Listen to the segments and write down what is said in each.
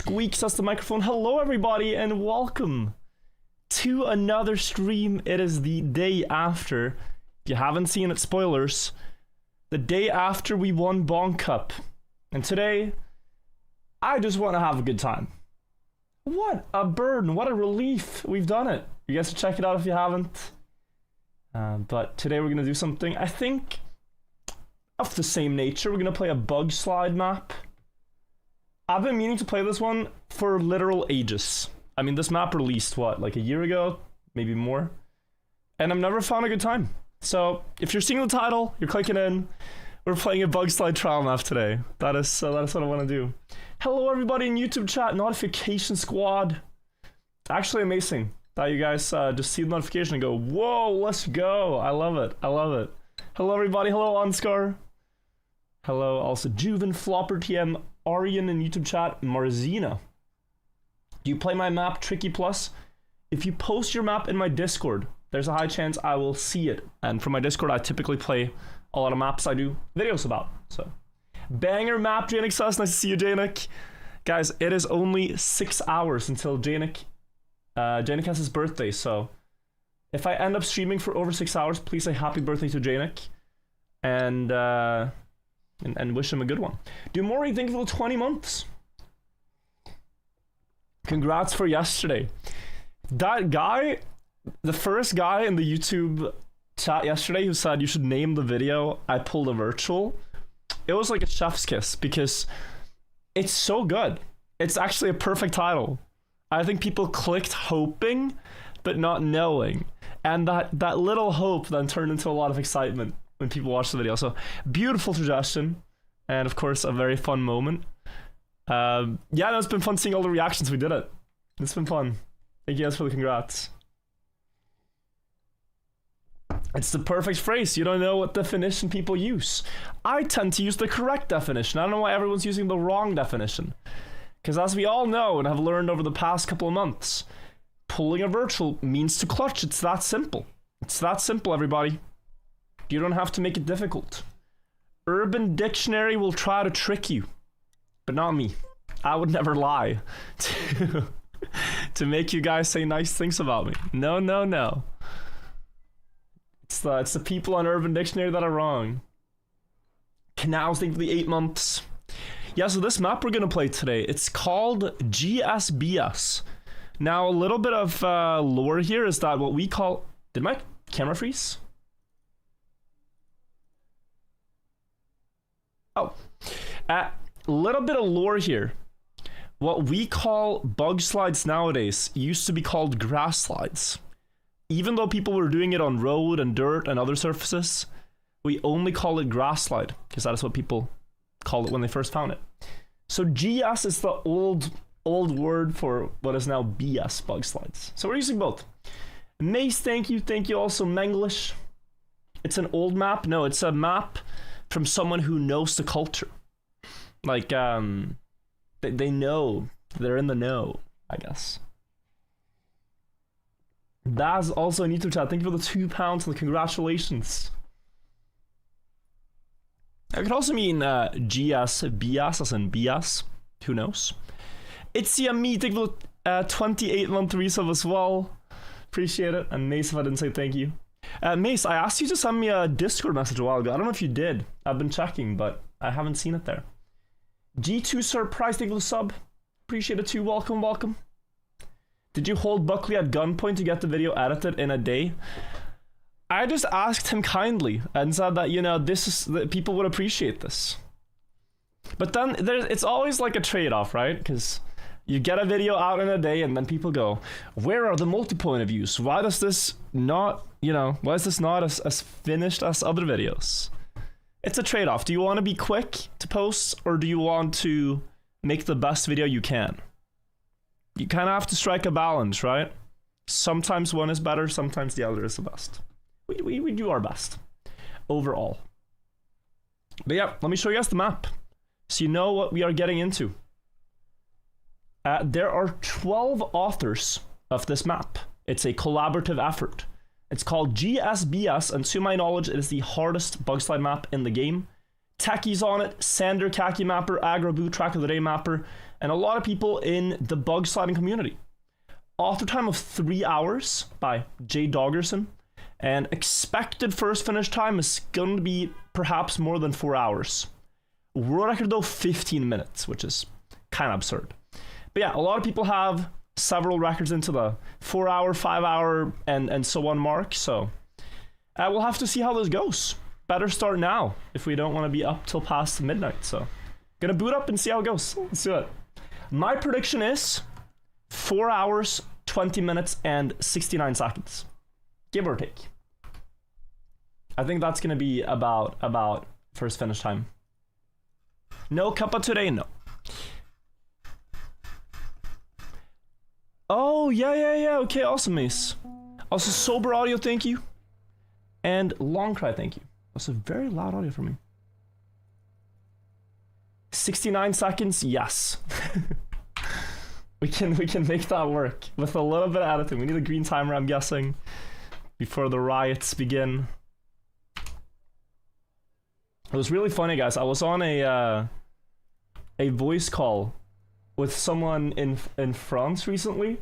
squeaks as the microphone. Hello everybody and welcome to another stream. It is the day after, if you haven't seen it, spoilers, the day after we won Bonk Cup. And today, I just want to have a good time. What a burden, what a relief. We've done it. You guys should check it out if you haven't. But today we're going to do something, I think, of the same nature. We're going to play a Bugslide map. I've been meaning to play this one for literal ages. I mean, this map released, what, like a year ago? Maybe more? And I've never found a good time. So, if you're seeing the title, you're clicking in, we're playing a Bugslide trial map today. That is what I want to do. Hello everybody in YouTube chat, notification squad. Actually amazing that you guys just see the notification and go, whoa, let's go. I love it, I love it. Hello everybody, hello Onscar. Hello also Juven, Flopper TM, Aryan in YouTube chat, Marzina. Do you play my map Tricky Plus? If you post your map in my Discord, there's a high chance I will see it. And from my Discord, I typically play a lot of maps I do videos about. So, banger map, Janik Sus. Nice to see you, Janik. Guys, it is only 6 hours until Janik has his birthday. So, if I end up streaming for over 6 hours, please say happy birthday to Janik. And wish him a good one. Do more, you think, for the 20 months. Congrats for yesterday. That guy, the first guy in the YouTube chat yesterday who said you should name the video I pulled a virtual, it was like a chef's kiss because it's so good. It's actually a perfect title. I think people clicked hoping but not knowing, and that little hope then turned into a lot of excitement when people watch the video. So beautiful suggestion, and of course a very fun moment. Yeah, no, it's been fun seeing all the reactions. We did it. It's been fun. Thank you guys for the congrats. It's the perfect phrase. You don't know what definition people use. I tend to use the correct definition. I don't know why everyone's using the wrong definition. Because as we all know and have learned over the past couple of months, pulling a virtual means to clutch. It's that simple. It's that simple, everybody. You don't have to make it difficult. Urban Dictionary will try to trick you, but not me. I would never lie to make you guys say nice things about me. No, no, no. It's the people on Urban Dictionary that are wrong. Canals, think for the 8 months. Yeah, so this map we're gonna play today, it's called GSBS. Now, a little bit of lore here is that what we call... Did my camera freeze? Oh. A little bit of lore here. What we call Bugslides nowadays used to be called grass slides. Even though people were doing it on road and dirt and other surfaces, we only call it grass slide because that is what people called it when they first found it. So GS is the old word for what is now BS, Bugslides. So we're using both. Mace, thank you also Menglish. It's an old map. No, it's a map from someone who knows the culture. Like, they know, they're in the know, I guess. That's also a YouTube chat. Thank you for the £2 and congratulations. It could also mean GS, BS, as in BS. Who knows? It's a meeting for 28-month resub as well. Appreciate it. And Mace, if I didn't say thank you. Mace, I asked you to send me a Discord message a while ago. I don't know if you did. I've been checking, but I haven't seen it there. G2 surprise, thank you for the sub. Appreciate it too. Welcome, welcome. Did you hold Buckley at gunpoint to get the video edited in a day? I just asked him kindly and said that, you know, that people would appreciate this. But then it's always like a trade-off, right? Because you get a video out in a day and then people go, where are the multi-point of views? Why does this not, you know, why is this not as finished as other videos? It's a trade-off. Do you want to be quick to post or do you want to make the best video you can? You kind of have to strike a balance, right? Sometimes one is better, sometimes the other is the best. We do our best overall. But yeah, let me show you guys the map so you know what we are getting into. There are 12 authors of this map. It's a collaborative effort. It's called GSBS, and to my knowledge, it is the hardest Bugslide map in the game. Techies on it, Sander Khaki Mapper, Agro Boot Track of the Day Mapper, and a lot of people in the bug sliding community. Author time of 3 hours by Jay Doggerson, and expected first finish time is going to be perhaps more than 4 hours. World record though 15 minutes, which is kind of absurd. But yeah, a lot of people have several records into the 4 hour, 5 hour, and so on mark, so we'll have to see how this goes. Better start now if we don't want to be up till past midnight, so gonna boot up and see how it goes. Let's do it. My prediction is 4 hours, 20 minutes, and 69 seconds. Give or take. I think that's gonna be about first finish time. No Kappa today, no. Oh, yeah, okay, awesome, Mace. Also, Sober Audio, thank you. And Long Cry, thank you. Also, very loud audio for me. 69 seconds, yes. we can make that work with a little bit of editing. We need a green timer, I'm guessing, before the riots begin. It was really funny, guys. I was on a voice call with someone in France recently.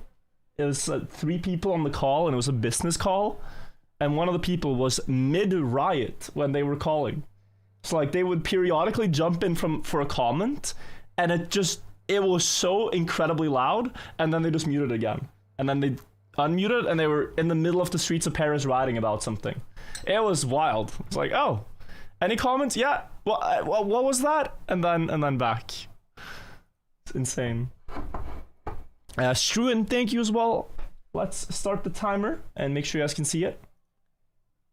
It was 3 people on the call, and it was a business call. And one of the people was mid-riot when they were calling. So like they would periodically jump in for a comment, and it was so incredibly loud, and then they just muted again. And then they unmuted, and they were in the middle of the streets of Paris writing about something. It was wild. It's like, oh, any comments? Yeah. What was that? And then back. It's insane. Struan, thank you as well. Let's start the timer and make sure you guys can see it.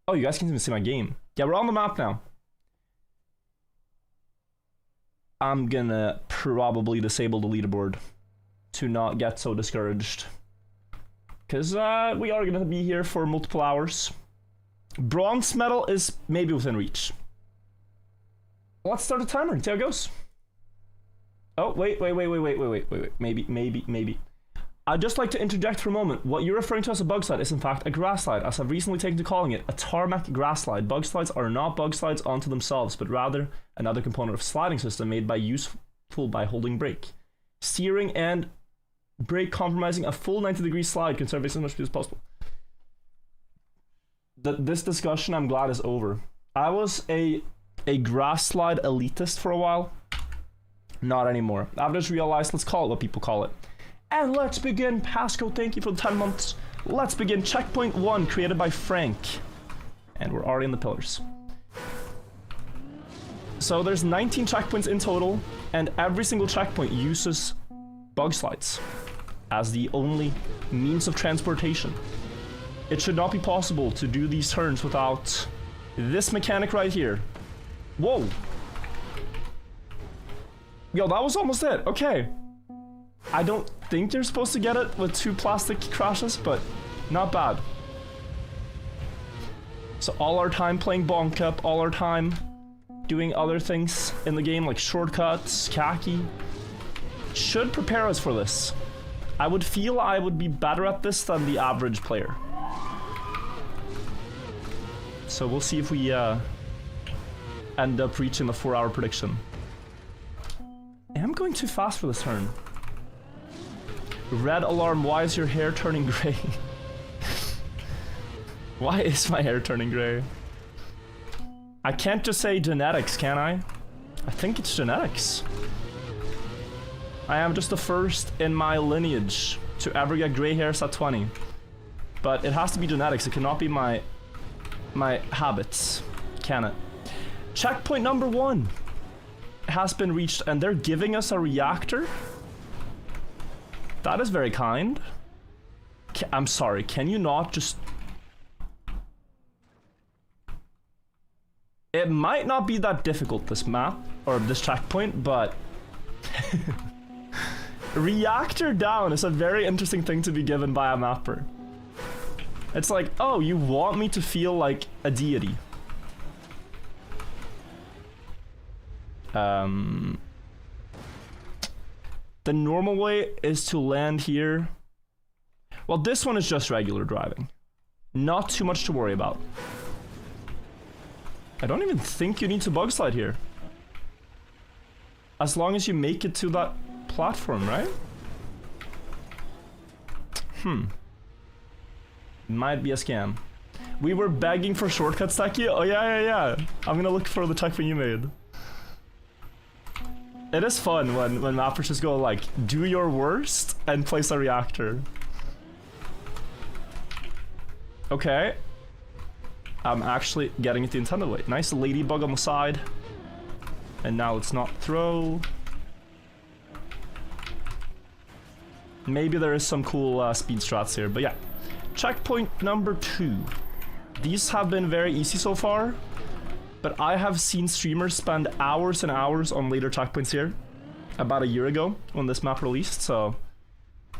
Oh, you guys can even see my game. Yeah, we're on the map now. I'm gonna probably disable the leaderboard to not get so discouraged. Because we are gonna be here for multiple hours. Bronze medal is maybe within reach. Let's start the timer and see how it goes. Oh, wait. Maybe. I'd just like to interject for a moment. What you're referring to as a bug slide is in fact a grass slide, as I've recently taken to calling it a tarmac grass slide. Bug slides are not bug slides onto themselves, but rather another component of sliding system made useful by holding brake, steering, and brake compromising a full 90-degree slide, conserving as much speed as possible. This discussion, I'm glad, is over. I was a grass slide elitist for a while. Not anymore. I've just realized, let's call it what people call it. And let's begin. Pasco, thank you for the 10 months. Let's begin. Checkpoint 1, created by Frank. And we're already in the pillars. So there's 19 checkpoints in total, and every single checkpoint uses bug slides as the only means of transportation. It should not be possible to do these turns without this mechanic right here. Whoa. Yo, that was almost it. Okay. I don't think you're supposed to get it with 2 plastic crashes, but not bad. So all our time playing Bonk Cup, all our time doing other things in the game like shortcuts, khaki, should prepare us for this. I would feel I would be better at this than the average player. So we'll see if we end up reaching the 4-hour prediction. I'm going too fast for this turn. Red alarm, why is your hair turning gray? Why is my hair turning gray? I can't just say genetics, can I? I think it's genetics. I am just the first in my lineage to ever get gray hairs at 20. But it has to be genetics, it cannot be my habits, can it? Checkpoint number 1 has been reached, and they're giving us a reactor? That is very kind. I'm sorry, can you not just... It might not be that difficult, this map, or this checkpoint, but... Reactor down is a very interesting thing to be given by a mapper. It's like, oh, you want me to feel like a deity. The normal way is to land here. Well, this one is just regular driving. Not too much to worry about. I don't even think you need to bug slide here. As long as you make it to that platform, right? Might be a scam. We were begging for shortcuts, Taki. Oh yeah. I'm gonna look for the checkpoint you made. It is fun when mappers just go like, do your worst and place a reactor. Okay. I'm actually getting it the intended way. Nice ladybug on the side. And now let's not throw. Maybe there is some cool speed strats here, but yeah. Checkpoint number 2. These have been very easy so far, but I have seen streamers spend hours and hours on later checkpoints here. About a year ago when this map released, so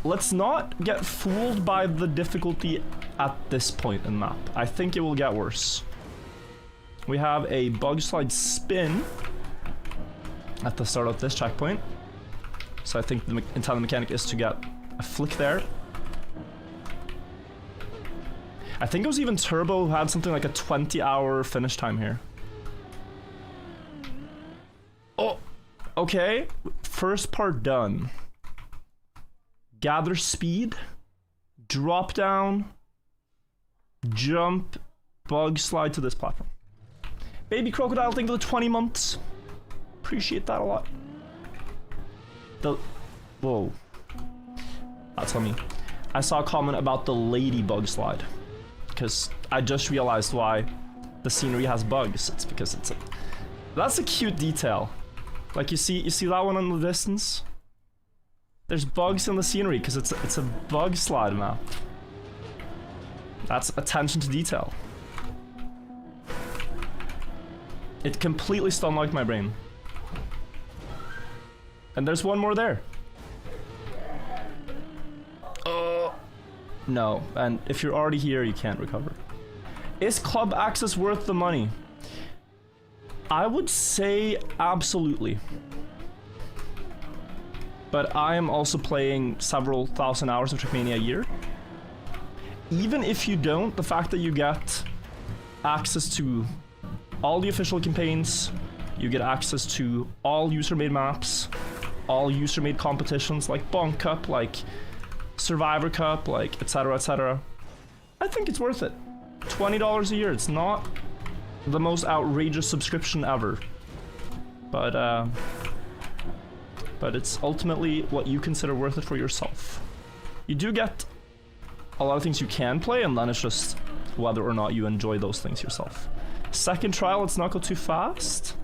let's not get fooled by the difficulty at this point in the map. I think it will get worse. We have a Bugslide spin at the start of this checkpoint. So I think the intended mechanic is to get a flick there. I think it was even Turbo who had something like a 20-hour finish time here. Oh, okay. First part done. Gather speed, drop down, jump, bug slide to this platform. Baby Crocodile, thank you for the 20 months. Appreciate that a lot. Whoa. That's on me. I saw a comment about the lady bug slide. Because I just realized why the scenery has bugs. It's because it's a... That's a cute detail. Like you see that one in the distance? There's bugs in the scenery because it's a bug slide map. That's attention to detail. It completely stunlocked my brain. And there's one more there. No, and if you're already here, you can't recover. Is club access worth the money? I would say absolutely. But I am also playing several thousand hours of Trackmania a year. Even if you don't, the fact that you get access to all the official campaigns, you get access to all user-made maps, all user-made competitions like Bonk Cup, like Survivor Cup, like etc, etc. I think it's worth it. $20 a year, it's not the most outrageous subscription ever. But it's ultimately what you consider worth it for yourself. You do get a lot of things you can play, and then it's just whether or not you enjoy those things yourself. Second trial, let's not go too fast.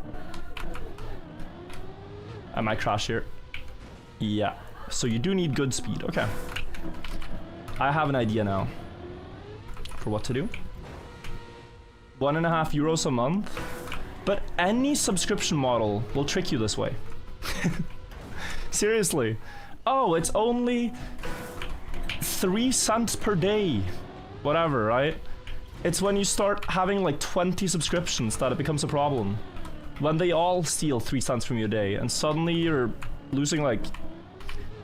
I might crash here. Yeah, so you do need good speed, okay. I have an idea now for what to do. €1.50 a month, but any subscription model will trick you this way. Seriously. Oh, it's only 3 cents per day. Whatever, right? It's when you start having like 20 subscriptions that it becomes a problem. When they all steal 3 cents from you a day, and suddenly you're losing like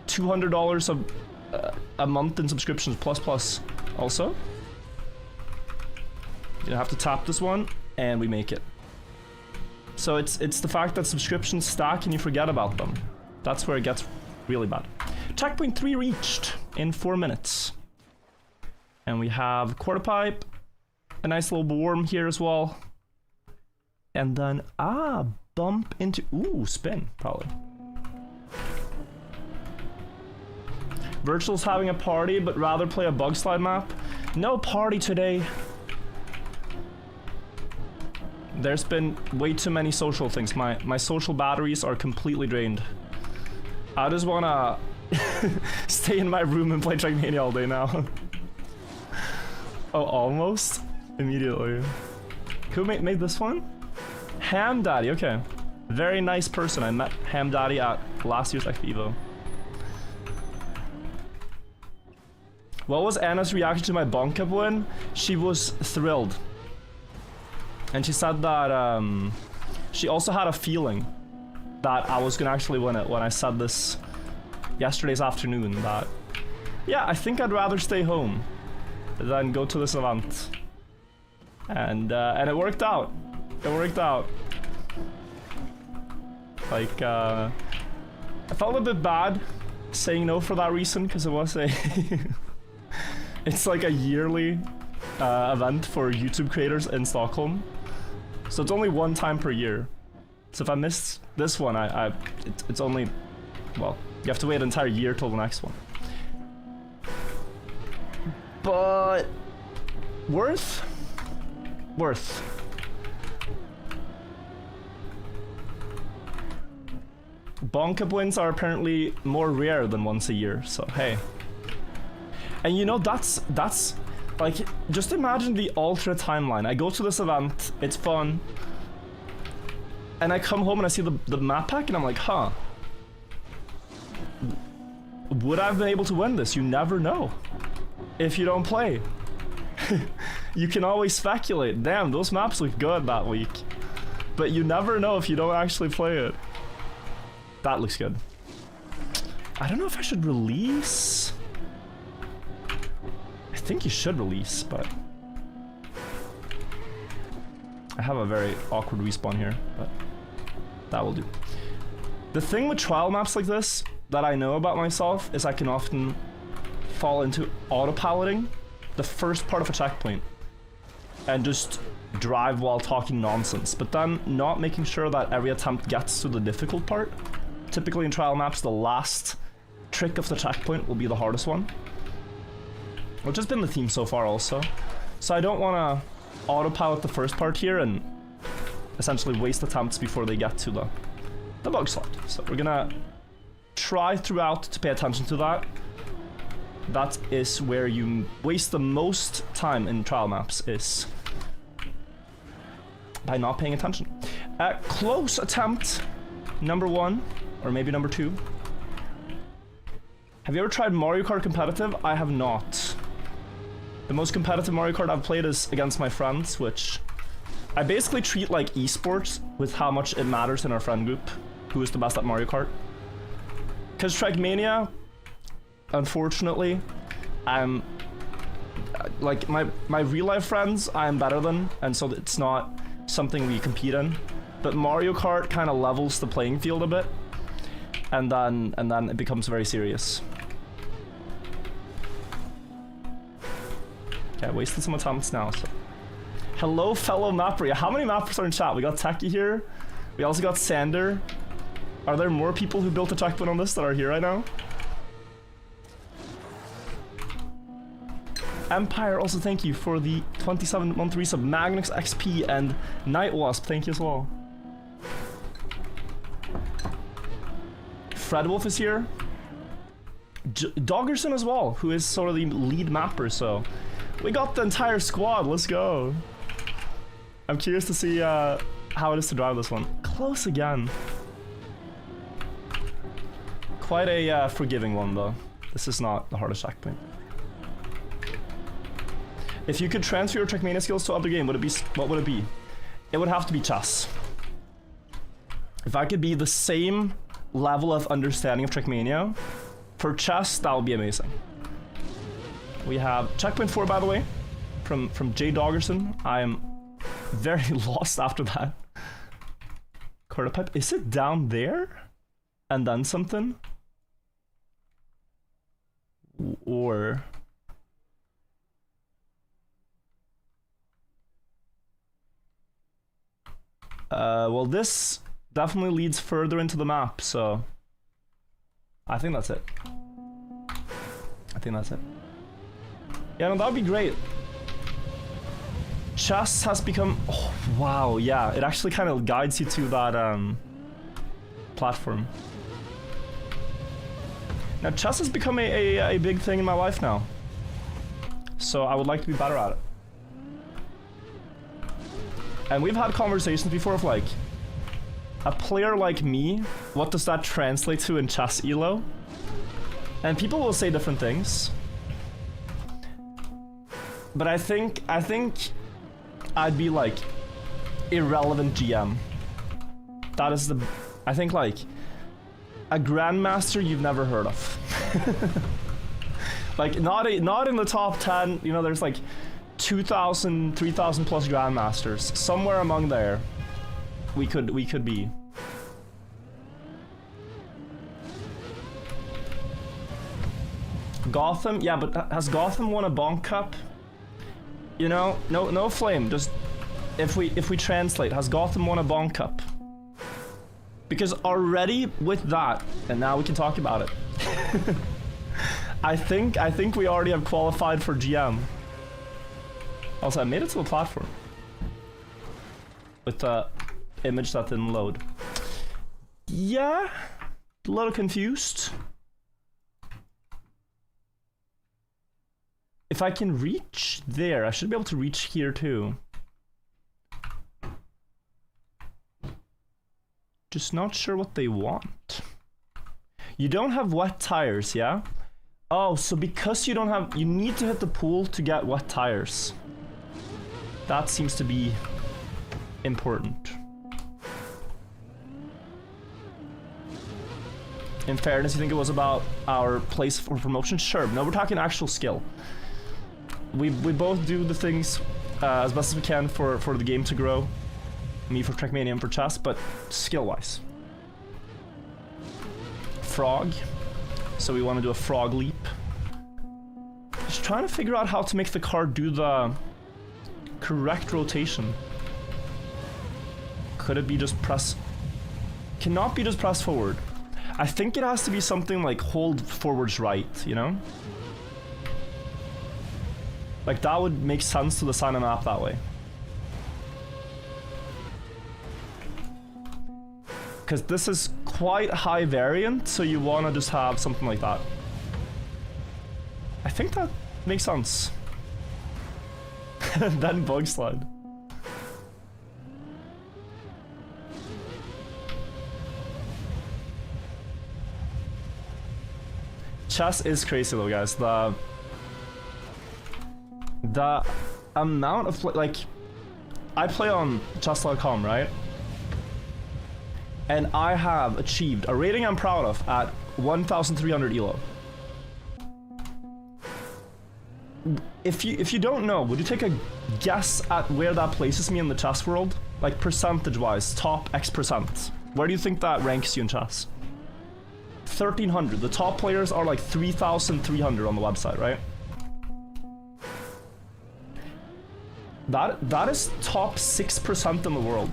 $200 a month in subscriptions plus. Also, you have to tap this one, and we make it. So it's the fact that subscriptions stack and you forget about them. That's where it gets really bad. Checkpoint 3 reached in 4 minutes. And we have quarter pipe, a nice little worm here as well. And then, bump into, spin, probably. Virtual's having a party, but rather play a Bugslide map. No party today. There's been way too many social things. My social batteries are completely drained. I just wanna stay in my room and play Trackmania all day now. Oh, almost? Immediately. Who made this one? Ham Daddy, okay. Very nice person. I met Ham Daddy at last year's XP. What was Anna's reaction to my Bonk Cup win? She was thrilled. And she said that she also had a feeling that I was gonna actually win it when I said this yesterday's afternoon, that yeah, I think I'd rather stay home than go to this event. And it worked out. It worked out. Like, I felt a bit bad saying no for that reason, because it was a... it's like a yearly event for YouTube creators in Stockholm. So it's only one time per year. So if I missed this one, it's only... Well, you have to wait an entire year till the next one. But... Worth? Bonk Cup wins are apparently more rare than once a year, so hey. And you know, that's like, just imagine the alternate timeline. I go to this event, it's fun, and I come home and I see the map pack and I'm like, huh. Would I have been able to win this? You never know. If you don't play. You can always speculate. Damn, those maps look good that week. But you never know if you don't actually play it. That looks good. I don't know if I should release. I think you should release, but I have a very awkward respawn here, but that will do. The thing with trial maps like this that I know about myself is I can often fall into autopiloting the first part of a checkpoint and just drive while talking nonsense, but then not making sure that every attempt gets to the difficult part. Typically in trial maps, the last trick of the checkpoint will be the hardest one, which has been the theme so far also. So I don't want to autopilot the first part here and essentially waste attempts before they get to the Bugslide. So we're gonna try throughout to pay attention to that. That is where you waste the most time in trial maps, is by not paying attention. Close attempt number 1, or maybe number 2. Have you ever tried Mario Kart competitive? I have not. The most competitive Mario Kart I've played is against my friends, which I basically treat like esports with how much it matters in our friend group, who is the best at Mario Kart. Because Trackmania, unfortunately, I'm like my real life friends I'm better than, and so it's not something we compete in. But Mario Kart kind of levels the playing field a bit, and then it becomes very serious. Okay, I wasted some attempts now. So, hello, fellow mapper. How many mappers are in chat? We got Techie here. We also got Sander. Are there more people who built a checkpoint on this that are here right now? Empire, also thank you for the 27-month resub. Magnus XP and Night Wasp, thank you as well. Fred Wolf is here. Doggerson as well, who is sort of the lead mapper, so we got the entire squad, let's go. I'm curious to see how it is to drive this one. Close again. Quite a forgiving one though. This is not the hardest checkpoint. If you could transfer your Trackmania skills to other game, would it be, what would it be? It would have to be chess. If I could be the same level of understanding of Trackmania for chess, that would be amazing. We have checkpoint 4, by the way, from J Doggerson. I am very lost after that. Quarter pipe, is it down there? And then something? Or... well, this definitely leads further into the map, so I think that's it. I think that's it. Yeah, no, that would be great. Chess has become... Oh, wow, yeah, it actually kind of guides you to that platform. Now, chess has become a big thing in my life now, so I would like to be better at it. And we've had conversations before of like, a player like me, what does that translate to in chess elo? And people will say different things. But I think I'd be like irrelevant GM. That is the, I think like a grandmaster you've never heard of. Like not in the top 10, you know, there's like 2,000, 3,000 plus grandmasters. Somewhere among there, we could be. Gotham, yeah, but has Gotham won a Bonk Cup? You know, no flame. Just if we translate, has Gotham won a Bonk Cup? Because already with that, and now we can talk about it. I think we already have qualified for GM. Also, I made it to the platform with the image that didn't load. Yeah, a little confused. If I can reach there, I should be able to reach here too. Just not sure what they want. You don't have wet tires, yeah? Oh, so because you don't have... You need to hit the pool to get wet tires. That seems to be important. In fairness, you think it was about our place for promotion? Sure. No, we're talking actual skill. We both do the things as best as we can for the game to grow. Me for Trackmania and for chess, but skill-wise. Frog. So we want to do a frog leap. Just trying to figure out how to make the car do the correct rotation. Could it be just press... Cannot be just press forward. I think it has to be something like hold forwards right, you know? Like that would make sense to design a map that way. Because this is quite high variant, so you want to just have something like that. I think that makes sense. Then Bugslide. Chess is crazy though, guys. The amount of like, I play on chess.com, right? And I have achieved a rating I'm proud of at 1,300 elo. If you don't know, would you take a guess at where that places me in the chess world? Like percentage-wise, top X%. Where do you think that ranks you in chess? 1,300. The top players are like 3,300 on the website, right? That is top 6% in the world.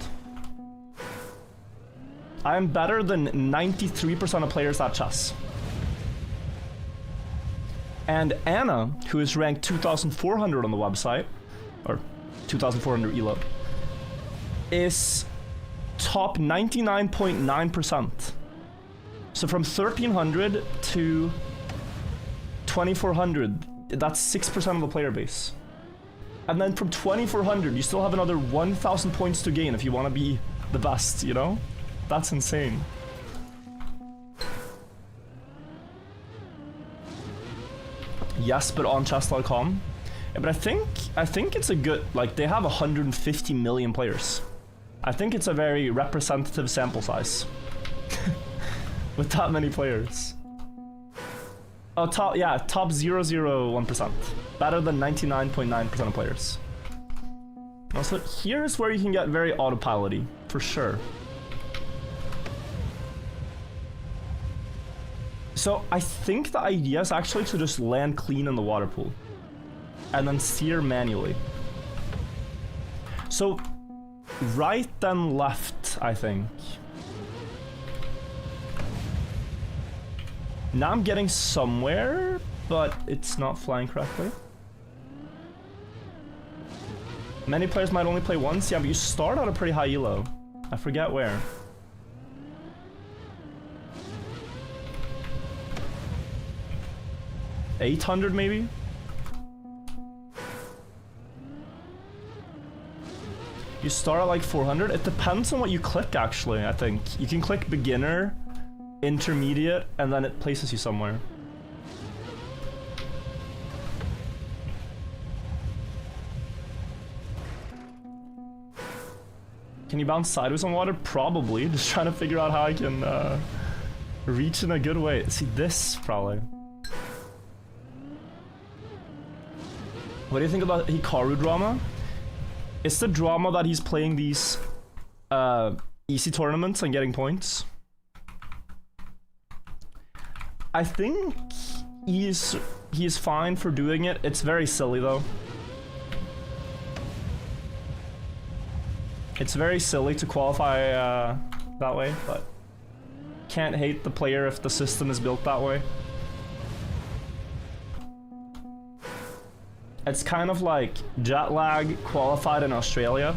I am better than 93% of players at chess. And Anna, who is ranked 2,400 on the website, or 2,400 elo, is top 99.9%. So from 1,300 to 2,400, that's 6% of the player base. And then from 2,400, you still have another 1,000 points to gain if you want to be the best, you know? That's insane. Yes, but on chess.com. Yeah, but I think it's a good, like, they have 150 million players. I think it's a very representative sample size. With that many players. Oh, top 0.001%. Better than 99.9% of players. Also, here's where you can get very autopilot-y, for sure. So I think the idea is actually to just land clean in the water pool. And then steer manually. So, right then left, I think. Now I'm getting somewhere, but it's not flying correctly. Many players might only play once, yeah, but you start at a pretty high elo. I forget where. $800 maybe? You start at like 400? It depends on what you click actually, I think. You can click beginner, intermediate, and then it places you somewhere. Can you bounce sideways on water? Probably. Just trying to figure out how I can reach in a good way. See, this probably. What do you think about Hikaru drama? It's the drama that he's playing these easy tournaments and getting points. I think he's fine for doing it. It's very silly though. It's very silly to qualify that way, but can't hate the player if the system is built that way. It's kind of like Jetlag qualified in Australia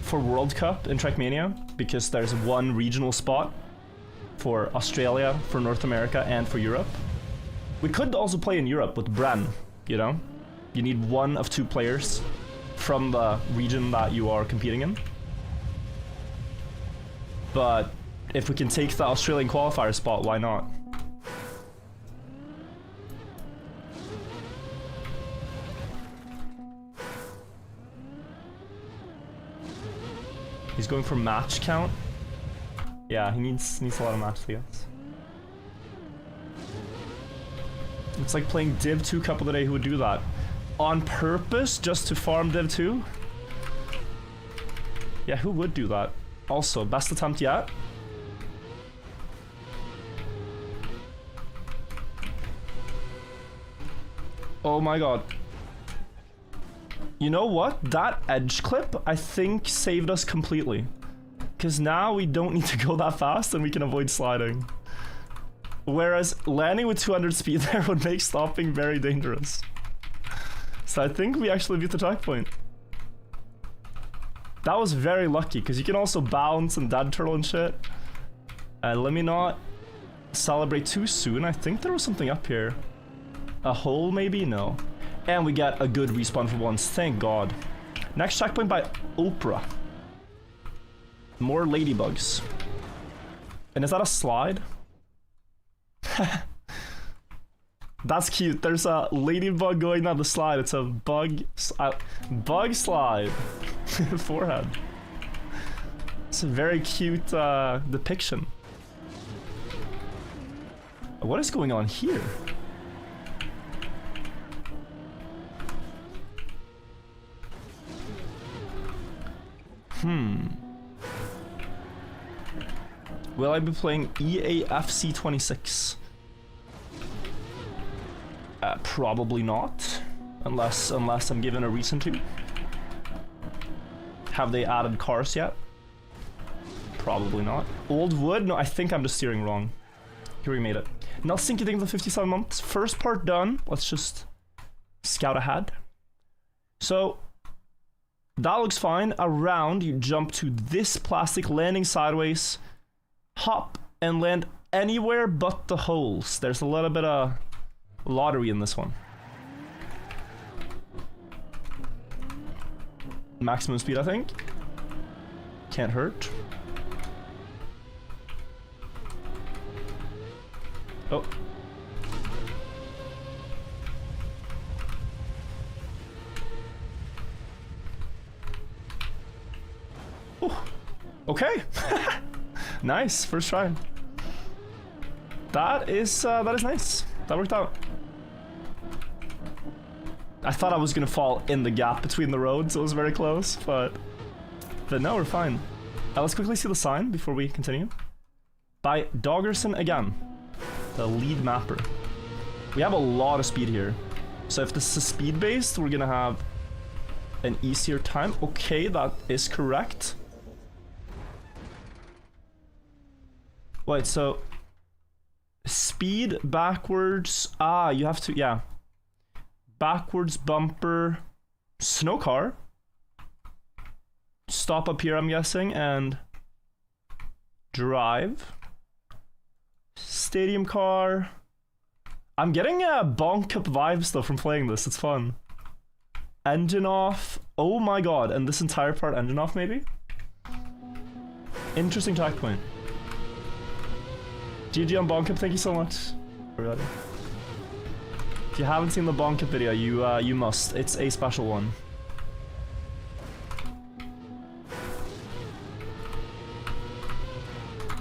for World Cup in Trackmania because there's one regional spot for Australia, for North America, and for Europe. We could also play in Europe with Bren, you know? You need one of two players from the region that you are competing in. But if we can take the Australian qualifier spot, why not? He's going for match count. Yeah, he needs a lot of matches, I guess. It's like playing Div 2 Cup of the Day. Who would do that? On purpose, just to farm Div 2? Yeah, who would do that? Also, best attempt yet. Oh my god. You know what? That edge clip, I think, saved us completely. Because now we don't need to go that fast and we can avoid sliding. Whereas landing with 200 speed there would make stopping very dangerous. So I think we actually beat the track point. That was very lucky, because you can also bounce and dead turtle and shit. Let me not celebrate too soon. I think there was something up here. A hole maybe? No. And we get a good respawn for once, thank god. Next checkpoint by Oprah. More ladybugs. And is that a slide? That's cute. There's a ladybug going down the slide. It's a bug slide. Forehead. It's a very cute depiction. What is going on here? Will I be playing EAFC 26? Probably not, unless I'm given a reason to. Have they added cars yet? Probably not. Old wood? No, I think I'm just steering wrong. Here we made it. Helsinki thing for 57 months. First part done. Let's just scout ahead. So that looks fine. Around, you jump to this plastic, landing sideways, hop, and land anywhere but the holes. There's a little bit of lottery in this one. Maximum speed, I think. Can't hurt. Oh. Ooh. Okay. Nice, first try. That is nice. That worked out. I thought I was gonna fall in the gap between the roads. It was very close, but no, we're fine. Let's quickly see the sign before we continue. By Doggerson again, the lead mapper. We have a lot of speed here, so if this is speed based, we're gonna have an easier time. Okay, that is correct. Wait, so speed backwards. Ah, you have to, yeah. Backwards bumper, snow car. Stop up here, I'm guessing, and drive. Stadium car. I'm getting bonk cup vibes though from playing this. It's fun. Engine off. Oh my god, and this entire part engine off maybe? Interesting checkpoint. GG on bonk cup, thank you so much. Everybody. If you haven't seen the bonk cup video, you must. It's a special one.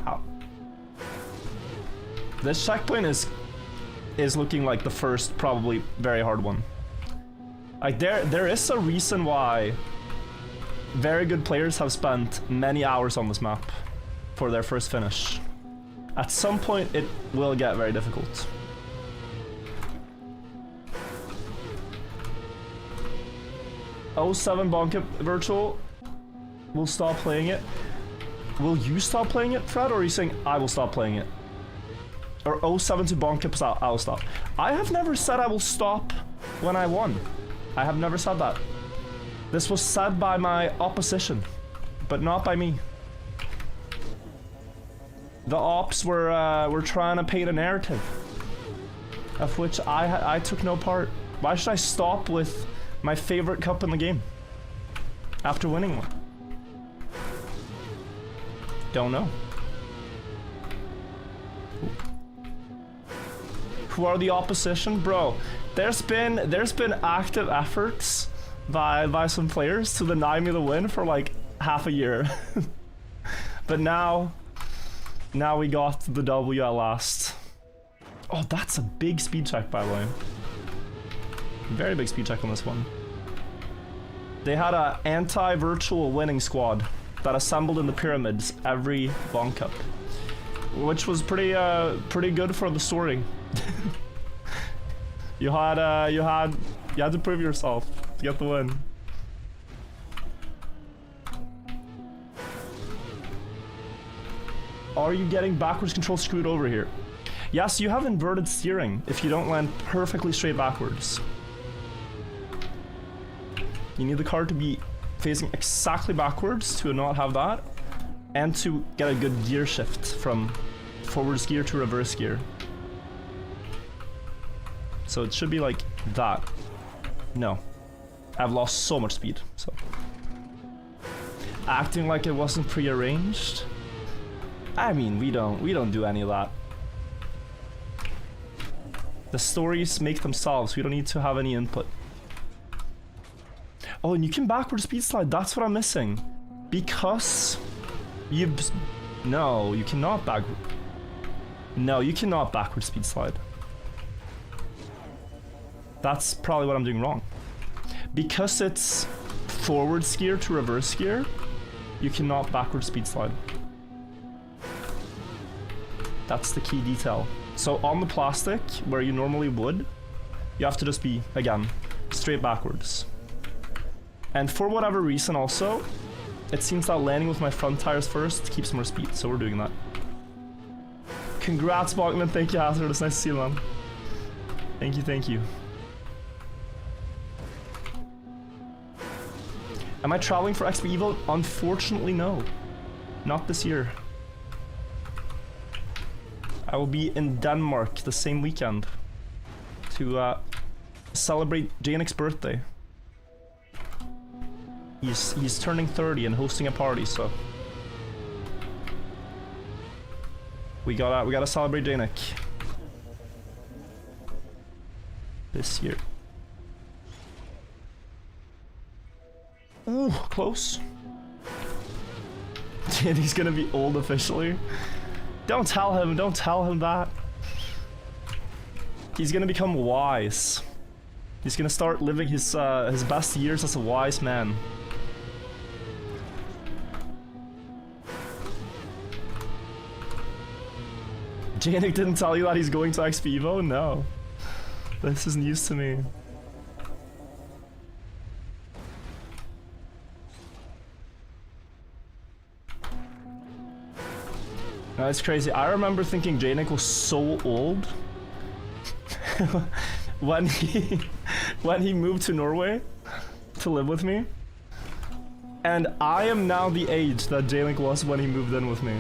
Ow. This checkpoint is looking like the first, probably very hard one. Like there is a reason why very good players have spent many hours on this map for their first finish. At some point, it will get very difficult. 07 Bonk Virtual. We'll stop playing it. Will you stop playing it, Fred, or are you saying I will stop playing it? Or 07 to Bonk I will stop. I have never said I will stop when I won. I have never said that. This was said by my opposition, but not by me. The ops were trying to paint a narrative, of which I took no part. Why should I stop with my favorite cup in the game after winning one? Don't know. Who are the opposition? Bro, there's been active efforts by some players to deny me the win for like half a year. But now we got the W at last. Oh, that's a big speed check, by the way. Very big speed check on this one. They had a anti-virtual winning squad that assembled in the pyramids every Bonk Cup, which was pretty good for the story. you had to prove yourself to get the win. Are you getting backwards control screwed over here? Yes, you have inverted steering if you don't land perfectly straight backwards. You need the car to be facing exactly backwards to not have that, and to get a good gear shift from forwards gear to reverse gear. So it should be like that. No. I've lost so much speed, so. Acting like it wasn't prearranged? I mean, we don't do any of that. The stories make themselves. We don't need to have any input. Oh, and you can backward speed slide. That's what I'm missing. Because no, you cannot backward. No, you cannot backward speed slide. That's probably what I'm doing wrong. Because it's forwards gear to reverse gear, you cannot backward speed slide. That's the key detail. So on the plastic, where you normally would, you have to just be, again, straight backwards. And for whatever reason also, it seems that landing with my front tires first keeps more speed, so we're doing that. Congrats, Bogman. Thank you, Hazard. It's nice to see you, man. Thank you, thank you. Am I traveling for XP Evo? Unfortunately, no. Not this year. I will be in Denmark the same weekend to celebrate Janik's birthday. He's turning 30 and hosting a party, so we gotta celebrate Janik this year. Ooh, close. Janik's gonna be old officially. Don't tell him that. He's gonna become wise. He's gonna start living his best years as a wise man. Janik didn't tell you that he's going to XP Evo? No. This is news to me. That's crazy. I remember thinking Janik was so old when he moved to Norway to live with me. And I am now the age that Janik was when he moved in with me.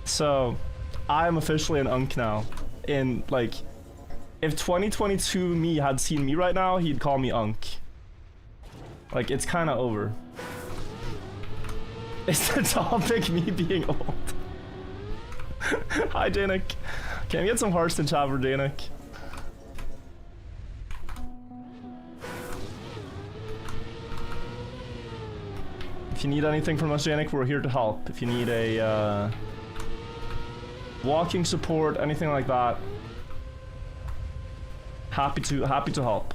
So, I am officially an unk now. In, like, if 2022 me had seen me right now, he'd call me unk. Like, it's kind of over. Is the topic me being old? Hi, Janik. Can we get some hearts in chat for Janik? If you need anything from us, Janik, we're here to help. If you need a walking support, anything like that, happy to help.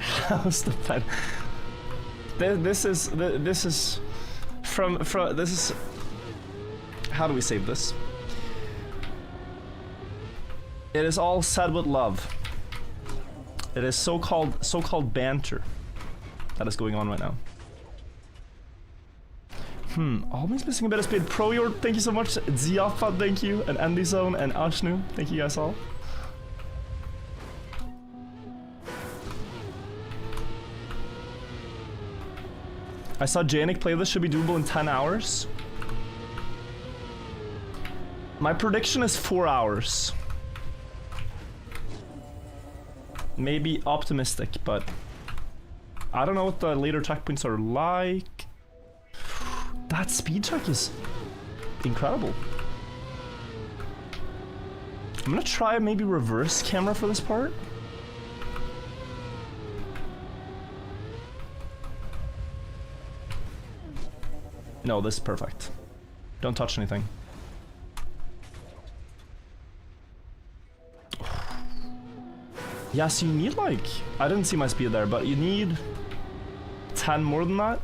How's the pen? This is from this is, how do we save this? It is all said with love. It is so-called banter that is going on right now. Always missing a bit of speed. Proyor, thank you so much. Ziafa, thank you. And Andy Zone and Ashnu, thank you guys all. I saw Janik play this, should be doable in 10 hours. My prediction is 4 hours. Maybe optimistic, but I don't know what the later checkpoints are like. That speed check is incredible. I'm gonna try maybe reverse camera for this part. No, this is perfect. Don't touch anything. Yes, you need like... I didn't see my speed there, but you need 10 more than that.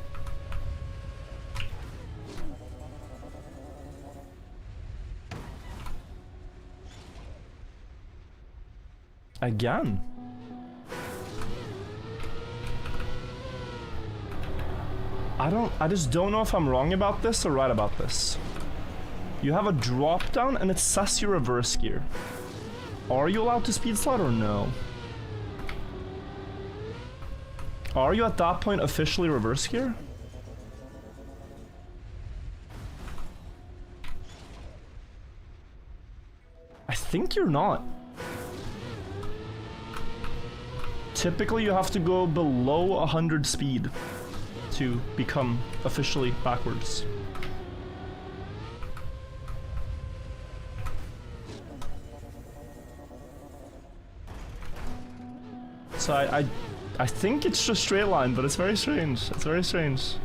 Again. I just don't know if I'm wrong about this or right about this. You have a drop down and it says you reverse gear. Are you allowed to speed slide or no? Are you at that point officially reverse gear? I think you're not. Typically you have to go below 100 speed to become officially backwards. So I think it's just straight line, but it's very strange. It's very strange.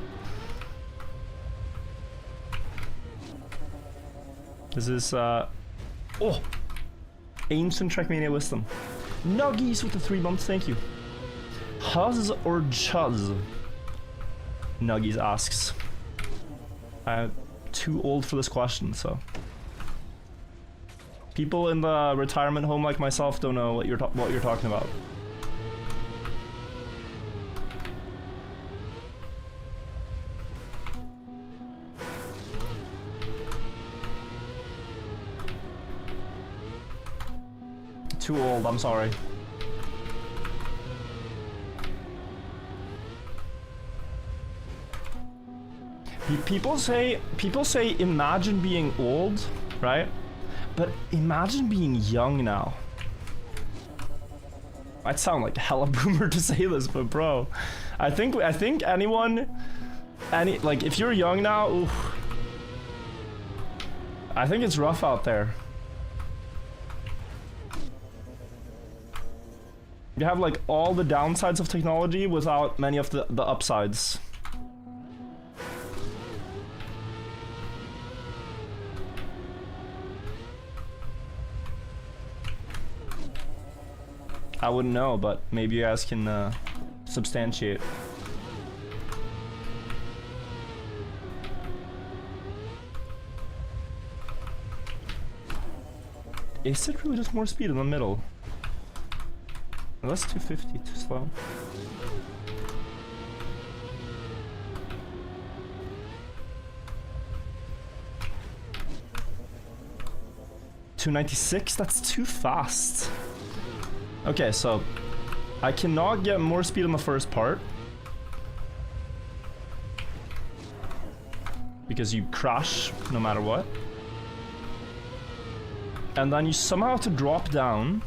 This is oh, ancient Trackmania wisdom. Nuggies with the 3 months, thank you. Huz or Chuz? Nuggies asks. I'm too old for this question, so. People in the retirement home like myself don't know what you're talking about. Too old, I'm sorry. People say imagine being old, right? But imagine being young now. I'd sound like hella boomer to say this, but bro, I think anyone, like if you're young now, oof, I think it's rough out there. You have like all the downsides of technology without many of the upsides. I wouldn't know, but maybe you guys can substantiate. Is it really just more speed in the middle? No, that's 250, too slow. $296? That's too fast. Okay, so I cannot get more speed on the first part because you crash no matter what. And then you somehow have to drop down,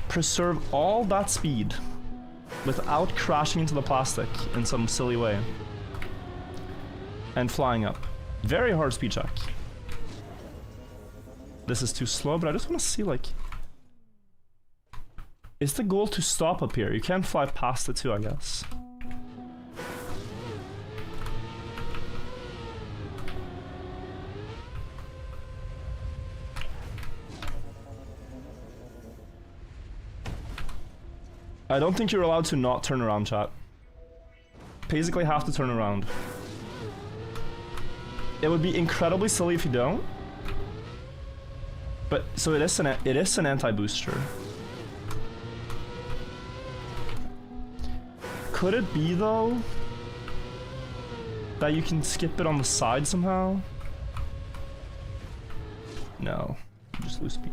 preserve all that speed without crashing into the plastic in some silly way, and flying up. Very hard speed check. This is too slow, but I just want to see, like, is the goal to stop up here? You can't fly past it too, I guess. I don't think you're allowed to not turn around, chat. Basically have to turn around. It would be incredibly silly if you don't. But so it is an anti-booster. Could it be though that you can skip it on the side somehow? No, you just lose speed.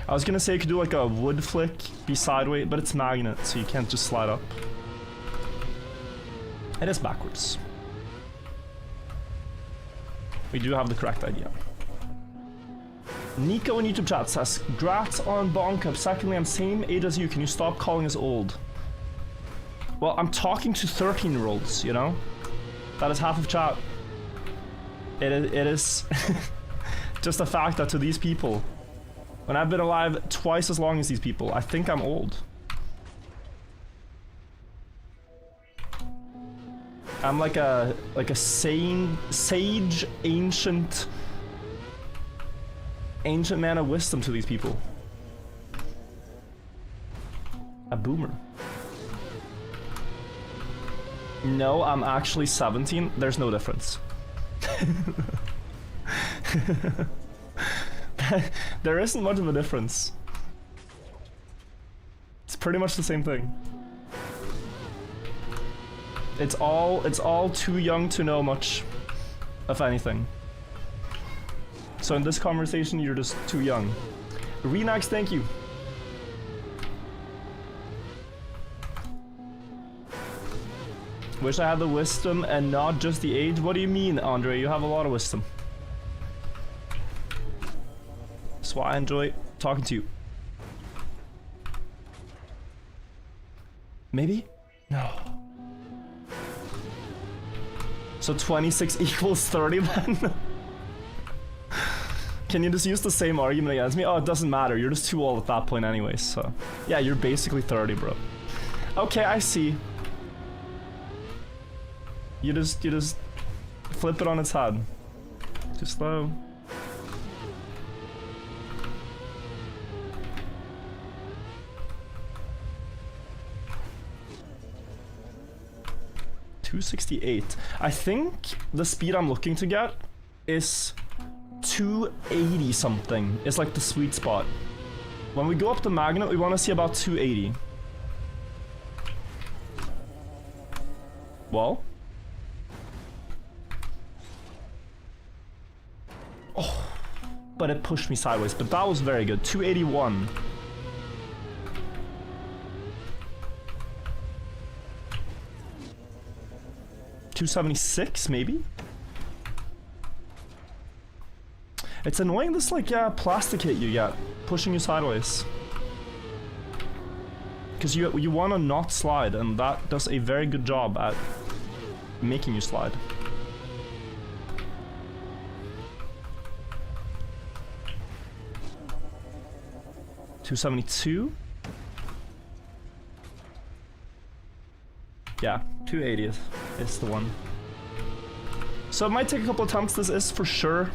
I was gonna say you could do like a wood flick, be sideways, but it's magnet, so you can't just slide up. It is backwards. We do have the correct idea. Nico in YouTube chat says, "Grats on Bong Cup. Secondly, I'm same age as you. Can you stop calling us old?" Well, I'm talking to 13-year-olds, you know? That is half of chat. It is just a fact that to these people, when I've been alive twice as long as these people, I think I'm old. I'm like a sage, ancient man of wisdom to these people. A boomer. No, I'm actually 17. There's no difference. There isn't much of a difference. It's pretty much the same thing. It's all too young to know much, if anything. So in this conversation, you're just too young. Renax, thank you. Wish I had the wisdom and not just the age. What do you mean, Andre? You have a lot of wisdom. That's why I enjoy talking to you. Maybe? No. So 26 equals 30 then? Can you just use the same argument against me? Oh, it doesn't matter. You're just too old at that point anyways, so... Yeah, you're basically 30, bro. Okay, I see. You just flip it on its head. Too slow. $268. I think the speed I'm looking to get is 280 something. It's like the sweet spot. When we go up the magnet, we want to see about 280. Well. Oh, but it pushed me sideways. But that was very good. 281. $276 maybe? It's annoying this like plastic hit you get, pushing you sideways. Because you want to not slide, and that does a very good job at making you slide. $272. Yeah, 280 is the one. So it might take a couple attempts. This is for sure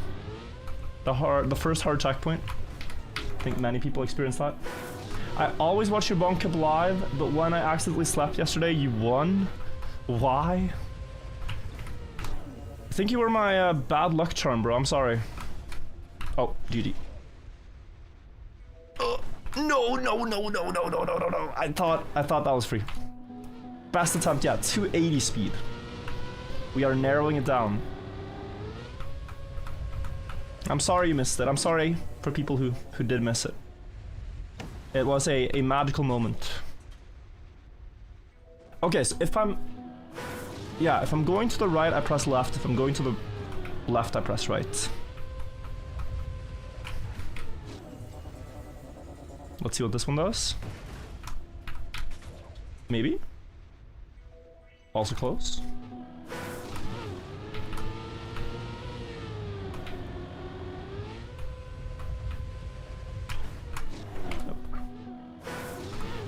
the first hard checkpoint. I think many people experience that. I always watch your Bonk Cup live, but when I accidentally slept yesterday, you won. Why? I think you were my bad luck charm, bro. I'm sorry. Oh, GG. No. I thought that was free. Best attempt, yeah, 280 speed. We are narrowing it down. I'm sorry you missed it. I'm sorry for people who did miss it. It was a magical moment. Okay, so if I'm going to the right, I press left. If I'm going to the left, I press right. Let's see what this one does. Maybe. Also close.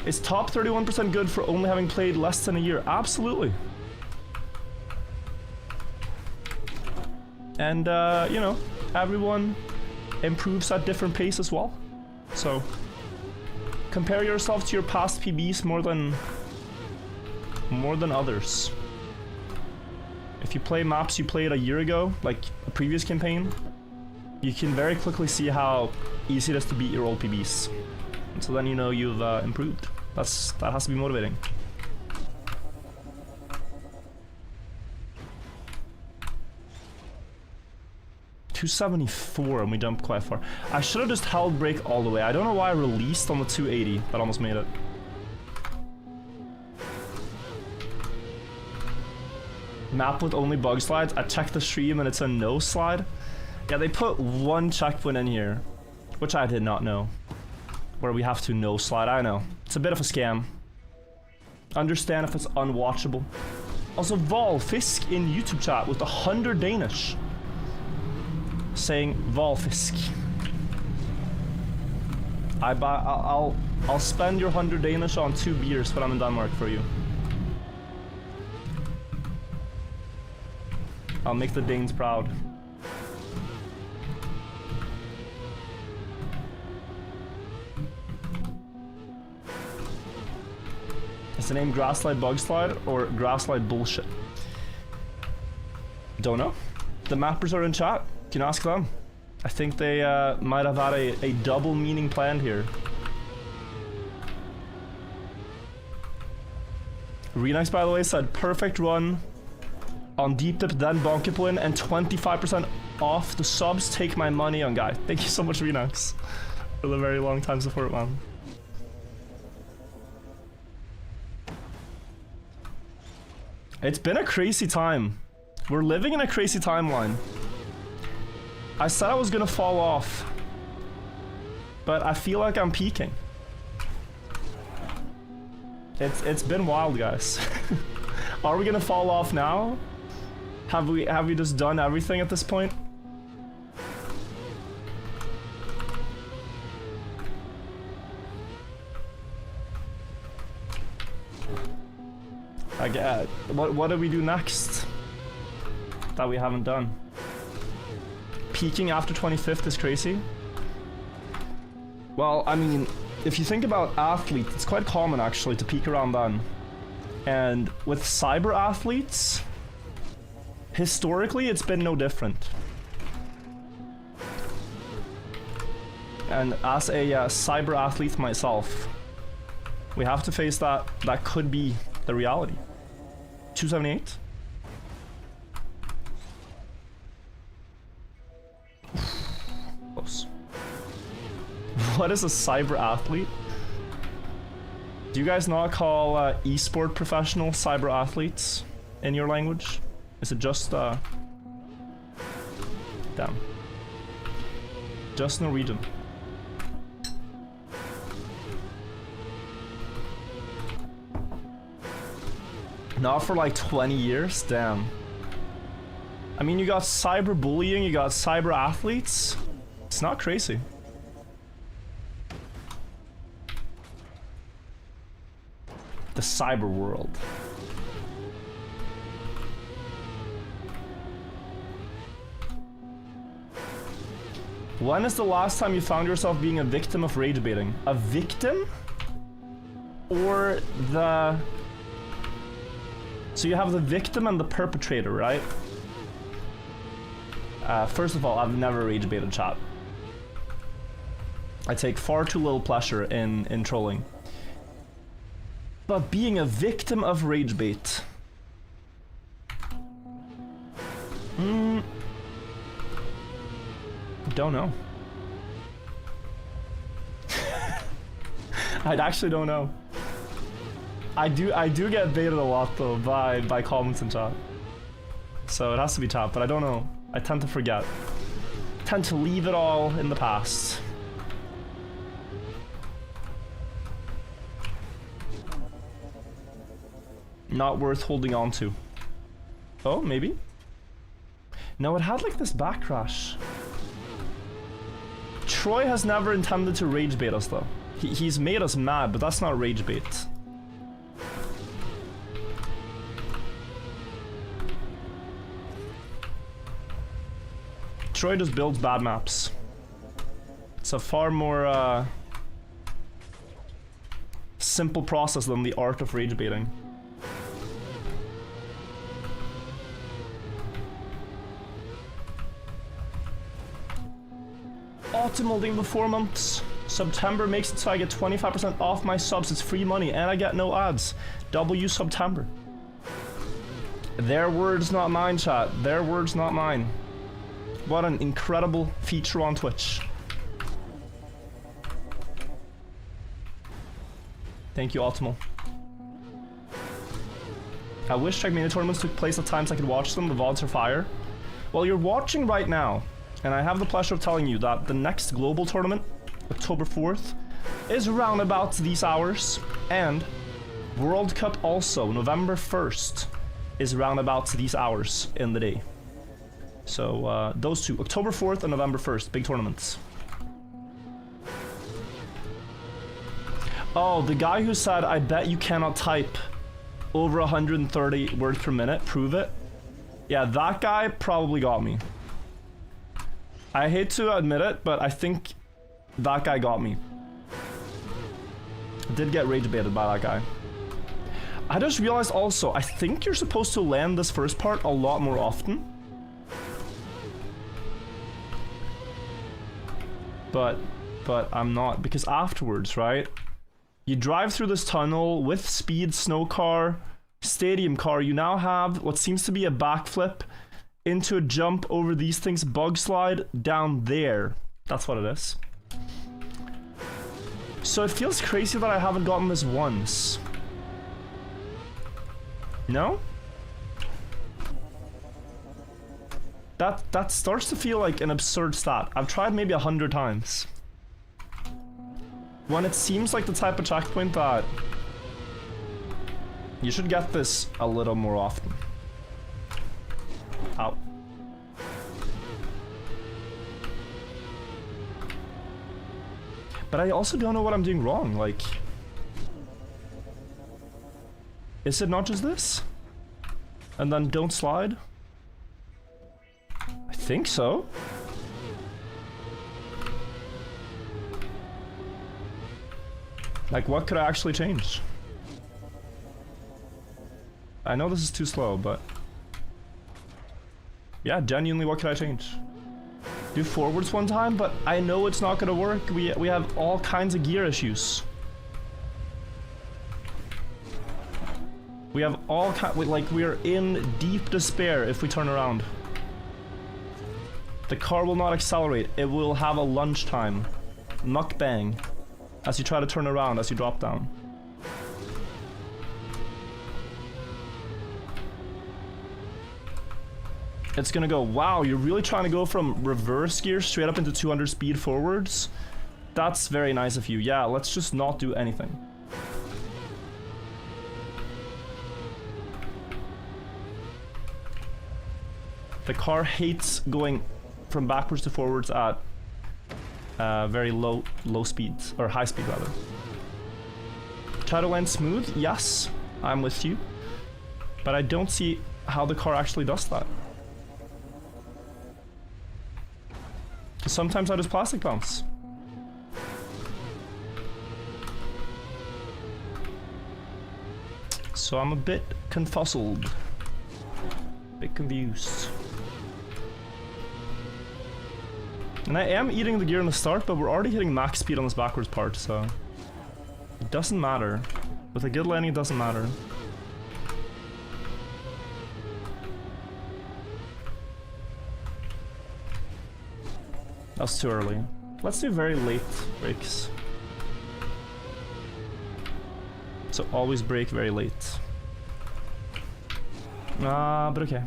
Is top 31% good for only having played less than a year? Absolutely. And, you know, everyone improves at different pace as well. So, compare yourself to your past PBs more than others. If you play maps you played a year ago, like a previous campaign, you can very quickly see how easy it is to beat your old PBs. And so then you know you've improved. That has to be motivating. .274 and we jumped quite far. I should have just held brake all the way. I don't know why I released on the 280. That almost made it. Map with only bug slides. I checked the stream and it's a no slide. Yeah, they put one checkpoint in here, which I did not know. Where we have to no slide. I know. It's a bit of a scam. Understand if it's unwatchable. Also, Valfisk in YouTube chat with 100 Danish. Saying Valfisk. I'll spend your 100 Danish on 2 beers when I'm in Denmark for you. I'll make the Danes proud. Is the name Grassslide Bugslide or Grassslide bullshit? Don't know. The mappers are in chat. You can ask them. I think they might have had a double meaning planned here. Renix, by the way, said perfect run on deep dip, then Bonkiplin, and 25% off the subs. Take my money on guy. Thank you so much, Renix, for the very long time support, man. It's been a crazy time. We're living in a crazy timeline. I said I was gonna fall off, but I feel like I'm peaking. It's been wild, guys. Are we gonna fall off now? Have we just done everything at this point? I get. What do we do next that we haven't done? Peaking after 25th is crazy. Well, I mean, if you think about athletes, it's quite common actually to peak around then. And with cyber athletes, historically it's been no different. And as a cyber athlete myself, we have to face that. That could be the reality. 278. Close. What is a cyber athlete? Do you guys not call esport professional cyber athletes in your language? Is it just damn. Just Norwegian. Not for like 20 years? Damn. I mean, you got cyberbullying, you got cyber athletes. It's not crazy. The cyber world. When is the last time you found yourself being a victim of rage baiting? A victim? Or the... So you have the victim and the perpetrator, right? First of all, I've never rage baited chat. I take far too little pleasure in trolling. But being a victim of rage bait... Don't know. I actually don't know. I do get baited a lot though by comments in chat. So it has to be chat, but I don't know. I tend to forget. Tend to leave it all in the past. Not worth holding on to. Oh, maybe? No, it had like this backrash. Troy has never intended to rage bait us though. He's made us mad, but that's not rage bait. Troy just builds bad maps. It's a far more simple process than the art of rage baiting. optimal the 4 months. September makes it so I get 25% off my subs. It's free money and I get no ads. W September. Their words, not mine, chat. Their words, not mine. What an incredible feature on Twitch. Thank you, Optimal. I wish Trackmania tournaments took place at times I could watch them. The VODs are fire. Well, you're watching right now, and I have the pleasure of telling you that the next global tournament, October 4th, is around about these hours, and World Cup also, November 1st, is around about these hours in the day. So those two, October 4th and November 1st, big tournaments. Oh, the guy who said, I bet you cannot type over 130 words per minute, prove it. Yeah, that guy probably got me. I hate to admit it, but I think that guy got me. I did get rage baited by that guy. I just realized also, I think you're supposed to land this first part a lot more often. But I'm not, because afterwards, right? You drive through this tunnel with speed, snow car, stadium car. You now have what seems to be a backflip into a jump over these things, Bugslide down there. That's what it is. So it feels crazy that I haven't gotten this once. No? That starts to feel like an absurd stat. I've tried maybe 100 times. When it seems like the type of checkpoint that you should get this a little more often. Ow. But I also don't know what I'm doing wrong, like... Is it not just this? And then don't slide? I think so. Like, what could I actually change? I know this is too slow, but... Yeah, genuinely, what could I change? Do forwards one time, but I know it's not gonna work. We have all kinds of gear issues. We have all like, we are in deep despair if we turn around. The car will not accelerate. It will have a lunchtime mukbang as you try to turn around as you drop down. It's gonna go, wow, you're really trying to go from reverse gear straight up into 200 speed forwards? That's very nice of you. Yeah, let's just not do anything. The car hates going from backwards to forwards at very low speeds, or high speed rather. Try to land smooth? Yes, I'm with you. But I don't see how the car actually does that. Sometimes I just plastic bounce. So I'm a bit confuzzled. Bit confused. And I am eating the gear in the start, but we're already hitting max speed on this backwards part, so... It doesn't matter. With a good landing, it doesn't matter. That's too early. Let's do very late breaks. So always brake very late. But okay.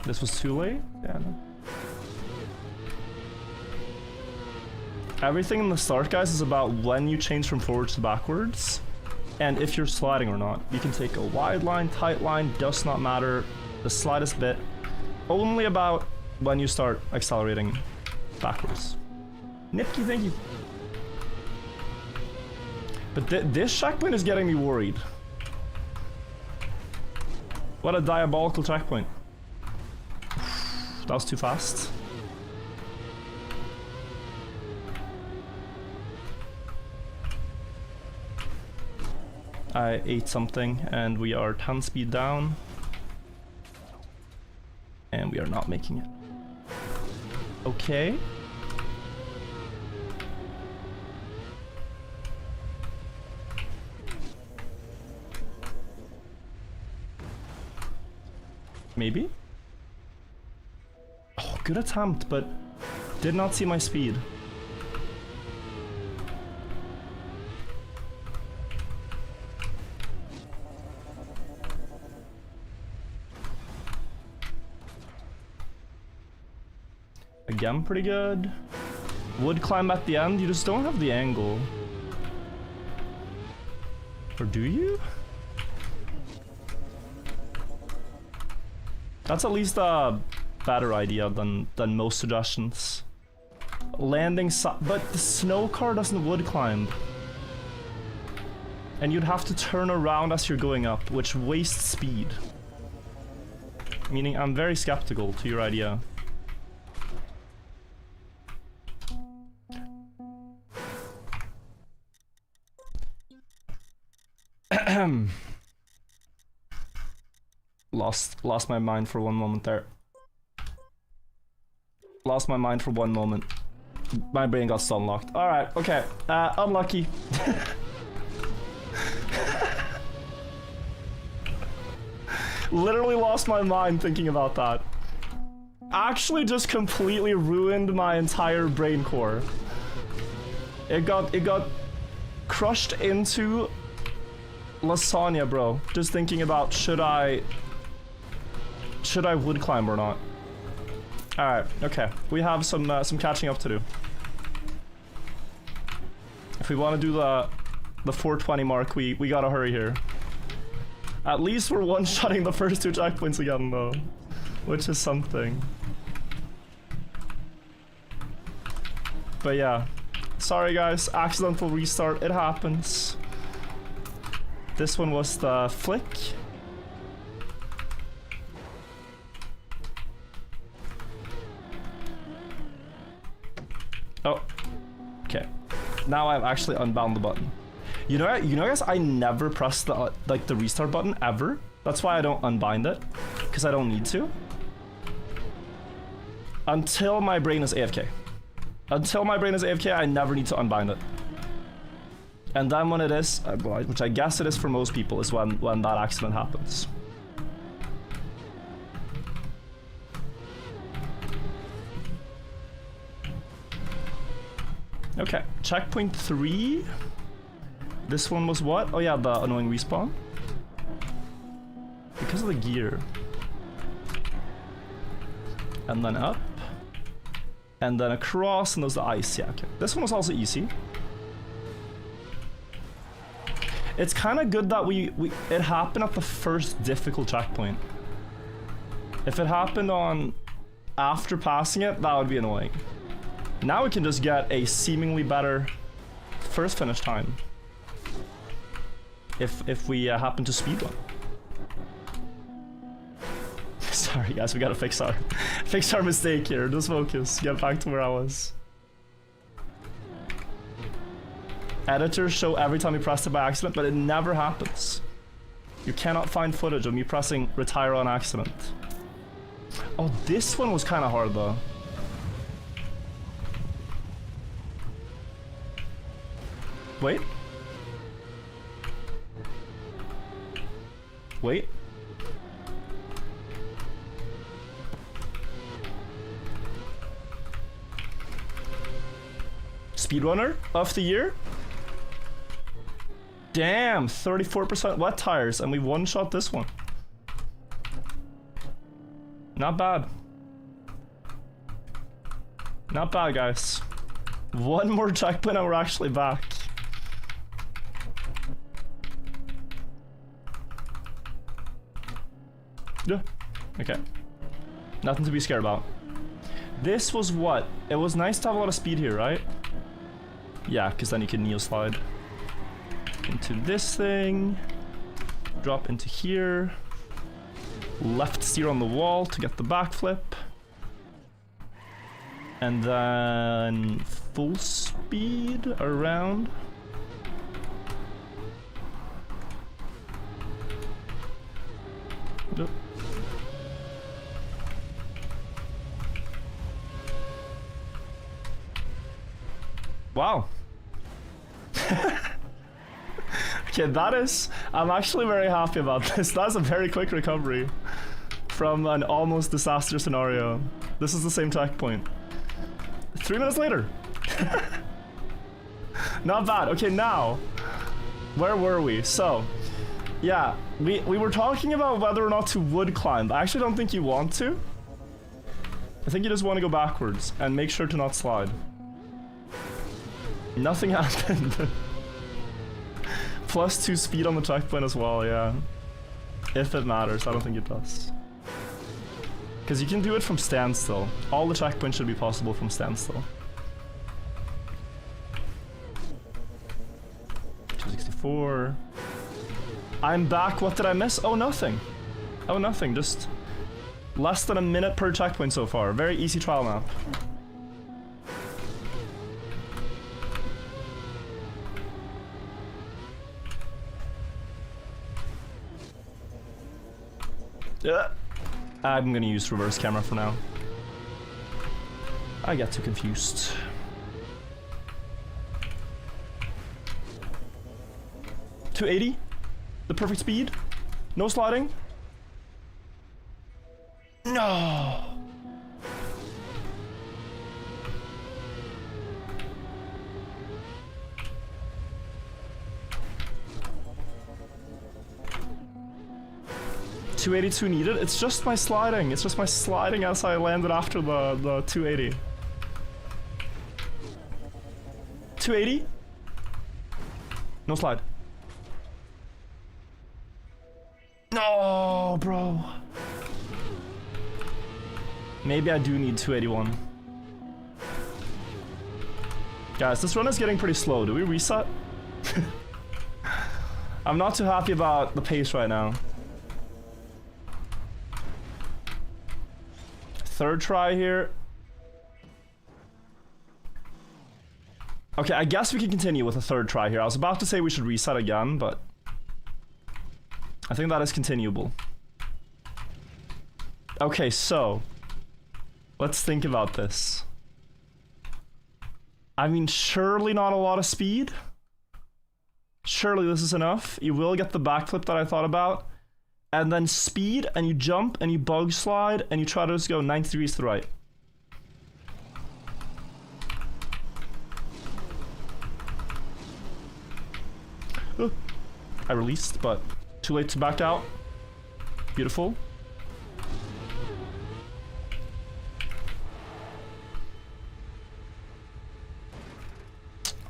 This was too late? Yeah, no. Everything in the start, guys, is about when you change from forwards to backwards. And if you're sliding or not. You can take a wide line, tight line, does not matter. The slightest bit. Only about when you start accelerating backwards. Nipkey, thank you. But this checkpoint is getting me worried. What a diabolical checkpoint. That was too fast. I ate something and we are 10 speed down. And we are not making it. Okay. Maybe? Oh, good attempt, but did not see my speed. Again, pretty good. Would climb at the end, you just don't have the angle. Or do you? That's at least a better idea than most suggestions. Landing but the snow car doesn't wood climb. And you'd have to turn around as you're going up, which wastes speed. Meaning I'm very skeptical to your idea. Lost my mind for one moment there. Lost my mind for one moment. My brain got stun locked. Alright, okay. Unlucky. Literally lost my mind thinking about that. Actually just completely ruined my entire brain core. It got crushed into lasagna, bro. Just thinking about should I wood climb or not. Alright, okay. We have some catching up to do. If we want to do the 420 mark, we gotta hurry here. At least we're one-shotting the first 2 checkpoints again, though. Which is something. But yeah. Sorry guys, accidental restart, it happens. This one was the flick. Oh, okay. Now I've actually unbound the button. You know, guys, I never press the the restart button ever. That's why I don't unbind it, because I don't need to. Until my brain is AFK. Until my brain is AFK, I never need to unbind it. And then when it is, which I guess it is for most people, is when that accident happens. Okay, checkpoint 3. This one was what? Oh yeah, the annoying respawn. Because of the gear. And then up. And then across, and there's the ice. Yeah, okay. This one was also easy. It's kind of good that it happened at the first difficult checkpoint. If it happened on after passing it, that would be annoying. Now we can just get a seemingly better first finish time. If we happen to speedrun. Sorry guys, we gotta fix our mistake here. Just focus. Get back to where I was. Editors show every time you press it by accident, but it never happens. You cannot find footage of me pressing retire on accident. Oh, this one was kind of hard though. Wait. Wait. Speedrunner of the year? Damn, 34% wet tires, and we one-shot this one. Not bad. Not bad, guys. One more checkpoint and we're actually back. Yeah. Okay. Nothing to be scared about. This was what? It was nice to have a lot of speed here, right? Yeah, because then you can neo slide into this thing, drop into here, left steer on the wall to get the backflip, and then full speed around. Yep. Wow. Okay, that is... I'm actually very happy about this. That's a very quick recovery from an almost disaster scenario. This is the same checkpoint. 3 minutes later. Not bad. Okay, now, where were we? So, yeah, we were talking about whether or not to wood climb. I actually don't think you want to. I think you just want to go backwards and make sure to not slide. Nothing happened. +2 speed on the checkpoint as well, yeah. If it matters, I don't think it does. Because you can do it from standstill. All the checkpoints should be possible from standstill. 264. I'm back. What did I miss? Oh, nothing. Oh, nothing. Just less than a minute per checkpoint so far. Very easy trial map. I'm gonna use reverse camera for now. I get too confused. $280? The perfect speed? No sliding? No! $282 needed? It's just my sliding. It's just my sliding as I landed after the 280. 280? No slide. No, bro. Maybe I do need 281. Guys, this run is getting pretty slow. Do we reset? I'm not too happy about the pace right now. Third try here. Okay, I guess we can continue with a third try here. I was about to say we should reset again, but I think that is continuable. Okay, so let's think about this. I mean, surely not a lot of speed. Surely this is enough. You will get the backflip that I thought about. And then speed, and you jump, and you bug slide, and you try to just go 90 degrees to the right. Oh, I released, but too late to back out. Beautiful.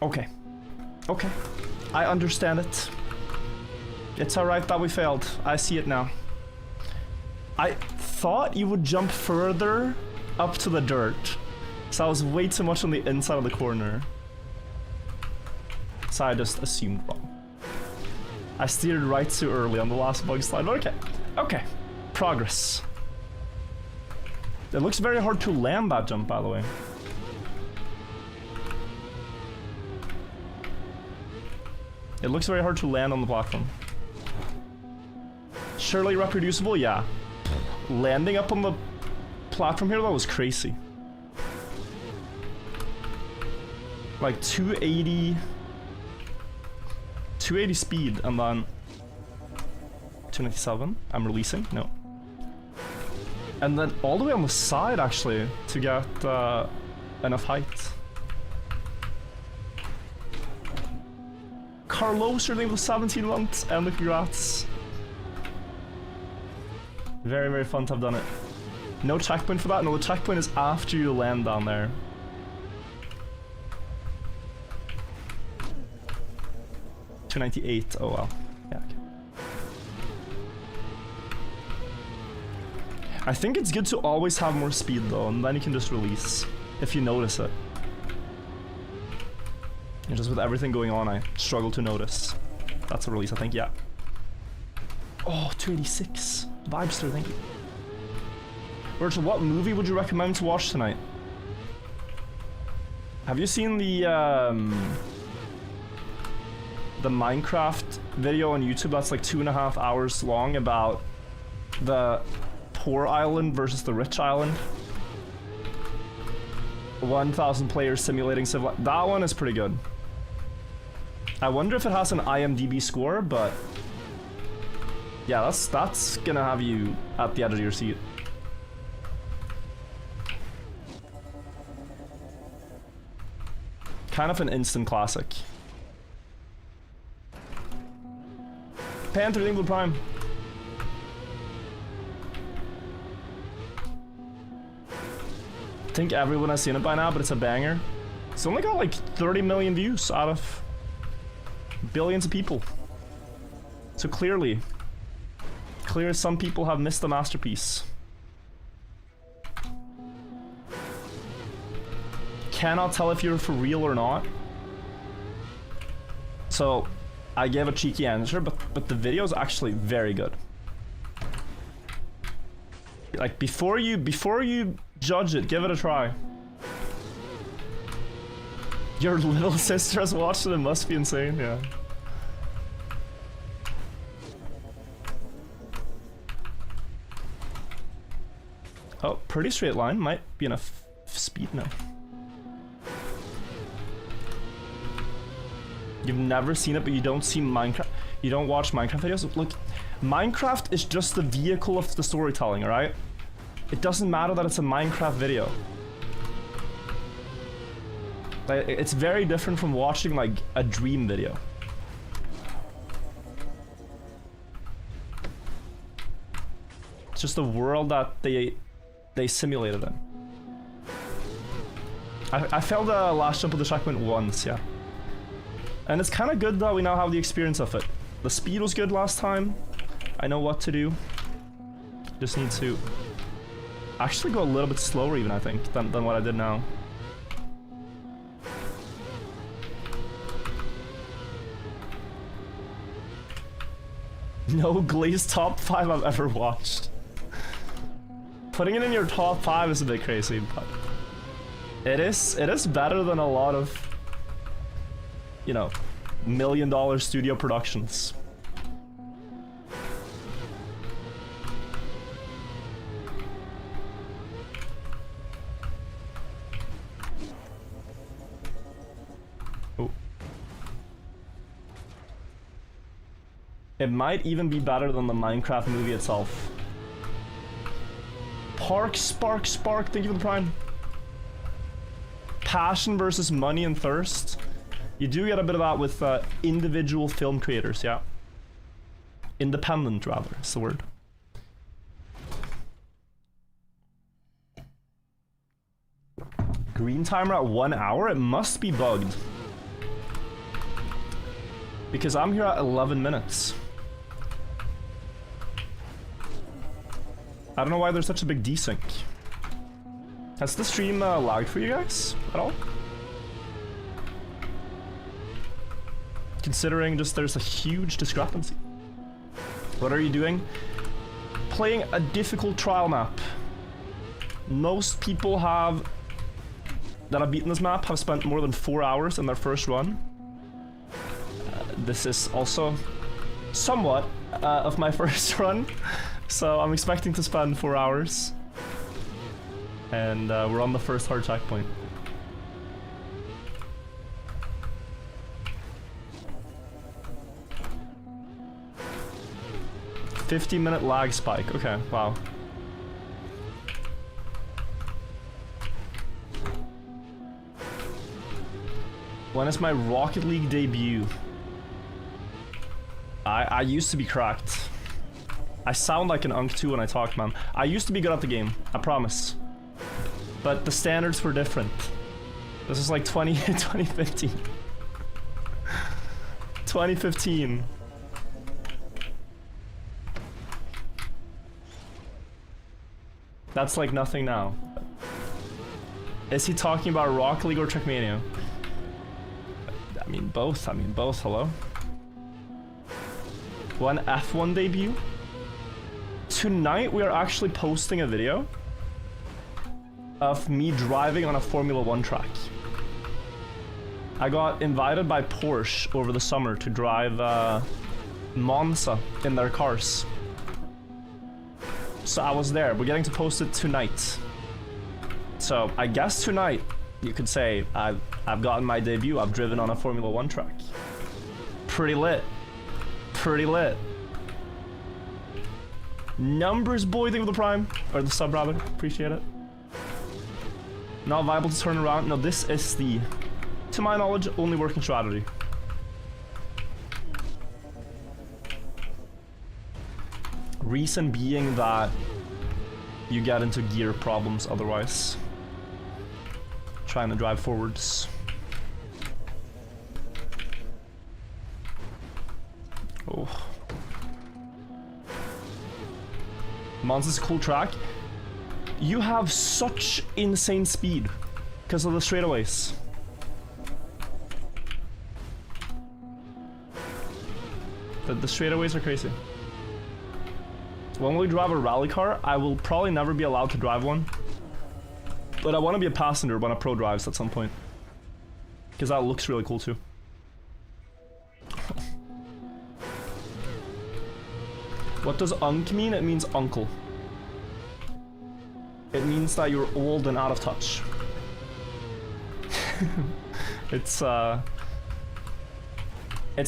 Okay. Okay. I understand it. It's alright that we failed. I see it now. I thought you would jump further up to the dirt. So I was way too much on the inside of the corner. So I just assumed wrong. I steered right too early on the last bug slide, but okay. Okay. Progress. It looks very hard to land that jump, by the way. It looks very hard to land on the platform. Surely reproducible? Yeah. Landing up on the platform here, that was crazy. Like 280 speed, and then 297. I'm releasing? No. And then all the way on the side, actually, to get enough height. Carlos, you're named with 17 months, and the congrats. Very, very fun to have done it. No checkpoint for that? No, the checkpoint is after you land down there. $298. Oh wow. Yeah. Okay. I think it's good to always have more speed though, and then you can just release if you notice it. And just with everything going on, I struggle to notice. That's a release, I think. Yeah. Oh, 286. Vibester, thank you. Virtual, what movie would you recommend to watch tonight? Have you seen the Minecraft video on YouTube that's like 2.5 hours long about The poor island versus the rich island. 1,000 players simulating civil. That one is pretty good. I wonder if it has an IMDb score, but yeah, that's gonna have you at the edge of your seat. Kind of an instant classic. Panther England Prime. I think everyone has seen it by now, but it's a banger. It's only got like 30 million views out of billions of people. So clearly some people have missed the masterpiece. Cannot tell if you're for real or not. So I gave a cheeky answer, but the video is actually very good. Like before you judge it, give it a try. Your little sister has watched it, it must be insane, yeah. Oh, pretty straight line, might be enough speed now. You've never seen it, but you don't see Minecraft. You don't watch Minecraft videos? Look, Minecraft is just the vehicle of the storytelling, alright? It doesn't matter that it's a Minecraft video. Like, it's very different from watching, like, a Dream video. It's just the world that they simulated in. I failed the last jump of the checkpoint once, yeah. And it's kind of good that we now have the experience of it. The speed was good last time. I know what to do. Just need to actually go a little bit slower even, I think, than what I did now. No Glaze top 5 I've ever watched. Putting it in your top 5 is a bit crazy, but it is better than a lot of, you know, $1 million studio productions. Oh. It might even be better than the Minecraft movie itself. Spark, thank you for the prime. Passion versus money and thirst. You do get a bit of that with individual film creators, yeah. Independent, rather, is the word. Green timer at 1 hour? It must be bugged. Because I'm here at 11 minutes. I don't know why there's such a big desync. Has the stream lagged for you guys at all? Considering just there's a huge discrepancy. What are you doing? Playing a difficult trial map. Most people that have beaten this map have spent more than 4 hours in their first run. This is also somewhat of my first run. So I'm expecting to spend 4 hours. And we're on the first hard checkpoint. 50-minute lag spike. Okay, wow. When is my Rocket League debut? I used to be cracked. I sound like an Unk 2 when I talk, man. I used to be good at the game, I promise. But the standards were different. This is like 2015. 2015. That's like nothing now. Is he talking about Rocket League or Trackmania? I mean both, hello? One F1 debut? Tonight we are actually posting a video of me driving on a Formula 1 track. I got invited by Porsche over the summer to drive Monza in their cars. So I was there. We're getting to post it tonight. So I guess tonight you could say I've gotten my debut. I've driven on a Formula 1 track. Pretty lit. Pretty lit. Numbers boy, thing with the prime. Or the sub rather. Appreciate it. Not viable to turn around. No, this is the, to my knowledge, only working strategy. Reason being that you get into gear problems otherwise. Trying to drive forwards. Oh. Monza's a cool track. You have such insane speed because of the straightaways. The straightaways are crazy. When we drive a rally car, I will probably never be allowed to drive one. But I want to be a passenger when a pro drives at some point. Because that looks really cool too. What does unk mean? It means uncle. It means that you're old and out of touch. It's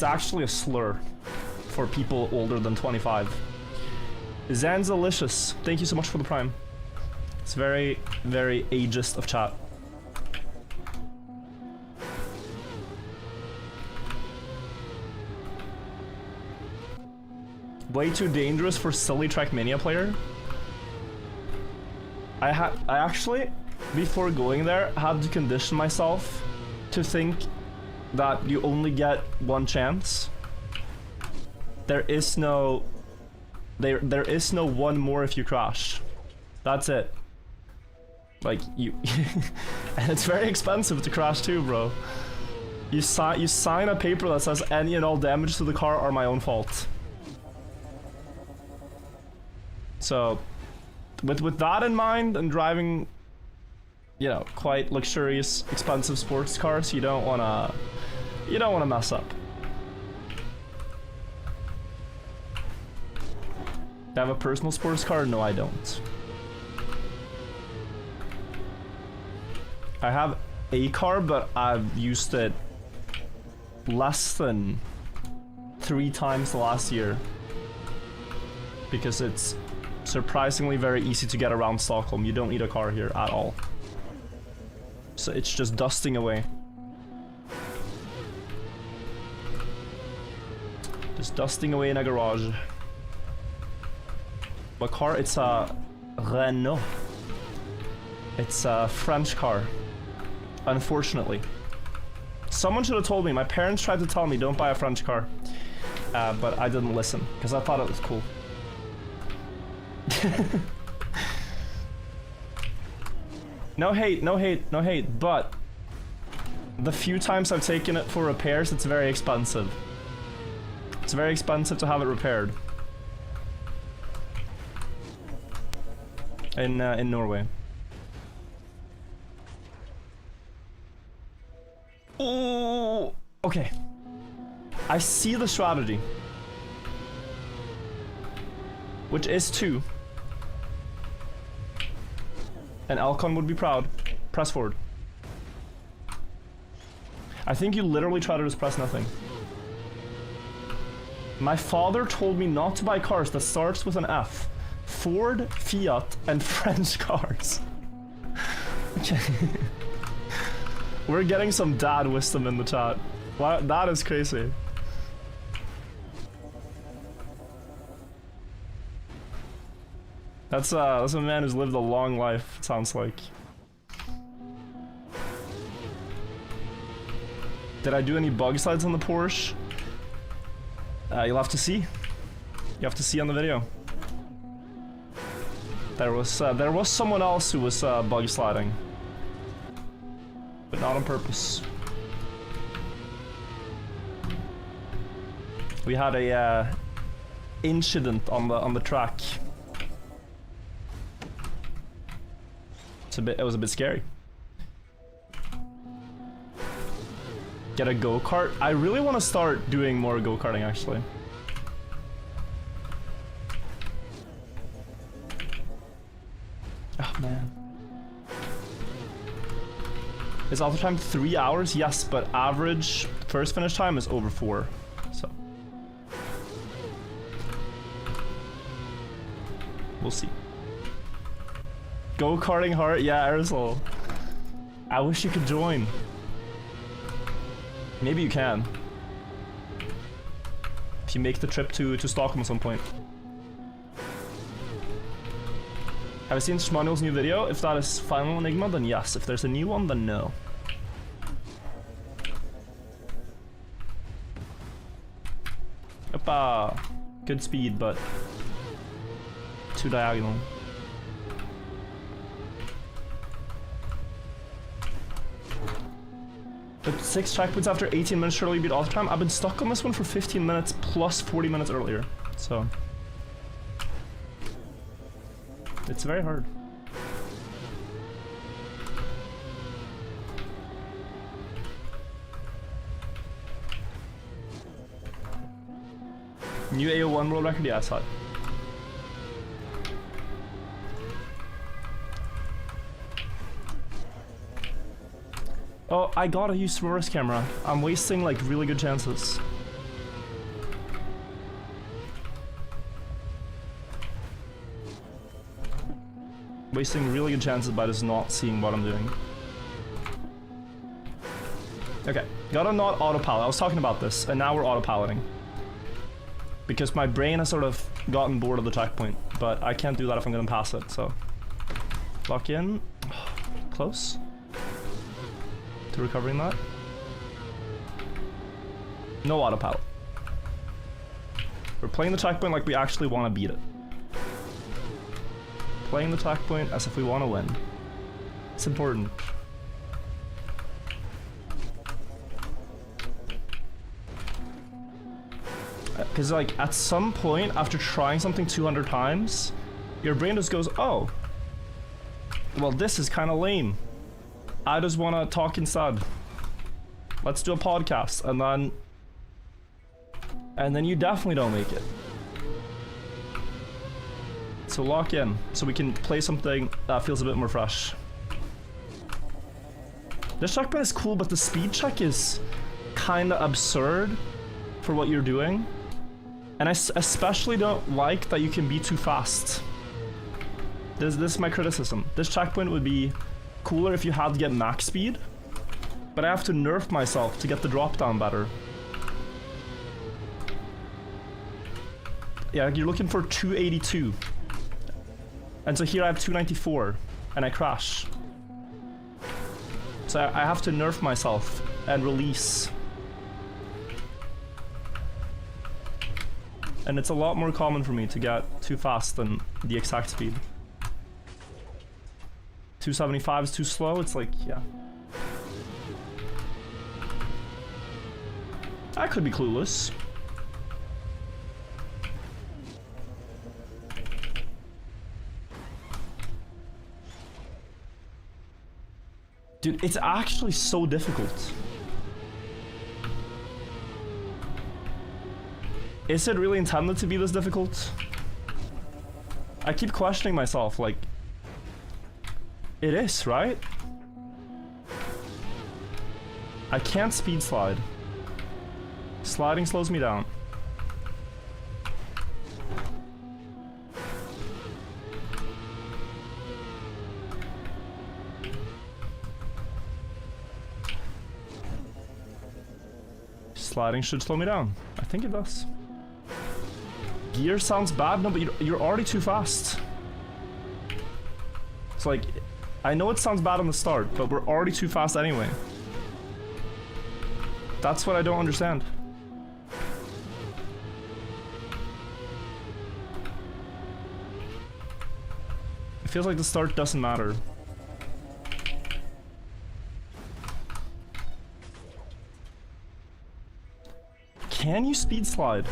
actually a slur for people older than 25. Zanzalicious, thank you so much for the prime. It's very, very ageist of chat. Way too dangerous for silly Trackmania player. I actually, before going there, had to condition myself to think that you only get one chance. There is no one more if you crash. That's it. Like you and it's very expensive to crash too, bro. You sign a paper that says any and all damage to the car are my own fault. So with that in mind and driving, you know, quite luxurious, expensive sports cars, you don't wanna mess up. Do I have a personal sports car? No, I don't. I have a car, but I've used it less than 3 times the last year. Because it's surprisingly very easy to get around Stockholm. You don't need a car here at all. So it's just dusting away. Just dusting away in a garage. What car? It's a Renault. It's a French car. Unfortunately. Someone should have told me. My parents tried to tell me don't buy a French car. But I didn't listen because I thought it was cool. No hate, no hate, no hate, but the few times I've taken it for repairs, it's very expensive. It's very expensive to have it repaired. In Norway. Oh, okay. I see the strategy. Which is 2. And Alcon would be proud. Press forward. I think you literally try to just press nothing. My father told me not to buy cars that starts with an F. Ford, Fiat, and French cars. Okay. We're getting some dad wisdom in the chat. Wow, that is crazy. That's a man who's lived a long life, it sounds like. Did I do any Bugslides on the Porsche? You'll have to see. You have to see on the video. There was someone else who was bug sliding, but not on purpose. We had a incident on the track. It was a bit scary. Get a go-kart? I really want to start doing more go-karting actually. man. Is auto time 3 hours? Yes, but average first finish time is over 4. So we'll see. Go-karting heart? Yeah, Aerosol. I wish you could join. Maybe you can. If you make the trip to Stockholm at some point. Have you seen Shmanuel's new video? If that is Final Enigma, then yes. If there's a new one, then no. Oppa! Good speed, but too diagonal. But 6 checkpoints after 18 minutes surely beat auto time. I've been stuck on this one for 15 minutes plus 40 minutes earlier, so it's very hard. New AO1 world record? Yeah, I saw it. Oh, I gotta use reverse camera. I'm wasting like really good chances. Wasting really good chances by just not seeing what I'm doing. Okay, gotta not autopilot. I was talking about this, and now we're autopiloting. Because my brain has sort of gotten bored of the checkpoint, but I can't do that if I'm gonna pass it, so. Lock in. Close to recovering that. No autopilot. We're playing the checkpoint like we actually want to beat it. Playing the checkpoint as if we want to win. It's important. Because like at some point after trying something 200 times, your brain just goes, oh, well this is kind of lame. I just want to talk instead. Let's do a podcast, and then you definitely don't make it. So lock in, so we can play something that feels a bit more fresh. This checkpoint is cool, but the speed check is kind of absurd for what you're doing. And I especially don't like that you can be too fast. This is my criticism. This checkpoint would be cooler if you had to get max speed, but I have to nerf myself to get the drop down better. Yeah, you're looking for 282. And so here I have 294, and I crash. So I have to nerf myself and release. And it's a lot more common for me to get too fast than the exact speed. 275 is too slow, it's like, yeah. I could be clueless. Dude, it's actually so difficult. Is it really intended to be this difficult? I keep questioning myself, like, it is, right? I can't speed slide. Sliding slows me down. Sliding should slow me down. I think it does. Gear sounds bad, no, but you're already too fast. It's like, I know it sounds bad on the start, but we're already too fast anyway. That's what I don't understand. It feels like the start doesn't matter. Can you speed slide?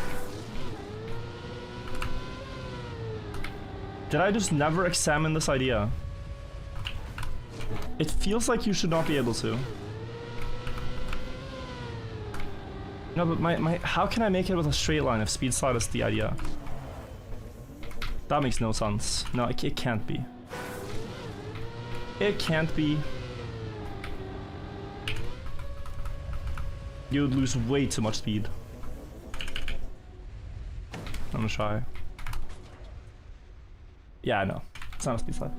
Did I just never examine this idea? It feels like you should not be able to. No, but how can I make it with a straight line if speed slide is the idea? That makes no sense. No, it can't be. It can't be. You would lose way too much speed. I'm gonna try. Yeah, I know. It's not a speed slide.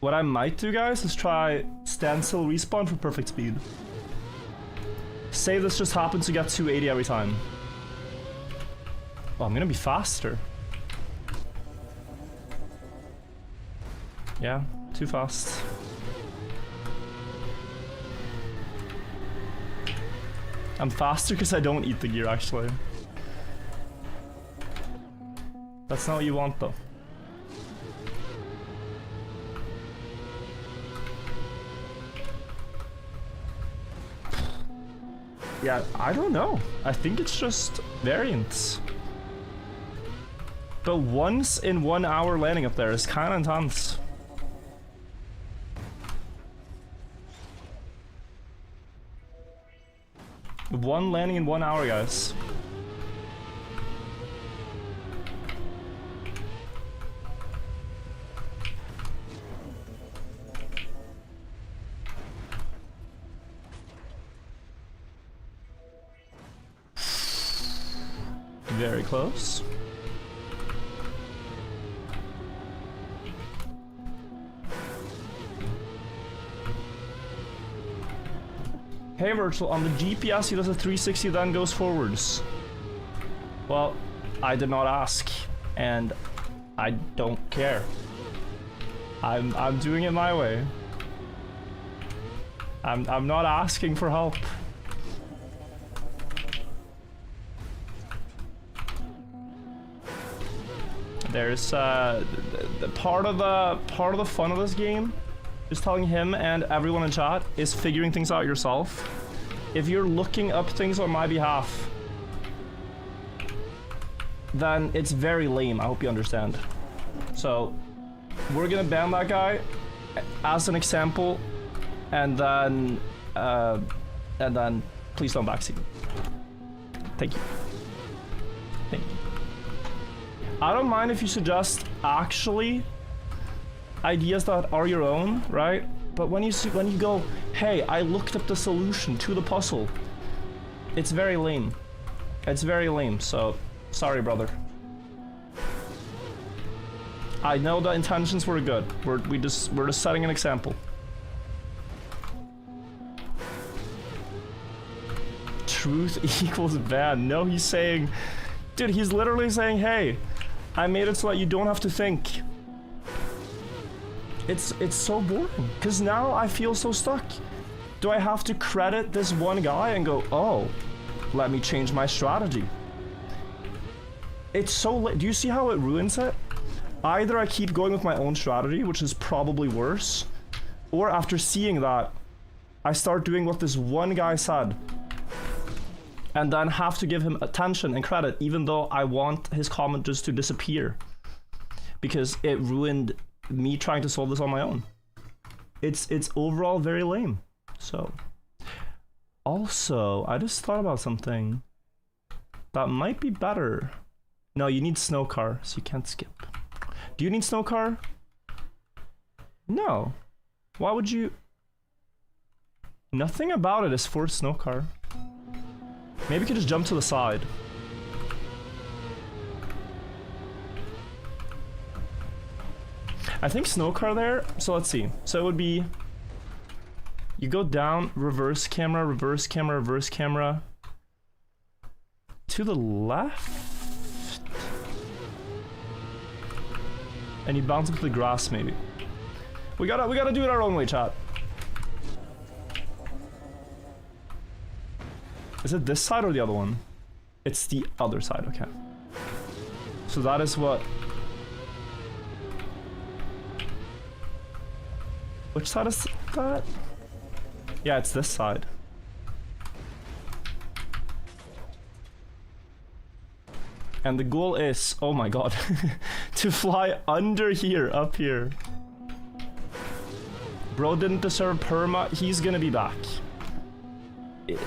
What I might do, guys, is try standstill respawn for perfect speed. Say this just happens to get 280 every time. Oh, I'm gonna be faster. Yeah, too fast. I'm faster because I don't eat the gear, actually. That's not what you want, though. Yeah, I don't know. I think it's just variance. But once in 1 hour landing up there is kind of intense. One landing in 1 hour, guys. Very close. Hey Virtual, on the GPS he does a 360 then goes forwards. Well, I did not ask, and I don't care. I'm doing it my way. I'm not asking for help. There's the part of the fun of this game, just telling him and everyone in chat, is figuring things out yourself. If you're looking up things on my behalf, then it's very lame. I hope you understand. So we're gonna ban that guy as an example, and then please don't backseat. Thank you. Thank you. I don't mind if you suggest actually ideas that are your own, right? But when you go, hey, I looked up the solution to the puzzle, it's very lame. It's very lame. So sorry, brother. I know the intentions were good. We're just setting an example. Truth equals bad. No, he's saying, dude, he's literally saying, hey, I made it so that you don't have to think. It's so boring, because now I feel so stuck. Do I have to credit this one guy and go, oh, let me change my strategy? It's so do you see how it ruins it? Either I keep going with my own strategy, which is probably worse, or after seeing that, I start doing what this one guy said, and then have to give him attention and credit, even though I want his comment just to disappear, because it ruined me trying to solve this on my own. It's overall very lame. So, also, I just thought about something that might be better. No, you need snow car, so you can't skip. Do you need snow car? No. Why would you? Nothing about it is for snow car. Maybe you could just jump to the side. I think snow car there, so let's see. So it would be, you go down, reverse camera, reverse camera, reverse camera. To the left? And you bounce into the grass, maybe. We gotta do it our own way, chat. Is it this side or the other one? It's the other side, okay. So that is what... Which side is that? Yeah, it's this side. And the goal is, oh my god, to fly under here, up here. Bro didn't deserve perma. He's gonna be back.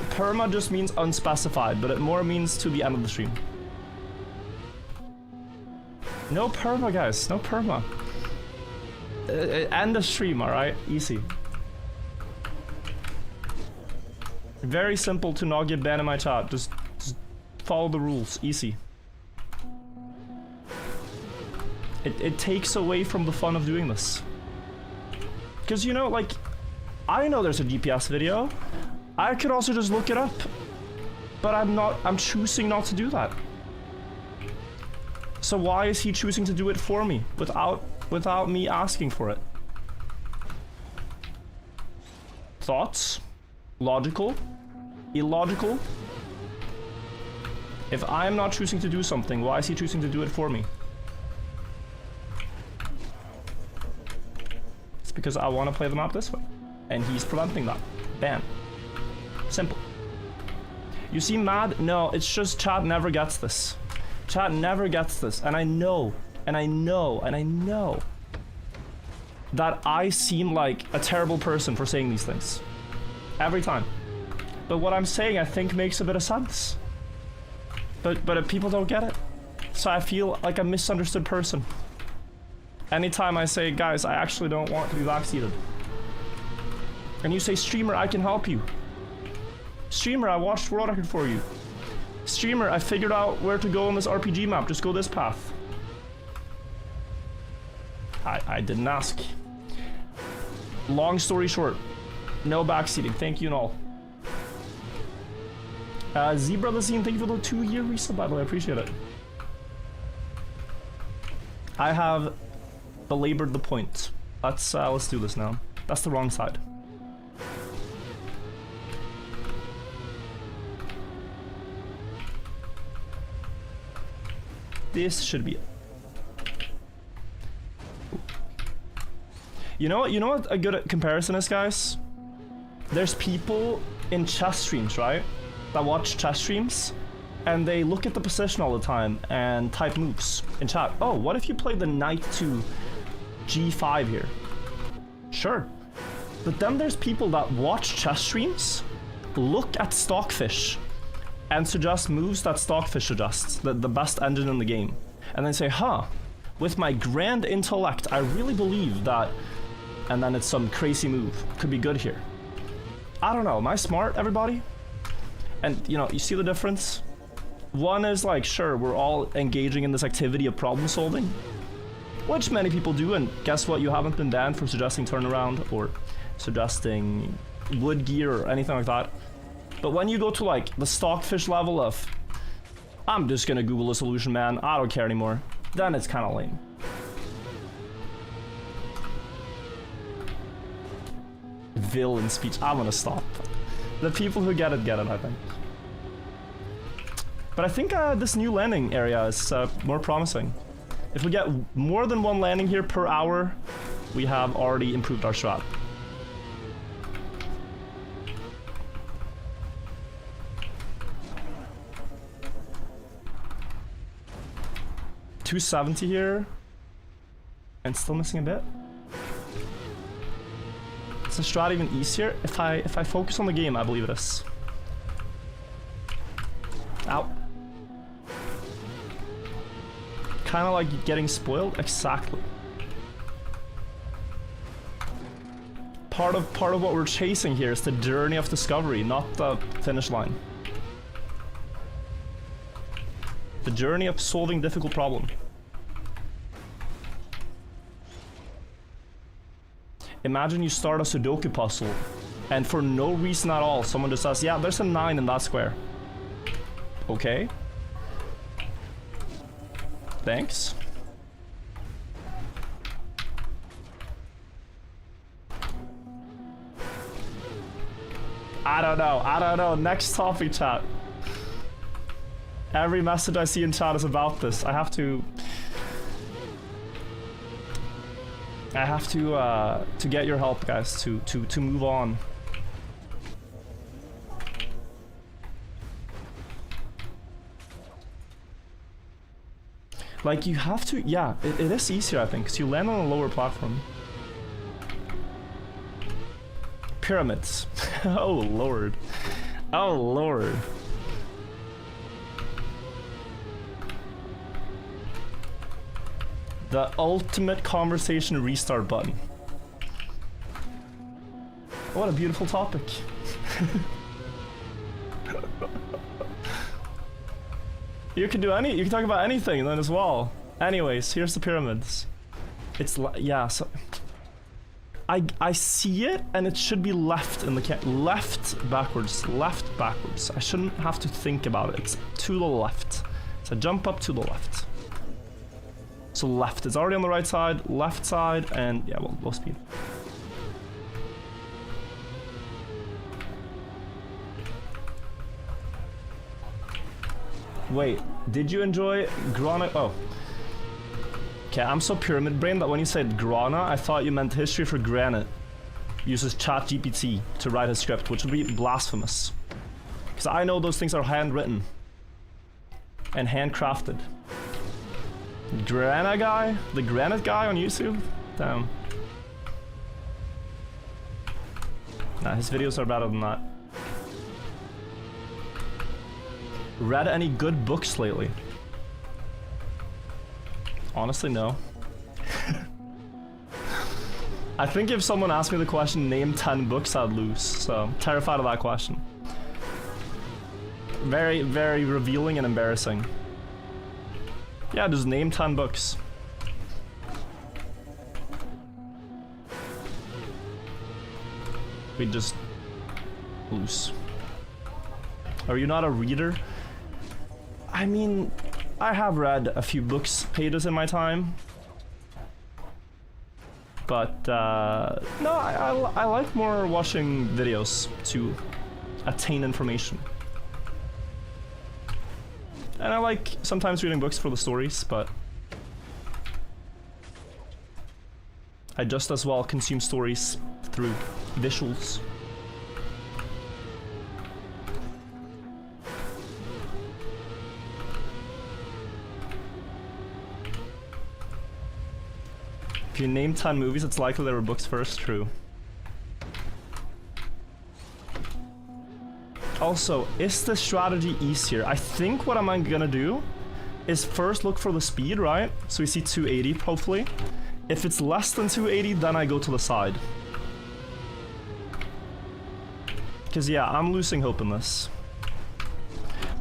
Perma just means unspecified, but it more means to the end of the stream. No perma, guys. No perma. End the stream, alright? Easy. Very simple to not get banned in my chat. Just follow the rules. Easy. It takes away from the fun of doing this. Because, you know, like, I know there's a DPS video. I could also just look it up. But I'm choosing not to do that. So why is he choosing to do it for me without me asking for it? Thoughts? Logical? Illogical? If I'm not choosing to do something, why is he choosing to do it for me? It's because I want to play the map this way. And he's preventing that. Ban. Simple. You seem mad? No, it's just chat never gets this. Chat never gets this. And I know, and I know, and I know that I seem like a terrible person for saying these things. Every time. But what I'm saying, I think, makes a bit of sense. But people don't get it. So I feel like a misunderstood person. Anytime I say, guys, I actually don't want to be vaccinated. And you say, streamer, I can help you. Streamer, I watched World Record for you. Streamer, I figured out where to go on this RPG map. Just go this path. I didn't ask. Long story short, no backseating. Thank you and all. Zebra the Scene, thank you for the 2-year resub, by the way. I appreciate it. I have belabored the point. Let's do this now. That's the wrong side. This should be it. You know what a good comparison is, guys? There's people in chess streams, right? That watch chess streams, and they look at the position all the time and type moves in chat. Oh, what if you played the knight to g5 here? Sure. But then there's people that watch chess streams, look at Stockfish, and suggest moves that Stockfish suggests, the best engine in the game. And then say, huh, with my grand intellect, I really believe that, and then it's some crazy move, could be good here. I don't know, am I smart, everybody? And, you know, you see the difference? One is like, sure, we're all engaging in this activity of problem solving, which many people do, and guess what, you haven't been banned for suggesting turnaround or suggesting wood gear or anything like that. But when you go to like the Stockfish level of, I'm just gonna Google a solution, man, I don't care anymore, then it's kind of lame. Villain speech, I'm gonna stop. The people who get it, I think. But I think this new landing area is more promising. If we get more than one landing here per hour, we have already improved our strat. $270 here, and still missing a bit. Is the strat even easier? If I focus on the game, I believe it is. Ow. Kind of like getting spoiled. Exactly. Part of what we're chasing here is the journey of discovery, not the finish line. The journey of solving difficult problem. Imagine you start a Sudoku puzzle, and for no reason at all, someone just says, yeah, there's a 9 in that square. Okay. Thanks. I don't know. Next topic, chat. Every message I see in chat is about this. I have to get your help, guys, to move on. Like, you have to, yeah, it is easier, I think, because you land on a lower platform. Pyramids. Oh lord. Oh lord. The ultimate conversation restart button. What a beautiful topic. You can talk about anything then as well. Anyways, here's the pyramids. It's yeah, so I see it and it should be left in the left backwards. I shouldn't have to think about it. It's to the left. So jump up to the left. So left, it's already on the right side, left side, and yeah, well, low speed. Wait, did you enjoy Grana? Oh. Okay, I'm so pyramid brain that when you said Grana, I thought you meant history for granite. Uses ChatGPT to write his script, which would be blasphemous. Because I know those things are handwritten. And handcrafted. Grana guy? The granite guy on YouTube? Damn. Nah, his videos are better than that. Read any good books lately? Honestly, no. I think if someone asked me the question, name 10 books, I'd lose. So, I'm terrified of that question. Very, very revealing and embarrassing. Yeah, just name 10 books. We just lose. Are you not a reader? I mean, I have read a few books, pages in my time. But, no, I like more watching videos to attain information. And I like sometimes reading books for the stories, but I just as well consume stories through visuals. If you name 10 movies, it's likely there were books first, true. Also, is the strategy easier? I think what I'm gonna do is first look for the speed, right? So we see 280, hopefully. If it's less than 280, then I go to the side. Because yeah, I'm losing hope in this.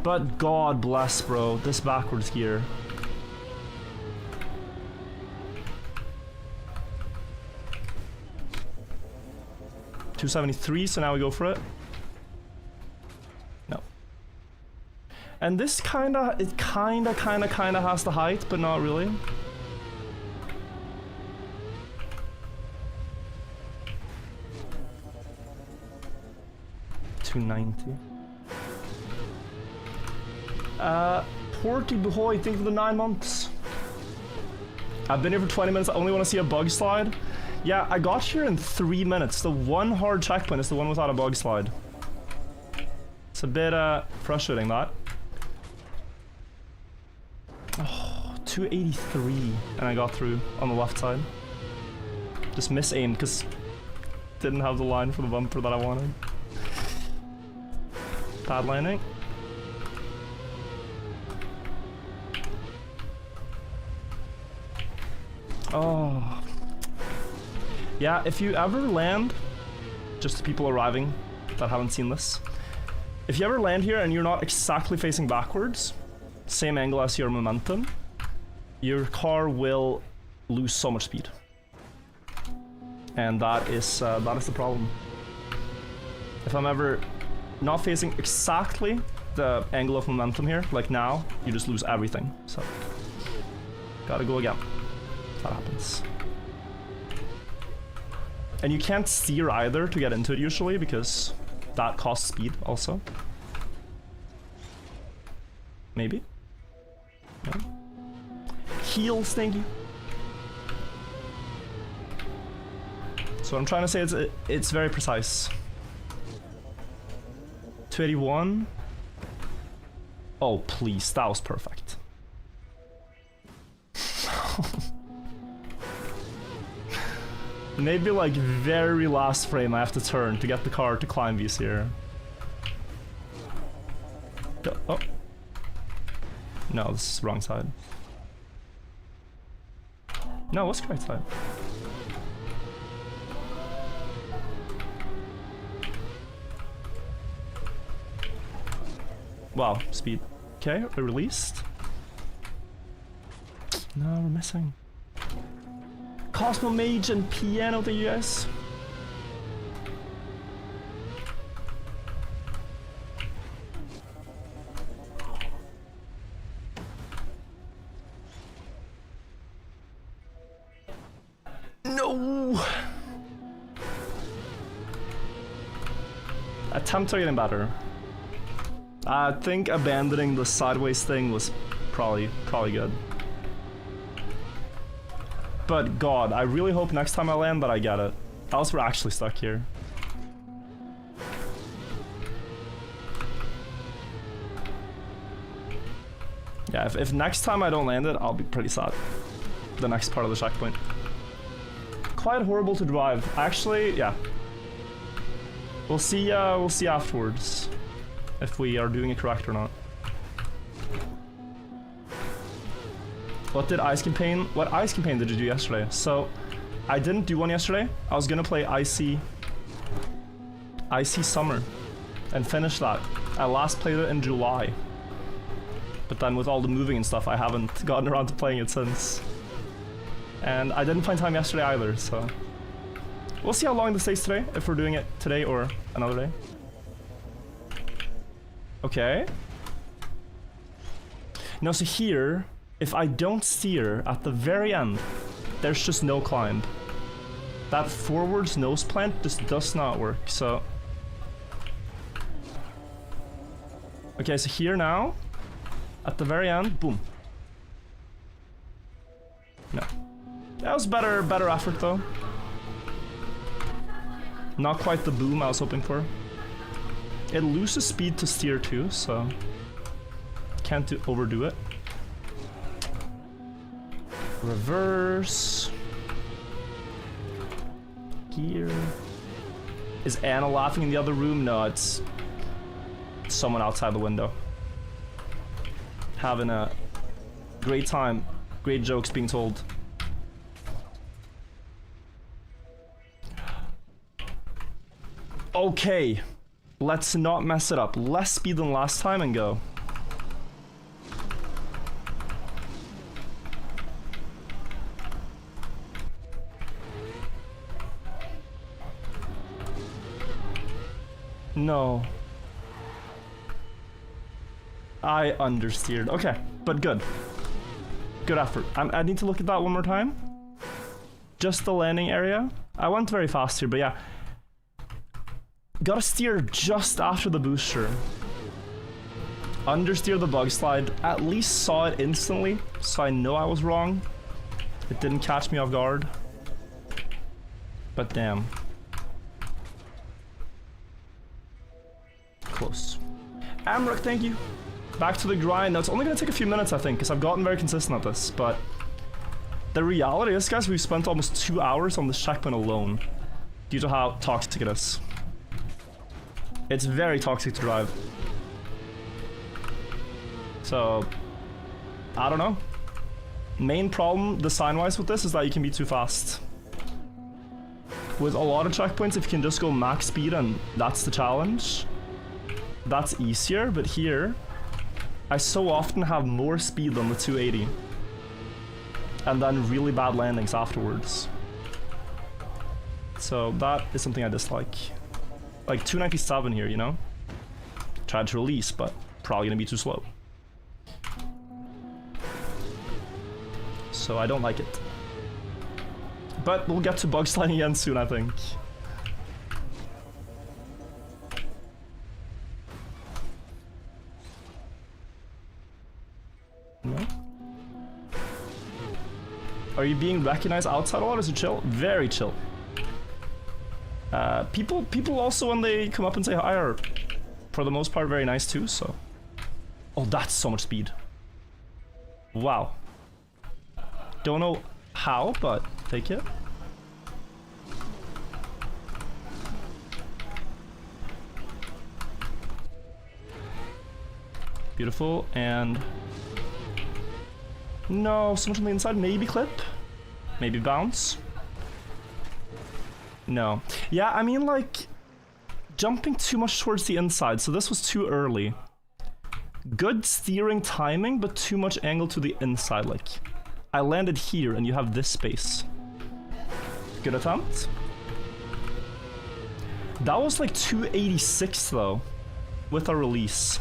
But God bless, bro, this backwards gear. $273, so now we go for it. No. And this kinda has the height, but not really. $290. Porty Boy, thank you for the 9 months. I've been here for 20 minutes, I only want to see a bug slide. Yeah, I got here in 3 minutes. The one hard checkpoint is the one without a bug slide. It's a bit frustrating, that. Oh, 283, and I got through on the left side. Just misaimed because didn't have the line for the bumper that I wanted. Bad landing. Oh. Yeah, if you ever land, just to people arriving that haven't seen this, if you ever land here and you're not exactly facing backwards, same angle as your momentum, your car will lose so much speed. And that is the problem. If I'm ever not facing exactly the angle of momentum here, like now, you just lose everything. So, gotta go again. That happens. And you can't steer either to get into it usually, because that costs speed also. Maybe? No? Heal, Stinky. So what I'm trying to say is it's very precise. 281. Oh, please, that was perfect. Maybe like very last frame I have to turn to get the car to climb these here. Oh. No, this is the wrong side. No, what's the right side? Wow, speed. Okay, we're released. No, we're missing. Cosmo Mage and Piano, thank you guys. No! Attempts are getting better. I think abandoning the sideways thing was probably good. But god, I really hope next time I land that I get it. Else we're actually stuck here. Yeah, if next time I don't land it, I'll be pretty sad. The next part of the checkpoint. Quite horrible to drive. Actually, yeah. We'll see afterwards if we are doing it correct or not. What ice campaign did you do yesterday? So, I didn't do one yesterday. I was gonna play Icy Summer and finish that. I last played it in July. But then with all the moving and stuff, I haven't gotten around to playing it since. And I didn't find time yesterday either, so... We'll see how long this takes today, if we're doing it today or another day. Okay. Now, so here, if I don't steer at the very end, there's just no climb. That forwards nose plant just does not work, so... Okay, so here now, at the very end, boom. No. That was better effort though. Not quite the boom I was hoping for. It loses speed to steer too, so can't overdo it. Reverse. Gear. Is Anna laughing in the other room? No, it's someone outside the window. Having a great time. Great jokes being told. Okay, let's not mess it up. Less speed than last time and go. No. I understeered. Okay, but good. Good effort. I need to look at that one more time. Just the landing area. I went very fast here, but yeah. Gotta steer just after the booster. Understeer the Bugslide. At least saw it instantly, so I know I was wrong. It didn't catch me off guard. But damn. Close. Amrook, thank you. Back to the grind. Now, it's only gonna take a few minutes, I think, because I've gotten very consistent at this, but the reality is, guys, we've spent almost 2 hours on this checkpoint alone due to how toxic it is. It's very toxic to drive. So, I don't know. Main problem, design-wise with this, is that you can be too fast. With a lot of checkpoints, if you can just go max speed and that's the challenge, that's easier, but here, I so often have more speed than the 280. And then really bad landings afterwards. So that is something I dislike. Like 297 here, you know? Tried to release, but probably gonna be too slow. So I don't like it. But we'll get to Bugsliding again soon, I think. No? Are you being recognized outside a lot? Is it chill? Very chill. People also, when they come up and say hi, are for the most part very nice too, so... Oh, that's so much speed. Wow. Don't know how, but take it. Beautiful, and... No, so much on the inside. Maybe clip? Maybe bounce? No. Yeah, I mean, like... Jumping too much towards the inside, so this was too early. Good steering timing, but too much angle to the inside, like... I landed here, and you have this space. Good attempt. That was like 286, though, with our release.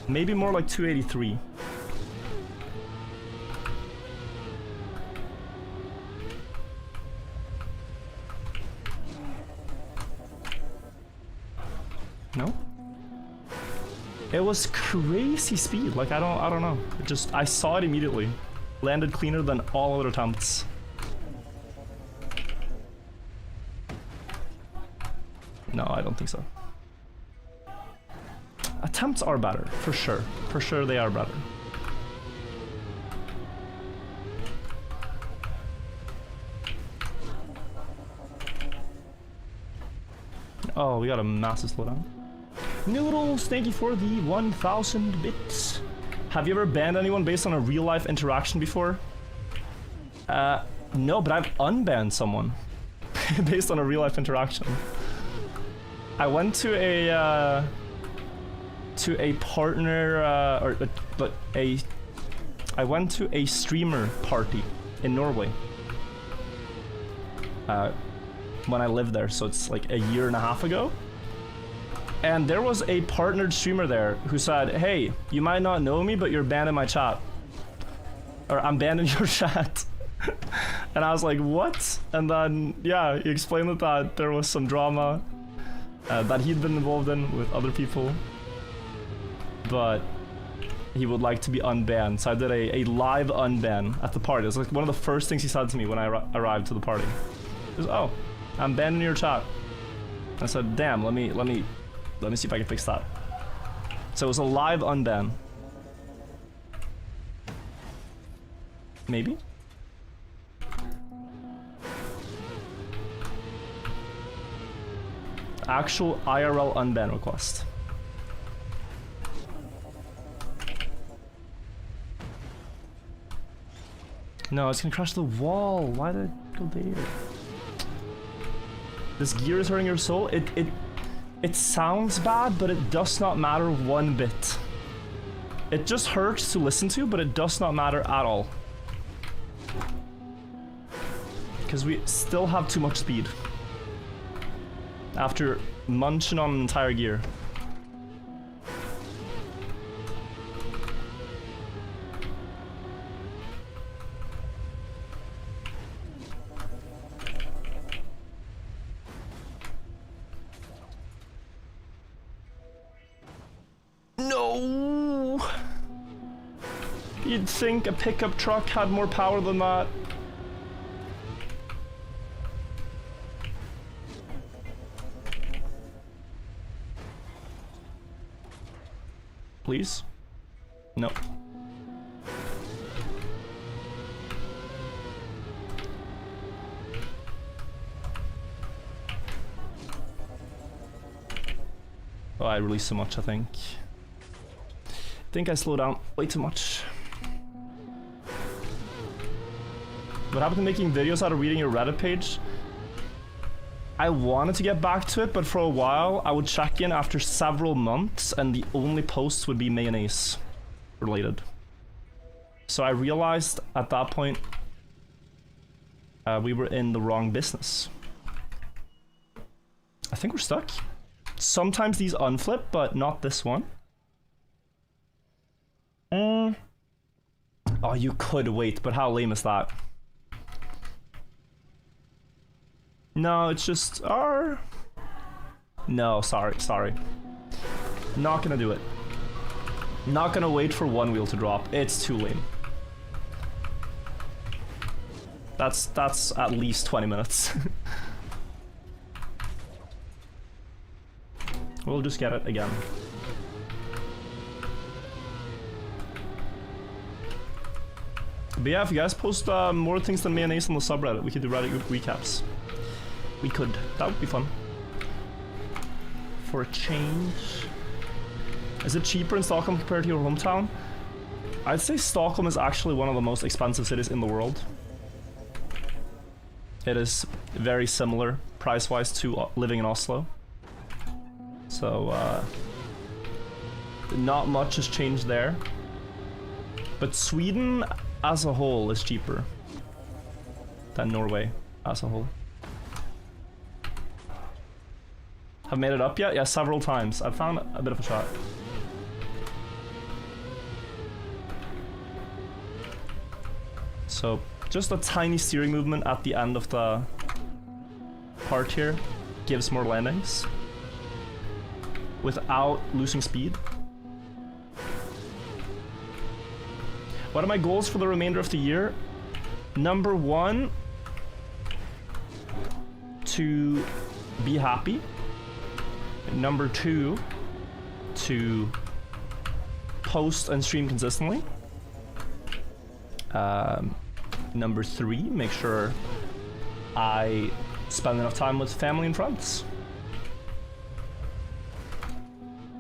Maybe more like 283. No? It was crazy speed. Like I don't know. It just I saw it immediately. Landed cleaner than all other attempts. No, I don't think so. Attempts are better, for sure. For sure they are better. Oh, we got a massive slowdown. Noodles, thank you for the 1,000 bits. Have you ever banned anyone based on a real-life interaction before? No, but I've unbanned someone based on a real-life interaction. I went to a partner, I went to a streamer party in Norway. When I lived there, so it's like a year and a half ago. And there was a partnered streamer there who said, hey, you might not know me, but you're banned in my chat. Or I'm banned in your chat. And I was like, what? And then, yeah, he explained that there was some drama that he'd been involved in with other people. But he would like to be unbanned. So I did a live unban at the party. It was like one of the first things he said to me when I arrived to the party. He was, oh, I'm banned in your chat. I said, damn, let me see if I can fix that. So it was a live unban. Maybe? Actual IRL unban request. No, it's gonna crash the wall. Why did it go there? This gear is hurting your soul. It sounds bad, but it does not matter one bit. It just hurts to listen to, but it does not matter at all. Because we still have too much speed. After munching on an entire gear. No! You'd think a pickup truck had more power than that. Please? No. Oh, I released so much, I think. I think I slowed down way too much. What happened to making videos out of reading your Reddit page? I wanted to get back to it, but for a while I would check in after several months and the only posts would be mayonnaise related. So I realized at that point we were in the wrong business. I think we're stuck. Sometimes these unflip, but not this one. Oh, you could wait, but how lame is that? No, it's just R. No, sorry. Not gonna do it. Not gonna wait for one wheel to drop. It's too lame. That's at least 20 minutes. We'll just get it again. But yeah, if you guys post more things than mayonnaise on the subreddit, we could do Reddit recaps. We could. That would be fun. For a change. Is it cheaper in Stockholm compared to your hometown? I'd say Stockholm is actually one of the most expensive cities in the world. It is very similar price-wise to living in Oslo. So, not much has changed there. But Sweden as a whole is cheaper than Norway as a whole. Have made it up yet? Yeah, several times. I've found a bit of a shot. So, just a tiny steering movement at the end of the part here gives more landings without losing speed. What are my goals for the remainder of the year? Number one, to be happy. Number two, to post and stream consistently. Number three, make sure I spend enough time with family and friends.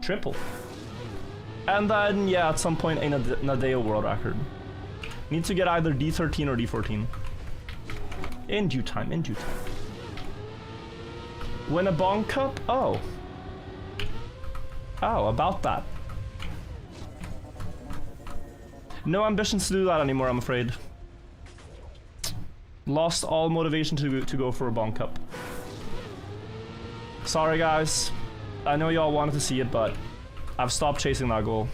Triple. And then, yeah, at some point, a Nadeo world record. Need to get either D13 or D14. In due time, in due time. Win a Bong Cup? Oh. Oh, about that. No ambitions to do that anymore, I'm afraid. Lost all motivation to go for a Bong Cup. Sorry, guys. I know y'all wanted to see it, but I've stopped chasing that goal.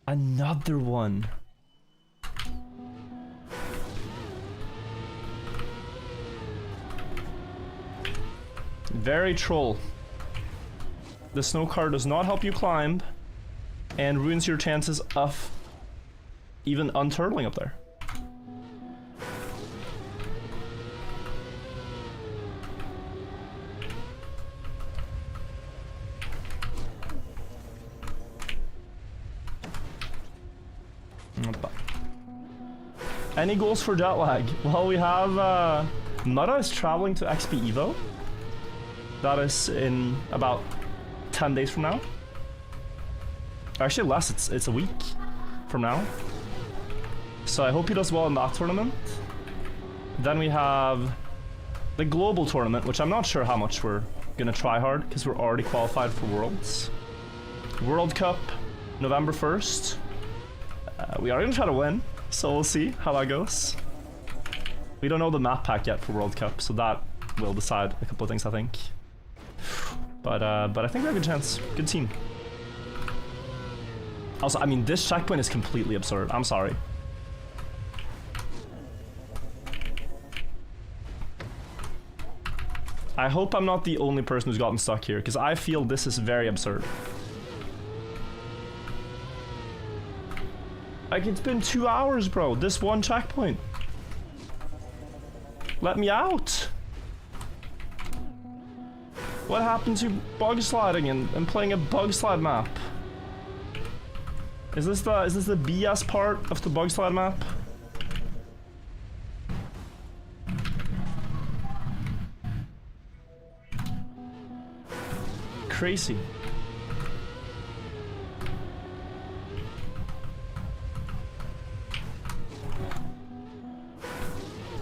Another one. Very troll. The snow car does not help you climb and ruins your chances of even unturtling up there. Any goals for jet lag? Well, we have Nutta is traveling to XP Evo. That is in about 10 days from now. Actually less, it's a week from now. So I hope he does well in that tournament. Then we have the global tournament, which I'm not sure how much we're gonna try hard because we're already qualified for Worlds. World Cup, November 1st. We are gonna try to win, so we'll see how that goes. We don't know the map pack yet for World Cup, so that will decide a couple of things, I think. But I think we have a good chance. Good team. Also, I mean, this checkpoint is completely absurd. I'm sorry. I hope I'm not the only person who's gotten stuck here, because I feel this is very absurd. Like, it's been 2 hours, bro. This one checkpoint. Let me out. What happened to bugsliding and playing a bugslide map? Is this the BS part of the bugslide map? Crazy.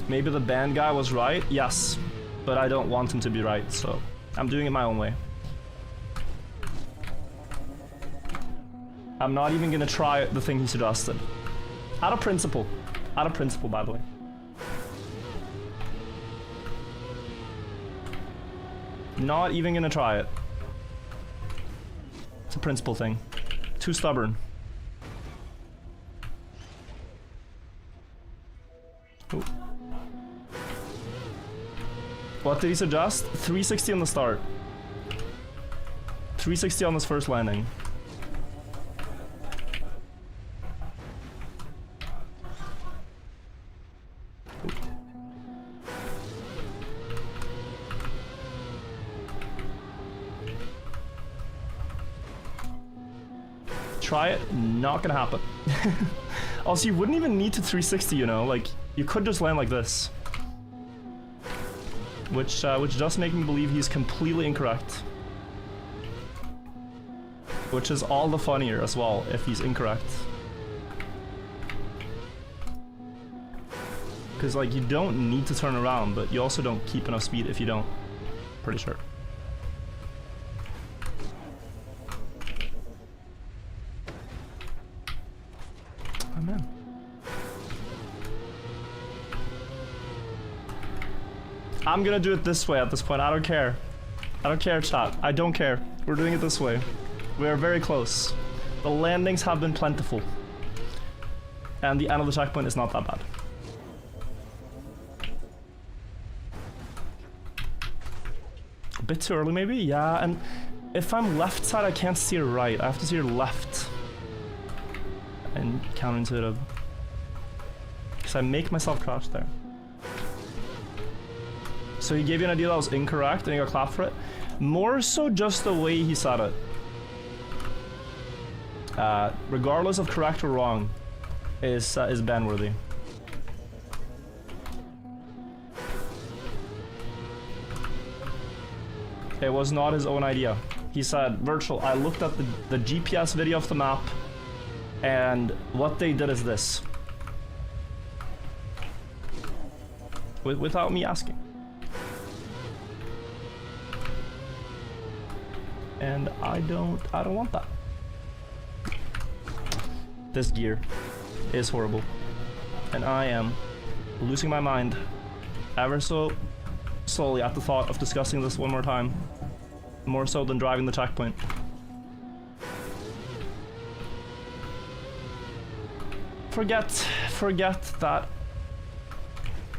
Maybe the band guy was right? Yes, but I don't want him to be right, so I'm doing it my own way. I'm not even gonna try the thing he suggested. Out of principle. Out of principle, by the way. Not even gonna try it. It's a principle thing. Too stubborn. Ooh. What did he suggest? 360 on the start. 360 on this first landing. Try it, not gonna happen. Also, you wouldn't even need to 360, you know, like, you could just land like this. Which does make me believe he's completely incorrect. Which is all the funnier as well, if he's incorrect. Because, like, you don't need to turn around, but you also don't keep enough speed if you don't. Pretty sure. Oh, man. I'm gonna do it this way at this point. I don't care. I don't care, chat. I don't care. We're doing it this way. We are very close. The landings have been plentiful. And the end of the checkpoint is not that bad. A bit too early, maybe? Yeah, and if I'm left side, I can't steer right. I have to steer left. And counterintuitive. Because I make myself crash there. So he gave you an idea that was incorrect and you got clapped for it? More so just the way he said it. Regardless of correct or wrong, is ban-worthy. It was not his own idea. He said, Virtual, I looked at the GPS video of the map, and what they did is this. Without me asking. And I don't want that. This gear is horrible. And I am losing my mind ever so slowly at the thought of discussing this one more time. More so than driving the checkpoint. Forget that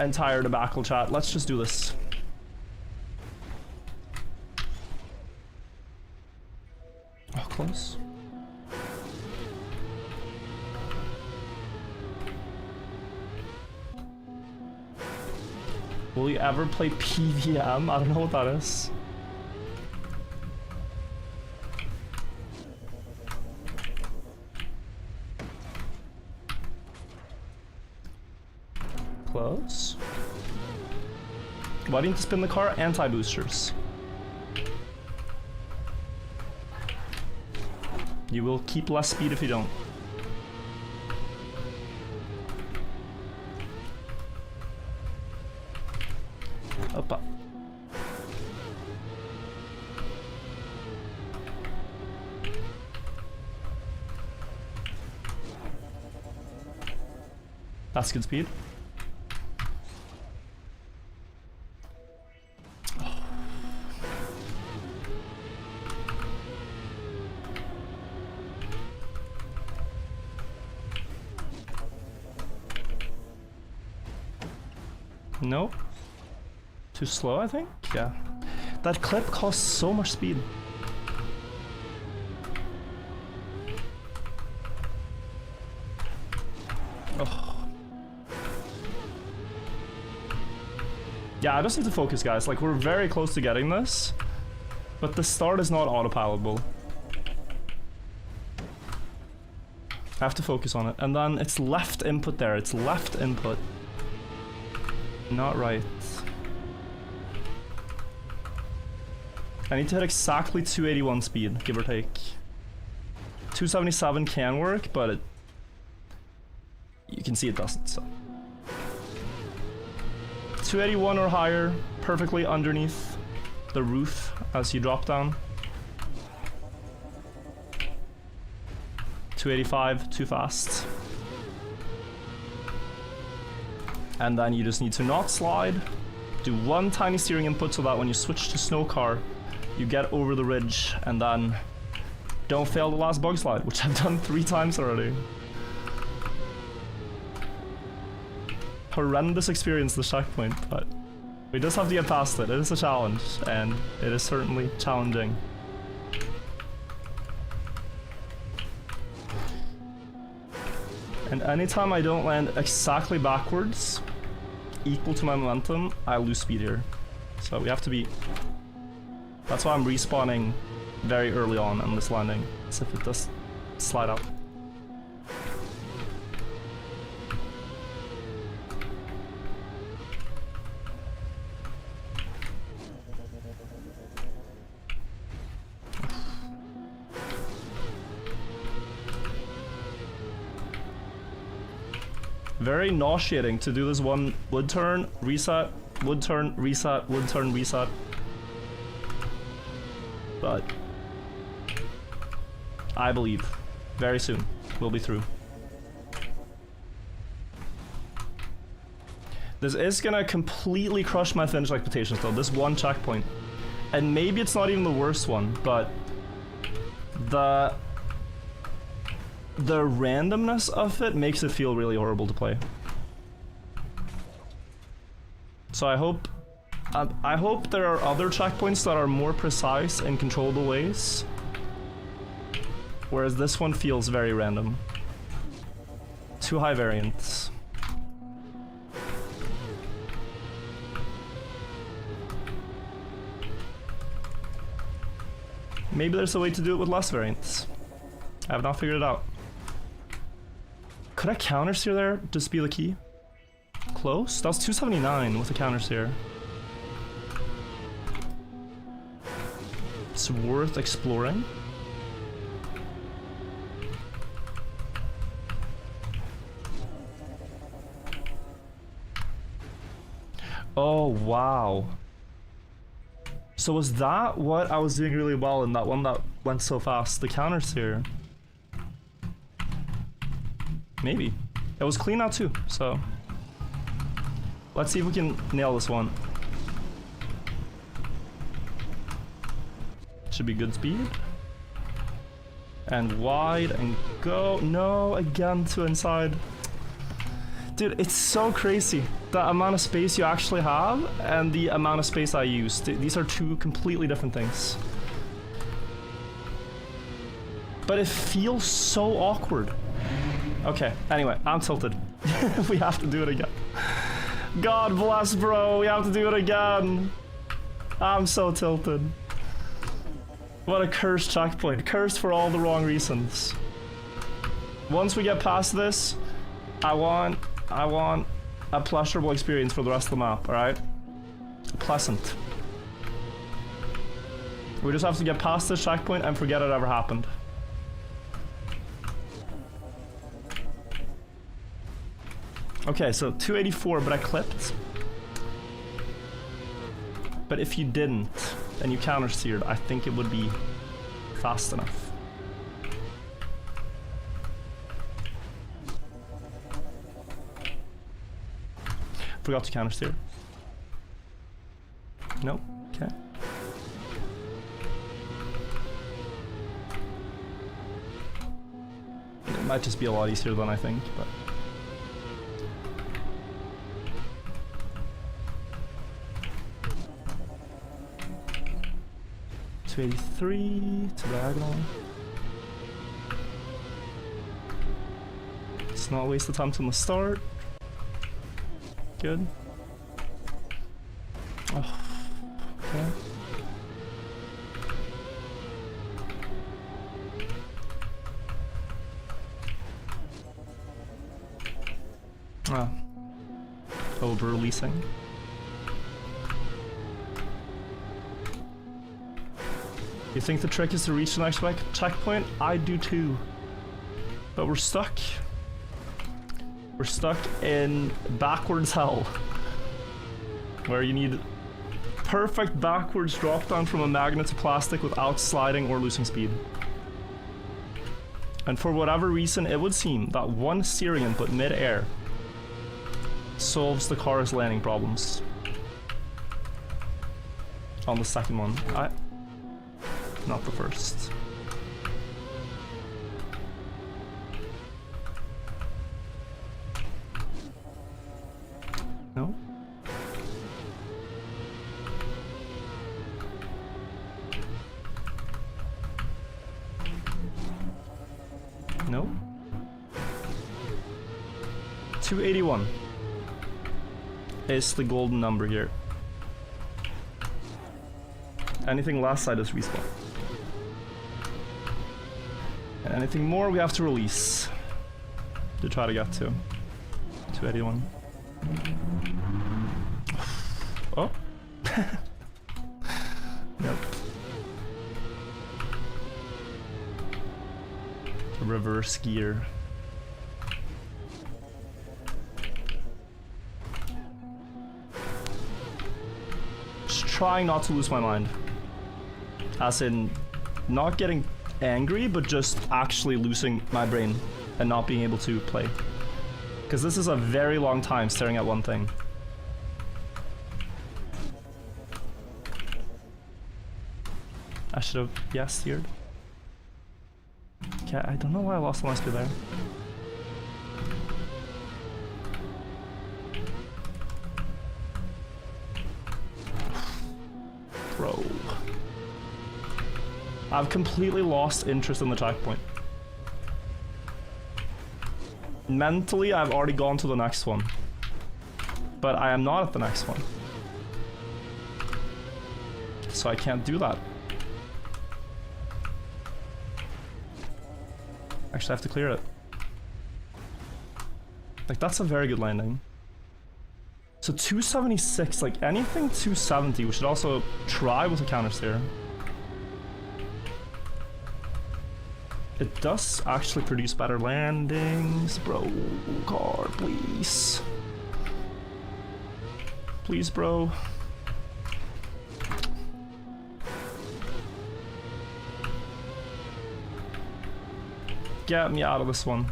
entire debacle, chat. Let's just do this. Oh, close. Will you ever play PVM? I don't know what that is. Close. Why do you need to spin the car? Anti-boosters. You will keep less speed if you don't. Up. That's good speed. No. Too slow, I think? Yeah. That clip costs so much speed. Oh. Yeah, I just need to focus, guys. Like, we're very close to getting this, but the start is not autopilotable. I have to focus on it. And then it's left input there. It's left input. Not right. I need to hit exactly 281 speed, give or take. 277 can work, but it... you can see it doesn't, so... 281 or higher, perfectly underneath the roof as you drop down. 285, too fast. And then you just need to not slide. Do one tiny steering input so that when you switch to snow car, you get over the ridge, and then don't fail the last Bugslide, which I've done 3 times already. Horrendous experience, the checkpoint, but we just have to get past it. It is a challenge, and it is certainly challenging. And anytime I don't land exactly backwards, equal to my momentum, I lose speed here. So we have to be... that's why I'm respawning very early on this landing, as if it slide out. Very nauseating to do this one wood turn, reset, wood turn, reset, wood turn, reset. But I believe very soon we'll be through. This is gonna completely crush my finish expectations though, this one checkpoint. And maybe it's not even the worst one, but the randomness of it makes it feel really horrible to play. So I hope there are other checkpoints that are more precise in controllable ways, whereas this one feels very random. Too high variance. Maybe there's a way to do it with less variance. I have not figured it out. Could I counter steer there? Just be the key? Close? That was 279 with a counter steer. It's worth exploring. Oh, wow. So was that what I was doing really well in that one that went so fast? The counter steer? Maybe. It was clean out too, so let's see if we can nail this one. Should be good speed. And wide and go. No, again to inside. Dude, it's so crazy. The amount of space you actually have and the amount of space I use. These are two completely different things. But it feels so awkward. Okay, anyway, I'm tilted. We have to do it again. God bless, bro, we have to do it again. I'm so tilted. What a cursed checkpoint. Cursed for all the wrong reasons. Once we get past this, I want a pleasurable experience for the rest of the map, alright? Pleasant. We just have to get past this checkpoint and forget it ever happened. Okay, so 284, but I clipped. But if you didn't, and you counter steered, I think it would be fast enough. Forgot to counter steer. Nope, okay. It might just be a lot easier than I think, but 283 to diagonal. Let's not waste the time from the start. Good. Oh, okay. Ah. Over releasing. You think the trick is to reach the next checkpoint? I do too. But we're stuck. We're stuck in backwards hell. Where you need perfect backwards drop down from a magnet to plastic without sliding or losing speed. And for whatever reason, it would seem that one steering input mid-air solves the car's landing problems. On the second one. Not the first. No? No? 281 is the golden number here. Anything last side is respawn. And anything more we have to release to try to get to 81. Oh. Yep. Reverse gear. Just trying not to lose my mind. As in, not getting angry, but just actually losing my brain and not being able to play. Because this is a very long time staring at one thing. I should have, yeah, steered. Okay, I don't know why I lost my speed there. Bro. I've completely lost interest in the checkpoint. Mentally, I've already gone to the next one. But I am not at the next one. So I can't do that. Actually, I have to clear it. Like, that's a very good landing. So 276, like anything 270, we should also try with a counter steer. It does actually produce better landings. Bro, car, please. Please, bro. Get me out of this one.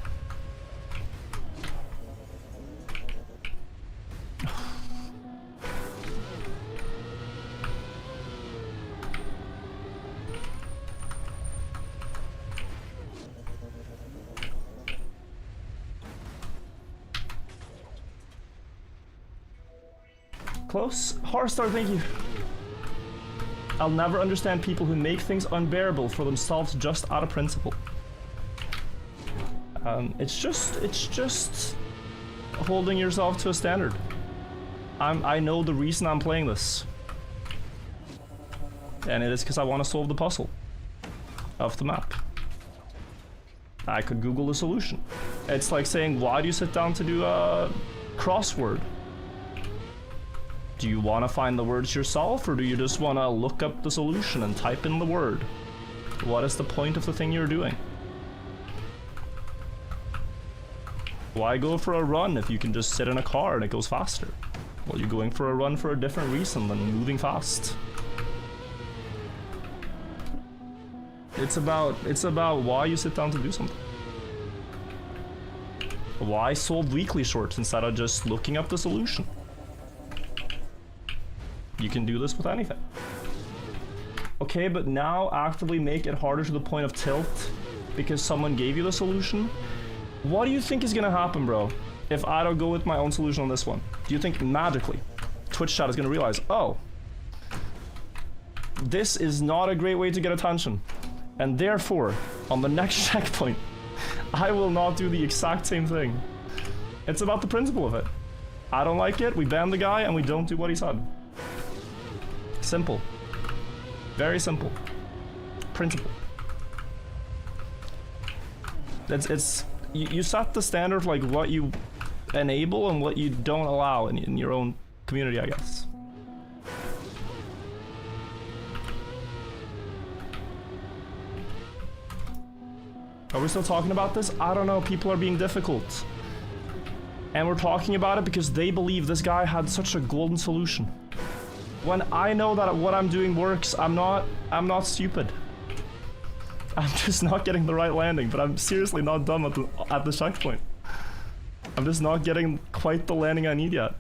Close? Horstar, thank you. I'll never understand people who make things unbearable for themselves just out of principle. It's just holding yourself to a standard. I know the reason I'm playing this. And it is because I want to solve the puzzle of the map. I could Google the solution. It's like saying, why do you sit down to do a crossword? Do you want to find the words yourself, or do you just want to look up the solution and type in the word? What is the point of the thing you're doing? Why go for a run if you can just sit in a car and it goes faster? Well, you're going for a run for a different reason than moving fast. It's about why you sit down to do something. Why solve weekly shorts instead of just looking up the solution? You can do this with anything. Okay, but now actively make it harder to the point of tilt because someone gave you the solution? What do you think is gonna happen, bro, if I don't go with my own solution on this one? Do you think magically Twitch chat is gonna realize, oh, this is not a great way to get attention, and therefore, on the next checkpoint, I will not do the exact same thing? It's about the principle of it. I don't like it, we ban the guy, and we don't do what he said. Simple. Very simple. Principle. You set the standard of like what you enable and what you don't allow in your own community, I guess. Are we still talking about this? I don't know, people are being difficult. And we're talking about it because they believe this guy had such a golden solution. When I know that what I'm doing works, I'm not stupid. I'm just not getting the right landing, but I'm seriously not done at the checkpoint. I'm just not getting quite the landing I need yet.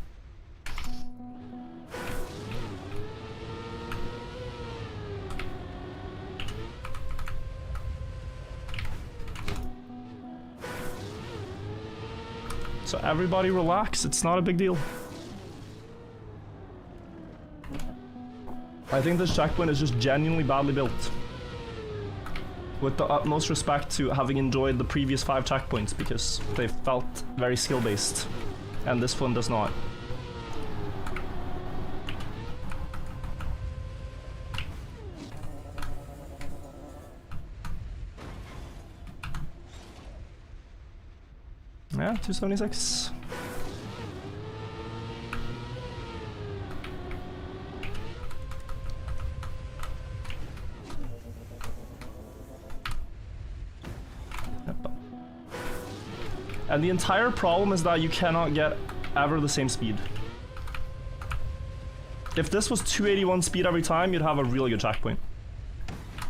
So everybody relax, it's not a big deal. I think this checkpoint is just genuinely badly built. With the utmost respect to having enjoyed the previous 5 checkpoints because they felt very skill-based, and this one does not. Yeah, 276. And the entire problem is that you cannot get ever the same speed. If this was 281 speed every time, you'd have a really good checkpoint.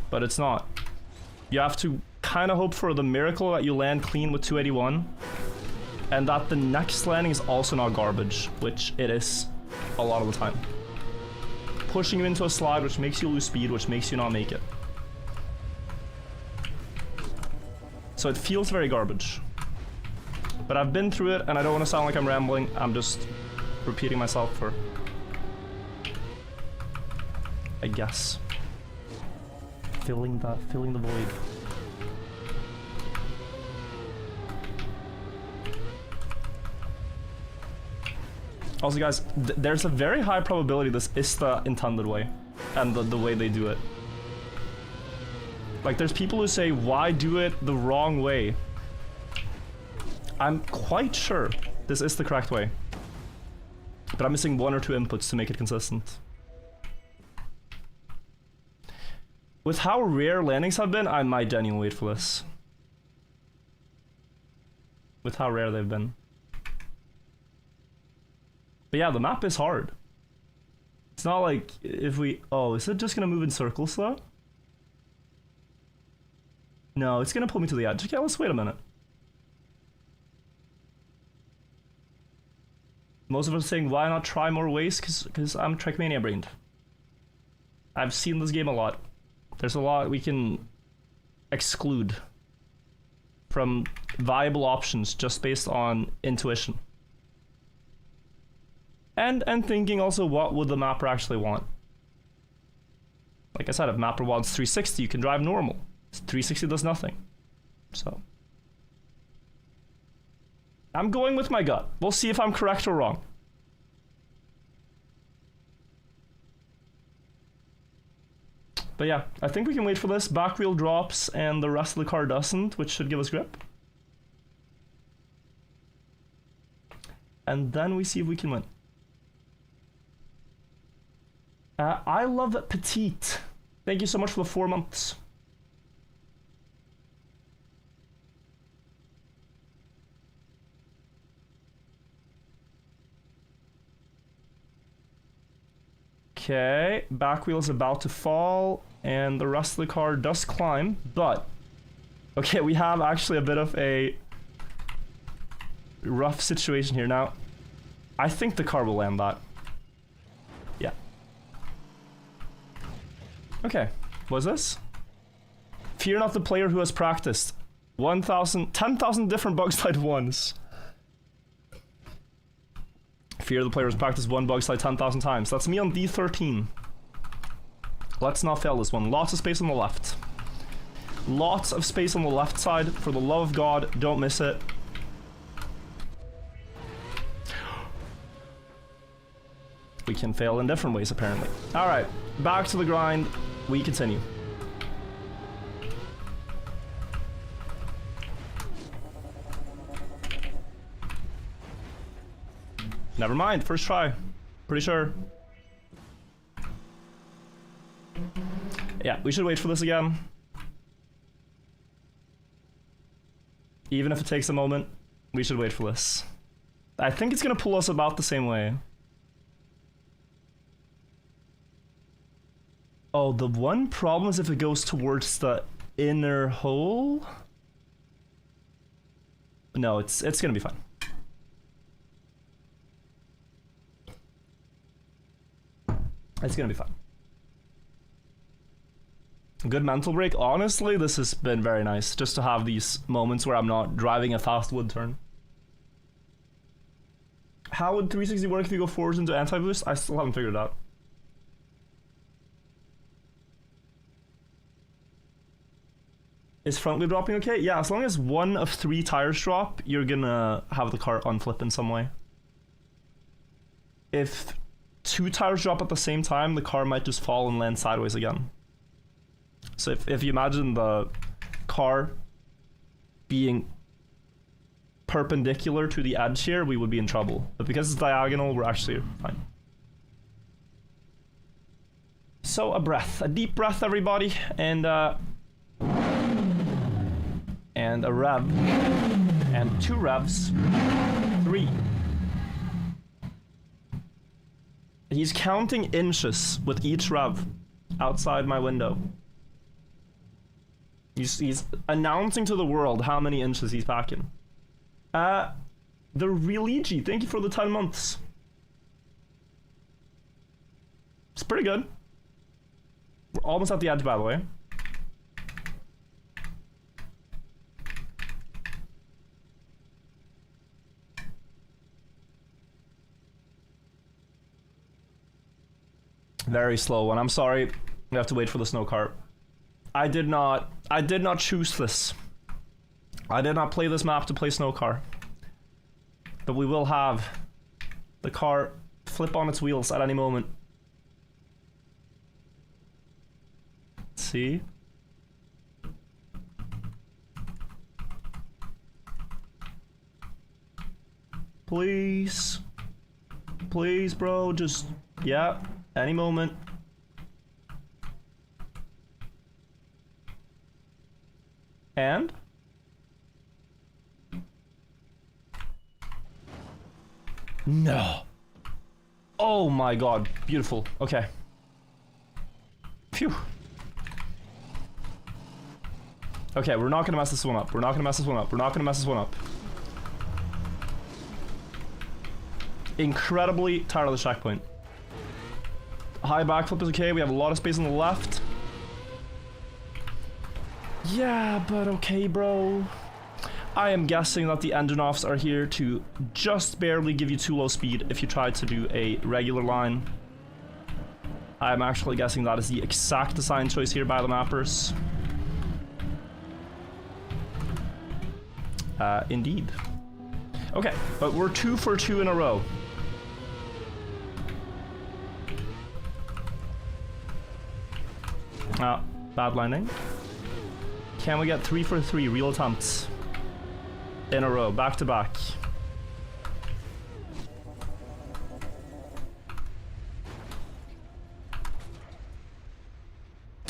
But it's not. You have to kind of hope for the miracle that you land clean with 281. And that the next landing is also not garbage, which it is a lot of the time. Pushing you into a slide, which makes you lose speed, which makes you not make it. So it feels very garbage. But I've been through it, and I don't want to sound like I'm rambling. I'm just repeating myself for, I guess, filling the void. Also, guys, there's a very high probability this is the intended way, and the way they do it. Like, there's people who say, why do it the wrong way? I'm quite sure this is the correct way. But I'm missing 1 or 2 inputs to make it consistent. With how rare landings have been, I might genuinely wait for this. With how rare they've been. But yeah, the map is hard. It's not like if we... Oh, is it just gonna move in circles though? No, it's gonna pull me to the edge. Okay, let's wait a minute. Most of us are saying, why not try more ways? Because I'm Trackmania brained. I've seen this game a lot. There's a lot we can exclude from viable options just based on intuition. And thinking also, what would the mapper actually want? Like I said, if mapper wants 360, you can drive normal. 360 does nothing. So I'm going with my gut. We'll see if I'm correct or wrong. But yeah, I think we can wait for this. Back wheel drops and the rest of the car doesn't, which should give us grip. And then we see if we can win. I love Petite. Thank you so much for the 4 months. Okay, back wheel is about to fall, and the rest of the car does climb, but... Okay, we have actually a bit of a rough situation here now. I think the car will land that. Yeah. Okay, what's this? Fear not the player who has practiced. 10,000 different Bugslide ones. Fear the player has practiced one Bugslide 10,000 times. That's me on D13. Let's not fail this one. Lots of space on the left. Lots of space on the left side. For the love of God, don't miss it. We can fail in different ways, apparently. Alright, back to the grind. We continue. Never mind, first try. Pretty sure. Yeah, we should wait for this again. Even if it takes a moment, we should wait for this. I think it's gonna pull us about the same way. Oh, the one problem is if it goes towards the inner hole. No, it's gonna be fine. It's gonna be fun. Good mental break. Honestly, this has been very nice. Just to have these moments where I'm not driving a fast wood turn. How would 360 work if you go forwards into anti-boost? I still haven't figured it out. Is front wheel dropping okay? Yeah, as long as 1 of 3 tires drop, you're gonna have the car unflip in some way. If 2 tires drop at the same time, the car might just fall and land sideways again. So if you imagine the car being perpendicular to the edge here, we would be in trouble. But because it's diagonal, we're actually fine. So a breath, a deep breath, everybody, and a rev, and 2 revs, 3. He's counting inches with each rev outside my window. He's announcing to the world how many inches he's packing. The Religii, thank you for the 10 months. It's pretty good. We're almost at the edge, by the way. Very slow one. I'm sorry. We have to wait for the snow cart. I did not choose this. I did not play this map to play snow car. But we will have the car flip on its wheels at any moment. Let's see. Please. Please, bro, just, yeah, any moment. And? No. Oh my god, beautiful. Okay. Phew. Okay, we're not gonna mess this one up. We're not gonna mess this one up. We're not gonna mess this one up. Incredibly tireless checkpoint. High backflip is okay. We have a lot of space on the left. Yeah, but okay, bro. I am guessing that the engine offs are here to just barely give you too low speed if you try to do a regular line. I'm actually guessing that is the exact design choice here by the mappers. Indeed. Okay, but we're 2 for 2 in a row. Bad landing. Can we get 3 for 3 real attempts in a row, back to back?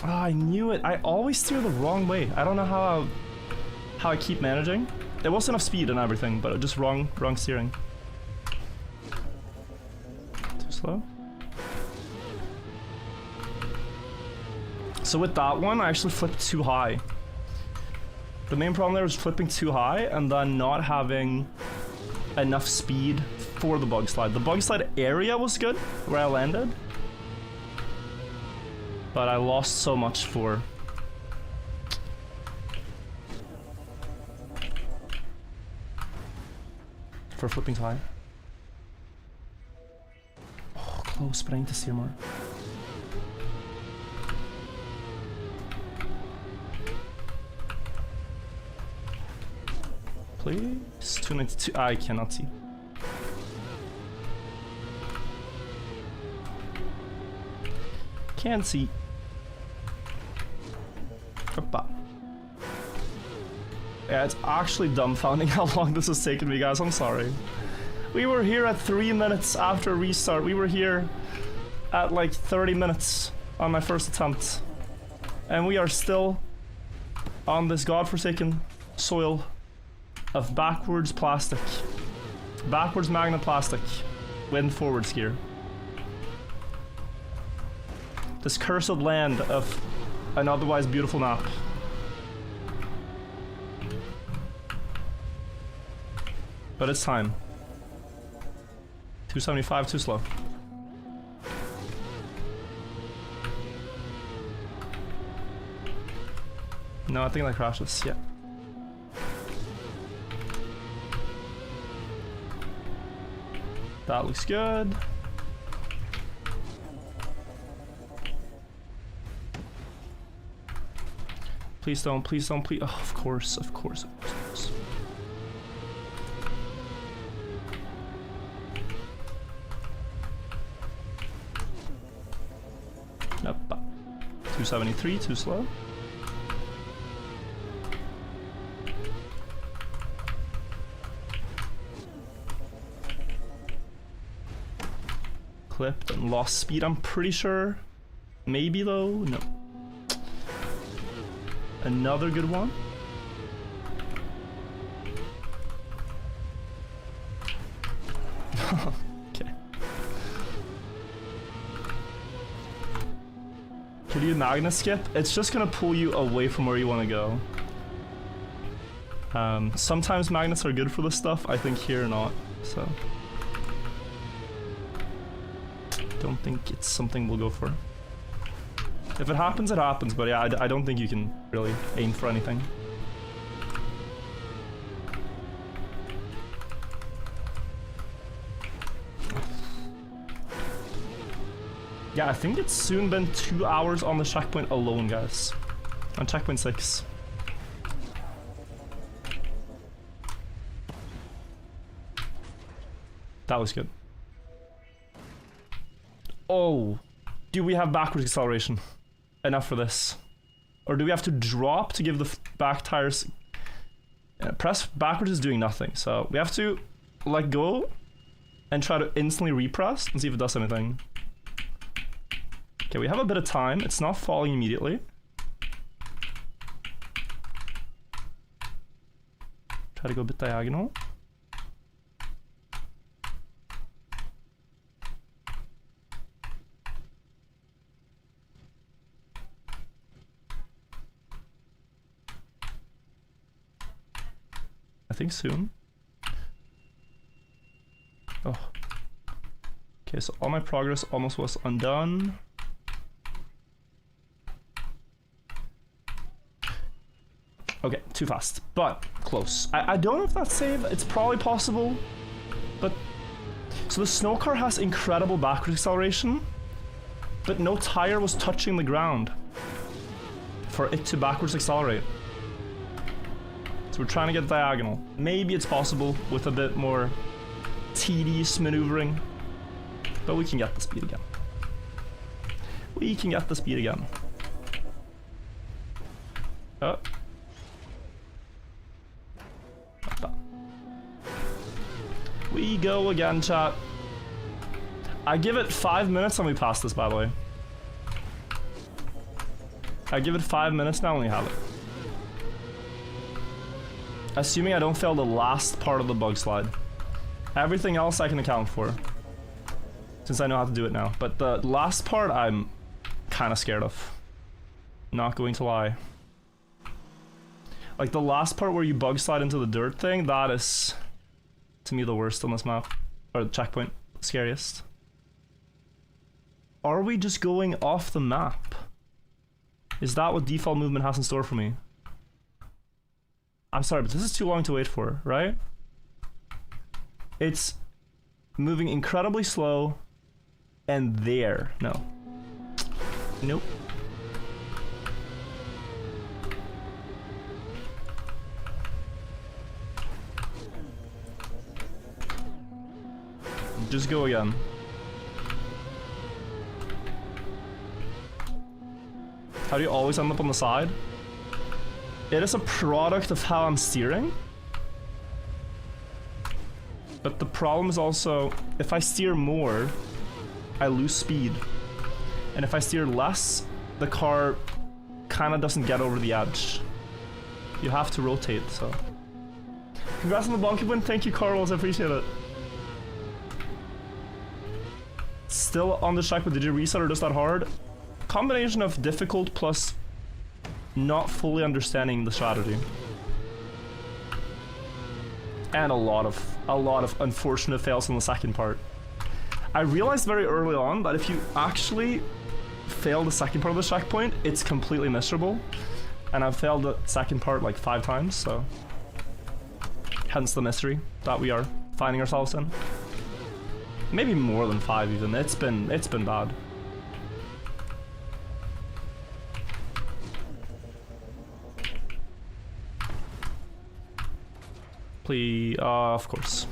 Oh, I knew it. I always steer the wrong way. I don't know how I keep managing. There was enough speed and everything, but just wrong steering. Too slow. So with that one, I actually flipped too high. The main problem there was flipping too high and then not having enough speed for the Bugslide. The Bugslide area was good where I landed, but I lost so much for flipping too high. Oh, close, but I need to steer more. Please? 292. I cannot see. Can't see. Hoppa. Yeah, it's actually dumbfounding how long this has taken me, guys. I'm sorry. We were here at 3 minutes after restart. We were here at like 30 minutes on my first attempt. And we are still on this godforsaken soil of backwards plastic. Backwards magnet plastic. Wind forwards gear. This cursed land of an otherwise beautiful map. But it's time. 275, too slow. No, I think that crashes, yeah. That looks good. Please don't, please don't, please. Oh, of course, of course, of course, of course. Nope. 273, too slow. clipped and lost speed, I'm pretty sure. Maybe though, no. Another good one. Okay. Could you magnet skip? It's just gonna pull you away from where you want to go. Sometimes magnets are good for this stuff. I think here not. So don't think it's something we'll go for. If it happens, it happens. But yeah, I don't think you can really aim for anything. Yeah, I think it's soon been 2 hours on the checkpoint alone, guys. On checkpoint 6. That was good. Oh, do we have backwards acceleration? Enough for this. Or do we have to drop to give the back tires... press backwards is doing nothing, so we have to let go and try to instantly repress and see if it does anything. Okay, we have a bit of time. It's not falling immediately. Try to go a bit diagonal. I think soon. Oh. Okay, so all my progress almost was undone. Okay, too fast, but close. I don't know if that's safe. It's probably possible, but... So the snow car has incredible backwards acceleration, but no tire was touching the ground for it to backwards accelerate. So we're trying to get diagonal. Maybe it's possible with a bit more tedious maneuvering, but we can get the speed again. We can get the speed again. Oh. We go again, chat. I give it 5 minutes and we pass this, by the way. I give it 5 minutes now and we have it. Assuming I don't fail the last part of the bug slide. Everything else I can account for, since I know how to do it now. But the last part I'm kind of scared of. Not going to lie. Like the last part where you bug slide into the dirt thing, that is... to me the worst on this map, or the checkpoint, scariest. Are we just going off the map? Is that what default movement has in store for me? I'm sorry, but this is too long to wait for, right? It's moving incredibly slow, and there, no. Nope. Just go again. How do you always end up on the side? It is a product of how I'm steering. But the problem is also, if I steer more, I lose speed. And if I steer less, the car kind of doesn't get over the edge. You have to rotate, so. Congrats on the bonky win. Thank you, Carlos. I appreciate it. Still on the checkpoint, did you reset or just that hard? Combination of difficult plus not fully understanding the strategy. And a lot of unfortunate fails on the second part. I realized very early on that if you actually fail the second part of the checkpoint, it's completely miserable. And I've failed the second part like 5 times, so hence the mystery that we are finding ourselves in. Maybe more than 5 even. It's been bad. Please, of course.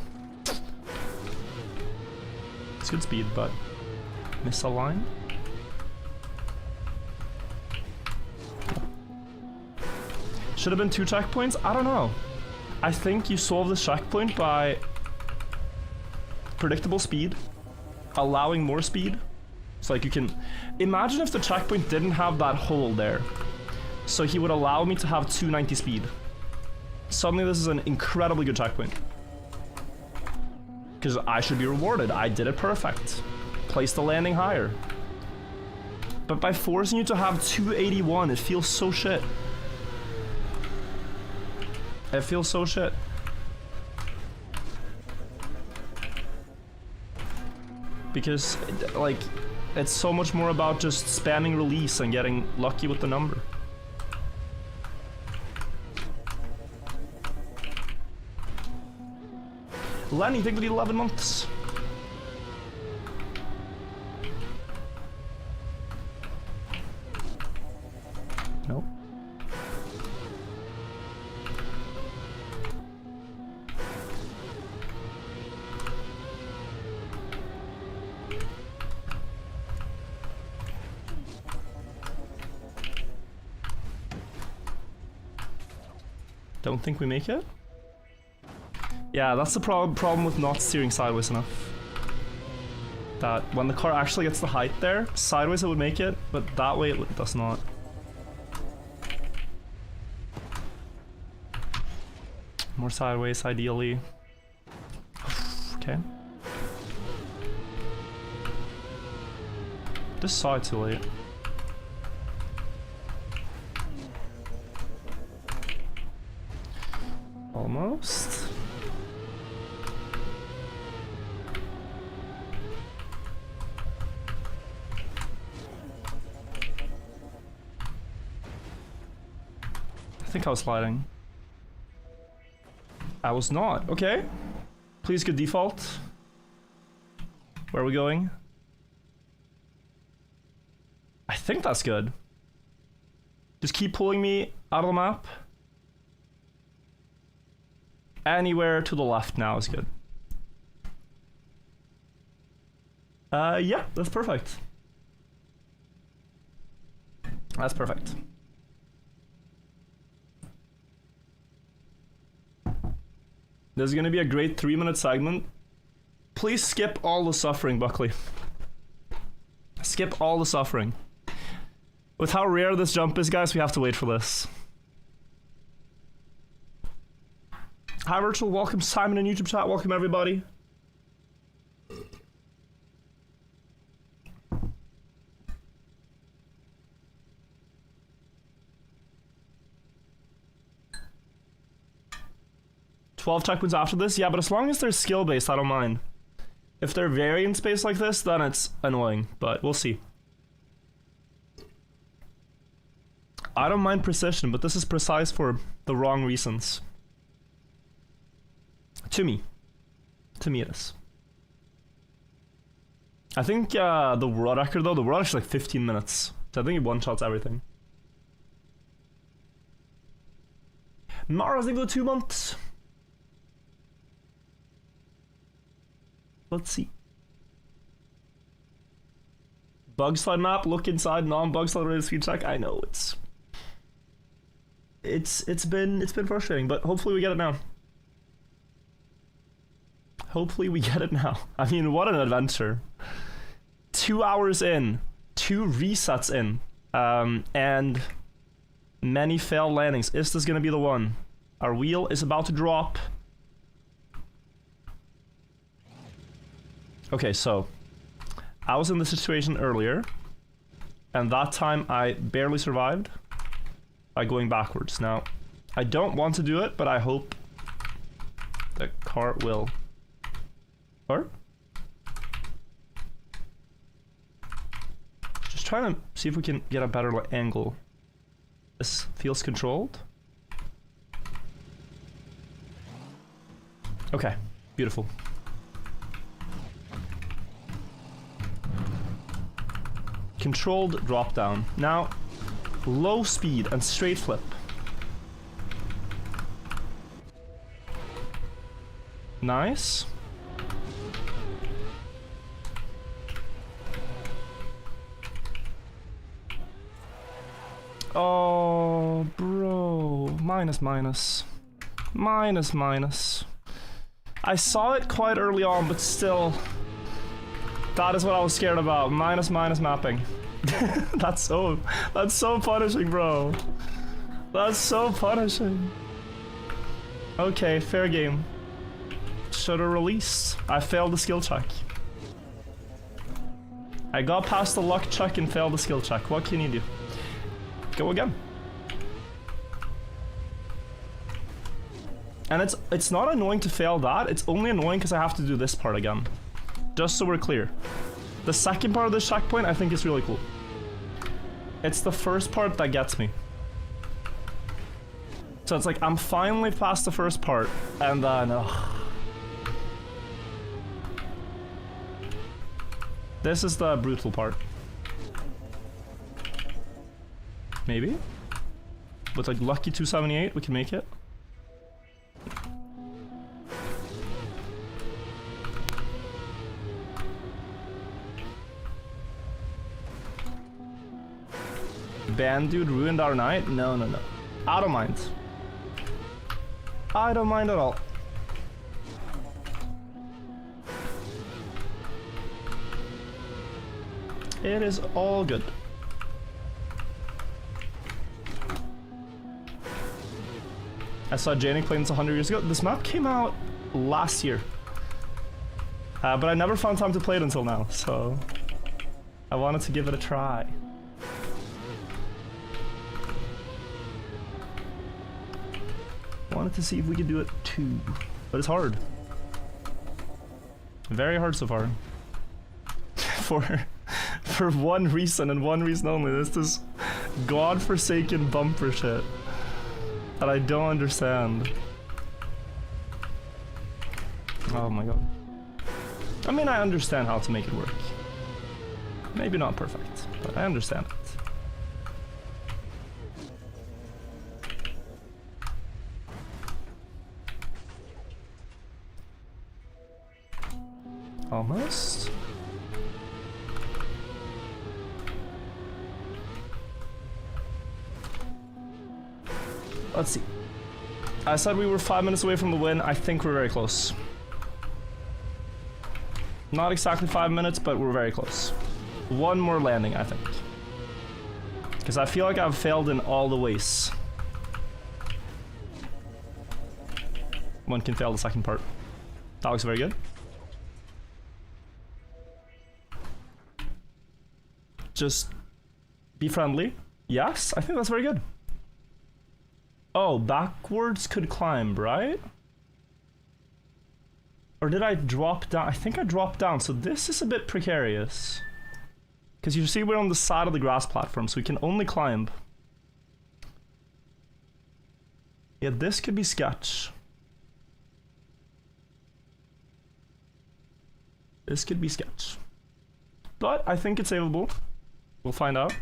It's good speed, but misaligned. Should have been 2 checkpoints? I don't know. I think you solve the checkpoint by predictable speed, allowing more speed. It's like you can... Imagine if the checkpoint didn't have that hole there. So he would allow me to have 290 speed. Suddenly this is an incredibly good checkpoint. Because I should be rewarded. I did it perfect. Place the landing higher. But by forcing you to have 281, it feels so shit. It feels so shit. Because, like, it's so much more about just spamming release and getting lucky with the number. Lenny, think we need 11 months. Nope. Don't think we make it? Yeah, that's the problem with not steering sideways enough. That when the car actually gets the height there, sideways it would make it, but that way it does not. More sideways, ideally. Okay. Just saw it too late. Almost. I think I was sliding. I was not. Okay. Please good default. Where are we going? I think that's good. Just keep pulling me out of the map. Anywhere to the left now is good. Yeah, that's perfect. That's perfect. This is gonna be a great 3-minute segment. Please skip all the suffering, Buckley. Skip all the suffering. With how rare this jump is, guys, we have to wait for this. Hi, Virtual. Welcome, Simon in YouTube chat. Welcome, everybody. "12 checkpoints after this?" Yeah, but as long as they're skill-based, I don't mind. If they're variance-based like this, then it's annoying, but we'll see. I don't mind precision, but this is precise for the wrong reasons. To me it is. I think the world record though, the world record is like 15 minutes. So I think it one-shots everything. Mara's able to 2 months. Let's see. Bugslide map, look inside, non-Bugslide rated speed check. I know it's been frustrating, but hopefully we get it now. Hopefully we get it now. I mean, what an adventure. 2 hours in, 2 resets in, and many failed landings. Is this gonna be the one? Our wheel is about to drop. Okay, so I was in this situation earlier, and that time I barely survived by going backwards. Now, I don't want to do it, but I hope the car will. Or? Just trying to see if we can get a better angle. This feels controlled. Okay, beautiful. Controlled drop down. Now, low speed and straight flip. Nice. Oh, bro. Minus. I saw it quite early on, but still. That is what I was scared about. Minus mapping. That's so punishing, bro. That's so punishing. Okay, fair game. Should've released. I failed the skill check. I got past the luck check and failed the skill check. What can you do? Go again. And it's not annoying to fail that, it's only annoying because I have to do this part again. Just so we're clear. The second part of this checkpoint I think is really cool. It's the first part that gets me. So it's like, I'm finally past the first part, and then, this is the brutal part. Maybe? With like lucky 278, we can make it. Band dude ruined our night? No. I don't mind. I don't mind at all. It is all good. I saw Janik playing this 100 years ago. This map came out last year. But I never found time to play it until now, so I wanted to give it a try. Wanted to see if we could do it too, but it's hard. Very hard so far. For one reason and one reason only. This is godforsaken bumper shit that I don't understand. Oh my god. I mean, I understand how to make it work. Maybe not perfect, but I understand it. Almost. Let's see. I said we were 5 minutes away from the win. I think we're very close. Not exactly 5 minutes, but we're very close. One more landing, I think. Because I feel like I've failed in all the ways. One can fail the second part. That looks very good. Just be friendly. Yes, I think that's very good. Oh, backwards could climb, right? Or did I drop down? I think I dropped down, so this is a bit precarious. Because you see we're on the side of the grass platform, so we can only climb. Yeah, this could be sketch. This could be sketch. But I think it's savable. We'll find out.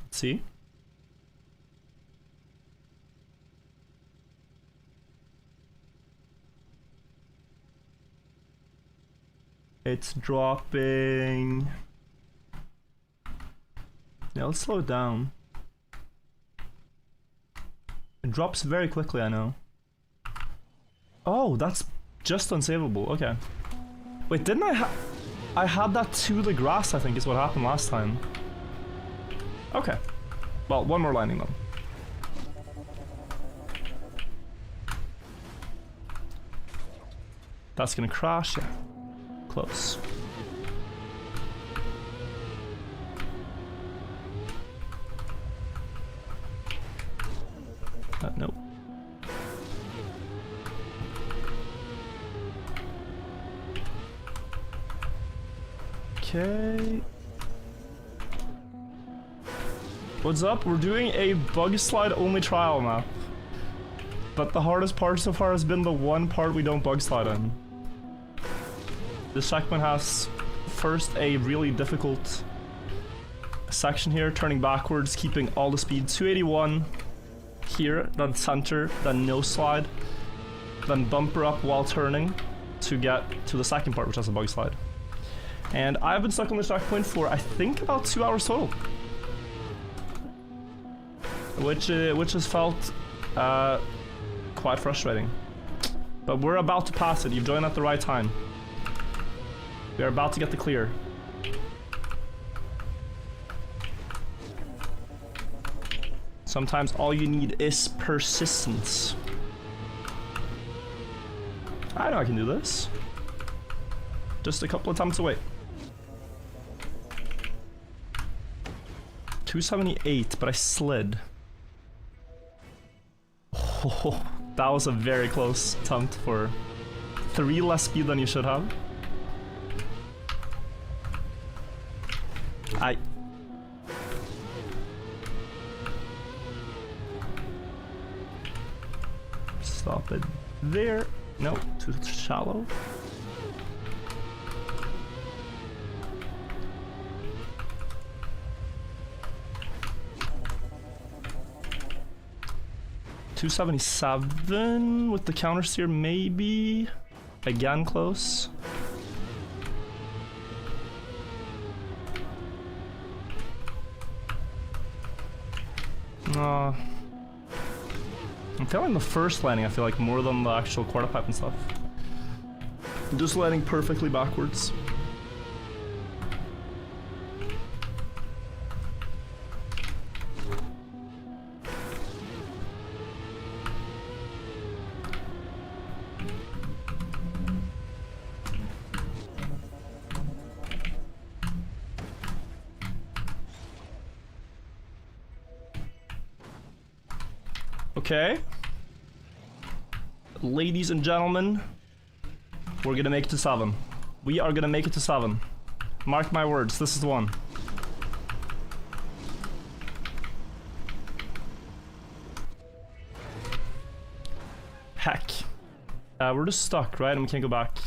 Let's see. It's dropping. Yeah, let's slow it down. It drops very quickly, I know. Oh, that's just unsavable. Okay. Wait, didn't I had that to the grass, I think, is what happened last time. Okay. Well, one more landing, though. That's gonna crash, yeah. Close. Nope. Okay. What's up? We're doing a Bugslide only trial map. But the hardest part so far has been the one part we don't Bugslide in. This checkpoint has first a really difficult section here, turning backwards, keeping all the speed. 281 here, then center, then no slide, then bumper up while turning to get to the second part, which has a Bugslide. And I've been stuck on this checkpoint for, I think, about 2 hours total. which has felt quite frustrating. But we're about to pass it. You've joined at the right time. We are about to get the clear. Sometimes all you need is persistence. I know I can do this. Just a couple attempts away. 278, but I slid. Oh, that was a very close attempt for 3 less speed than you should have. Stop it there. No, too shallow. $277 with the counter steer, maybe. Again, close. I'm feeling the first landing, I feel like, more than the actual quarter pipe and stuff. Just landing perfectly backwards. Okay. Ladies and gentlemen, we're gonna make it to 7. We are gonna make it to 7. Mark my words, this is the one. Heck. We're just stuck, right? And we can't go back.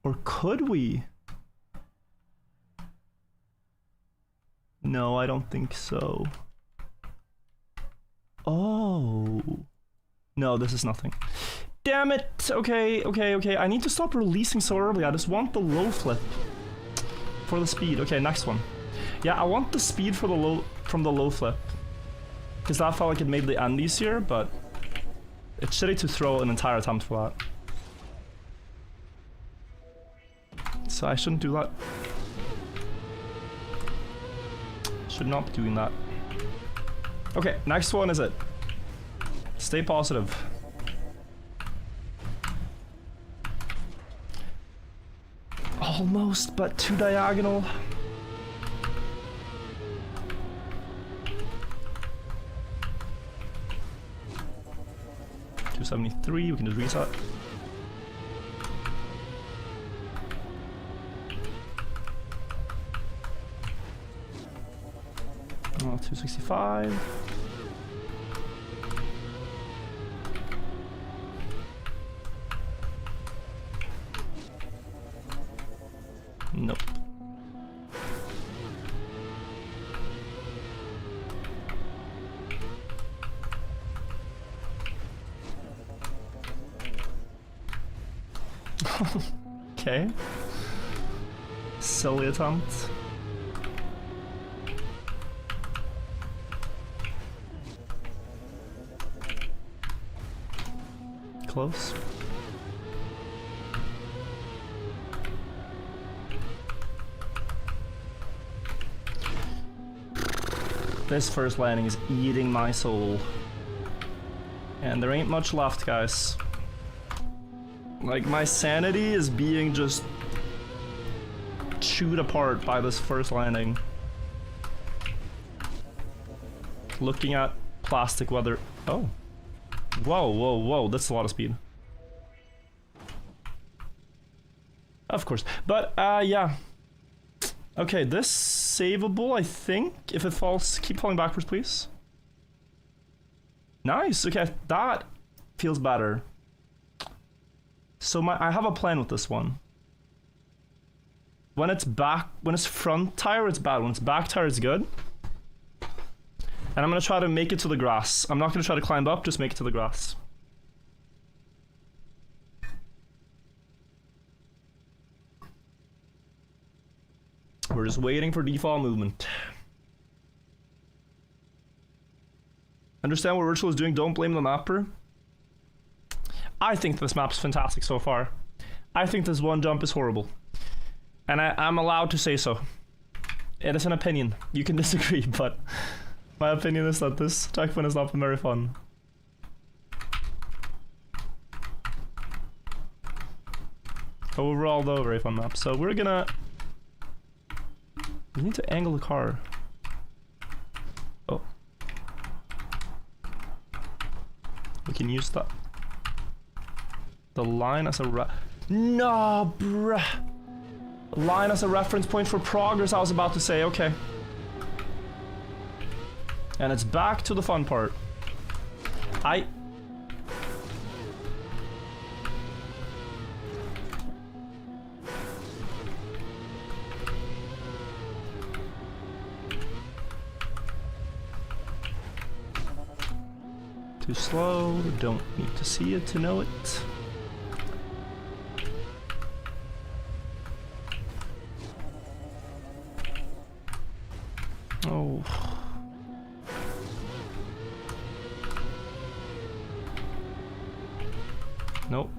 Or could we? No, I don't think so. Oh. No, this is nothing. Damn it! Okay. I need to stop releasing so early. I just want the low flip for the speed. Okay, next one. Yeah, I want the speed for the low from the low flip. Because that felt like it made the end easier, but it's shitty to throw an entire attempt for that. So I shouldn't do that. Should not be doing that. Okay, next one is it. Stay positive. Almost, but too diagonal. $273, we can just reset. Oh, 265. Nope. Okay. Silly attempt. Close. This first landing is eating my soul. And there ain't much left, guys. Like, my sanity is being just chewed apart by this first landing. Looking at plastic weather. Oh. Whoa, that's a lot of speed. Of course. But, yeah. Okay, this savable, I think. If it falls, keep falling backwards, please. Nice, okay, that feels better. So I have a plan with this one. When it's front tire, it's bad. When it's back tire, it's good. And I'm gonna try to make it to the grass. I'm not gonna try to climb up, just make it to the grass. We're just waiting for default movement. Understand what Virtual is doing, don't blame the mapper. I think this map's fantastic so far. I think this one jump is horrible. And I'm allowed to say so. It is an opinion. You can disagree, but my opinion is that this checkpoint is not very fun. Overall though, very fun map. So we're gonna... We need to angle the car. Oh. We can use that. The line as a No, bruh. Line as a reference point for progress, I was about to say, okay. And it's back to the fun part. Too slow, don't need to see it to know it. Oh. Nope.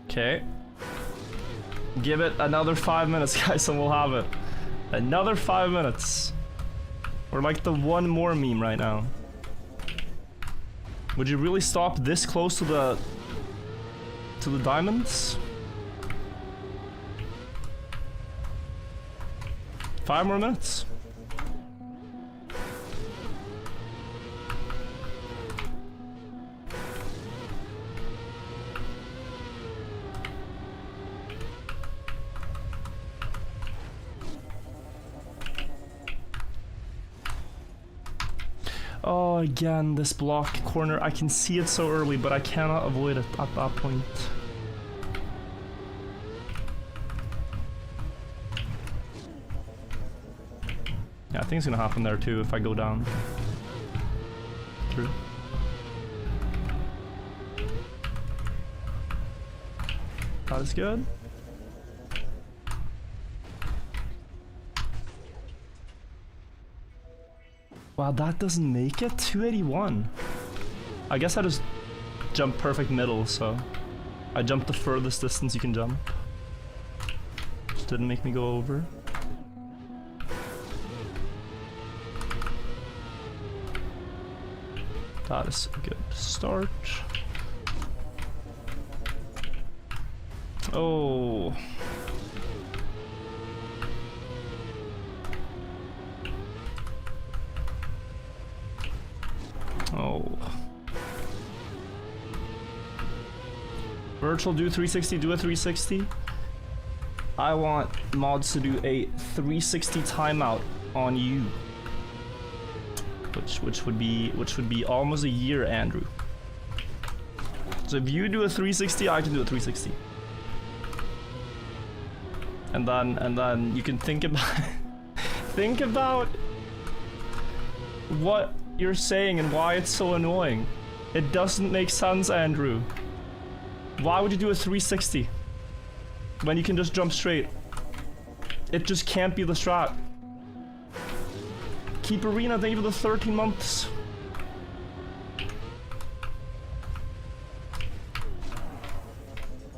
Okay. Give it another 5 minutes, guys, and we'll have it. Another 5 minutes. We're like the one more meme right now. Would you really stop this close to the diamonds? 5 more minutes. Oh, again, this block corner. I can see it so early, but I cannot avoid it at that point. Yeah, I think it's gonna happen there too if I go down. True. That is good. Wow, that doesn't make it? 281. I guess I just jumped perfect middle, so I jumped the furthest distance you can jump. Just didn't make me go over. That is a good start. Oh. Oh. Virtual do 360, do a 360. I want mods to do a 360 timeout on you. Which would be almost a year, Andrew. So if you do a 360, I can do a 360. And then you can think about think about what you're saying and why it's so annoying. It doesn't make sense, Andrew. Why would you do a 360 when you can just jump straight? It just can't be the strat. Keep Arena, thank you for the 13 months.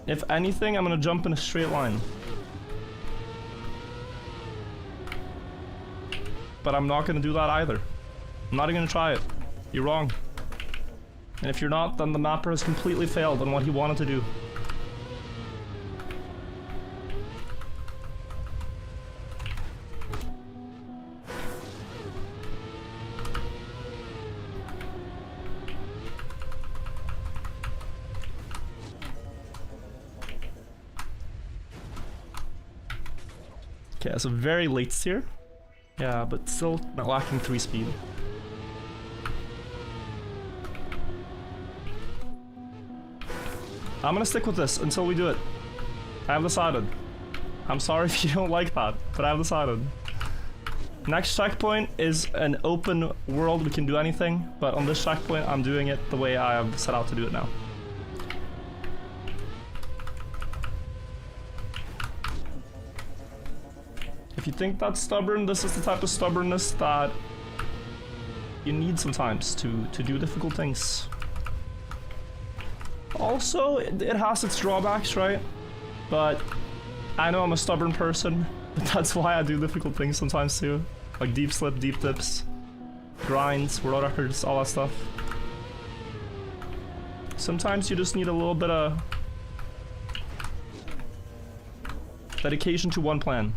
If anything, I'm gonna jump in a straight line. But I'm not gonna do that either. I'm not even gonna try it. You're wrong. And if you're not, then the mapper has completely failed on what he wanted to do. Okay, so very late steer. Yeah, but still lacking 3 speed. I'm gonna stick with this until we do it. I have decided. I'm sorry if you don't like that, but I have decided. Next checkpoint is an open world, we can do anything, but on this checkpoint I'm doing it the way I have set out to do it now. If you think that's stubborn, this is the type of stubbornness that you need sometimes to do difficult things. Also, it has its drawbacks, right? But I know I'm a stubborn person, but that's why I do difficult things sometimes too. Like deep slip, deep dips, grinds, world records, all that stuff. Sometimes you just need a little bit of dedication to one plan.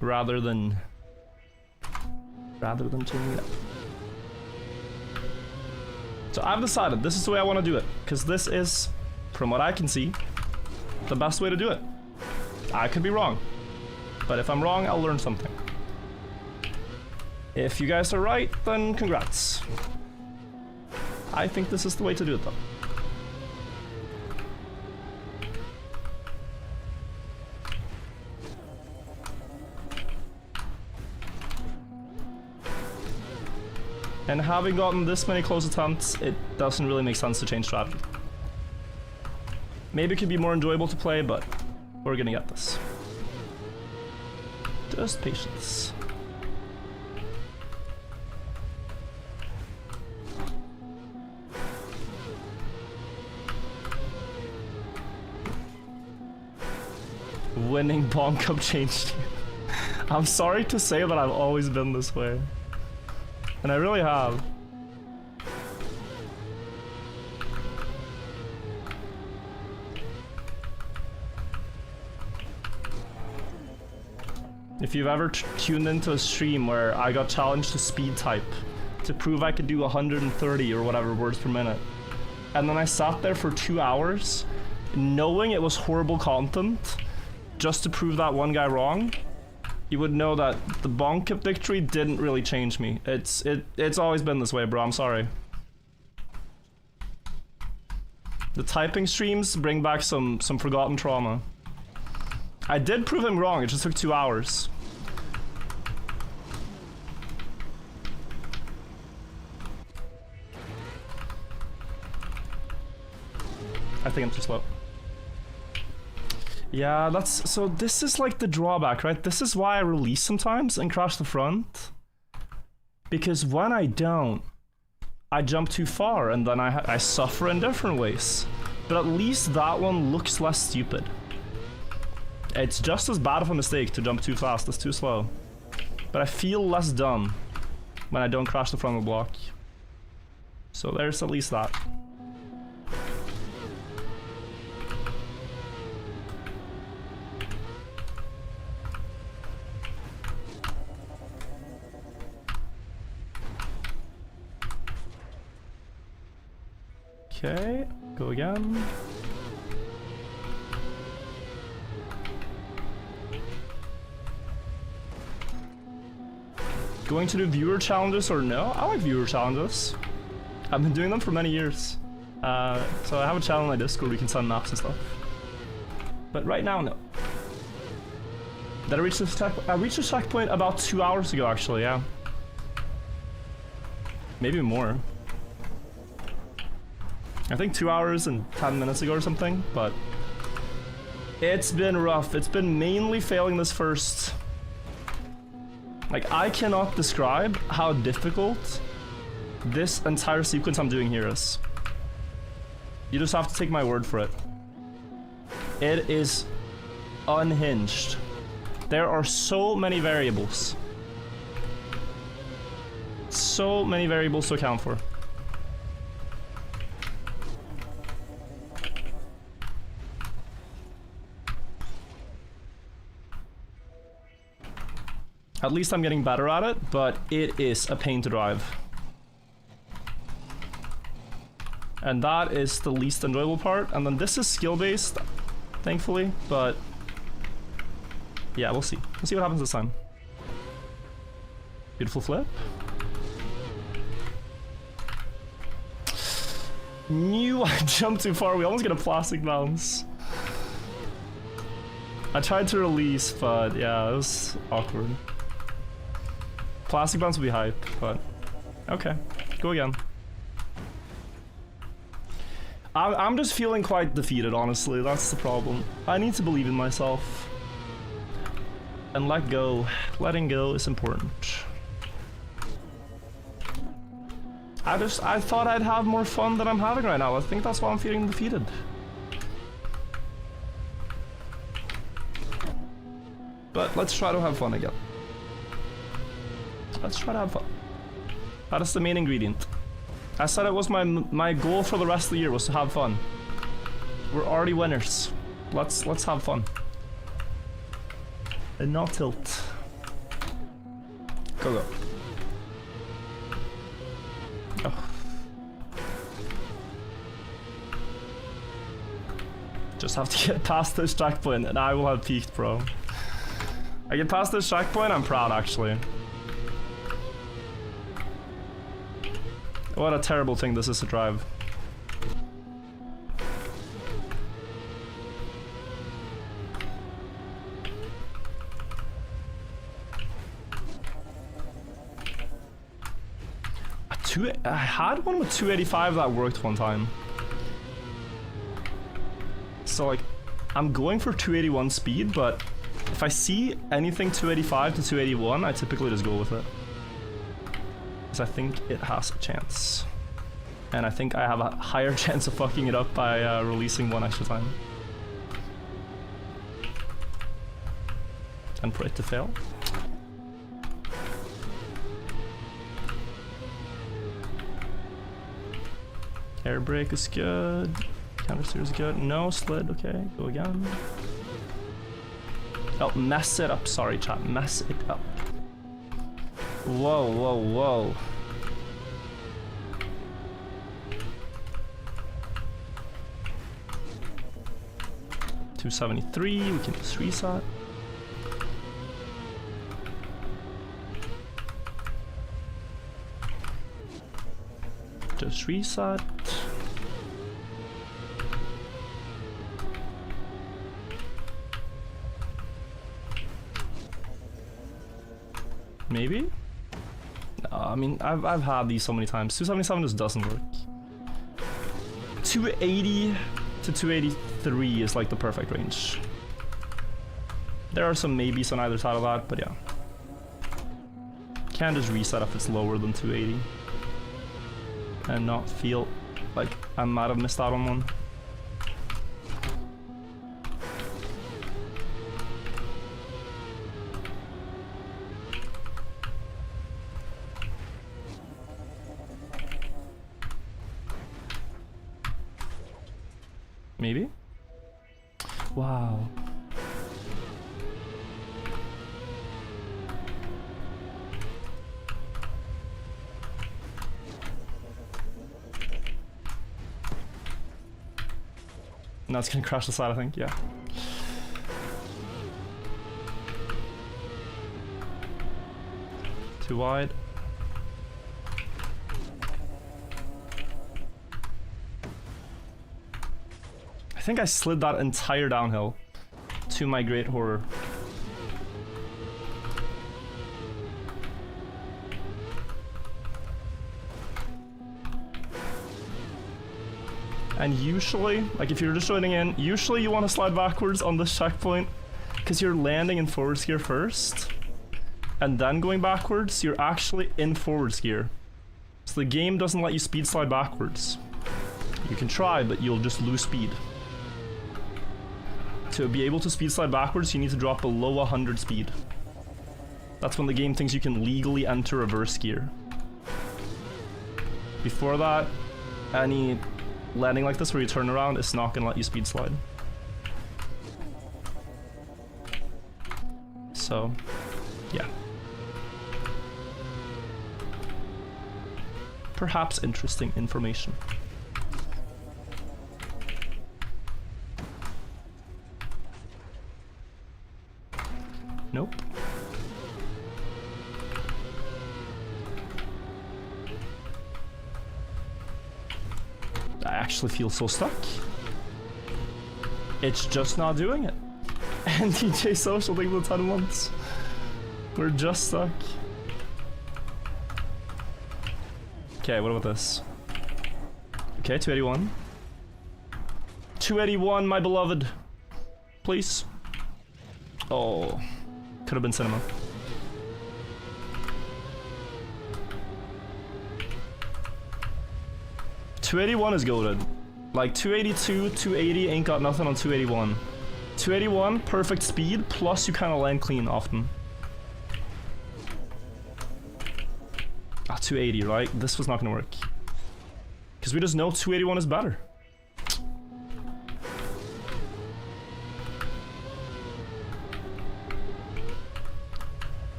Rather than changing it up. So I've decided this is the way I want to do it, because this is, from what I can see, the best way to do it. I could be wrong, but if I'm wrong, I'll learn something. If you guys are right, then congrats. I think this is the way to do it though. And having gotten this many close attempts, it doesn't really make sense to change strategy. Maybe it could be more enjoyable to play, but we're gonna get this. Just patience. Winning Bonk Cup changed you. I'm sorry to say that I've always been this way. And I really have. If you've ever tuned into a stream where I got challenged to speed type to prove I could do 130 or whatever words per minute, and then I sat there for 2 hours knowing it was horrible content just to prove that one guy wrong, you would know that the Bonk Cup victory didn't really change me. It's always been this way, bro. I'm sorry. The typing streams bring back some forgotten trauma. I did prove him wrong. It just took 2 hours. I think I'm too slow. Yeah, that's... So this is like the drawback, right? This is why I release sometimes and crash the front. Because when I don't, I jump too far and then I suffer in different ways. But at least that one looks less stupid. It's just as bad of a mistake to jump too fast as too slow. But I feel less dumb when I don't crash the frontal block. So there's at least that. Okay, go again. Going to do viewer challenges or no? I like viewer challenges. I've been doing them for many years. So I have a channel on my Discord where we can send maps and stuff. But right now, no. Did I reach this checkpoint? I reached this checkpoint about 2 hours ago, actually, yeah. Maybe more. I think 2 hours and 10 minutes ago or something, but it's been rough. It's been mainly failing this first. Like, I cannot describe how difficult this entire sequence I'm doing here is. You just have to take my word for it. It is unhinged. There are so many variables. So many variables to account for. At least I'm getting better at it, but it is a pain to drive. And that is the least enjoyable part. And then this is skill-based, thankfully, but yeah, we'll see. We'll see what happens this time. Beautiful flip. Knew I jumped too far. We almost get a plastic bounce. I tried to release, but yeah, it was awkward. Plastic bounce would be hype, but okay, go again. I'm just feeling quite defeated, honestly. That's the problem. I need to believe in myself. and let go. Letting go is important. I thought I'd have more fun than I'm having right now. I think that's why I'm feeling defeated. But let's try to have fun again. Let's try to have fun. That is the main ingredient. I said it was my goal for the rest of the year was to have fun. We're already winners. Let's have fun. And not tilt. Go. Oh. Just have to get past this checkpoint and I will have peaked, bro. I get past this checkpoint, I'm proud actually. What a terrible thing this is to drive. I had one with 285 that worked one time. So like, I'm going for 281 speed, but if I see anything 285 to 281, I typically just go with it. Because I think it has a chance. And I think I have a higher chance of fucking it up by releasing one extra time. And for it to fail. Air brake is good. Counter steer is good. No slid. Okay, go again. Oh, mess it up. Sorry, chat. Mess it up. Whoa, whoa, whoa. $273. We can just reset. Just reset. Maybe? No, I mean, I've had these so many times. 277 just doesn't work. 280 to 283 is like the perfect range. There are some maybes on either side of that, but yeah. Can just reset if it's lower than 280. And not feel like I might have missed out on one. Maybe? Wow. No, it's gonna crash the side, I think, yeah. Too wide. I think I slid that entire downhill to my great horror. And usually, like if you're just joining in, usually you want to slide backwards on this checkpoint because you're landing in forwards gear first and then going backwards. You're actually in forwards gear. So the game doesn't let you speed slide backwards. You can try, but you'll just lose speed. To be able to speed slide backwards, you need to drop below 100 speed. That's when the game thinks you can legally enter reverse gear. Before that, any landing like this where you turn around, it's not gonna let you speed slide. So, yeah. Perhaps interesting information. Nope. I actually feel so stuck. It's just not doing it. And DJ Social thing for 10 months. We're just stuck. Okay, what about this? Okay, 281. 281, my beloved. Please. Oh. Could have been cinema. .281 is goated. Like 282, 280 ain't got nothing on 281. 281, perfect speed, plus you kind of land clean often. Ah, 280, right? This was not gonna work. Because we just know 281 is better.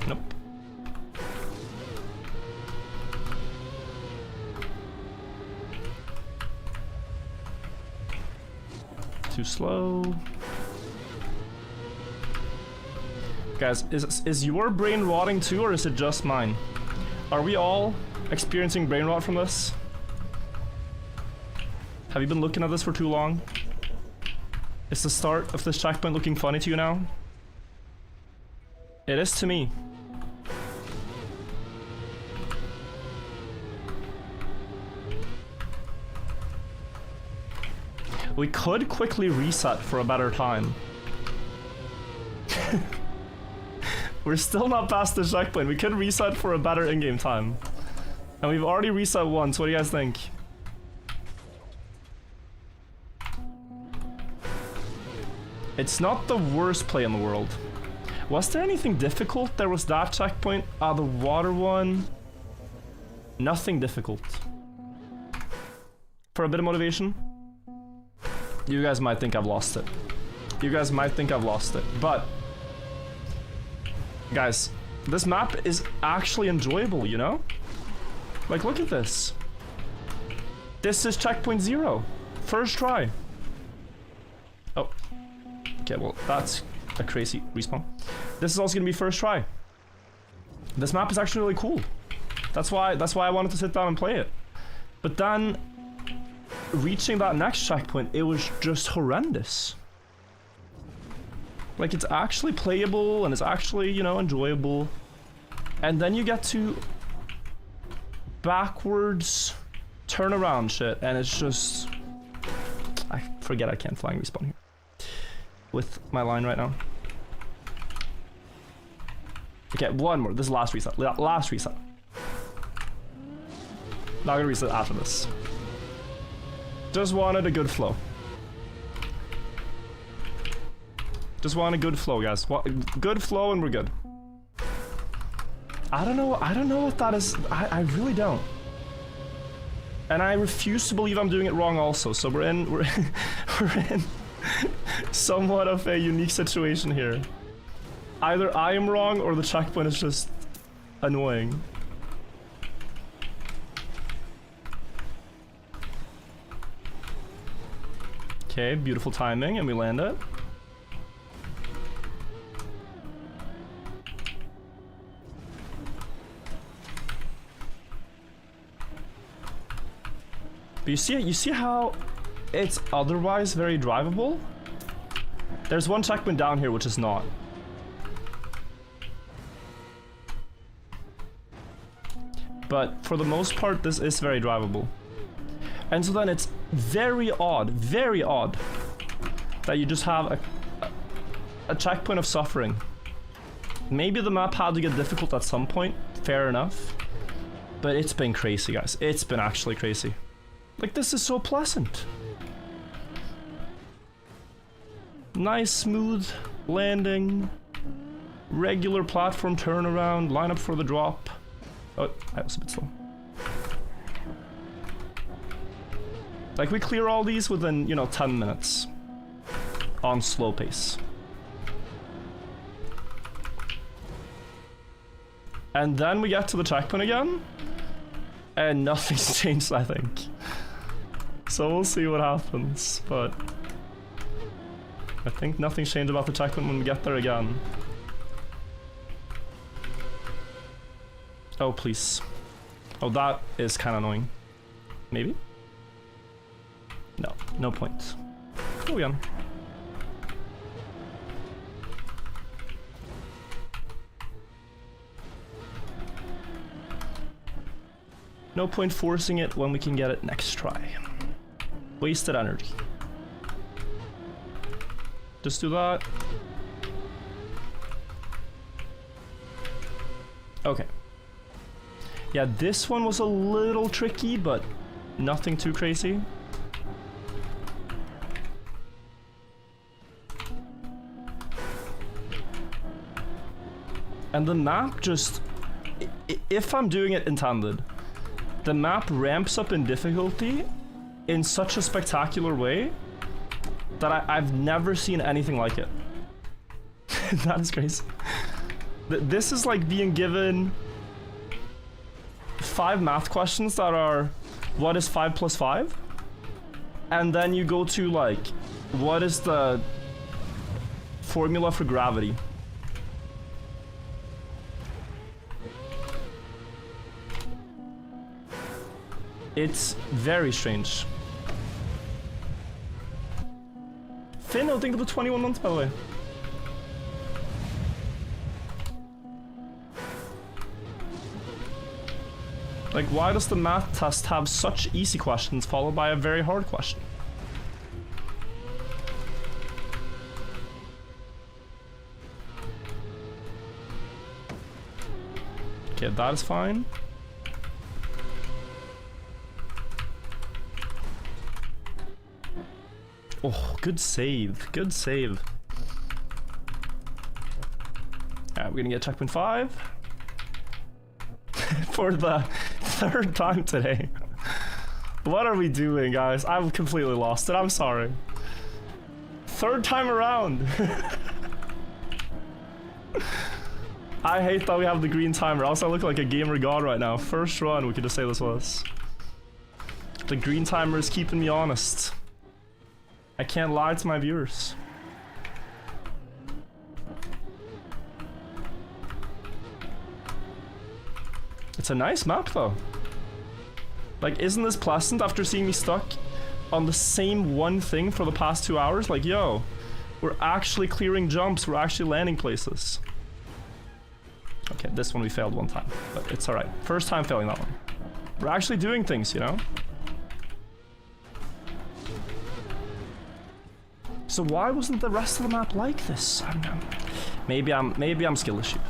Nope. Too slow. Guys, is your brain rotting too, or is it just mine? Are we all experiencing brain rot from this? Have you been looking at this for too long? Is the start of this checkpoint looking funny to you now? It is to me. We could quickly reset for a better time. We're still not past the checkpoint. We could reset for a better in-game time. And we've already reset once. What do you guys think? It's not the worst play in the world. Was there anything difficult? There was that checkpoint. The water one. Nothing difficult. For a bit of motivation. You guys might think I've lost it. You guys might think I've lost it. But, guys, this map is actually enjoyable, you know? Like, look at this. This is checkpoint 0. First try. Oh. Okay, well, that's a crazy respawn. This is also gonna be first try. This map is actually really cool. That's why I wanted to sit down and play it. But then, reaching that next checkpoint, it was just horrendous. Like, it's actually playable and it's actually, you know, enjoyable. And then you get to backwards turnaround shit, and it's just... I forget I can't flying respawn here. With my line right now. Okay, one more. This is last reset. Last reset. Not gonna reset after this. Just wanted a good flow. Just want a good flow, guys. Good flow and we're good. I don't know what that is. I really don't. And I refuse to believe I'm doing it wrong also. So we're in somewhat of a unique situation here. Either I am wrong or the checkpoint is just annoying. Okay, beautiful timing, and we land it. But you see how it's otherwise very drivable? There's one checkpoint down here which is not. But for the most part, this is very drivable. And so then it's very odd that you just have a checkpoint of suffering. Maybe the map had to get difficult at some point, fair enough. But it's been crazy, guys. It's been actually crazy. Like, this is so pleasant. Nice, smooth landing. Regular platform turnaround, line up for the drop. Oh, I was a bit slow. Like, we clear all these within, you know, 10 minutes. On slow pace. And then we get to the checkpoint again. And nothing's changed, I think. So we'll see what happens, but... I think nothing's changed about the checkpoint when we get there again. Oh, please. Oh, that is kind of annoying. Maybe? No, no point. Go again. No point forcing it when we can get it next try. Wasted energy. Just do that. Okay. Yeah, this one was a little tricky, but nothing too crazy. And the map just... if I'm doing it intended, the map ramps up in difficulty in such a spectacular way that I've never seen anything like it. That is crazy. This is like being given 5 math questions that are, what is 5 plus 5? And then you go to like, what is the formula for gravity? It's very strange. Finn, I'll think of the 21 months, by the way. Like, why does the math test have such easy questions followed by a very hard question? Okay, that is fine. Oh, good save. Good save. Alright, we're gonna get checkpoint 5. For the 3rd time today. What are we doing, guys? I'm completely lost it. I'm sorry. 3rd time around. I hate that we have the green timer. Else I look like a gamer god right now. First run, we could just say this was. The green timer is keeping me honest. I can't lie to my viewers. It's a nice map though. Like, isn't this pleasant after seeing me stuck on the same one thing for the past 2 hours? Like, yo, we're actually clearing jumps, we're actually landing places. Okay, this one we failed one time, but it's alright. First time failing that one. We're actually doing things, you know? So why wasn't the rest of the map like this? I don't know. Maybe I'm skill issued.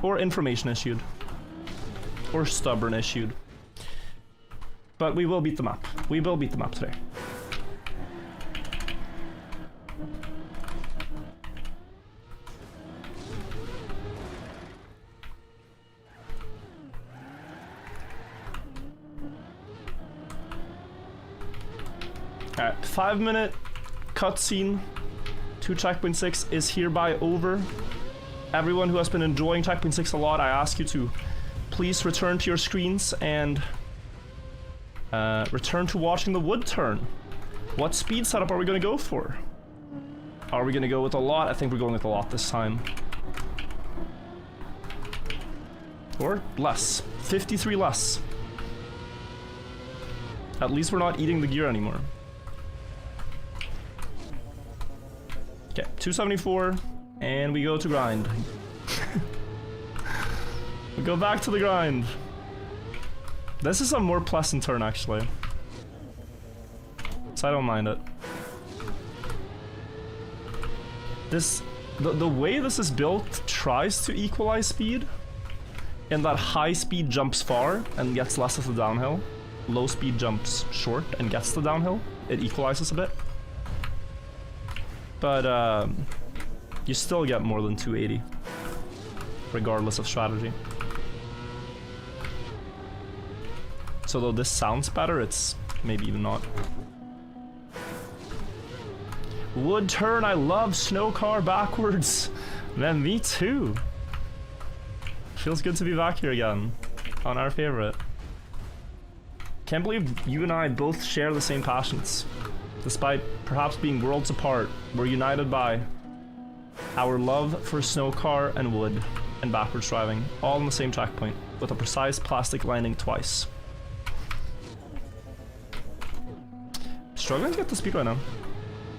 Or information issued. Or stubborn issued. But we will beat the map. We will beat the map today. Alright, 5-minute cutscene to checkpoint 6 is hereby over. Everyone who has been enjoying checkpoint 6 a lot, I ask you to please return to your screens and return to watching the wood turn. What speed setup are we going to go for? Are we going to go with a lot? I think we're going with a lot this time. Or less. 53 less. At least we're not eating the gear anymore. Okay, 274, and we go to grind. We go back to the grind. This is a more pleasant turn, actually. So I don't mind it. The way this is built tries to equalize speed, in that high speed jumps far and gets less of the downhill. Low speed jumps short and gets the downhill. It equalizes a bit. But you still get more than 280, regardless of strategy. So though this sounds better, it's maybe even not. Wood turn, I love snow car backwards. Man, me too. Feels good to be back here again on our favorite. Can't believe you and I both share the same passions. Despite perhaps being worlds apart, we're united by our love for snow car and wood and backwards driving, all in the same checkpoint, with a precise plastic landing twice. Struggling to get the speed right now.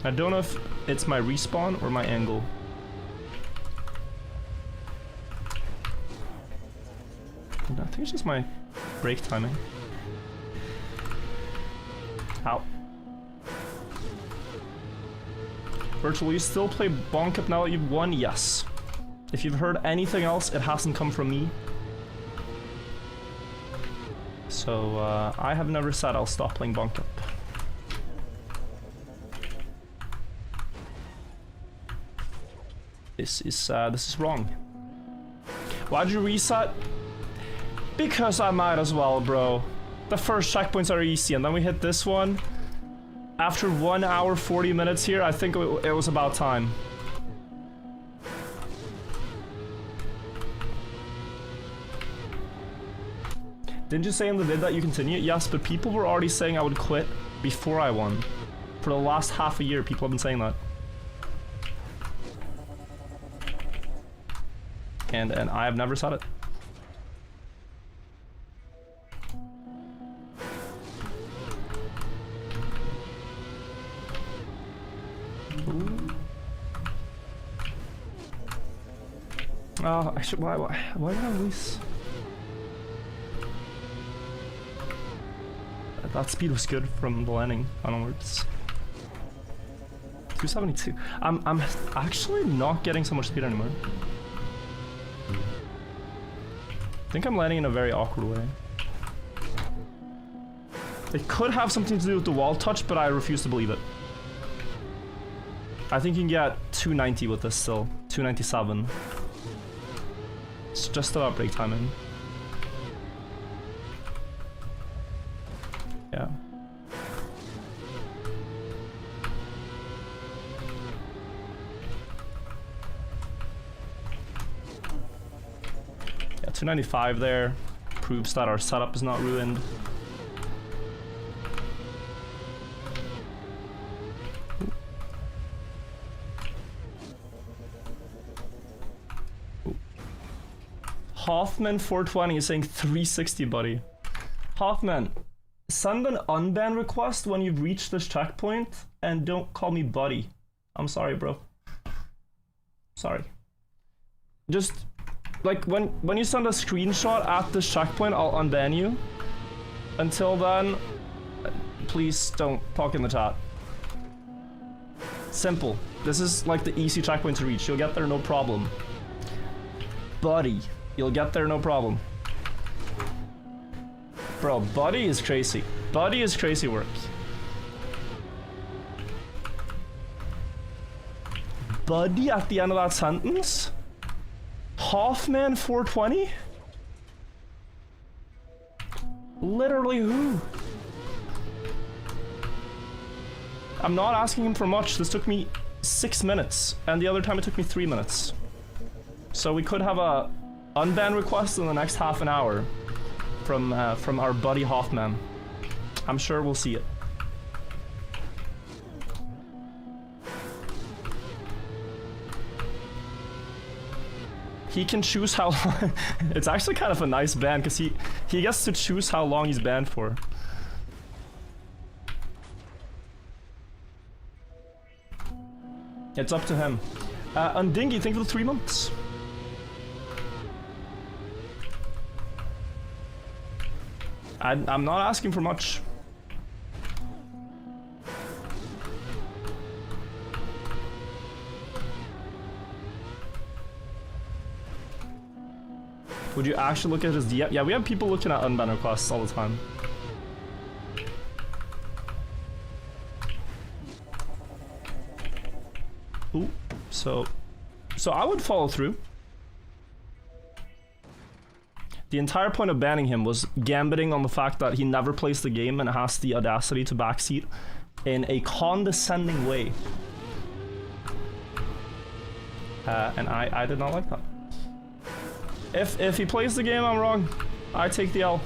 I don't know if it's my respawn or my angle. I think it's just my brake timing. Ow. Virtual, you still play Bonk Up now that you've won? Yes. If you've heard anything else, it hasn't come from me. So I have never said I'll stop playing Bunk Up. This is wrong. Why'd you reset? Because I might as well, bro. The first checkpoints are easy, and then we hit this one. After 1 hour 40 minutes here, I think it was about time. Didn't you say in the vid that you continue? Yes, but people were already saying I would quit before I won. For the last half a year, people have been saying that. And I have never said it. Ooh. Oh, I should. Why did I lose? That speed was good from the landing onwards. 272. I'm actually not getting so much speed anymore. I think I'm landing in a very awkward way. It could have something to do with the wall touch, but I refuse to believe it. I think you can get 290 with this still. 297. It's just about break timing. Yeah. Yeah, 295 there. Proves that our setup is not ruined. Hoffman 420 is saying 360, buddy. Hoffman, send an unban request when you've reached this checkpoint and don't call me buddy. I'm sorry, bro. Sorry. Just like when you send a screenshot at this checkpoint, I'll unban you. Until then, please don't talk in the chat. Simple. This is like the easy checkpoint to reach. You'll get there no problem. Buddy. You'll get there no problem. Bro, buddy is crazy. Buddy is crazy work. Buddy at the end of that sentence? Hoffman 420? Literally who? I'm not asking him for much. This took me 6 minutes, and the other time it took me 3 minutes. So we could have a unban request in the next half an hour from our buddy Hoffman. I'm sure we'll see it. He can choose how long. It's actually kind of a nice ban because he gets to choose how long he's banned for. It's up to him. Undingy, thank you for the 3 months. I'm not asking for much. Would you actually look at his DM? Yeah, we have people looking at unban requests all the time. Ooh, so I would follow through. The entire point of banning him was gambiting on the fact that he never plays the game and has the audacity to backseat in a condescending way. And I did not like that. If he plays the game, I'm wrong. I take the L.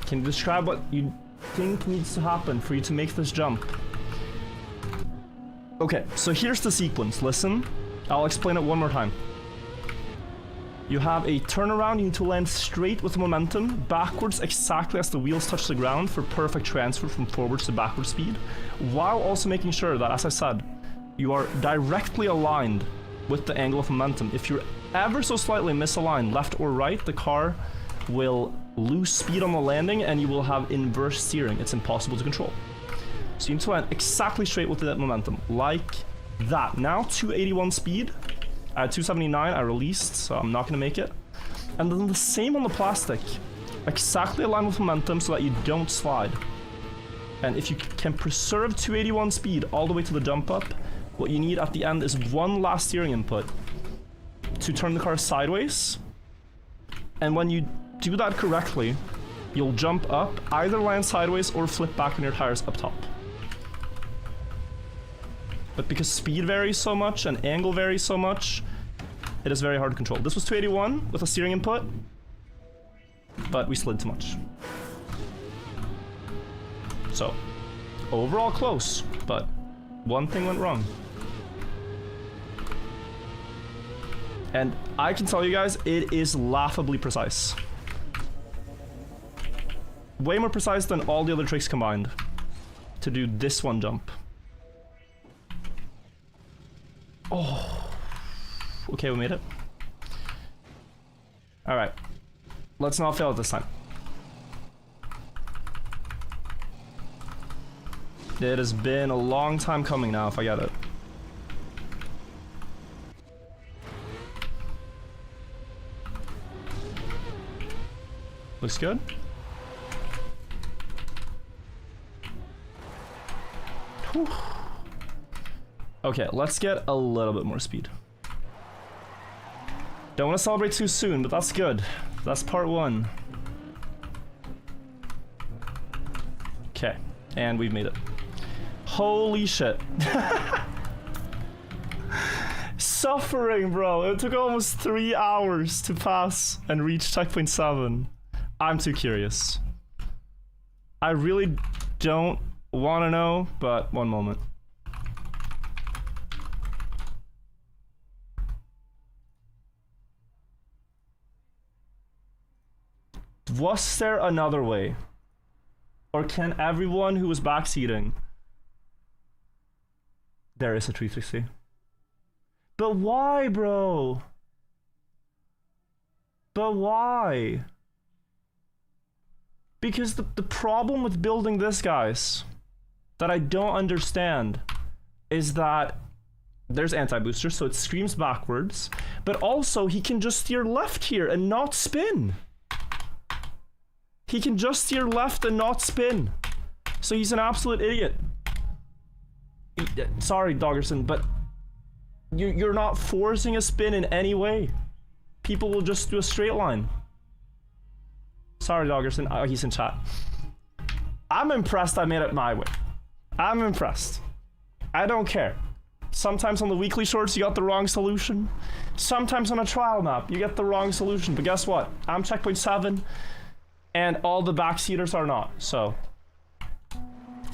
Can you describe what you think needs to happen for you to make this jump? Okay, so here's the sequence. Listen, I'll explain it one more time. You have a turnaround. You need to land straight with momentum, backwards exactly as the wheels touch the ground for perfect transfer from forwards to backward speed, while also making sure that, as I said, you are directly aligned with the angle of momentum. If you're ever so slightly misaligned left or right, the car will lose speed on the landing and you will have inverse steering. It's impossible to control. So you need to land exactly straight with that momentum, like that. Now 281 speed, 279 I released, so I'm not gonna make it. And then the same on the plastic. Exactly align with momentum so that you don't slide. And if you can preserve 281 speed all the way to the jump up, what you need at the end is one last steering input to turn the car sideways. And when you do that correctly, you'll jump up, either land sideways or flip back on your tires up top. But because speed varies so much and angle varies so much, it is very hard to control. This was 281 with a steering input, but we slid too much. So, overall close, but one thing went wrong. And I can tell you guys, it is laughably precise. Way more precise than all the other tricks combined to do this one jump. Oh. Okay, we made it. Alright. Let's not fail it this time. It has been a long time coming now, if I get it. Looks good. Whew. Okay, let's get a little bit more speed. Don't want to celebrate too soon, but that's good. That's part one. Okay, and we've made it. Holy shit. Suffering, bro. It took almost 3 hours to pass and reach checkpoint 7. I'm too curious. I really don't want to know, but one moment. Was there another way? Or can everyone who was backseating... There is a 360. But why, bro? But why? Because the problem with building this, guys, that I don't understand, is that there's anti-booster, so it screams backwards, but also he can just steer left here and not spin. He can just steer left and not spin. So he's an absolute idiot. Sorry, Doggerson, but you're not forcing a spin in any way. People will just do a straight line. Sorry, Doggerson. Oh, he's in chat. I'm impressed I made it my way. I'm impressed. I don't care. Sometimes on the weekly shorts, you got the wrong solution. Sometimes on a trial map, you get the wrong solution. But guess what? I'm checkpoint 7, and all the backseaters are not. So,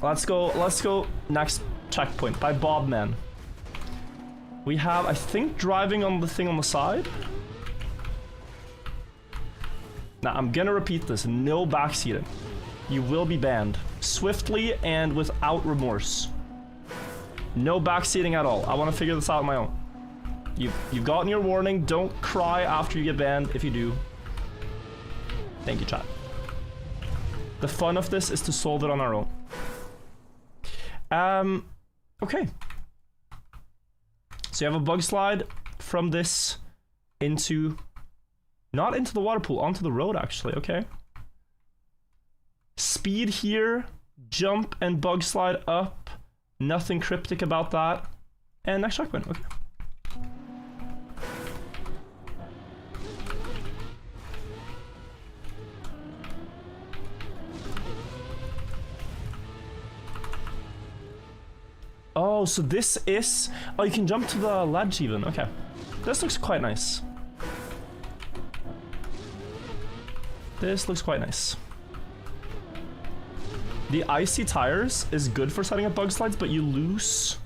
let's go next checkpoint by Bobman. We have, I think, driving on the thing on the side. Now, I'm gonna repeat this. No backseating. You will be banned. Swiftly and without remorse. No backseating at all. I want to figure this out on my own. You've gotten your warning. Don't cry after you get banned if you do. Thank you, chat. The fun of this is to solve it on our own. Okay. So you have a Bugslide from this into... Not into the water pool, onto the road, actually. Okay. Speed here, jump and Bugslide up. Nothing cryptic about that. And next checkpoint, okay. Oh, so this is... Oh, you can jump to the ledge even, okay. This looks quite nice. This looks quite nice. The icy tires is good for setting up Bugslides, but you lose...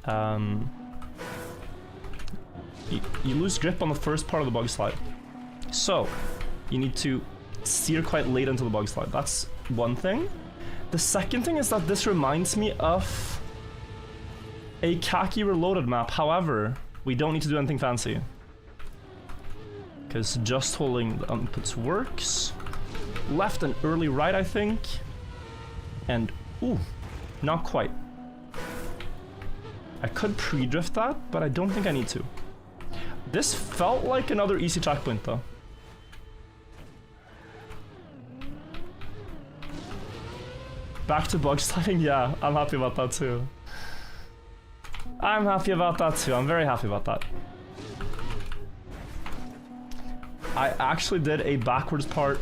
You lose grip on the first part of the Bugslide. So, you need to steer quite late into the Bugslide. That's one thing. The second thing is that this reminds me of a Khaki Reloaded map. However, we don't need to do anything fancy. because just holding the inputs works. Left and early right, I think. And, ooh, not quite. I could pre-drift that, but I don't think I need to. This felt like another easy checkpoint, though. Back to Bugsliding? Yeah, I'm happy about that too. I'm happy about that too. I'm very happy about that. I actually did a backwards part.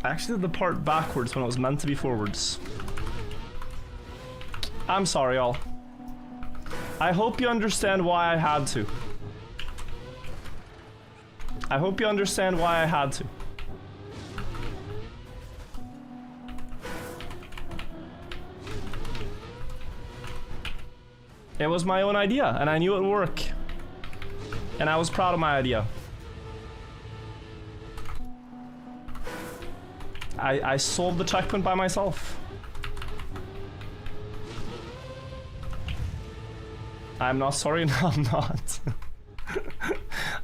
I actually did the part backwards when it was meant to be forwards. I'm sorry, y'all. I hope you understand why I had to. I hope you understand why I had to. It was my own idea, and I knew it would work. And I was proud of my idea. I solved the checkpoint by myself. I'm not sorry, no I'm not.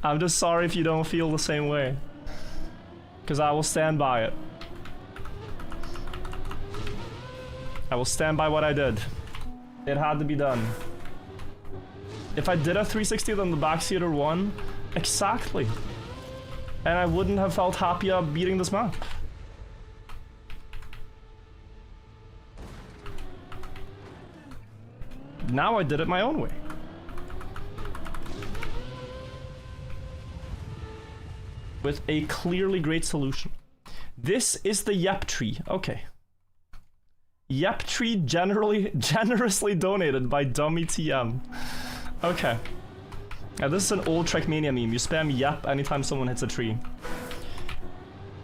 I'm just sorry if you don't feel the same way. Because I will stand by it. I will stand by what I did. It had to be done. If I did a 360 then the backseater won, exactly. And I wouldn't have felt happy about beating this map. Now I did it my own way. With a clearly great solution. This is the Yep tree. Okay. Yep tree generously donated by Dummy TM. Okay. Now this is an old Trackmania meme. You spam Yep anytime someone hits a tree.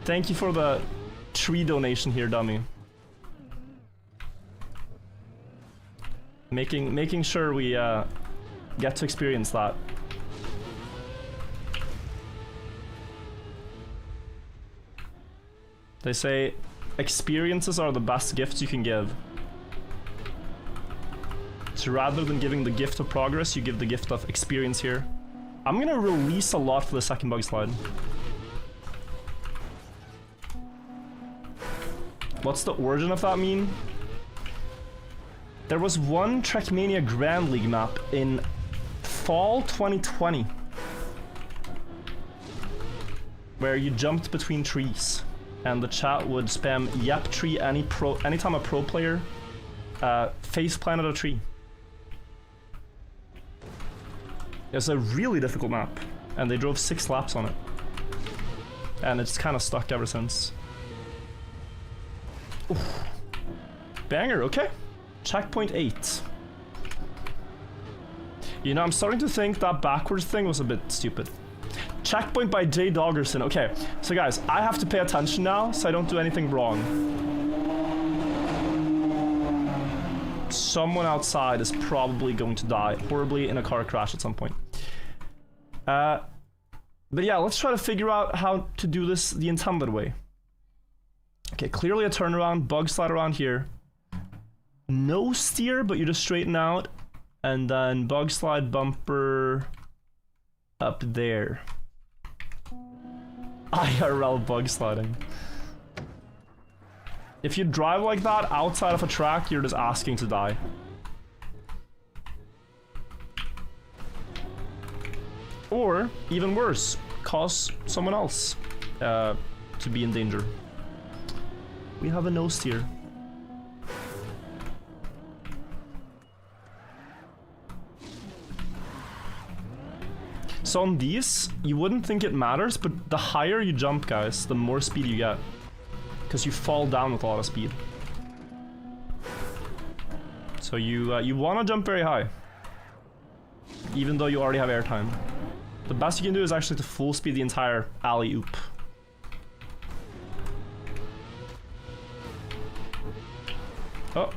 Thank you for the tree donation here, Dummy. Making sure we get to experience that. They say experiences are the best gifts you can give. So rather than giving the gift of progress, you give the gift of experience here. I'm gonna release a lot for the second Bugslide. What's the origin of that meme? There was one Trackmania Grand League map in fall 2020 where you jumped between trees and the chat would spam Yep tree anytime a pro player face planted a tree. It's a really difficult map and they drove 6 laps on it and it's kind of stuck ever since. Oof. Banger, okay. Checkpoint 8. You know, I'm starting to think that backwards thing was a bit stupid. Checkpoint by Jay Doggerson. Okay, so guys, I have to pay attention now so I don't do anything wrong. Someone outside is probably going to die horribly in a car crash at some point. But yeah, let's try to figure out how to do this the intended way. Okay, clearly a turnaround, Bugslide around here. No steer, but you just straighten out, and then Bugslide bumper up there. IRL Bugsliding. If you drive like that outside of a track, you're just asking to die. Or, even worse, cause someone else to be in danger. We have a no steer. So on these, you wouldn't think it matters, but the higher you jump, guys, the more speed you get. Because you fall down with a lot of speed. So you want to jump very high. Even though you already have airtime. The best you can do is actually to full speed the entire alley-oop. Oh,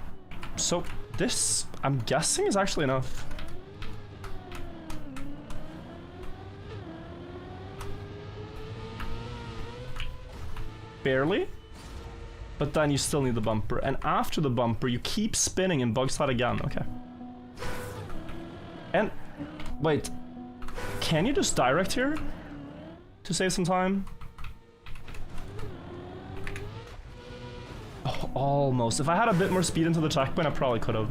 so this, I'm guessing, is actually enough. Barely, but then you still need the bumper, and after the bumper you keep spinning in Bugslide again. Okay. And wait, Can you just direct here to save some time? Oh, almost. If I had a bit more speed into the checkpoint, I probably could have.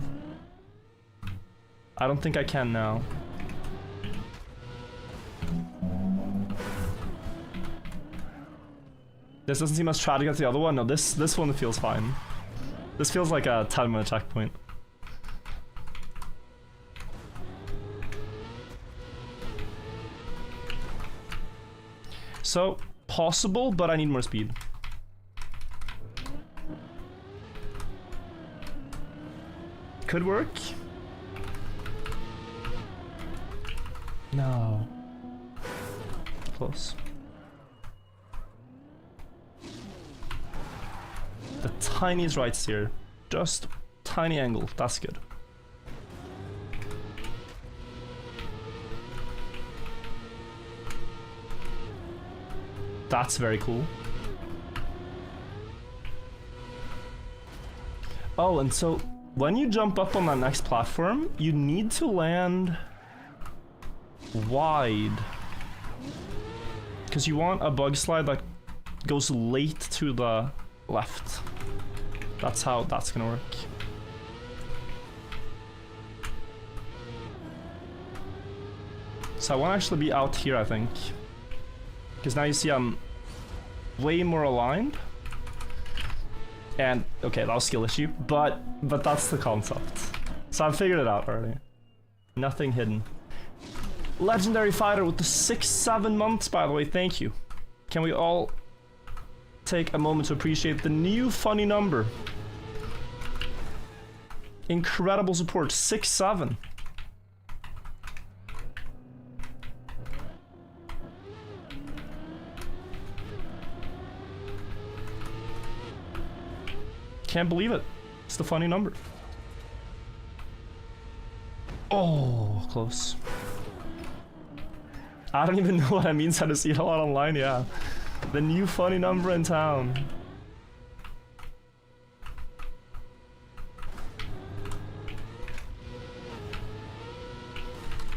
I don't think I can now. This doesn't seem as tragic as the other one. No, this one feels fine. This feels like a 10-minute checkpoint. So, possible, but I need more speed. Could work. No. Close. The tiniest right steer. Just tiny angle. That's good. That's very cool. Oh, and so when you jump up on that next platform, you need to land wide. Because you want a bug slide that goes late to the left. That's how that's gonna work. So I want to actually be out here, I think. Because now you see I'm way more aligned. And, okay, that was a skill issue, but that's the concept. So I've figured it out already. Nothing hidden. Legendary fighter with the 6-7 months, by the way, thank you. Can we all take a moment to appreciate the new funny number? Incredible support, 6-7. Can't believe it. It's the funny number. Oh, close. I don't even know what that means. How to see it a lot online, yeah. The new funny number in town.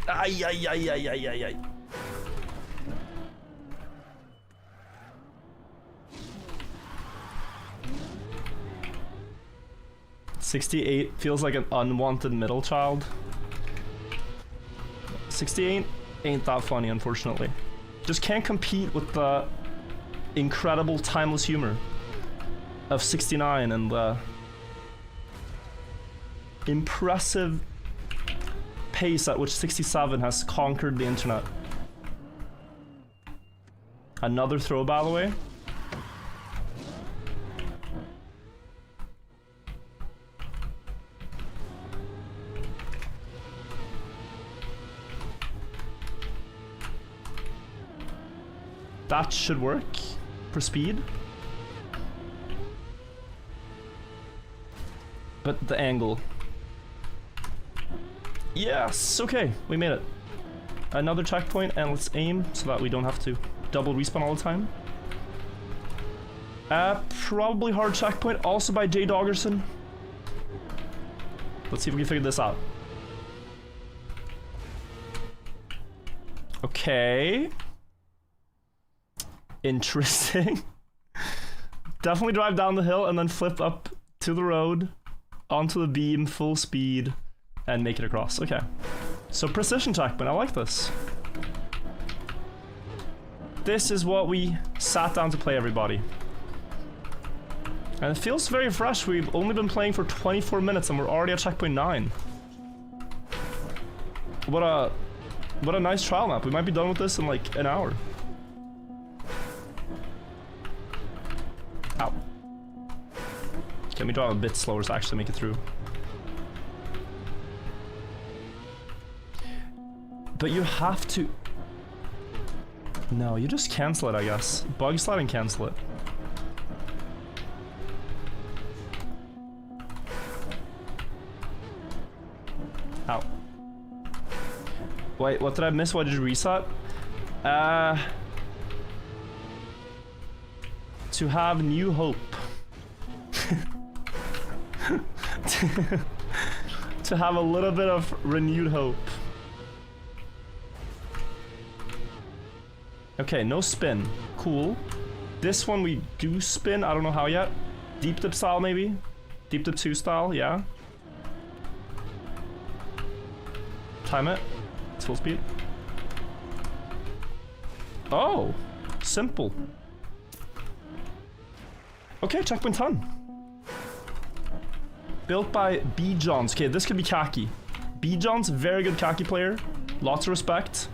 Ay, ay, ay, ay, ay, ay, ay. $68 feels like an unwanted middle child. 68 ain't that funny, unfortunately. Just can't compete with the incredible timeless humor of 69 and the impressive pace at which 67 has conquered the internet. Another throw, by the way. That should work for speed. But the angle. Yes, okay, we made it. Another checkpoint, and let's aim so that we don't have to double respawn all the time. Probably hard checkpoint, also by Jay Doggerson. Let's see if we can figure this out. Okay. Interesting. Definitely drive down the hill and then flip up to the road, onto the beam, full speed, and make it across. Okay. So precision checkpoint, I like this. This is what we sat down to play, everybody. And it feels very fresh. We've only been playing for 24 minutes and we're already at checkpoint 9. What a nice trial map. We might be done with this in like an hour. Ow. Can we drive a bit slower to actually make it through? But you have to... No, you just cancel it, I guess. Bugslide and cancel it. Ow. Wait, what did I miss? What did you reset? To have new hope. To have a little bit of renewed hope. Okay, no spin. Cool. This one we do spin. I don't know how yet. Deep dip style, maybe? Deep dip 2 style, yeah. Time it. It's full speed. Oh, simple. Okay, checkpoint done. Built by B. Johns. Okay, this could be Kaki. B. Johns, very good Kaki player. Lots of respect.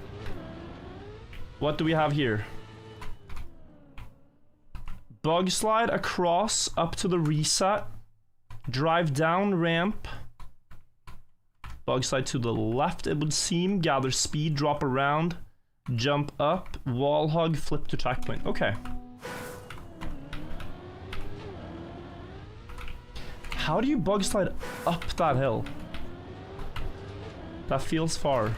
What do we have here? Bugslide across up to the reset. Drive down ramp. Bugslide to the left, it would seem. Gather speed, drop around. Jump up, wall hug, flip to checkpoint. Okay. How do you Bugslide up that hill? That feels far.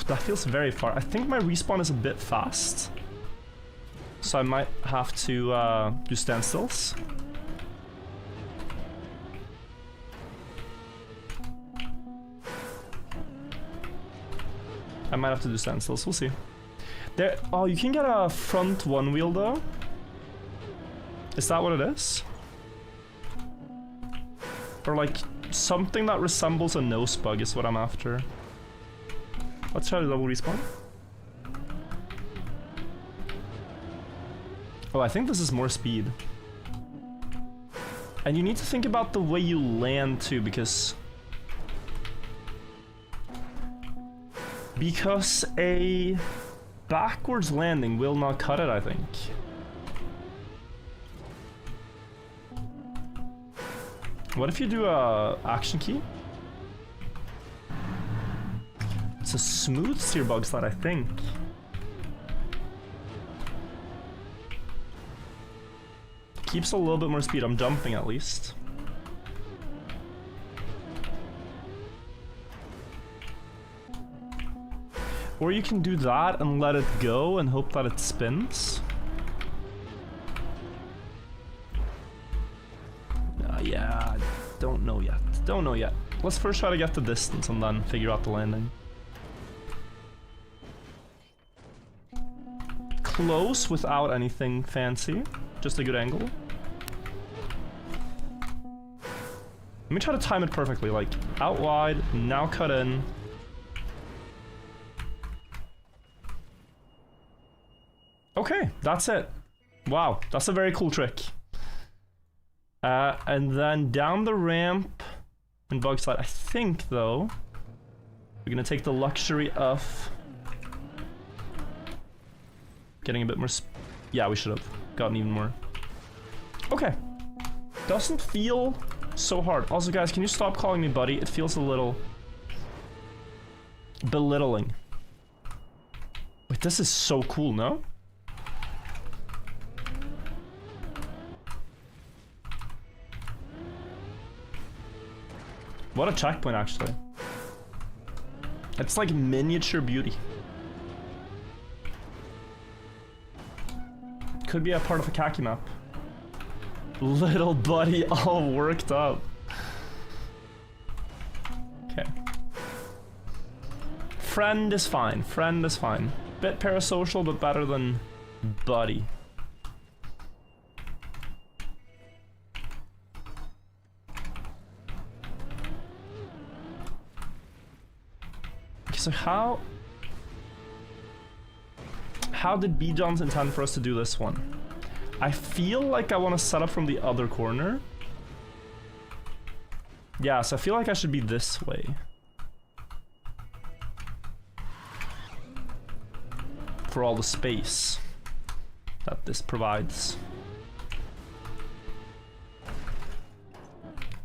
That feels very far. I think my respawn is a bit fast. So I might have to do standstills. I might have to do standstills, we'll see. There, oh, you can get a front one wheel though. Is that what it is? Or like something that resembles a nose bug is what I'm after. Let's try to double respawn. Oh, I think this is more speed. And you need to think about the way you land too, because a backwards landing will not cut it, I think. What if you do a action key? It's a smooth steer Bugslide, I think. Keeps a little bit more speed. I'm jumping at least. Or you can do that and let it go and hope that it spins. Yeah, don't know yet. Don't know yet. Let's first try to get the distance and then figure out the landing. Close without anything fancy. Just a good angle. Let me try to time it perfectly, like out wide, now cut in. Okay, that's it. Wow, that's a very cool trick. And then down the ramp in Bugslide, I think though, we're gonna take the luxury of getting a bit more yeah, we should have gotten even more. Okay. Doesn't feel so hard. Also, guys, can you stop calling me buddy? It feels a little belittling. Wait, this is so cool, no? What a checkpoint, actually. It's like miniature beauty. Could be a part of a khaki map. Little buddy all worked up. Okay. Friend is fine. Friend is fine. Bit parasocial, but better than buddy. Okay, so how did B. Johns intend for us to do this one? I feel like I want to set up from the other corner. Yeah, so I feel like I should be this way. For all the space that this provides.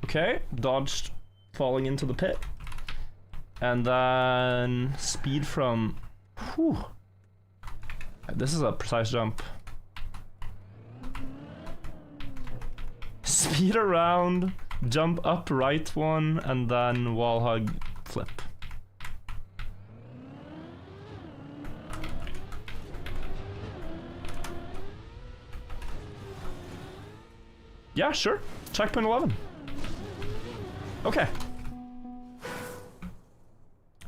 Okay, dodged falling into the pit. And then speed from... Whew. This is a precise jump. Speed around, jump up right one, and then wall hug, flip. Yeah, sure. Checkpoint 11. Okay.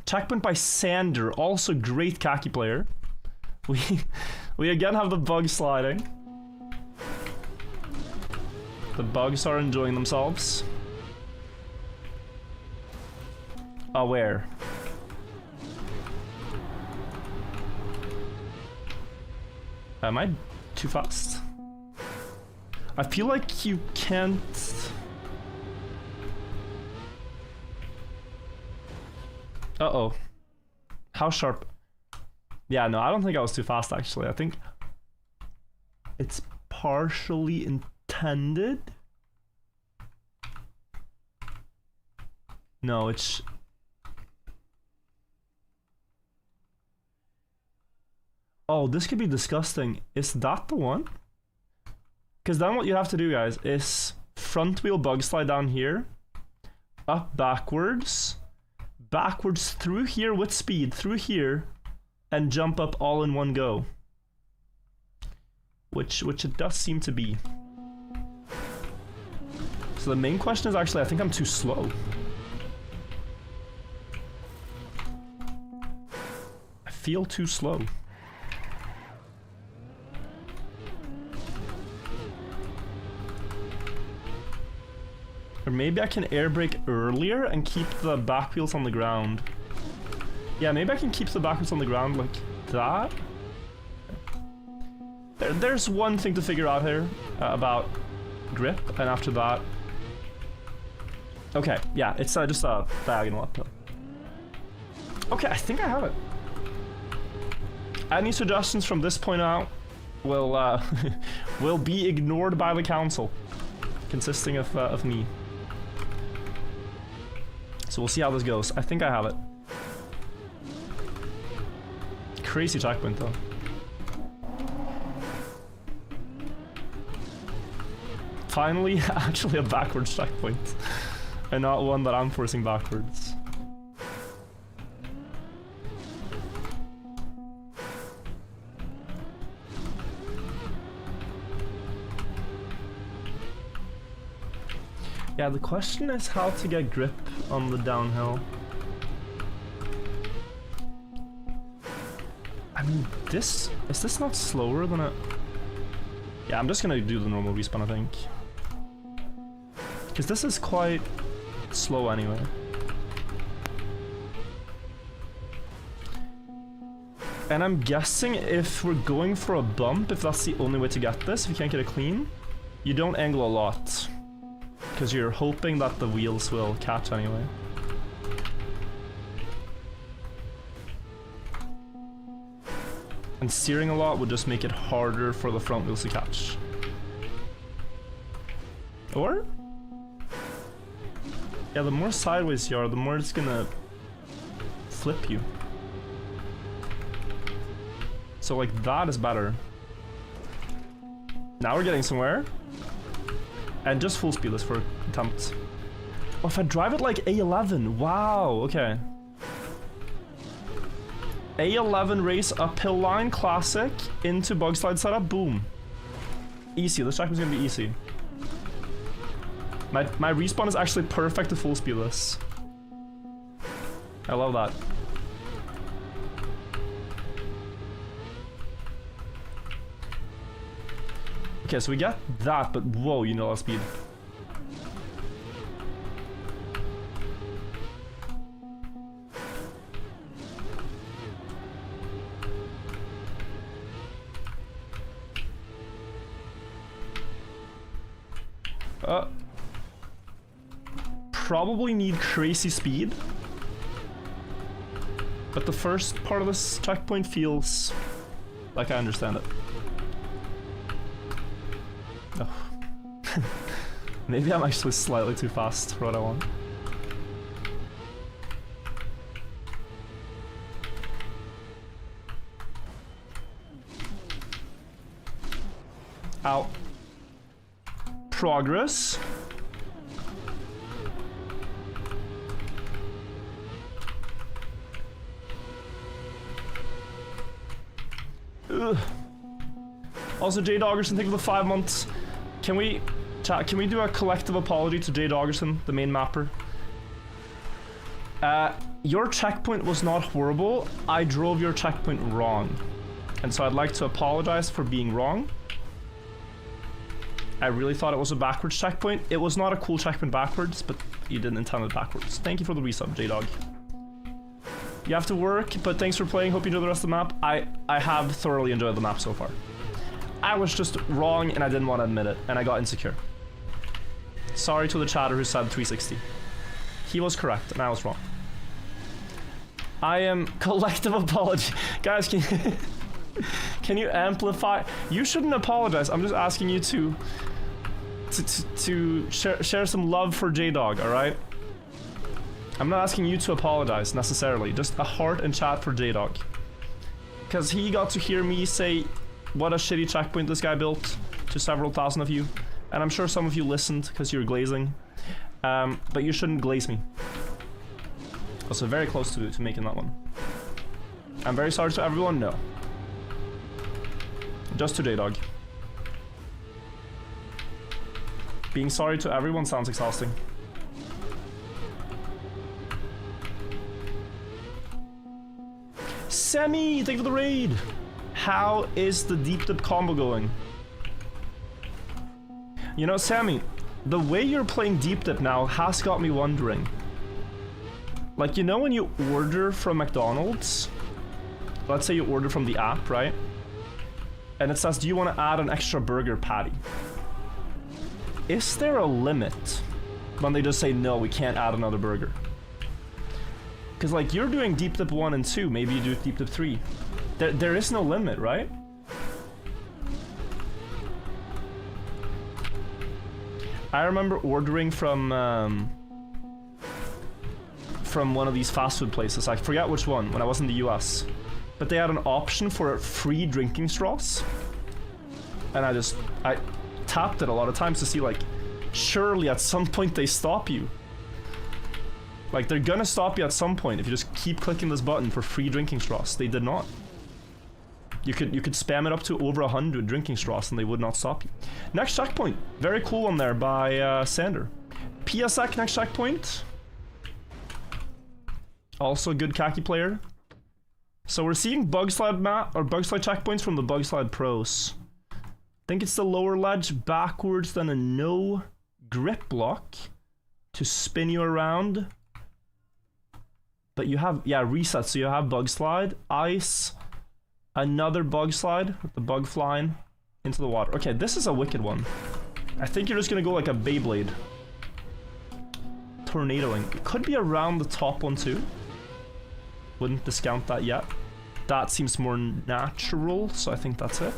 Checkpoint by Sander, also great khaki player. We again have the bug sliding. The bugs are enjoying themselves. Oh, where? Am I too fast? I feel like you can't... Uh-oh. How sharp? Yeah, no, I don't think I was too fast, actually. I think it's partially intended. No, it's... Oh, this could be disgusting. Is that the one? Because then what you have to do, guys, is front wheel bug slide down here, up backwards, backwards through here with speed, through here, and jump up all in one go. Which it does seem to be. So the main question is actually, I think I'm too slow. I feel too slow. Or maybe I can air brake earlier and keep the back wheels on the ground. Yeah, maybe I can keep the back wheels on the ground like that. There's one thing to figure out here about grip, and after that... Okay, yeah, it's just a diagonal uphill. Okay, I think I have it. Any suggestions from this point out will will be ignored by the council, consisting of me. So we'll see how this goes. I think I have it. Crazy checkpoint though. Finally, actually a backwards checkpoint. And not one that I'm forcing backwards. Yeah, the question is how to get grip on the downhill. I mean, is this not slower than it? Yeah, I'm just gonna do the normal respawn, I think. Because this is quite slow anyway. And I'm guessing if we're going for a bump, if that's the only way to get this, if you can't get it clean, you don't angle a lot. Because you're hoping that the wheels will catch anyway. And steering a lot would just make it harder for the front wheels to catch. Or? Yeah, the more sideways you are, the more it's gonna flip you. So like that is better. Now we're getting somewhere. And just full speed, let's for attempt. Oh, if I drive it like A11, wow, okay. A11 race uphill line, classic, into Bugslide setup, boom. Easy, this track is gonna be easy. My respawn is actually perfect to full speed this. I love that. Okay, so we got that, but whoa, you know our speed. Probably need crazy speed. But the first part of this checkpoint feels like I understand it. Oh. Maybe I'm actually slightly too fast for what I want. Ow. Progress. Ugh. Also, Jay Doggerson, think of the 5 months. Can we do a collective apology to Jay Doggerson, the main mapper? Your checkpoint was not horrible. I drove your checkpoint wrong. And so I'd like to apologize for being wrong. I really thought it was a backwards checkpoint. It was not a cool checkpoint backwards, but you didn't intend it backwards. Thank you for the resub, J-Dog. You have to work, but thanks for playing. Hope you enjoy the rest of the map. I have thoroughly enjoyed the map so far. I was just wrong and I didn't want to admit it, and I got insecure. Sorry to the chatter who said 360. He was correct and I was wrong. I am collective apology. Guys, can you amplify? You shouldn't apologize. I'm just asking you to share some love for J-Dog, alright? I'm not asking you to apologize necessarily, just a heart and chat for J-Dog. Because he got to hear me say what a shitty checkpoint this guy built to several thousand of you. And I'm sure some of you listened because you're glazing. But you shouldn't glaze me. Also very close to making that one. I'm very sorry to everyone, no. Just to J-Dog. Being sorry to everyone sounds exhausting. Semi, thank you for the raid. How is the deep dip combo going? You know, Sammy, the way you're playing deep dip now has got me wondering. Like, you know when you order from McDonald's? Let's say you order from the app, right? And it says, do you want to add an extra burger patty? Is there a limit when they just say, no, we can't add another burger? Because, like, you're doing deep dip 1 and 2, maybe you do deep dip 3. There is no limit, right? I remember ordering from one of these fast food places. I forget which one, when I was in the US. But they had an option for free drinking straws. And I tapped it a lot of times to see, like, surely at some point they stop you. Like, they're gonna stop you at some point if you just keep clicking this button for free drinking straws. They did not. You could spam it up to over 100 drinking straws and they would not stop you. Next checkpoint. Very cool one there by Sander. PSX next checkpoint. Also a good khaki player. So we're seeing Bugslide map or Bugslide checkpoints from the Bugslide pros. I think it's the lower ledge backwards, then a no grip block to spin you around. But you have, yeah, reset. So you have Bugslide, ice, another Bugslide with the bug flying into the water. Okay, this is a wicked one. I think you're just gonna go like a Beyblade. Tornadoing. It could be around the top one too. Wouldn't discount that yet. That seems more natural, so I think that's it.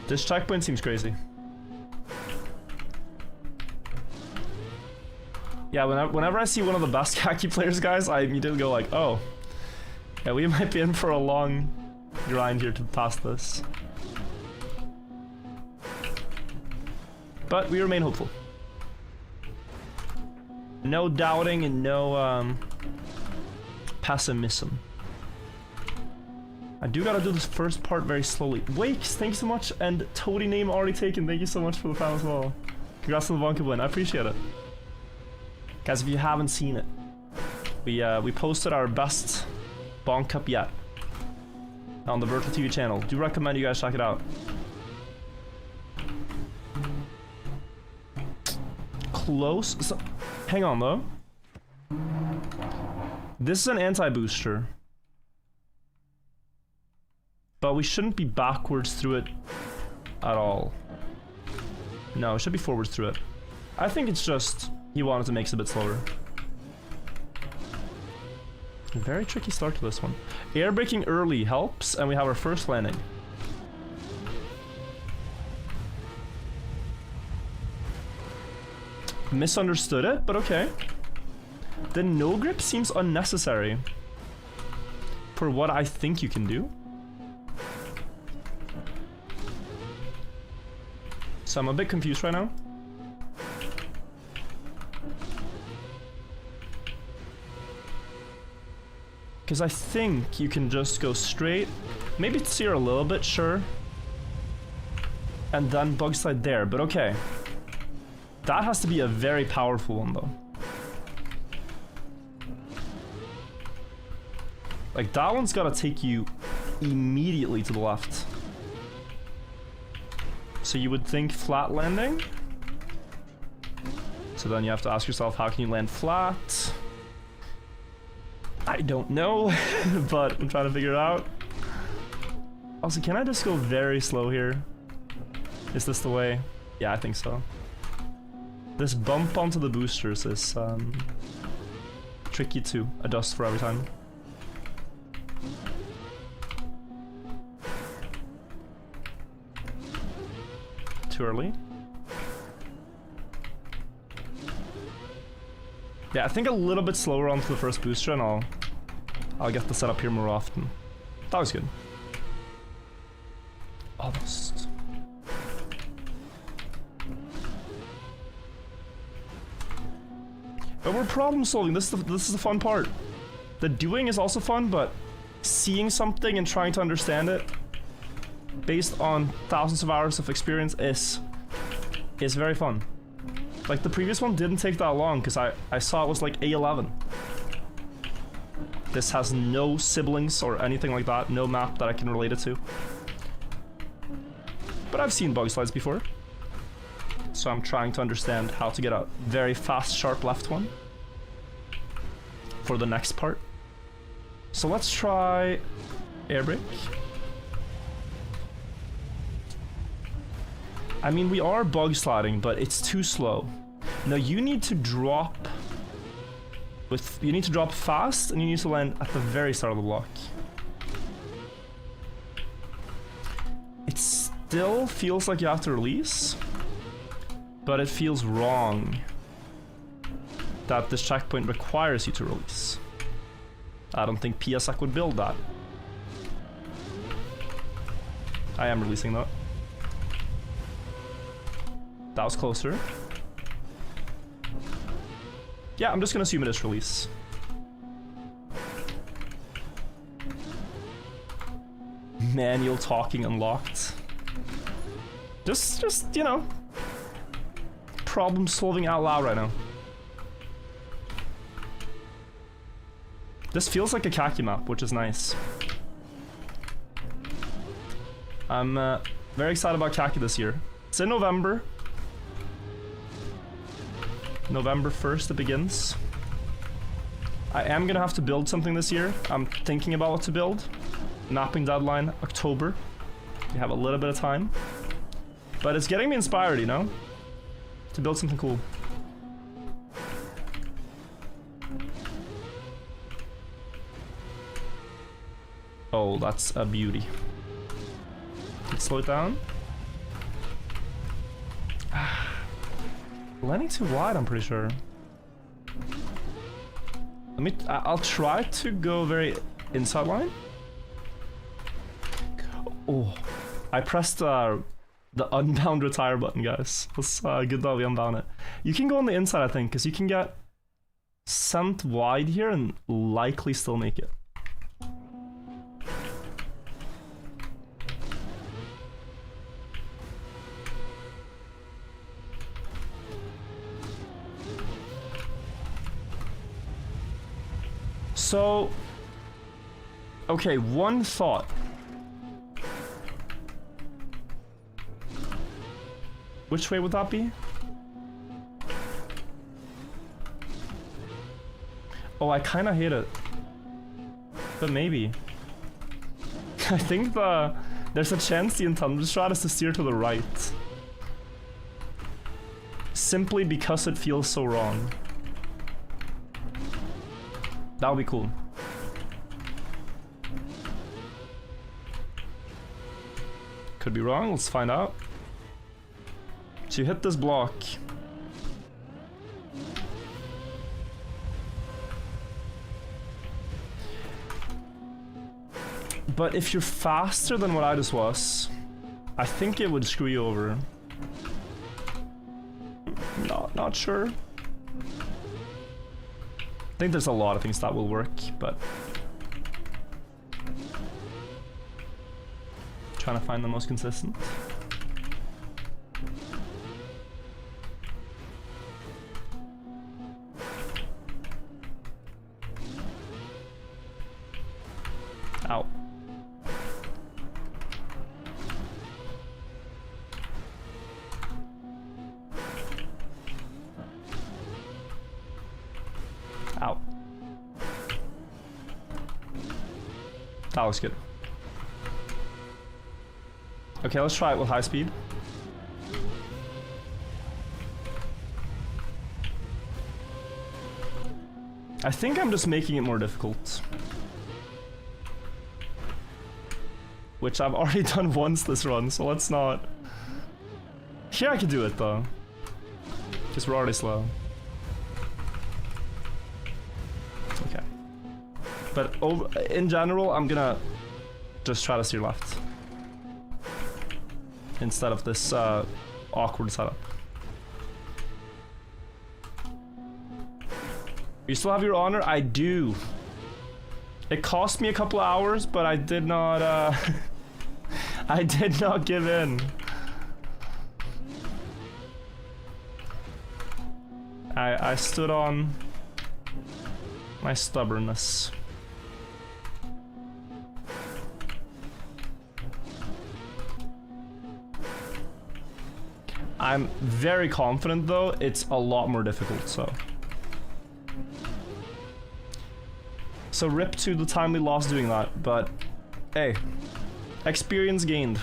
This checkpoint seems crazy. Yeah, whenever I see one of the best khaki players, guys, I immediately go like, oh. Yeah, we might be in for a long grind here to pass this. But we remain hopeful. No doubting and no pessimism. I do gotta do this first part very slowly. Wakes, thank you so much, and Toady name already taken. Thank you so much for the fan as well. Congrats on the Vonka win, I appreciate it. Guys, if you haven't seen it, we posted our best Bonk Cup yet on the Virtual TV channel. Do recommend you guys check it out. Close. So, hang on though. This is an anti-booster. But we shouldn't be backwards through it at all. No, it should be forwards through it. I think it's just he wanted to make it a bit slower. Very tricky start to this one. Air braking early helps, and we have our first landing. Misunderstood it, but okay. The no grip seems unnecessary for what I think you can do. So I'm a bit confused right now. Because I think you can just go straight. Maybe steer a little bit, sure. and then Bugslide there, but okay. That has to be a very powerful one though. Like that one's gotta take you immediately to the left. So you would think flat landing. So then you have to ask yourself, how can you land flat? I don't know, but I'm trying to figure it out. Also, can I just go very slow here? Is this the way? Yeah, I think so. This bump onto the boosters is tricky to adjust for every time. Too early. Yeah, I think a little bit slower onto the first booster and I'll get the setup here more often. That was good. Almost. But we're problem solving. This is the fun part. The doing is also fun, but seeing something and trying to understand it based on thousands of hours of experience is very fun. Like the previous one didn't take that long because I saw it was like A11. This has no siblings or anything like that, no map that I can relate it to. But I've seen Bugslides before. So I'm trying to understand how to get a very fast, sharp left one for the next part. So let's try air brake. I mean, we are bug sliding, but it's too slow. Now you need to drop you need to drop fast and you need to land at the very start of the block. It still feels like you have to release, but it feels wrong that this checkpoint requires you to release. I don't think PSEC would build that. I am releasing though. That was closer. Yeah, I'm just gonna assume it is release. Manual talking unlocked. Just, you know, problem solving out loud right now. This feels like a khaki map, which is nice. I'm very excited about khaki this year. It's in November. November 1st it begins. I am gonna have to build something this year. I'm thinking about what to build. Mapping deadline October. We have a little bit of time. But it's getting me inspired, you know? To build something cool. Oh, that's a beauty. Let's slow it down. Landing too wide, I'm pretty sure. I'll try to go very inside line. Oh, I pressed the unbound retire button, guys. That's good that we unbound it. You can go on the inside, I think, because you can get sent wide here and likely still make it. So, okay, one thought. Which way would that be? Oh, I kind of hate it. But maybe. I think there's a chance the intended strat is to steer to the right. Simply because it feels so wrong. That would be cool. Could be wrong, let's find out. So you hit this block. But if you're faster than what I just was, I think it would screw you over. Not sure. I think there's a lot of things that will work, but trying to find the most consistent. That looks good. Okay, let's try it with high speed. I think I'm just making it more difficult. Which I've already done once this run, so let's not... Here I can do it though. Because we're already slow. Okay. But in general, I'm gonna just try to steer left. Instead of this awkward setup. You still have your honor? I do. It cost me a couple of hours, but I did not I did not give in. I stood on my stubbornness. I'm very confident though, it's a lot more difficult, so. So rip to the time we lost doing that, but hey, experience gained.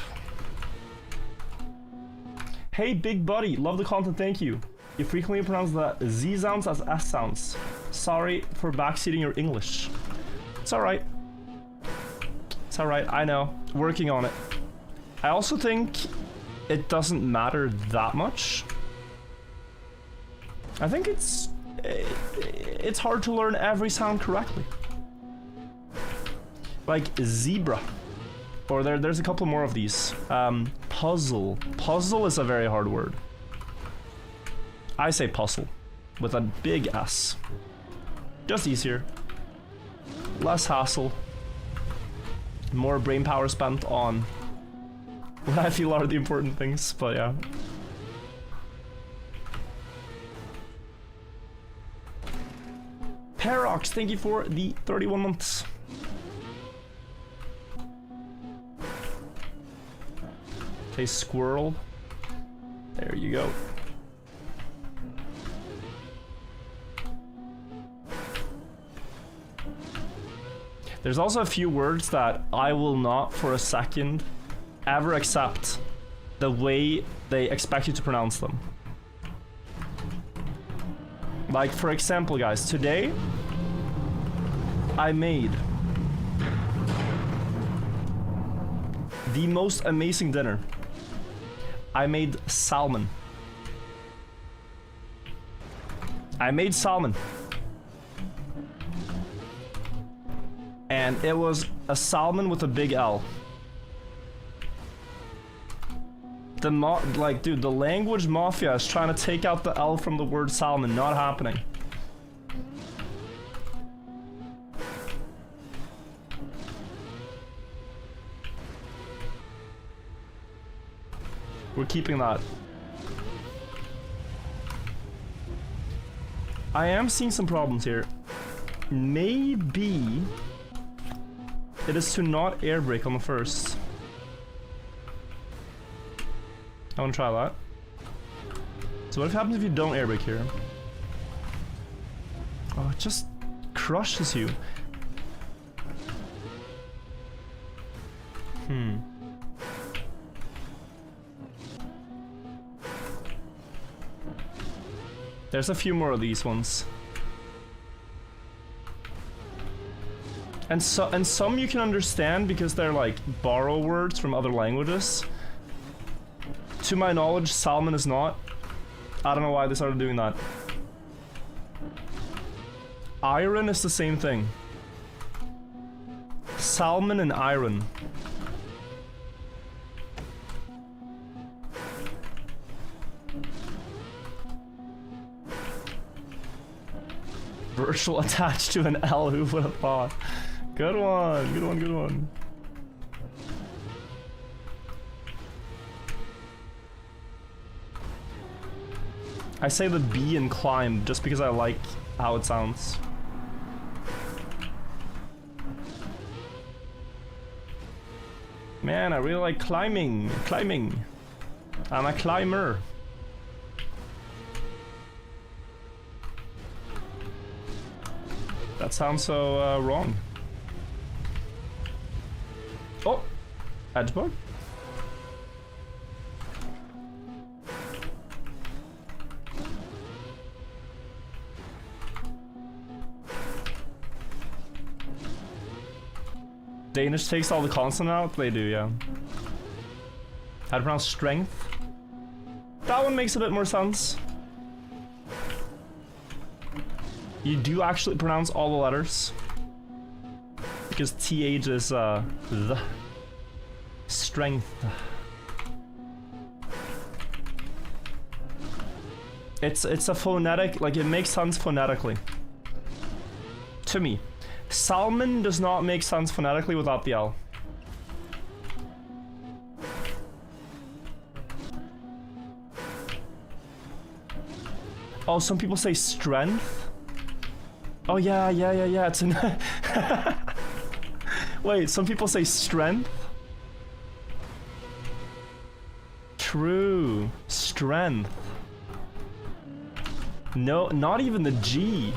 Hey big buddy, love the content, thank you. You frequently pronounce the Z sounds as S sounds. Sorry for backseating your English. It's alright. It's alright, I know. Working on it. I also think it doesn't matter that much. I think it's hard to learn every sound correctly. Like zebra. Or there's a couple more of these. Puzzle. Puzzle is a very hard word. I say puzzle with a big S. Just easier. Less hassle. More brain power spent on what I feel are the important things, but yeah. Parox, thank you for the 31 months. Okay, squirrel. There you go. There's also a few words that I will not for a second ever accept the way they expect you to pronounce them. Like, for example, guys, today I made the most amazing dinner. I made salmon. I made salmon. And it was a salmon with a big L. Like, dude, the language mafia is trying to take out the L from the word salmon. Not happening. We're keeping that. I am seeing some problems here. Maybe it is to not air brake on the first. I want to try that. So what happens if you don't air brake here? Oh, it just crushes you. There's a few more of these ones. And some you can understand because they're like borrow words from other languages. To my knowledge, salmon is not. I don't know why they started doing that. Iron is the same thing. Salmon and iron. Virtual attached to an L, who would have thought? Good one, good one, good one. I say the B in climb just because I like how it sounds. Man, I really like climbing. I'm a climber. That sounds so wrong. Oh! Edgebug? Danish takes all the consonant out? They do, yeah. How to pronounce strength? That one makes a bit more sense. You do actually pronounce all the letters. Because TH is, the. Strength. It's a phonetic, like it makes sense phonetically. To me. Salmon does not make sense phonetically without the L. Oh, some people say strength? Oh yeah, it's an wait, some people say strength? True. Strength. No, not even the G.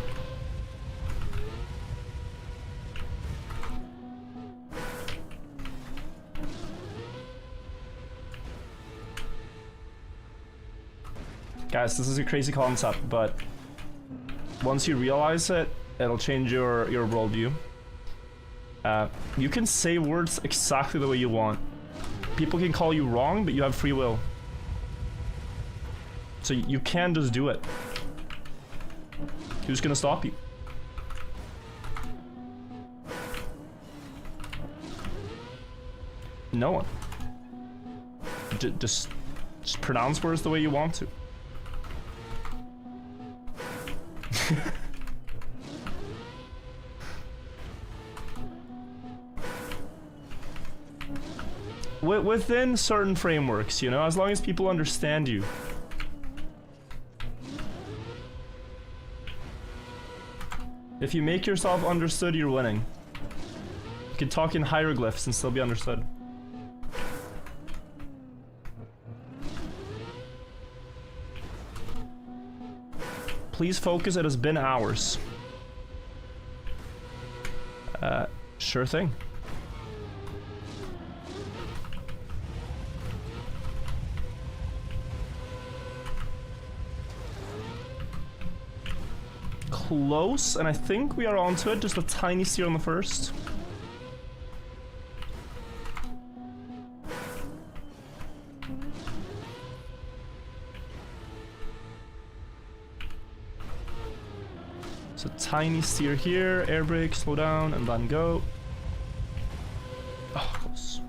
Guys, this is a crazy concept, but once you realize it, it'll change your worldview. You can say words exactly the way you want. People can call you wrong, but you have free will. So you can just do it. Who's gonna stop you? No one. Just pronounce words the way you want to. Within certain frameworks, you know, as long as people understand you. If you make yourself understood, you're winning. You can talk in hieroglyphs and still be understood. Please focus, it has been hours. Sure thing. Close, and I think we are onto it, just a tiny steer on the first. So tiny steer here, air brake, slow down, and then go. Oh, close.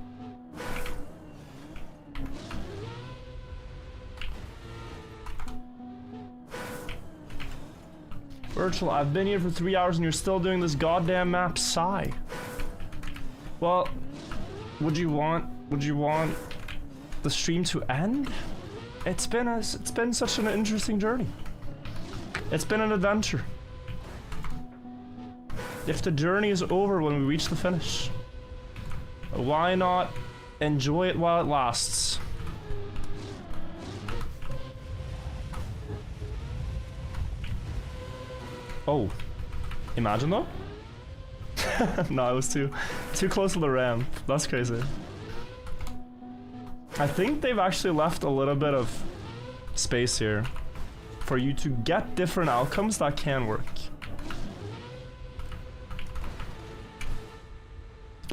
Virtual, I've been here for 3 hours and you're still doing this goddamn map, sigh. Well, would you want the stream to end? It's been such an interesting journey. It's been an adventure. If the journey is over when we reach the finish, why not enjoy it while it lasts? Oh, imagine though? No, I was too close to the ramp. That's crazy. I think they've actually left a little bit of space here for you to get different outcomes that can work.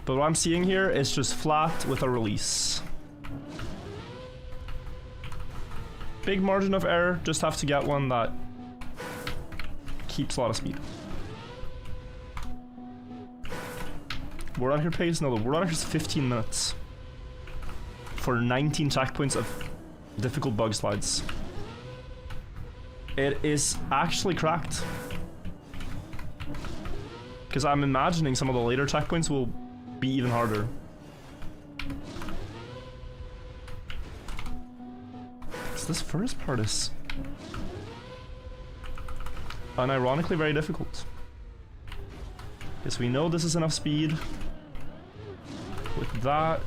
But what I'm seeing here is just flat with a release. Big margin of error, just have to get one that keeps a lot of speed. Word out here pace? No, the word out here is 15 minutes. For 19 checkpoints of difficult bug slides. It is actually cracked. Because I'm imagining some of the later checkpoints will be even harder. So this first part is unironically very difficult. Yes, we know this is enough speed. With that,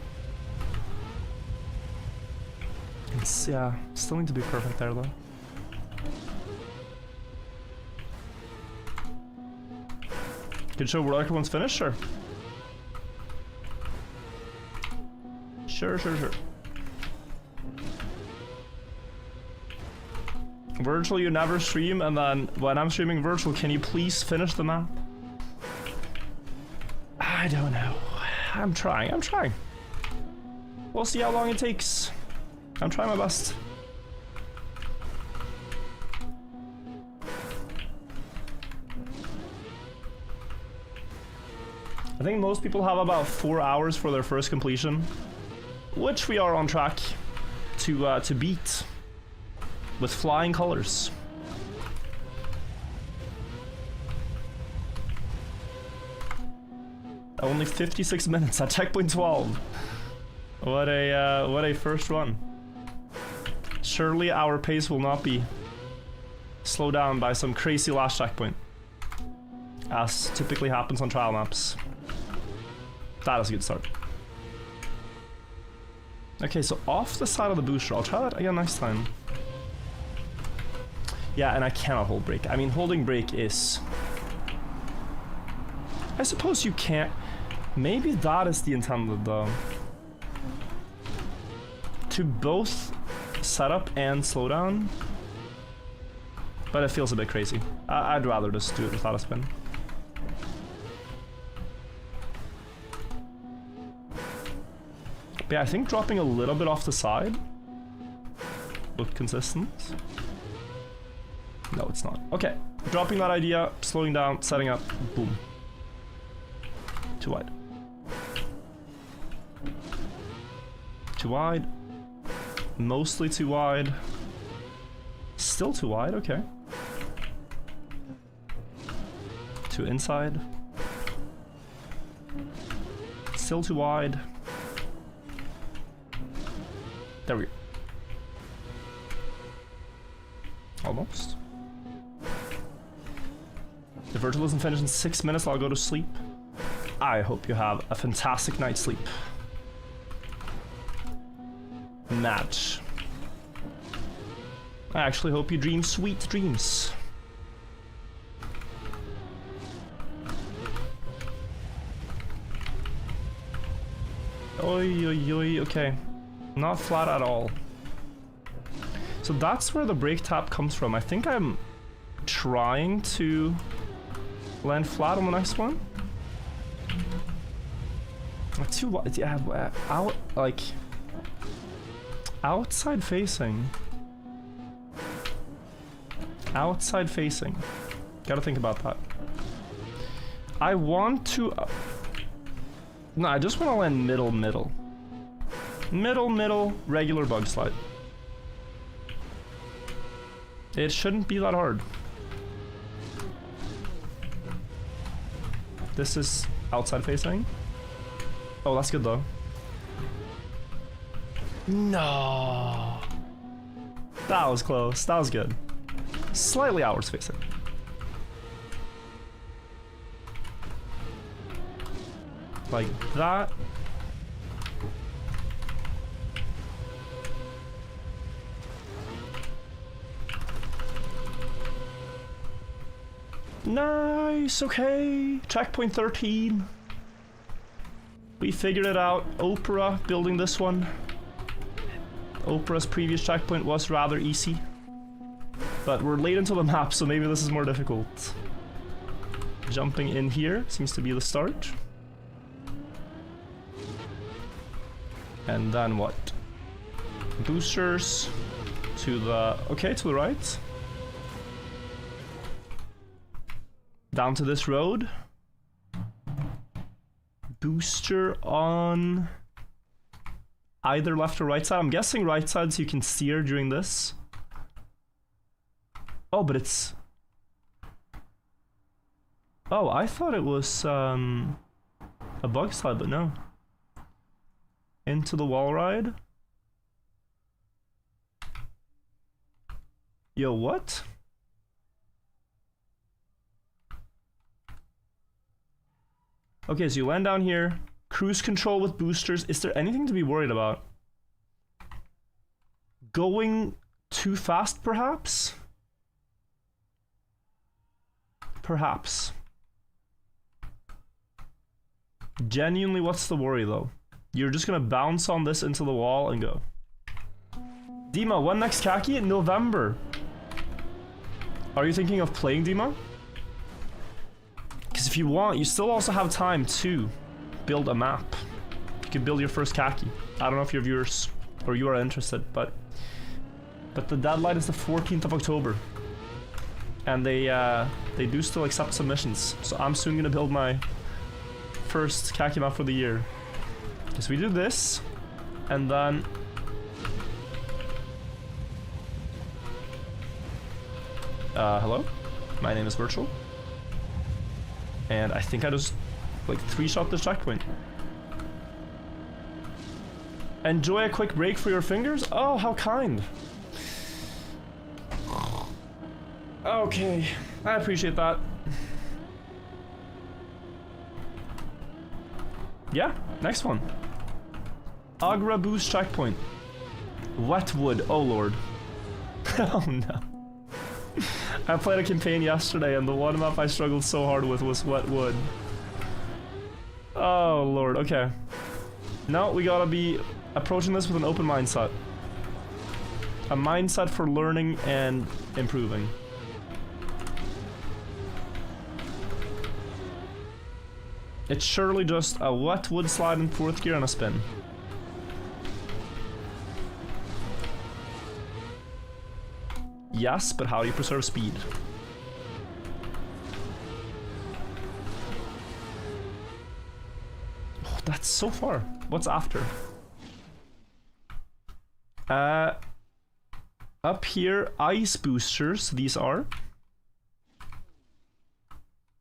it's, yeah, still need to be perfect there though. Could show where everyone's finished, sure. Sure. Virtual, you never stream, and then when I'm streaming virtual, can you please finish the map? I don't know. I'm trying. We'll see how long it takes. I'm trying my best. I think most people have about 4 hours for their first completion, which we are on track to beat with flying colors. Only 56 minutes at checkpoint 12. What a first run. Surely our pace will not be slowed down by some crazy last checkpoint, as typically happens on trial maps. That is a good start. Okay, so off the side of the booster. I'll try that again next time. Yeah, and I cannot hold brake. I mean, holding brake is... I suppose you can't... Maybe that is the intended, though. To both set up and slow down. But it feels a bit crazy. I'd rather just do it without a spin. But yeah, I think dropping a little bit off the side looked consistent. No, it's not. Okay, dropping that idea, slowing down, setting up, boom. Too wide. Too wide. Mostly too wide. Still too wide, okay. Too inside. Still too wide. There we go. Almost. The virtual isn't finished in 6 minutes, I'll go to sleep. I hope you have a fantastic night's sleep. Match. I actually hope you dream sweet dreams. Oi, oi, oi, okay. Not flat at all. So that's where the brake tap comes from. I think I'm trying to land flat on the next one. Too wide, yeah, out, like, outside facing. Outside facing. Gotta think about that. I want to... no, I just want to land middle. Middle, regular Bugslide. It shouldn't be that hard. This is outside facing. Oh, that's good though. No. That was close. That was good. Slightly outwards facing. Like that. Nice, okay. Checkpoint 13. We figured it out. Opera building this one. Opera's previous checkpoint was rather easy. But we're late into the map, so maybe this is more difficult. Jumping in here seems to be the start. And then what? Boosters to the... okay, to the right. Down to this road. Booster on either left or right side. I'm guessing right side so you can steer during this. Oh, but it's... oh, I thought it was a Bugslide, but no. Into the wall ride. Yo, what? Okay, so you land down here, cruise control with boosters. Is there anything to be worried about? Going too fast, perhaps? Perhaps. Genuinely, what's the worry, though? You're just gonna bounce on this into the wall and go. Dima, when next khaki? In November. Are you thinking of playing Dima? Because if you want, you still also have time to build a map. You can build your first khaki. I don't know if your viewers or you are interested, but the deadline is the 14th of October. And they do still accept submissions. So I'm soon gonna build my first khaki map for the year. So we do this, and then hello, my name is Virtual, and I think I just like 3-shot this checkpoint. Enjoy a quick break for your fingers? Oh, how kind. Okay, I appreciate that. Yeah, next one. Agra boost checkpoint. Wetwood, oh lord. Oh no. I played a campaign yesterday and the one map I struggled so hard with was Wetwood. Oh lord, okay. Now we gotta be approaching this with an open mindset. A mindset for learning and improving. It's surely just a Wetwood slide in 4th gear and a spin. Yes, but how do you preserve speed? Oh, that's so far. What's after? Up here, ice boosters, these are.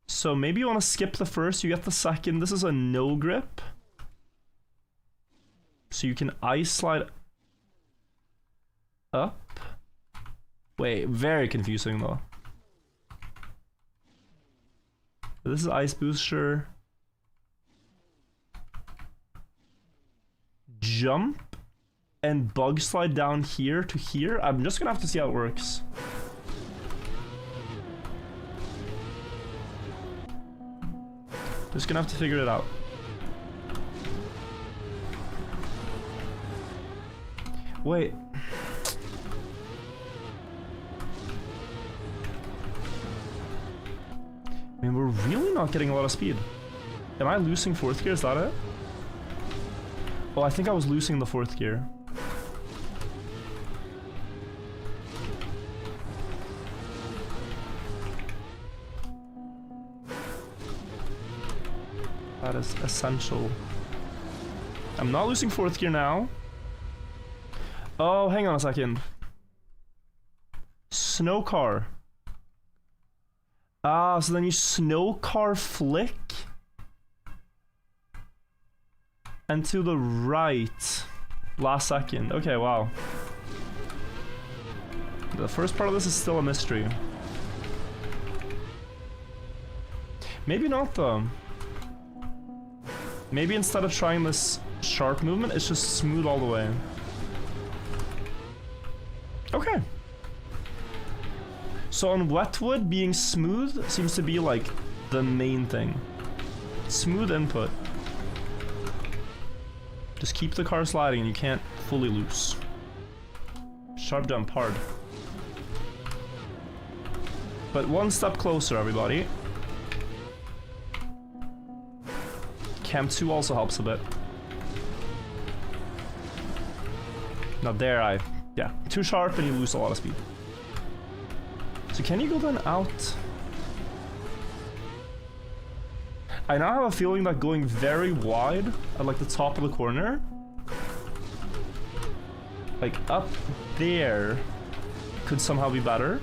So maybe you want to skip the first, you get the second. This is a no grip. So you can ice slide up. Wait, very confusing though. This is ice booster. Jump and bug slide down here to here. I'm just gonna have to see how it works. Just gonna have to figure it out. Wait. I mean, we're really not getting a lot of speed. Am I losing 4th gear? Is that it? Oh, I think I was losing the 4th gear. That is essential. I'm not losing 4th gear now. Oh, hang on a second. Snow car. Ah, so then you snow car flick. And to the right. Last second. Okay, wow. The first part of this is still a mystery. Maybe not though. Maybe instead of trying this sharp movement, it's just smooth all the way. Okay. So on Wetwood, being smooth seems to be like the main thing. Smooth input. Just keep the car sliding and you can't fully loose. Sharp jump hard. But one step closer, everybody. Cam 2 also helps a bit. Now there yeah, too sharp and you lose a lot of speed. So can you go then out? I now have a feeling that going very wide at like the top of the corner, like up there, could somehow be better.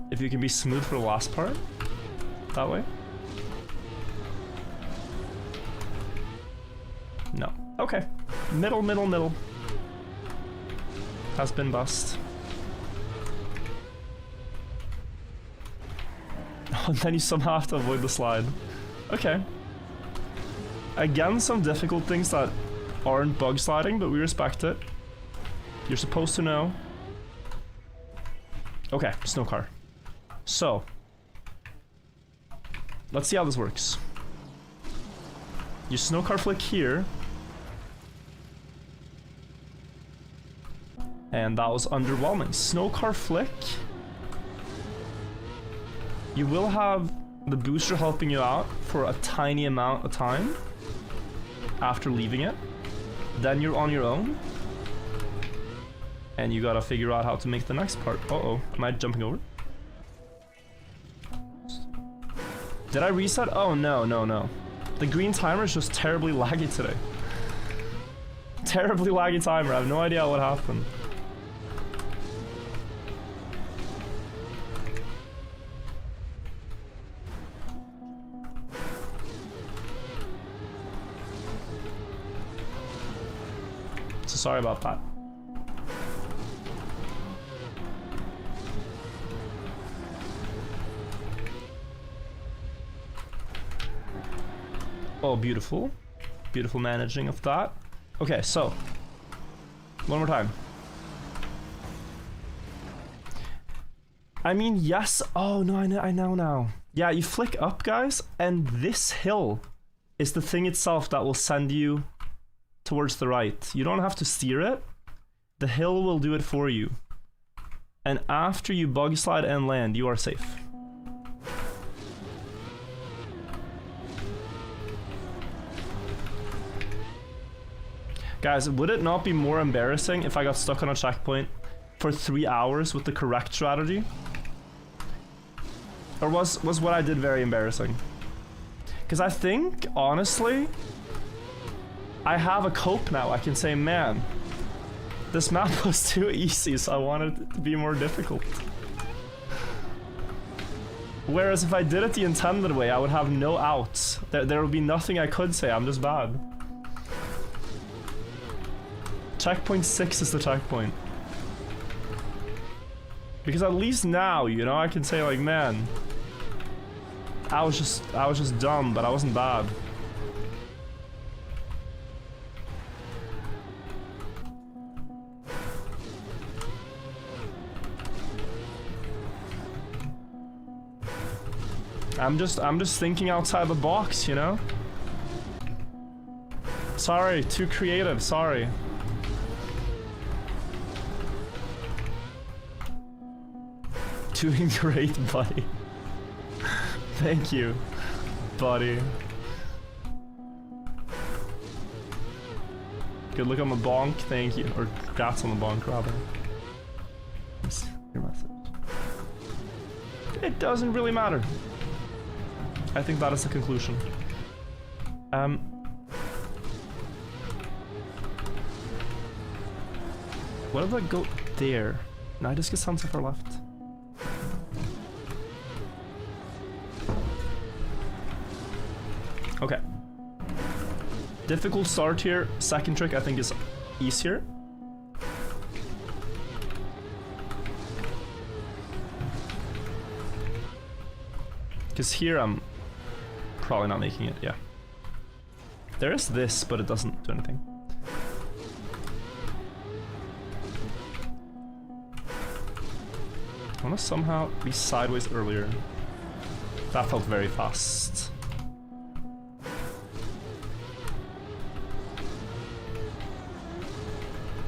If you can be smooth for the last part, that way. No. Okay. Middle, middle, middle. Has been bust. Oh, and then you somehow have to avoid the slide. Okay. Again, some difficult things that aren't bug sliding, but we respect it. You're supposed to know. Okay, snow car. So, let's see how this works. You snow car flick here, And that was underwhelming. Snow car flick. You will have the booster helping you out for a tiny amount of time after leaving it. Then you're on your own. And you gotta figure out how to make the next part. Uh-oh, am I jumping over? Did I reset? Oh, no, no, no. The green timer is just terribly laggy today. Terribly laggy timer, I have no idea what happened. So sorry about that. Oh, beautiful. Beautiful managing of that. Okay, so. One more time. I mean, yes. Oh, no, I know now. Yeah, you flick up, guys, and this hill is the thing itself that will send you towards the right. You don't have to steer it. The hill will do it for you. And after you bug slide and land, you are safe. Guys, would it not be more embarrassing if I got stuck on a checkpoint for 3 hours with the correct strategy? Or was what I did very embarrassing? Because I think, honestly, I have a cope now. I can say, man, this map was too easy, so I wanted it to be more difficult. Whereas if I did it the intended way, I would have no outs. There would be nothing I could say, I'm just bad. Checkpoint 6 is the checkpoint. Because at least now, you know, I can say like, man, I was just dumb, but I wasn't bad. I'm just thinking outside the box, you know? Sorry, too creative, sorry. Doing great, buddy. Thank you, buddy. Good look on the bonk, thank you. Or congrats on the bonk, rather. Your message. It doesn't really matter. I think that is the conclusion. What if I go there? No, I just get some far left. Okay. Difficult start here. Second trick I think is easier. Because here I'm probably not making it, yeah. There is this, but it doesn't do anything. I want to somehow be sideways earlier. That felt very fast.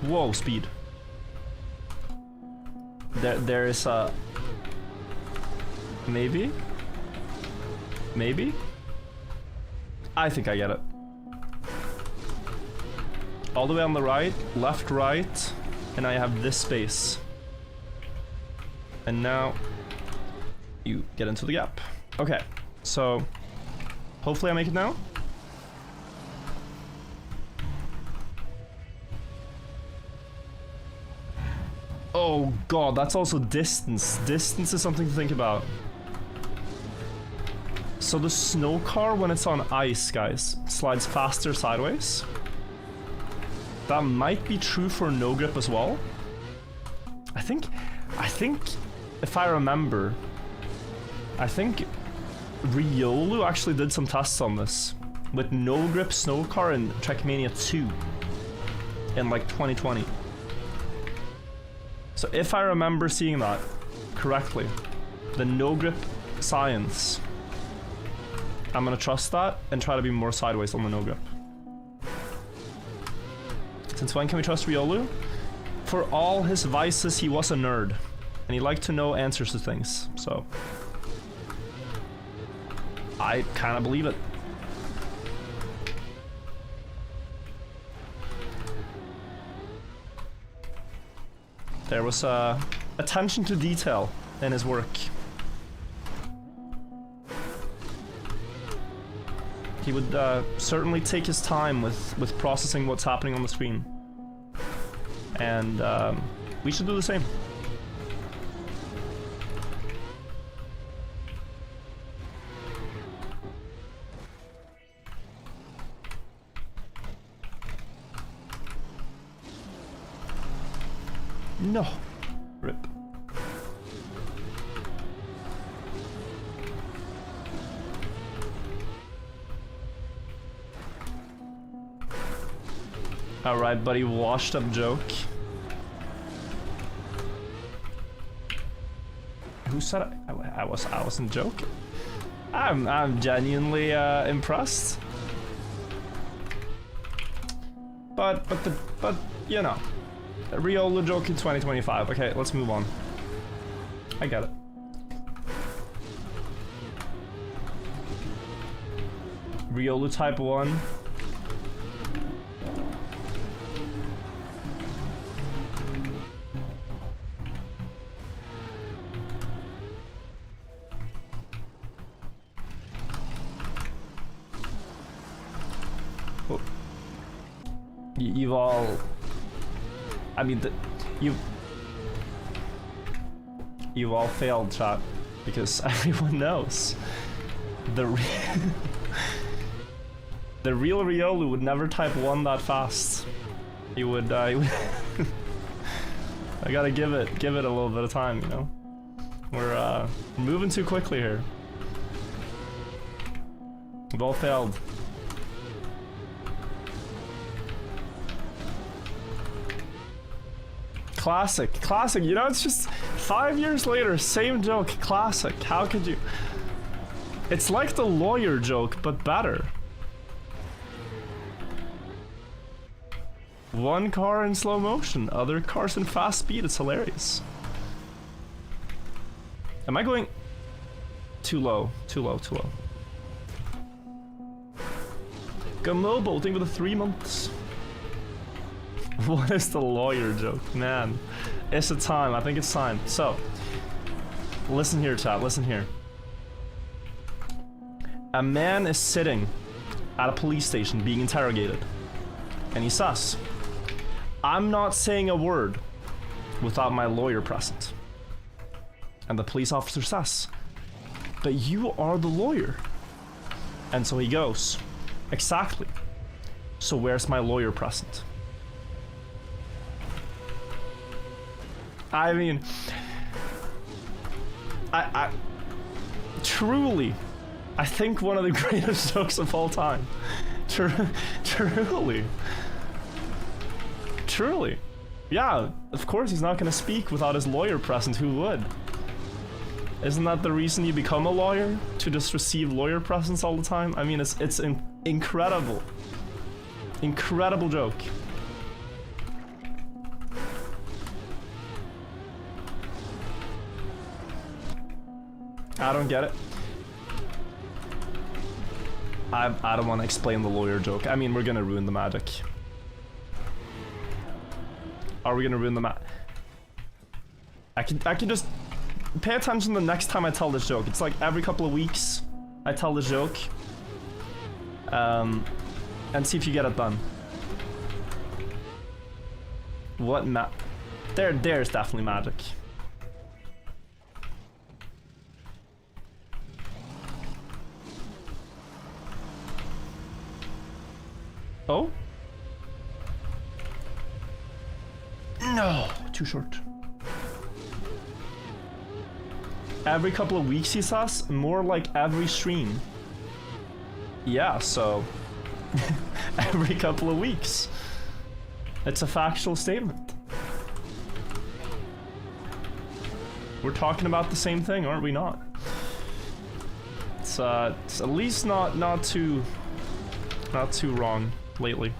Whoa, speed. There is a... Maybe? Maybe? I think I get it. All the way on the right, left, right, and I have this space. And now you get into the gap. Okay, so hopefully I make it now. Oh god, that's also distance. Distance is something to think about. So the snow car, when it's on ice, guys, slides faster sideways. That might be true for no grip as well. I think, if I remember, I think Riolu actually did some tests on this with no grip snow car in Trackmania 2 in like 2020. So if I remember seeing that correctly, the no grip science, I'm gonna trust that and try to be more sideways on the no grip. Since when can we trust Riolu? for all his vices, he was a nerd. And he liked to know answers to things, so... I kind of believe it. There was attention to detail in his work. He would certainly take his time with processing what's happening on the screen. And we should do the same. No. Rip. Alright, buddy, washed up joke. Who said I wasn't joking? I'm genuinely impressed. But you know. A Riolu joke in 2025. Okay, let's move on. I get it. Riolu type 1. Oh. You've all... I mean, you've all failed, chat, because everyone knows the real Riolu would never type 1 that fast. He would. I gotta give it a little bit of time, you know. We're moving too quickly here. We've all failed. Classic, you know, it's just 5 years later, same joke, classic. How could you? It's like the lawyer joke, but better. One car in slow motion, other cars in fast speed, it's hilarious. Am I going too low? Too low. Gamobo, think of the 3 months. What is the lawyer joke? Man, it's the time. I think it's time. So, listen here, chat. Listen here. A man is sitting at a police station being interrogated. And he says, I'm not saying a word without my lawyer present. And the police officer says, but you are the lawyer. And so he goes, exactly. So where's my lawyer present? I mean, I truly, I think one of the greatest jokes of all time. Truly. Yeah, of course he's not gonna speak without his lawyer present. Who would? Isn't that the reason you become a lawyer? To just receive lawyer presence all the time? I mean, it's an incredible joke. I don't get it. I don't want to explain the lawyer joke. I mean, we're gonna ruin the magic. Are we gonna ruin the I can just pay attention the next time I tell this joke. It's like every couple of weeks I tell this joke. And see if you get it done. What there's definitely magic. Oh? No, too short. Every couple of weeks, he says, more like every stream. Yeah, so every couple of weeks. It's a factual statement. We're talking about the same thing, aren't we not? It's at least not too wrong lately.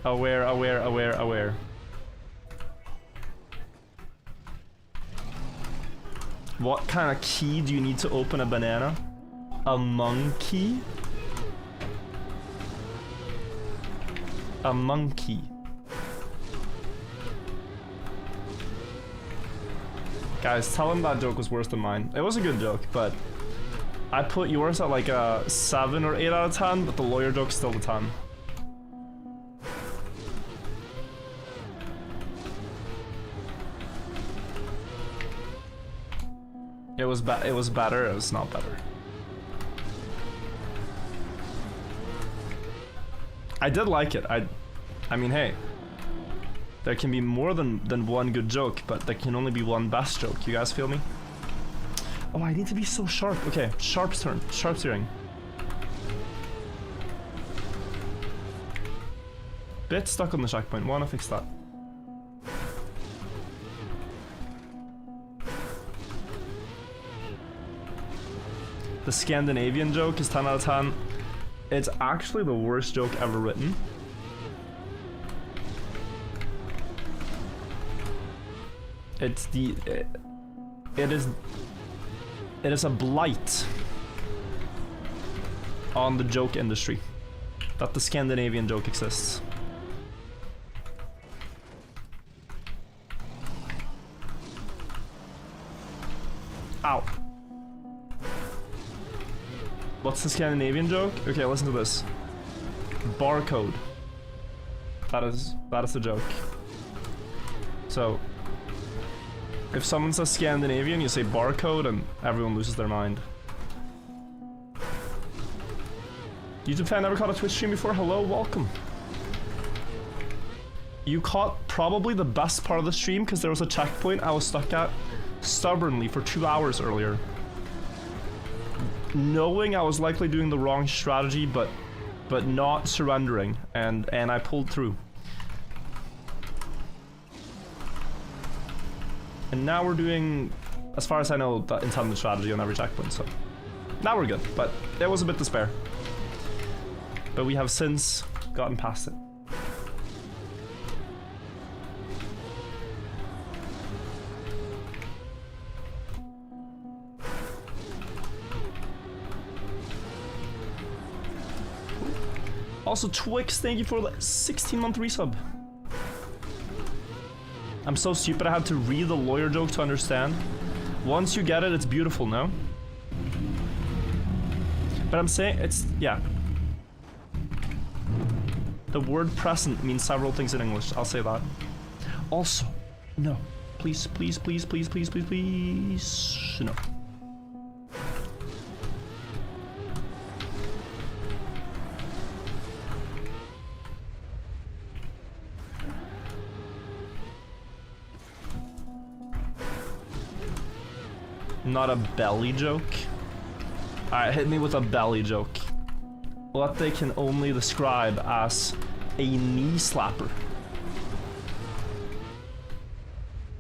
Aware. What kind of key do you need to open a banana? A monkey? A monkey. Guys, tell him that joke was worse than mine. It was a good joke, but I put yours at like a 7 or 8 out of 10, but the lawyer joke's still a 10. It was better, it was not better. I did like it. I mean, hey. There can be more than one good joke, but there can only be one best joke. You guys feel me? Oh, I need to be so sharp. Okay, Sharp's turn. Sharp's hearing. Bit stuck on the checkpoint. Wanna fix that. The Scandinavian joke is 10 out of 10. It's actually the worst joke ever written. It's the... It is a blight on the joke industry that the Scandinavian joke exists. Ow. What's the Scandinavian joke? Okay, listen to this. Barcode. That is the joke. So, if someone says Scandinavian, you say barcode and everyone loses their mind. YouTube fan, never caught a Twitch stream before? Hello, welcome. You caught probably the best part of the stream because there was a checkpoint I was stuck at stubbornly for 2 hours earlier. Knowing I was likely doing the wrong strategy, but not surrendering, and I pulled through. And now we're doing, as far as I know, the intended strategy on every checkpoint, so now we're good, but there was a bit to spare. But we have since gotten past it. Also, Twix, thank you for the 16-month resub. I'm so stupid I had to read the lawyer joke to understand. Once you get it, it's beautiful, no? But I'm saying, it's, yeah. The word present means several things in English, I'll say that. Also, no. Please, please, please, please, please, please, please, no. Not a belly joke. Alright, hit me with a belly joke. What they can only describe as a knee slapper.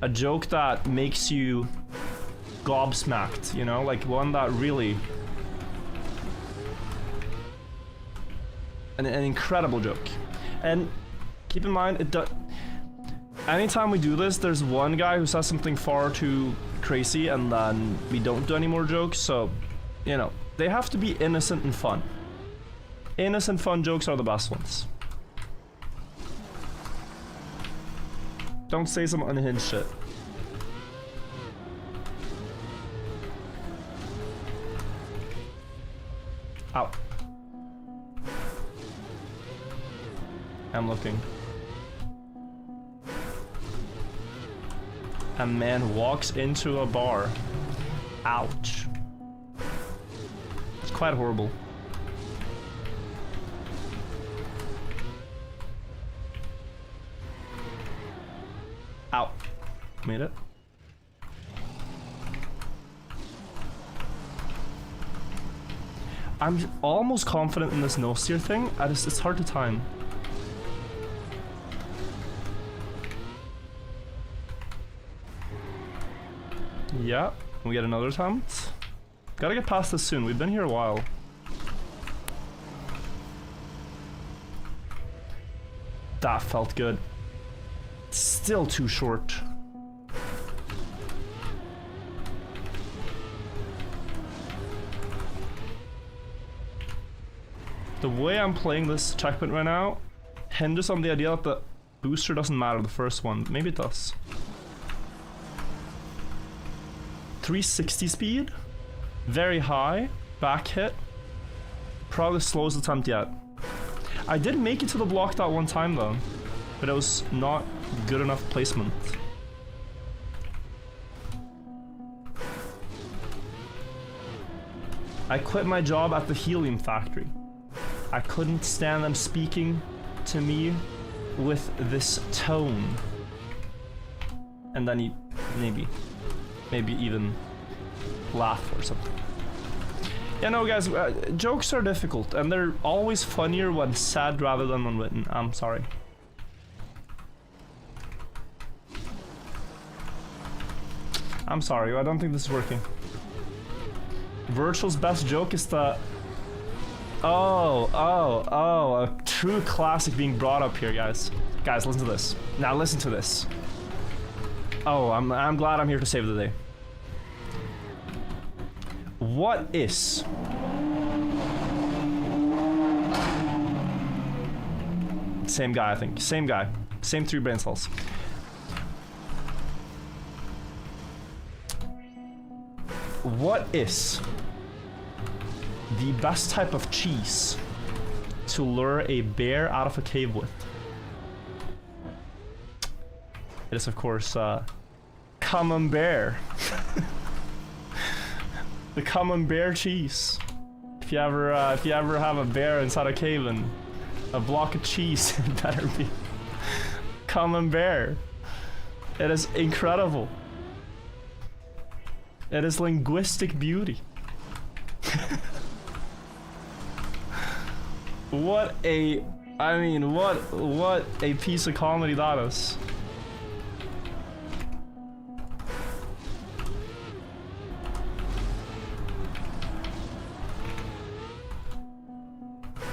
A joke that makes you gobsmacked, you know? Like one that really... An incredible joke. And keep in mind, anytime we do this, there's one guy who says something far too crazy and then we don't do any more jokes, so, you know, they have to be innocent and fun. Innocent, fun jokes are the best ones. Don't say some unhinged shit. Ow. I'm looking. A man walks into a bar. Ouch. It's quite horrible. Ow. Made it. I'm almost confident in this no steer thing. It's hard to time. Yeah, we get another attempt. Gotta get past this soon. We've been here a while. That felt good. Still too short. The way I'm playing this checkpoint right now hinges on the idea that the booster doesn't matter, the first one. Maybe it does. 360 speed. Very high. Back hit. Probably the slowest attempt yet. I did make it to the block that one time though, but it was not good enough placement. I quit my job at the helium factory. I couldn't stand them speaking to me with this tone. And then he maybe even laugh or something. Yeah, no guys, jokes are difficult and they're always funnier when said rather than when written. I'm sorry. I'm sorry, I don't think this is working. Virtual's best joke is the... Oh, a true classic being brought up here, guys. Guys, listen to this. Now listen to this. Oh, I'm glad I'm here to save the day. What is... Same guy, I think. Same guy. Same 3 brain cells. What is the best type of cheese to lure a bear out of a cave with? It is, of course, camembert. The camembert cheese. If you ever have a bear inside a cave and a block of cheese, it better be camembert. It is incredible. It is linguistic beauty. What a piece of comedy that is.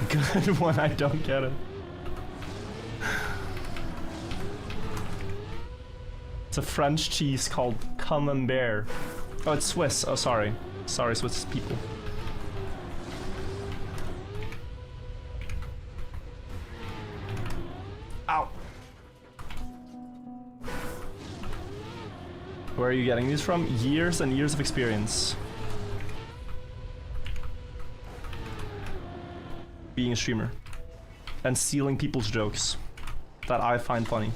Good one, I don't get it. It's a French cheese called camembert. Oh, it's Swiss. Oh, sorry. Sorry, Swiss people. Ow. Where are you getting these from? Years and years of experience. Being a streamer. And stealing people's jokes that I find funny.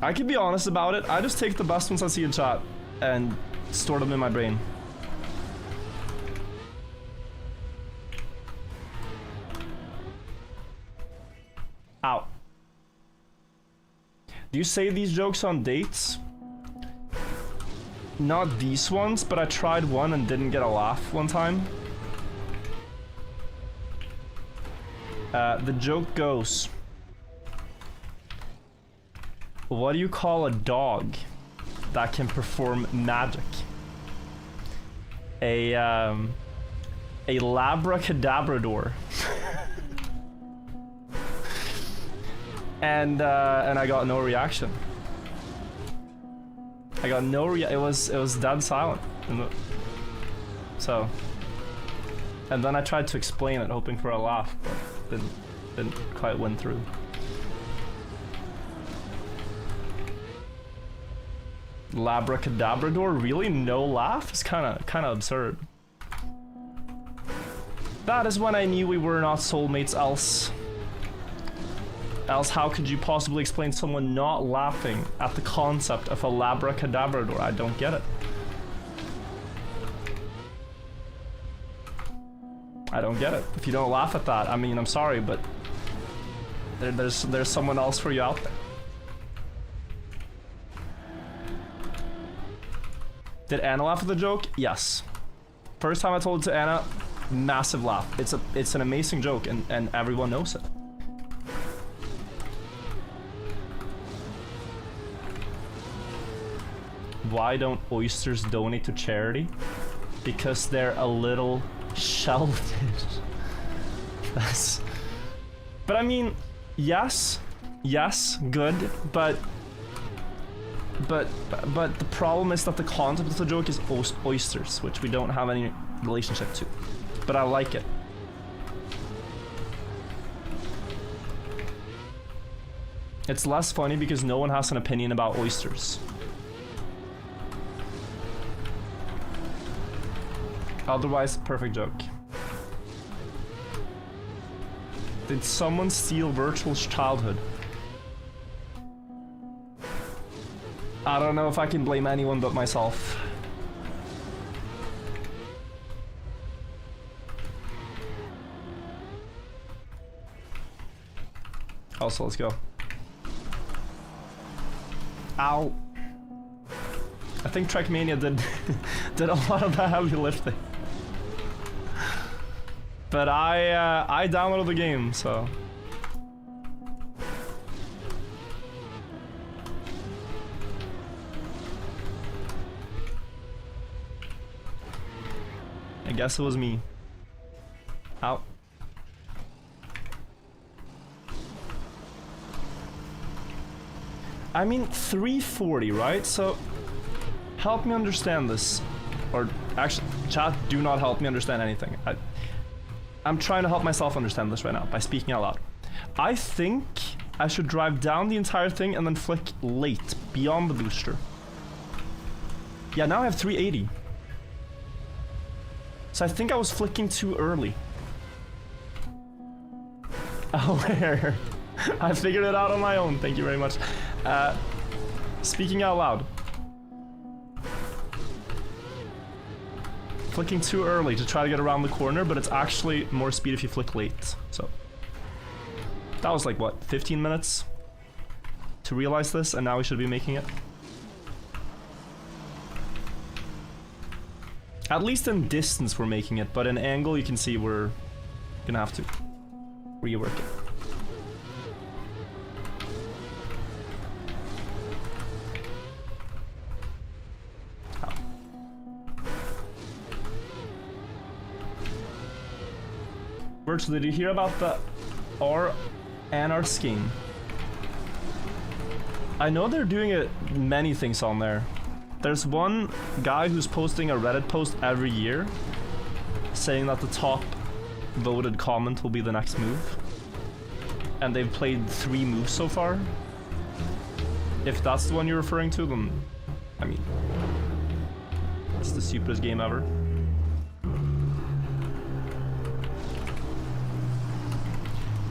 I can be honest about it. I just take the best ones I see in chat and store them in my brain. Ow. Do you say these jokes on dates? Not these ones, but I tried one and didn't get a laugh one time. The joke goes... What do you call a dog that can perform magic? A labracadabrador. and I got no reaction. I got no it was dead silent. So, and then I tried to explain it, hoping for a laugh, but didn't quite win through. Labracadabrador, really? No laugh? It's kind of absurd. That is when I knew we were not soulmates, else how could you possibly explain someone not laughing at the concept of a labracadabrador? I don't get it. I don't get it. If you don't laugh at that, I mean, I'm sorry, but there's someone else for you out there. Did Anna laugh at the joke? Yes. First time I told it to Anna, massive laugh. It's an amazing joke and everyone knows it. Why don't oysters donate to charity? Because they're a little shellfish. But I mean, yes, good, but the problem is that the concept of the joke is oysters, which we don't have any relationship to. but I like it. It's less funny because no one has an opinion about oysters. Otherwise, perfect joke. Did someone steal virtual childhood? I don't know if I can blame anyone but myself. Also, let's go. Ow. I think Trackmania did a lot of the heavy lifting. But I downloaded the game, so. I guess it was me. Ow. I mean, 340, right? So, help me understand this. Or, actually, chat, do not help me understand anything. I'm trying to help myself understand this right now by speaking out loud. I think I should drive down the entire thing and then flick late, beyond the booster. Yeah, now I have 380. So I think I was flicking too early. Oh, where? I figured it out on my own, thank you very much. Speaking out loud. Flicking too early to try to get around the corner, but it's actually more speed if you flick late. So that was like what, 15 minutes to realize this, and now we should be making it. At least in distance we're making it, but in angle you can see we're gonna have to rework it. Virtual, did you hear about the R scheme? I know they're doing many things on there. There's one guy who's posting a Reddit post every year saying that the top voted comment will be the next move. And they've played 3 moves so far. If that's the one you're referring to, then I mean, it's the stupidest game ever.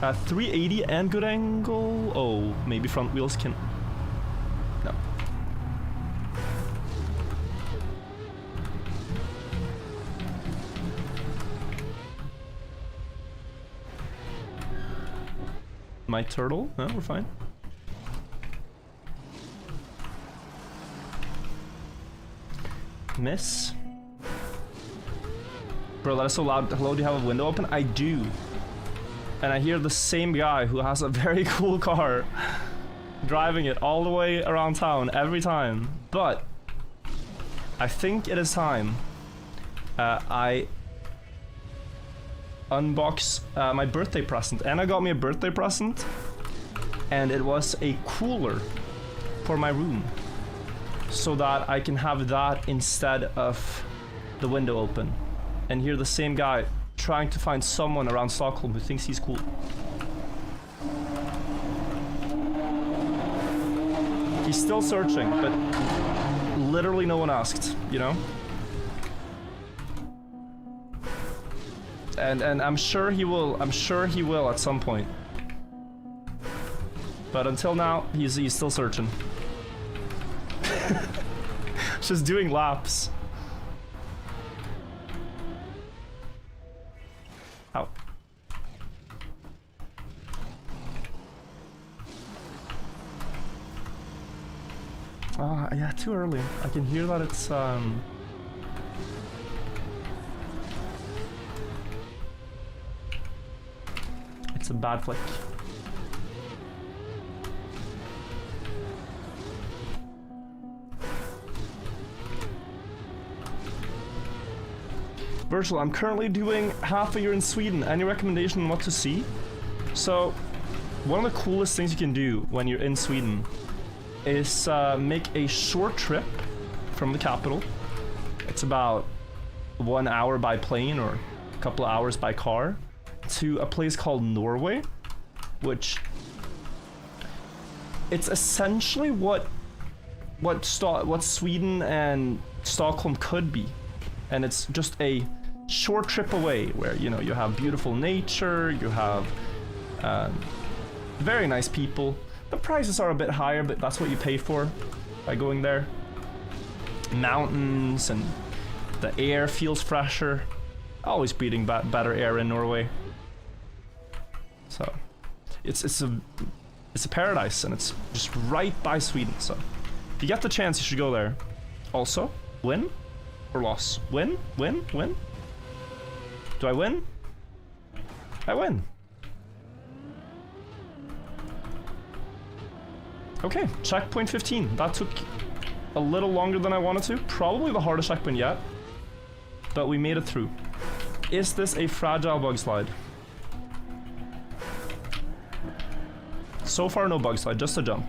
At 380 and good angle. Oh, maybe front wheels can. No. My turtle? No, we're fine. Miss. Bro, that is so loud. Hello, do you have a window open? I do. And I hear the same guy who has a very cool car driving it all the way around town every time. But I think it is time I unbox my birthday present. Anna got me a birthday present, and it was a cooler for my room so that I can have that instead of the window open and hear the same guy trying to find someone around Stockholm who thinks he's cool. He's still searching, but literally no one asked, you know? And I'm sure he will at some point. But until now, he's still searching. Just doing laps. Ow. Yeah, too early. I can hear that it's a bad flick. Virtual, I'm currently doing half a year in Sweden. Any recommendation on what to see? So, one of the coolest things you can do when you're in Sweden is make a short trip from the capital. It's about 1 hour by plane or couple of hours by car to a place called Norway, which it's essentially what Sweden and Stockholm could be, and it's just a short trip away where, you know, you have beautiful nature, you have very nice people. The prices are a bit higher, but that's what you pay for by going there. Mountains, and the air feels fresher. Always breathing better air in Norway. So it's a paradise, and it's just right by Sweden. So if you get the chance, you should go there. Also, win or loss? Win, win, win. Do I win? I win. Okay, checkpoint 15. That took a little longer than I wanted to. Probably the hardest checkpoint yet, but we made it through. Is this a fragile bug slide? So far, no bug slide, just a jump.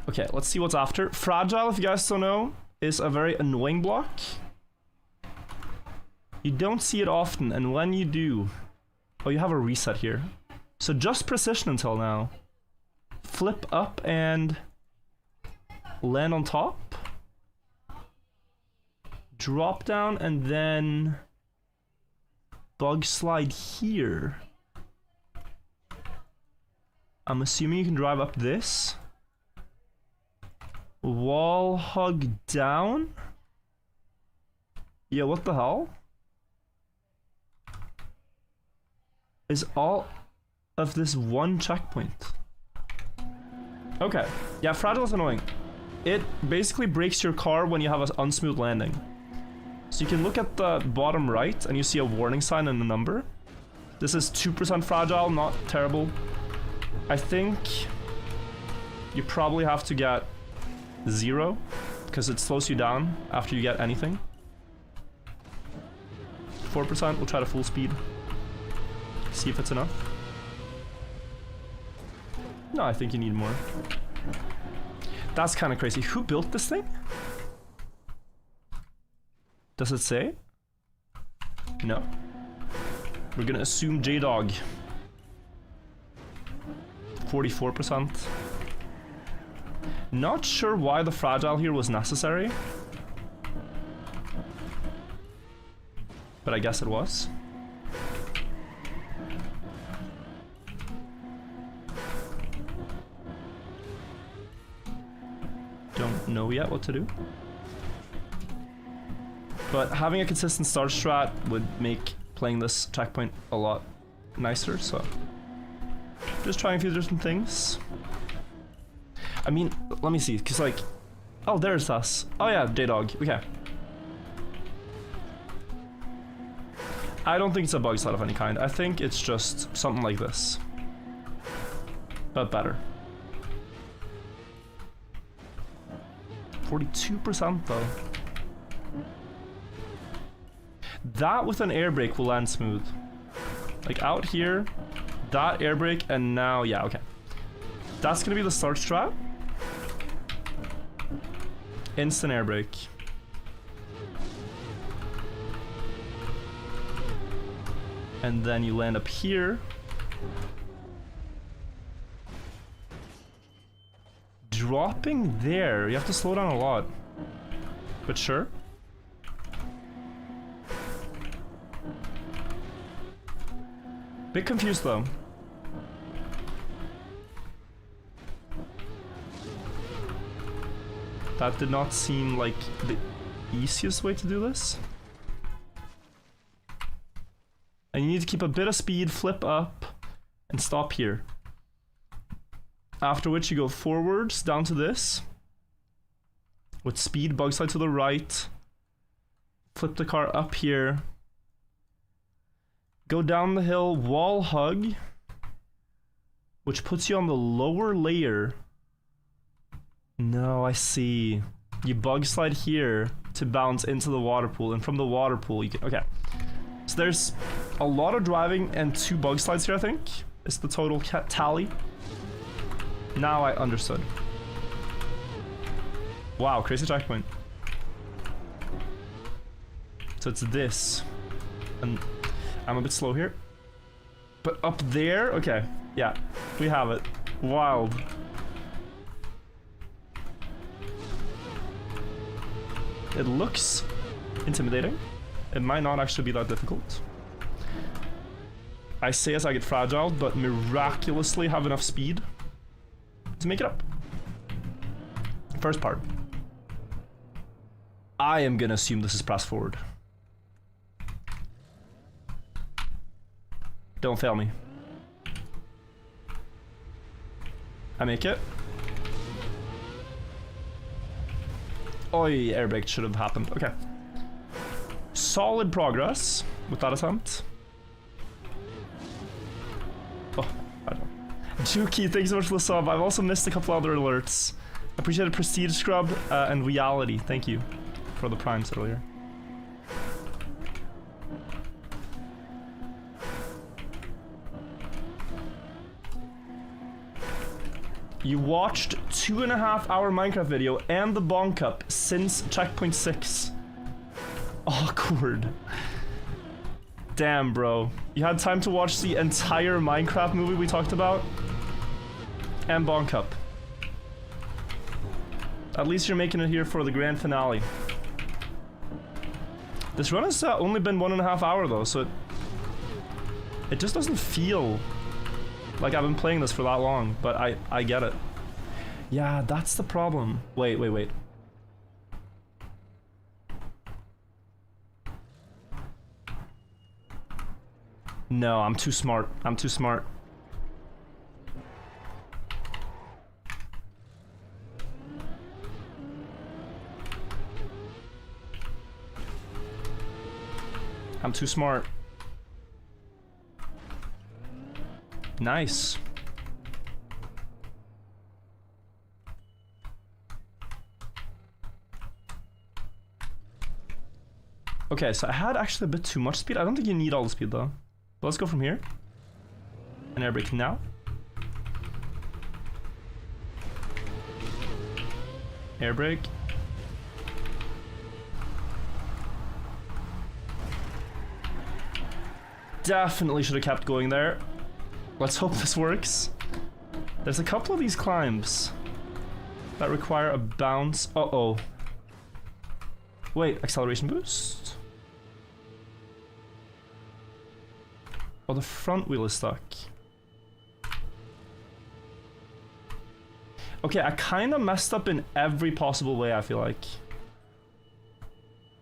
Okay, let's see what's after. Fragile, if you guys don't know, is a very annoying block. You don't see it often, and when you do... Oh, you have a reset here. So just precision until now. Flip up and land on top. Drop down and then bug slide here. I'm assuming you can drive up this. Wall hug down? Yeah, what the hell? Is all of this one checkpoint? Okay, yeah, fragile is annoying. It basically breaks your car when you have an unsmooth landing. So you can look at the bottom right and you see a warning sign and a number. This is 2% fragile, not terrible. I think you probably have to get 0 because it slows you down after you get anything. 4%, we'll try to full speed. See if it's enough. No, I think you need more. That's kind of crazy. Who built this thing? Does it say? No. We're gonna assume J-Dog. 44%. Not sure why the fragile here was necessary. But I guess it was. Don't know yet what to do. But having a consistent start strat would make playing this checkpoint a lot nicer, so just trying a few different things. I mean, let me see, because like, oh, there's us. Oh yeah, J-Dog, okay. I don't think it's a bug slide of any kind. I think it's just something like this, but better. 42% though. That with an air brake will land smooth. Like out here, that air brake, and now, yeah, okay. That's gonna be the start strat. Instant air brake. And then you land up here. Dropping there, you have to slow down a lot. But sure. Bit confused though. That did not seem like the easiest way to do this. And you need to keep a bit of speed, flip up, and stop here. After which you go forwards down to this. With speed, bug slide to the right. Flip the car up here. Go down the hill, wall hug. Which puts you on the lower layer. No, I see. You bug slide here to bounce into the water pool, and from the water pool you can, okay. So there's a lot of driving and 2 bug slides here, I think. It's the total tally. Now I understood. Wow, crazy checkpoint. So it's this. And I'm a bit slow here. But up there? Okay. Yeah, we have it. Wild. It looks intimidating. It might not actually be that difficult. I say as I get fragile, but miraculously have enough speed to make it up. First part. I am gonna assume this is press forward. Don't fail me. I make it. Oi, air brake should have happened. Okay. Solid progress with that attempt. Oh, I don't know. Juki, thanks so much for the sub. I've also missed a couple other alerts. Appreciate it, Prestige Scrub and Reality. Thank you for the primes earlier. You watched 2.5-hour Minecraft video and the Bonk Cup since checkpoint 6. Awkward. Damn, bro. You had time to watch the entire Minecraft movie we talked about? And Bonk Cup. At least you're making it here for the grand finale. This run has only been 1.5 hours though, so it just doesn't feel like I've been playing this for that long, but I get it. Yeah, that's the problem. Wait. No, I'm too smart. I'm too smart. I'm too smart. Nice. Okay, so I had actually a bit too much speed. I don't think you need all the speed though. But let's go from here. And air brake now. Air brake. Definitely should have kept going there. Let's hope this works. There's a couple of these climbs that require a bounce. Uh-oh. Wait, acceleration boost? Oh, the front wheel is stuck. Okay, I kind of messed up in every possible way, I feel like.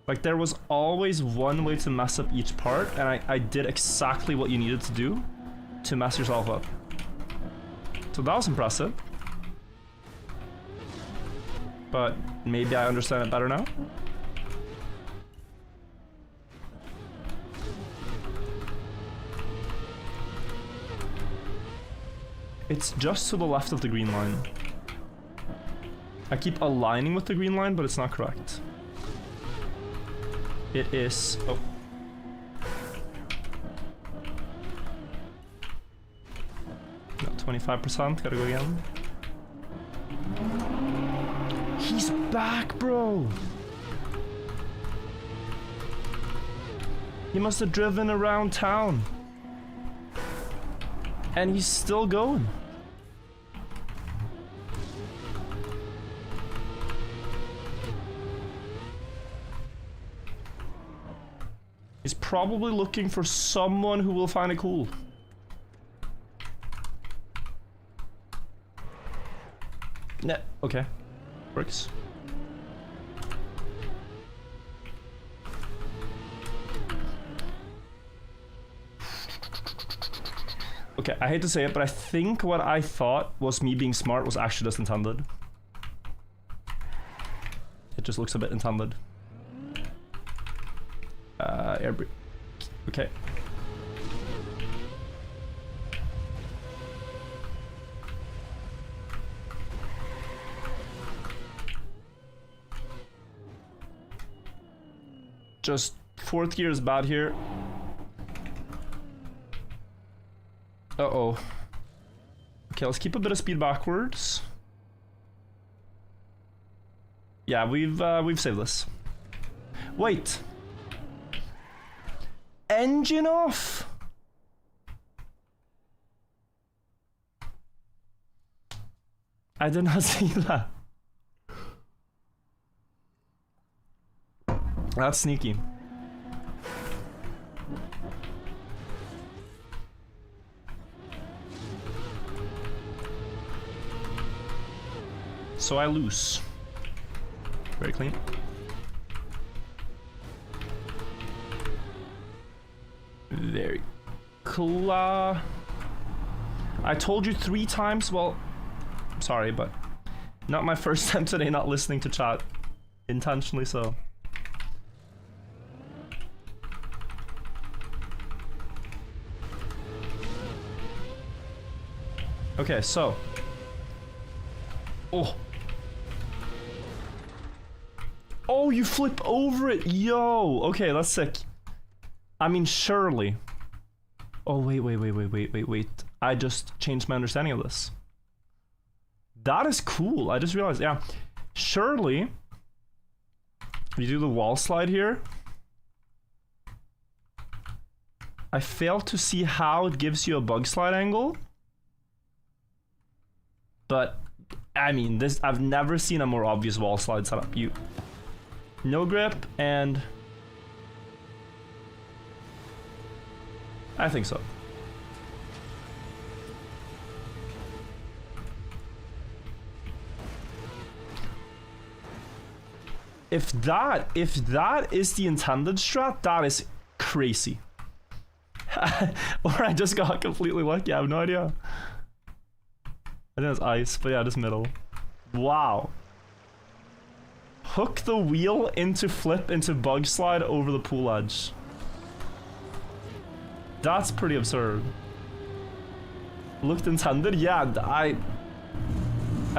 Like, there was always one way to mess up each part, and I did exactly what you needed to do to mess yourself up. So that was impressive. But maybe I understand it better now. It's just to the left of the green line. I keep aligning with the green line, but it's not correct. It is... Oh. No, 25%, gotta go again. He's back, bro! He must have driven around town. And he's still going. He's probably looking for someone who will find it cool. Nah, okay. Works. Okay, I hate to say it, but I think what I thought was me being smart was actually just intended. It just looks a bit intended. Air brake. Okay. Just fourth gear is bad here. Uh-oh. Okay, let's keep a bit of speed backwards. Yeah, we've saved this. Wait. engine off? I did not see that. That's sneaky. So I lose. Very clean. Very cool. I told you 3 times. Well, sorry, but not my first time today not listening to chat. Intentionally so. Okay, so. Oh. Oh, you flip over it. Yo. Okay, that's sick. I mean, surely. Oh, wait. I just changed my understanding of this. That is cool. I just realized, yeah. Surely, you do the wall slide here. I failed to see how it gives you a bug slide angle. But, I mean, this, I've never seen a more obvious wall slide setup. You, no grip, and I think so. If that is the intended strat, that is crazy. Or I just got completely lucky, I have no idea. I think it's ice, but yeah, just middle. Wow. Hook the wheel into flip into bug slide over the pool edge. That's pretty absurd. Looked intended? Yeah, I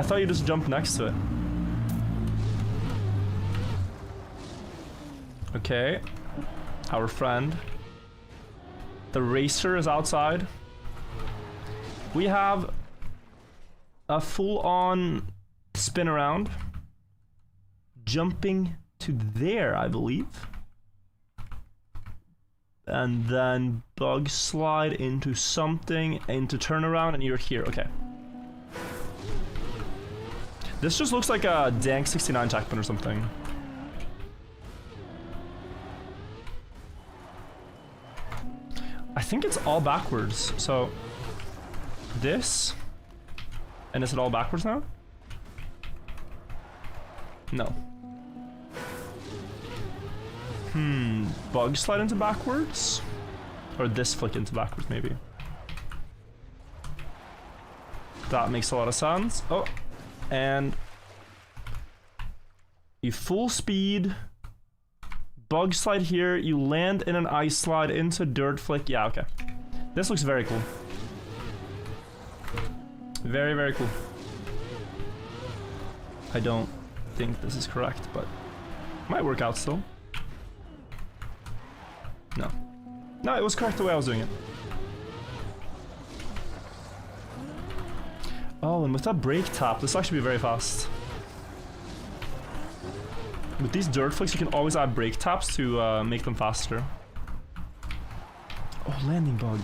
thought you just jumped next to it. Okay. Our friend. The racer is outside. We have a full-on spin around. Jumping to there, I believe. And then bug slide into something, into turnaround, and you're here. Okay. This just looks like a dank 69 checkpoint or something. I think it's all backwards. So this, and is it all backwards now? No. Bug slide into backwards? Or this flick into backwards, maybe. That makes a lot of sense. Oh, and you full speed, bug slide here, you land in an ice slide into dirt flick. Yeah, okay. This looks very cool. Very, very cool. I don't think this is correct, but might work out still. No. No, it was correct the way I was doing it. Oh, and with that brake tap, this will actually be very fast. With these dirt flicks, you can always add brake taps to make them faster. Oh, landing bug.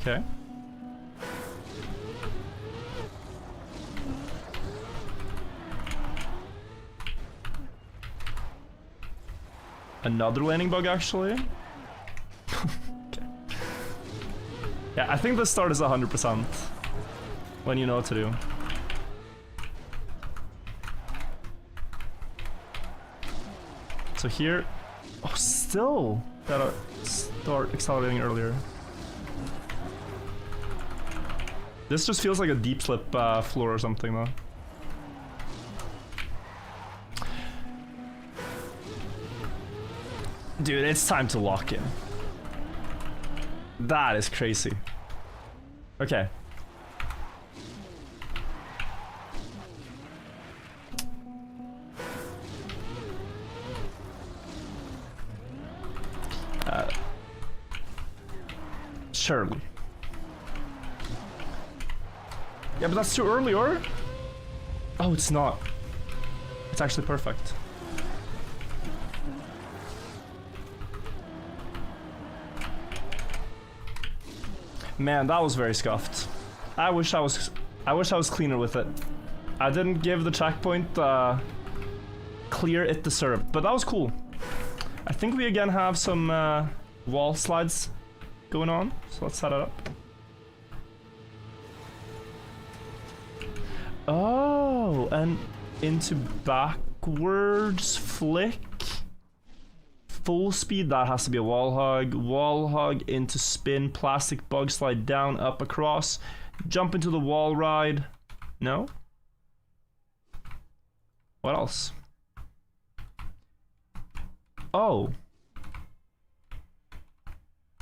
Okay. Another landing bug, actually. Okay. Yeah, I think the start is 100% when you know what to do. So here, oh, still gotta start accelerating earlier. This just feels like a deep slip floor or something, though. Dude, it's time to lock in. That is crazy. Okay. Surely. Yeah, but that's too early, or? Oh, it's not. It's actually perfect. Man, that was very scuffed. I wish I was cleaner with it. I didn't give the checkpoint clear it deserved, but that was cool. I think we again have some wall slides going on, so let's set it up. Oh, and into backwards flick. Full speed, that has to be a wall hug. Wall hug into spin, plastic bug slide down, up, across. Jump into the wall ride. No? What else? Oh.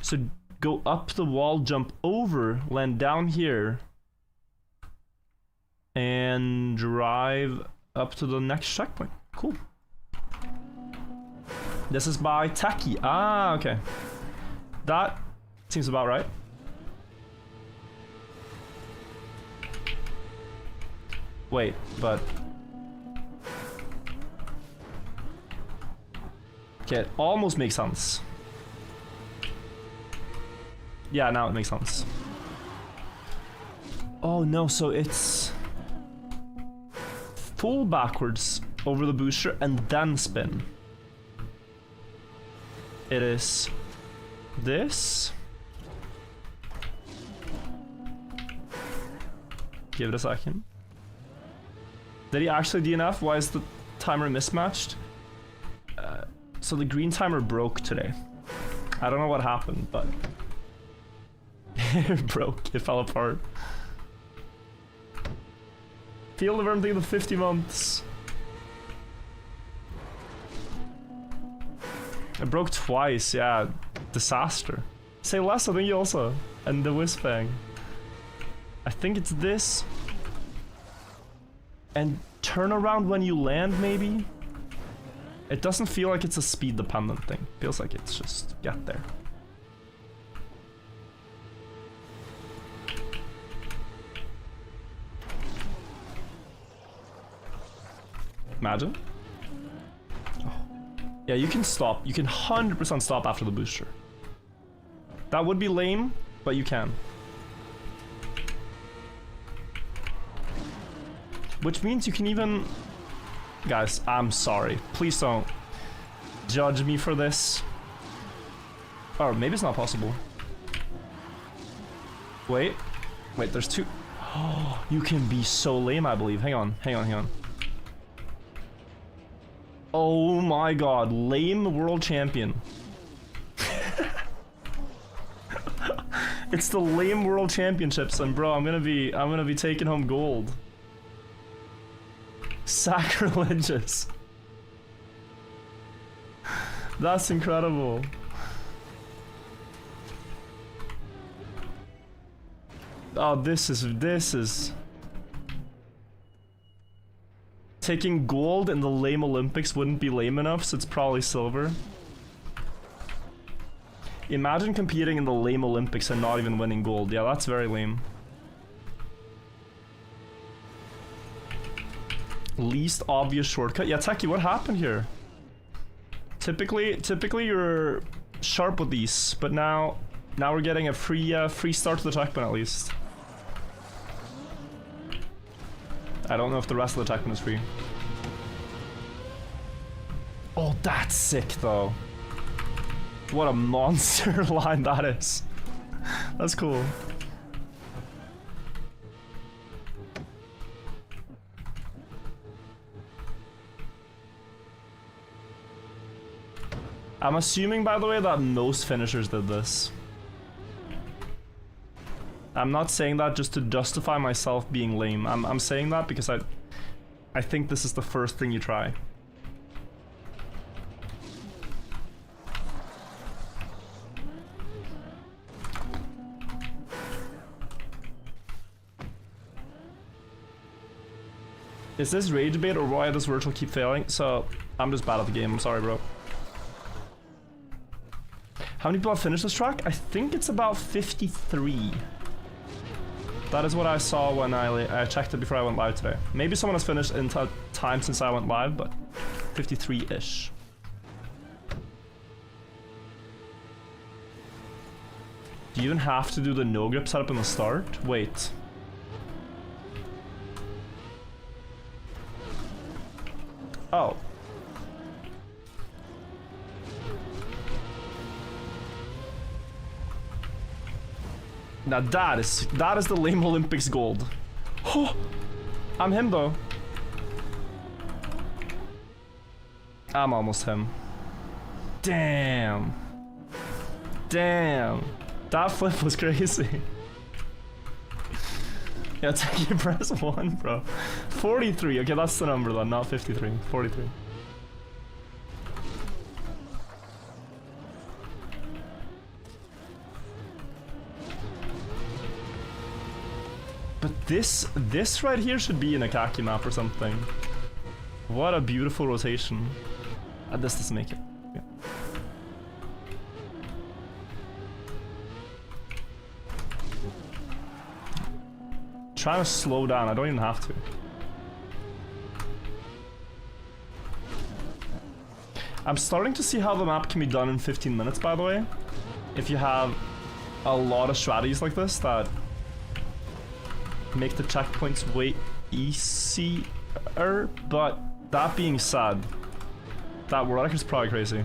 So go up the wall, jump over, land down here, and drive up to the next checkpoint. Cool. This is by Techie. Ah, okay. That seems about right. Wait, but... Okay, it almost makes sense. Yeah, now it makes sense. Oh no, so it's... full backwards over the booster and then spin. It is this. Give it a second. Did he actually DNF? Why is the timer mismatched? So the green timer broke today. I don't know what happened, but it broke. It fell apart. Field of everything in the 50 months. It broke twice, yeah. Disaster. Say less, I think you also. And the whiz bang. I think it's this. And turn around when you land, maybe? It doesn't feel like it's a speed dependent thing. Feels like it's just get there. Imagine. Oh. Yeah, you can stop. You can 100% stop after the booster. That would be lame, but you can. Which means you can even... Guys, I'm sorry. Please don't judge me for this. Or maybe it's not possible. Wait. Wait, there's two. Oh, you can be so lame, I believe. Hang on, hang on, hang on. Oh my god, lame world champion. It's the lame world championships, and bro, I'm gonna be taking home gold. Sacrilegious. That's incredible. Oh, this is taking gold in the lame Olympics wouldn't be lame enough, so it's probably silver. Imagine competing in the lame Olympics and not even winning gold. Yeah, that's very lame. Least obvious shortcut. Yeah, Techie, what happened here? Typically you're sharp with these, but now we're getting a free start to the checkpoint at least. I don't know if the rest of the checkpoint is free. Oh, that's sick though. What a monster line that is. That's cool. I'm assuming, by the way, that most finishers did this. I'm not saying that just to justify myself being lame. I'm saying that because I think this is the first thing you try. Is this rage bait or why does virtual keep failing? So, I'm just bad at the game. I'm sorry, bro. How many people have finished this track? I think it's about 53. That is what I saw when I checked it before I went live today. Maybe someone has finished in time since I went live, but 53-ish. Do you even have to do the no grip setup in the start? Wait. Oh. Now that is the lame Olympics gold. Oh, I'm him though. I'm almost him. Damn. Damn. That flip was crazy. Yeah, take your press 1, bro. 43. Okay, that's the number then, not 53. 43. But this right here should be in a khaki map or something. What a beautiful rotation. This doesn't make it. Yeah. Trying to slow down, I don't even have to. I'm starting to see how the map can be done in 15 minutes, by the way. If you have a lot of strategies like this that make the checkpoints way easier. But that being said, that world is probably crazy.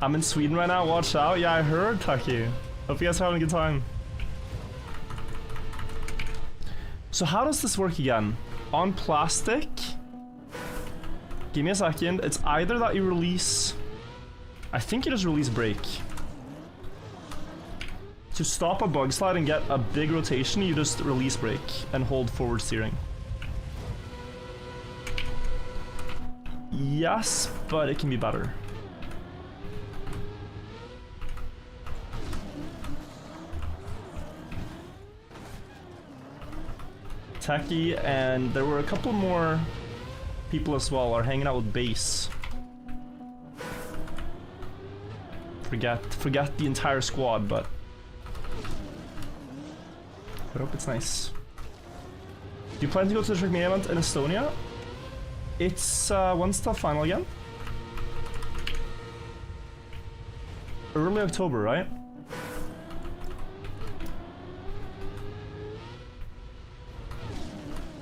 I'm in Sweden right now, watch out. Yeah, I heard, Taki. Hope you guys are having a good time. So how does this work again? On plastic? Give me a second. It's either that you release... I think you just release brake. To stop a bug slide and get a big rotation, you just release brake and hold forward steering. Yes, but it can be better. Techie, and there were a couple more people as well are hanging out with base. Forget the entire squad, but I hope it's nice. Do you plan to go to the Trackmania event in Estonia? It's when's the final again? Early October, right?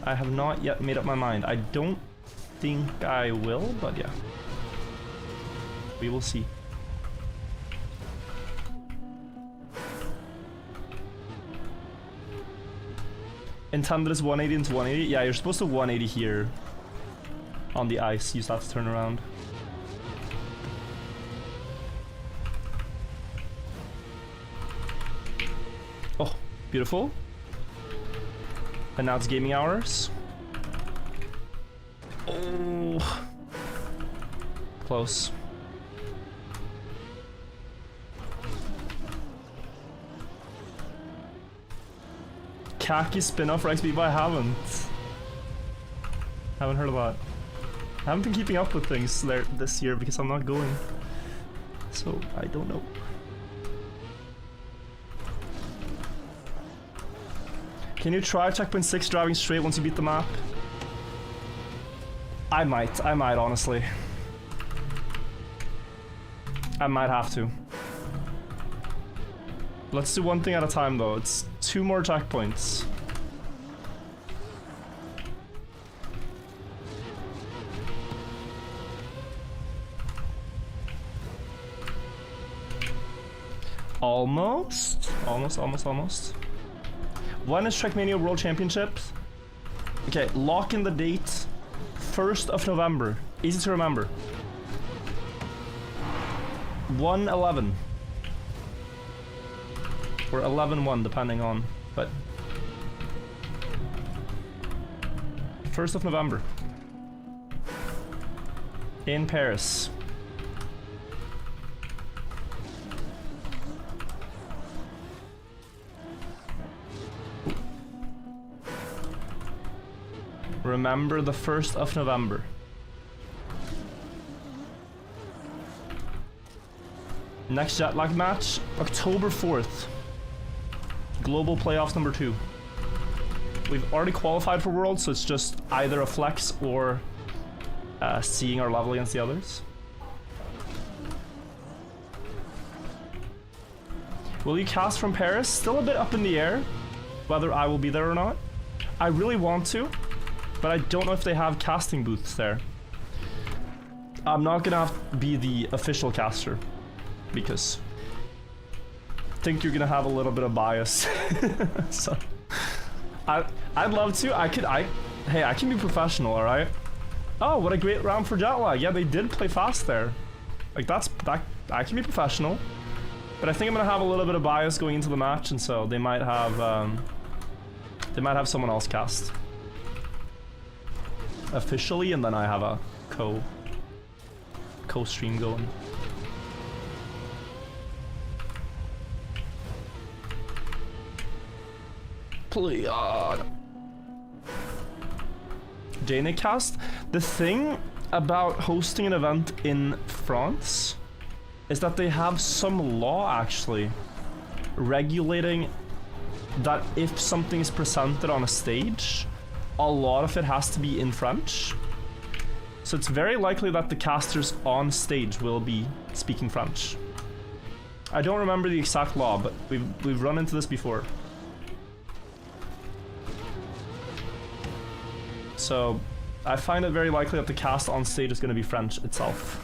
I have not yet made up my mind. I don't think I will, but yeah. We will see. Intended is 180 into 180? Yeah, you're supposed to 180 here. On the ice, you just have to turn around. Oh, beautiful. And now it's gaming hours. Oh. Close. Khaki spin-off for XP, but I haven't. Haven't heard of that. I haven't been keeping up with things there this year because I'm not going. So, I don't know. Can you try checkpoint 6 driving straight once you beat the map? I might honestly. I might have to. Let's do one thing at a time though. It's 2 more checkpoints. Almost. When is Trackmania World Championships? Okay, lock in the date. 1st of November. Easy to remember. 1/11. Or 11/1, depending on. But 1st of November. In Paris. Remember the 1st of November. Next jet lag match, October 4th. Global playoffs number 2. We've already qualified for Worlds, so it's just either a flex or seeing our level against the others. Will you cast from Paris? Still a bit up in the air, whether I will be there or not. I really want to, but I don't know if they have casting booths there. I'm not gonna have to be the official caster, because I think you're gonna have a little bit of bias. So I'd love to. Hey, I can be professional, all right? Oh, what a great round for Jetlag. Yeah, they did play fast there. Like that. I can be professional, but I think I'm gonna have a little bit of bias going into the match, and so they might have someone else cast officially, and then I have a co-stream going. Please. Janik cast. The thing about hosting an event in France is that they have some law actually regulating that if something is presented on a stage, a lot of it has to be in French. So it's very likely that the casters on stage will be speaking French. I don't remember the exact law, but we've run into this before. So I find it very likely that the cast on stage is going to be French itself.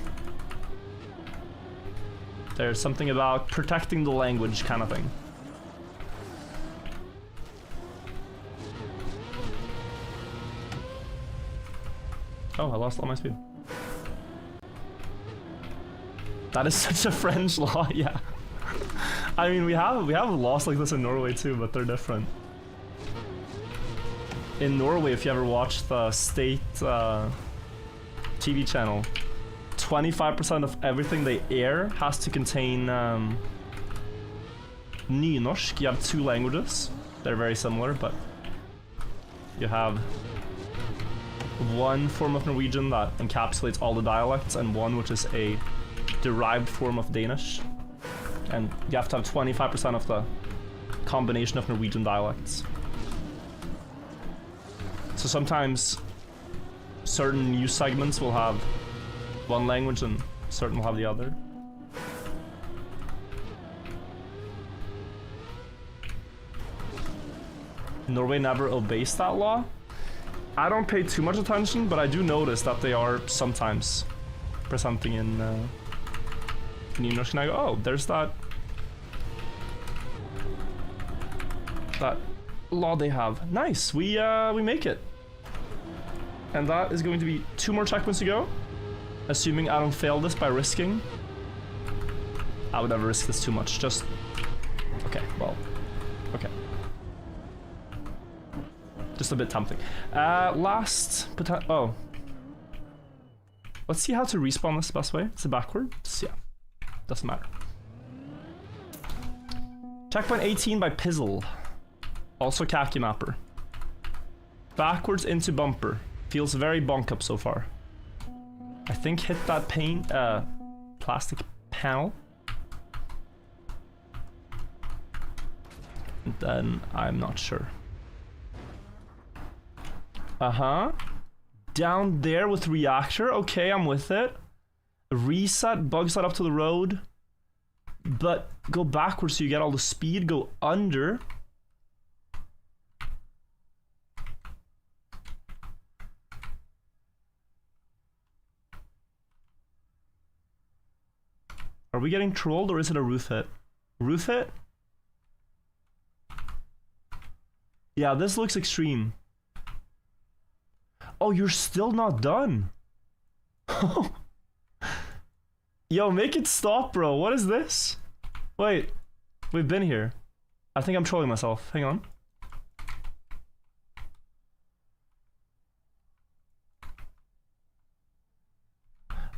There's something about protecting the language kind of thing. Oh, I lost all my speed. That is such a French law, yeah. I mean, we have laws like this in Norway too, but they're different. In Norway, if you ever watch the state TV channel, 25% of everything they air has to contain nynorsk. You have two languages. They're very similar, but you have one form of Norwegian that encapsulates all the dialects, and one which is a derived form of Danish. And you have to have 25% of the combination of Norwegian dialects. So sometimes certain news segments will have one language and certain will have the other. Norway never obeys that law. I don't pay too much attention, but I do notice that they are sometimes presenting in nynorsk, and I go, oh, there's that law they have. Nice, we make it. And that is going to be 2 more checkpoints to go. Assuming I don't fail this by risking. I would never risk this too much, just... Okay, well, okay. Just a bit tempting. Last... Oh. Let's see how to respawn this the best way. Is it backwards? Yeah. Doesn't matter. Checkpoint 18 by Pizzle. Also Khaki Mapper. Backwards into bumper. Feels very bonk up so far. I think hit that plastic panel. And then I'm not sure. Uh-huh. Down there with reactor. Okay, I'm with it. Reset, Bugslide up to the road. But go backwards so you get all the speed. Go under. Are we getting trolled or is it a roof hit? Roof hit? Yeah, this looks extreme. Oh, you're still not done. Yo, make it stop, bro. What is this? Wait, we've been here. I think I'm trolling myself. Hang on.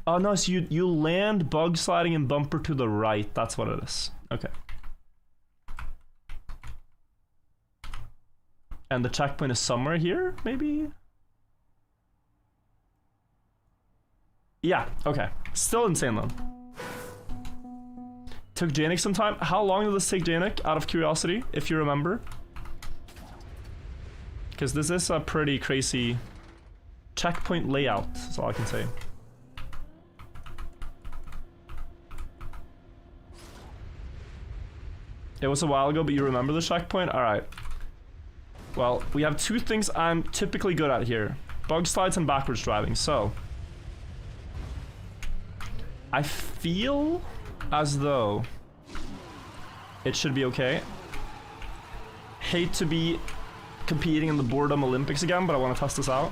Oh no, so you land bug sliding and bumper to the right. That's what it is. Okay. And the checkpoint is somewhere here, maybe? Yeah, okay. Still insane though. Took Janik some time. How long did this take Janik, out of curiosity, if you remember? Because this is a pretty crazy checkpoint layout, that's all I can say. It was a while ago, but you remember the checkpoint? Alright. Well, we have two things I'm typically good at here. Bugslides and backwards driving, so... I feel as though it should be okay. Hate to be competing in the Boredom Olympics again, but I want to test this out.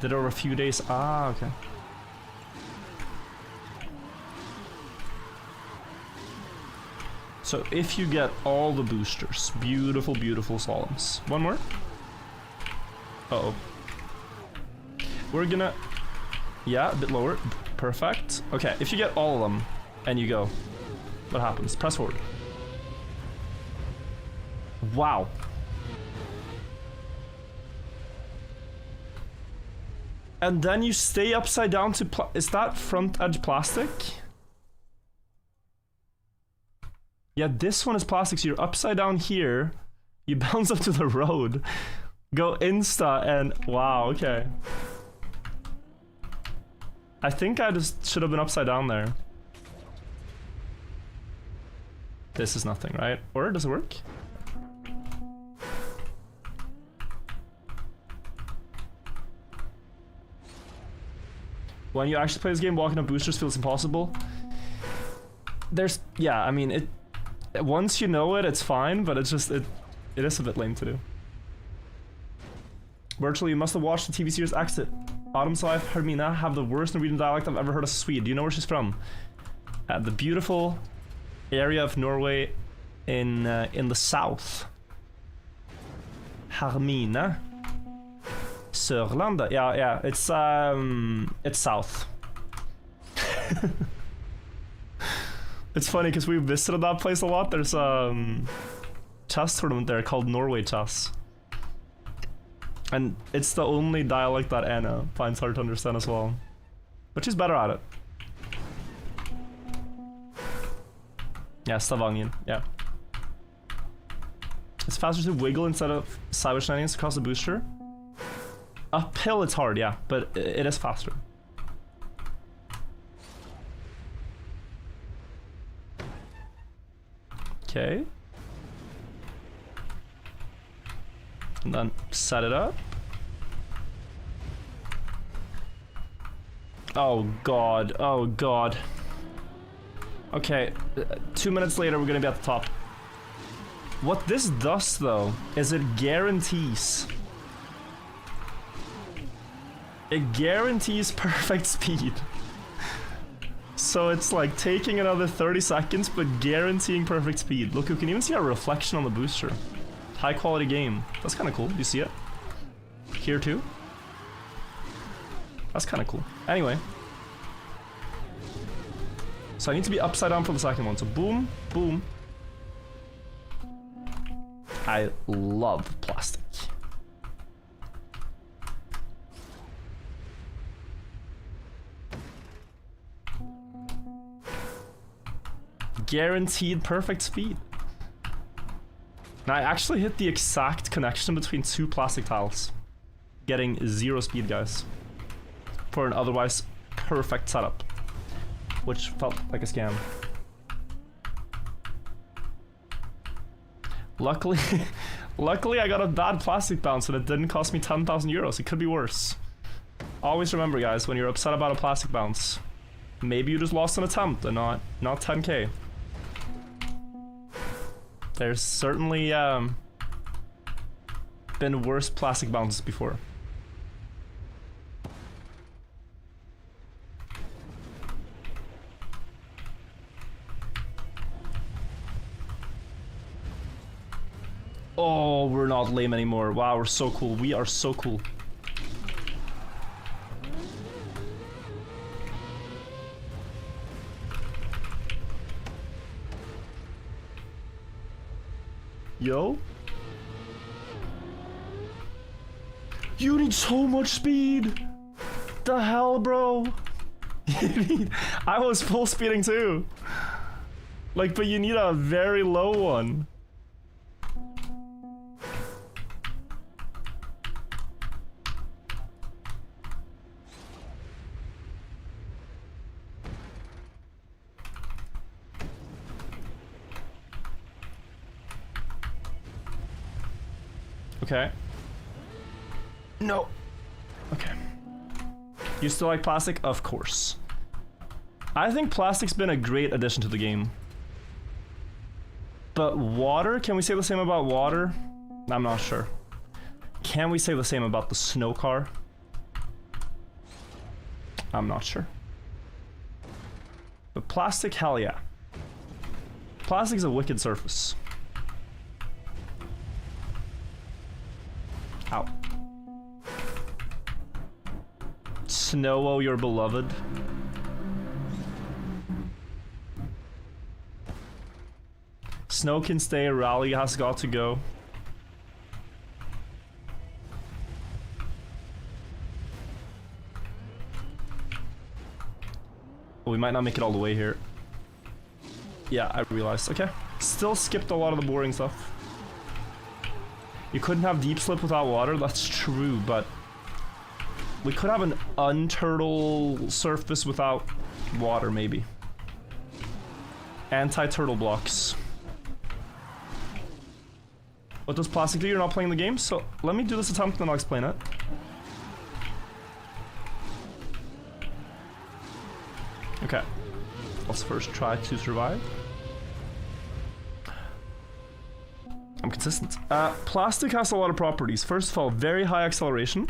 Did it over a few days. Ah, okay. So if you get all the boosters, beautiful, beautiful slaloms. One more. Uh-oh. We're gonna... Yeah, a bit lower. Perfect. Okay, if you get all of them and you go, what happens? Press forward. Wow. And then you stay upside down to... Is that front edge plastic? Yeah, this one is plastic, so you're upside down here. You bounce up to the road. Go insta and... Wow, okay. I think I just should have been upside down there. This is nothing, right? Or does it work? When you actually play this game, walking up boosters feels impossible. There's... Yeah, I mean, it... Once you know it, it's fine, but it's just... It is a bit lame to do. Virtually, you must have watched the TV series Exit. Autumn's wife, Hermina, have the worst Norwegian dialect I've ever heard as a Swede. Do you know where she's from? The beautiful area of Norway in the south. Hermina. Sørlandet. Yeah, it's south. It's funny because we visited that place a lot. There's a chess tournament there called Norway Chess. And it's the only dialect that Anna finds hard to understand as well. But she's better at it. Yeah, Stavanger, yeah. It's faster to wiggle instead of sideways shenanigans across the booster. Uphill it's hard, yeah, but it is faster. Okay. And then set it up. Oh god, oh god. Okay, 2 minutes later we're gonna be at the top. What this does though, is it guarantees perfect speed. So it's like taking another 30 seconds but guaranteeing perfect speed. Look, you can even see our reflection on the booster. High quality game. That's kind of cool. You see it? Here too? That's kind of cool. Anyway. So I need to be upside down for the second one. So boom, boom. I love plastic. Guaranteed perfect speed. Now I actually hit the exact connection between two plastic tiles. Getting 0 speed, guys. For an otherwise perfect setup. Which felt like a scam. Luckily, luckily I got a bad plastic bounce and it didn't cost me 10,000 euros. It could be worse. Always remember, guys, when you're upset about a plastic bounce, maybe you just lost an attempt and not 10k. There's certainly been worse plastic bounces before. Oh, we're not lame anymore. Wow, we're so cool. We are so cool. Yo? You need so much speed! The hell, bro? I was full speeding too. Like, but you need a very low one. Okay. No. Okay. You still like plastic? Of course. I think plastic's been a great addition to the game. But water? Can we say the same about water? I'm not sure. Can we say the same about the snow car? I'm not sure. But plastic, hell yeah. Plastic's a wicked surface. Ow. Snow, oh, your beloved. Snow can stay, Rally has got to go. We might not make it all the way here. Yeah, I realized. Okay. Still skipped a lot of the boring stuff. You couldn't have deep slip without water, that's true, but we could have an unturtle surface without water, maybe. Anti-turtle blocks. What does plastic do? You're not playing the game? So let me do this attempt and I'll explain it. Okay. Let's first try to survive. I'm consistent. Plastic has a lot of properties. First of all, very high acceleration.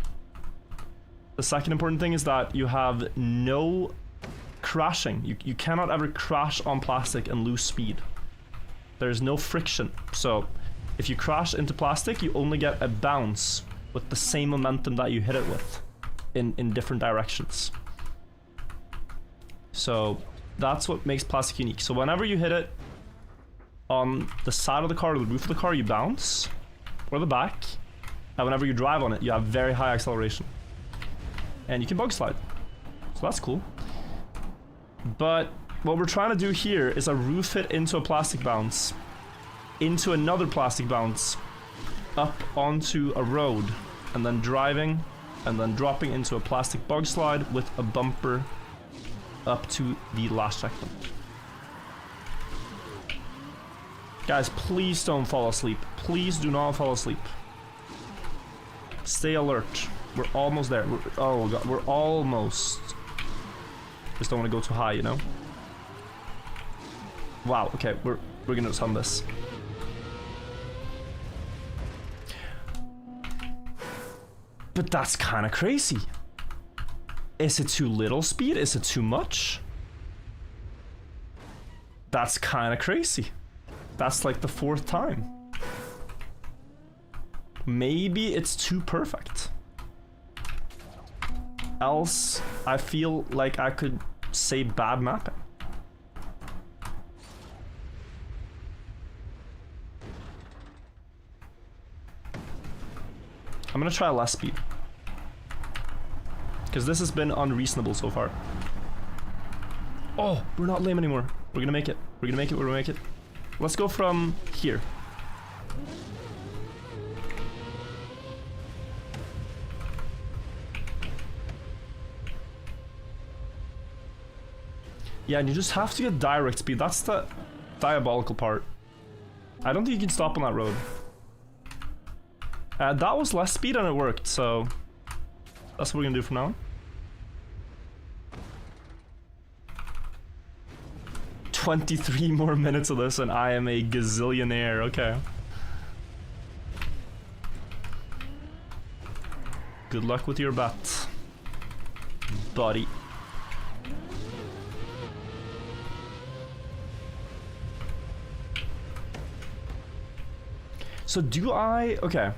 The second important thing is that you have no crashing. You cannot ever crash on plastic and lose speed. There's no friction. So if you crash into plastic, you only get a bounce with the same momentum that you hit it with in different directions. So that's what makes plastic unique. So whenever you hit it on the side of the car or the roof of the car, you bounce, or the back, and whenever you drive on it, you have very high acceleration. And you can bug slide. So that's cool. But what we're trying to do here is a roof hit into a plastic bounce, into another plastic bounce, up onto a road, and then driving, and then dropping into a plastic bug slide with a bumper up to the last checkpoint. Guys, please don't fall asleep. Please do not fall asleep. Stay alert. We're almost there. Oh god, we're almost. Just don't want to go too high, you know? Wow, okay, we're gonna sum this. But that's kind of crazy. Is it too little speed? Is it too much? That's kind of crazy. That's like the 4th time. Maybe it's too perfect. Else, I feel like I could say bad mapping. I'm gonna try less speed. Because this has been unreasonable so far. Oh, we're not lame anymore. We're gonna make it. We're gonna make it. We're gonna make it. Let's go from here. Yeah, and you just have to get direct speed. That's the diabolical part. I don't think you can stop on that road. That was less speed and it worked, so that's what we're gonna do from now on. 23 more minutes of this and I am a gazillionaire, okay. Good luck with your bet, buddy. So do I... okay.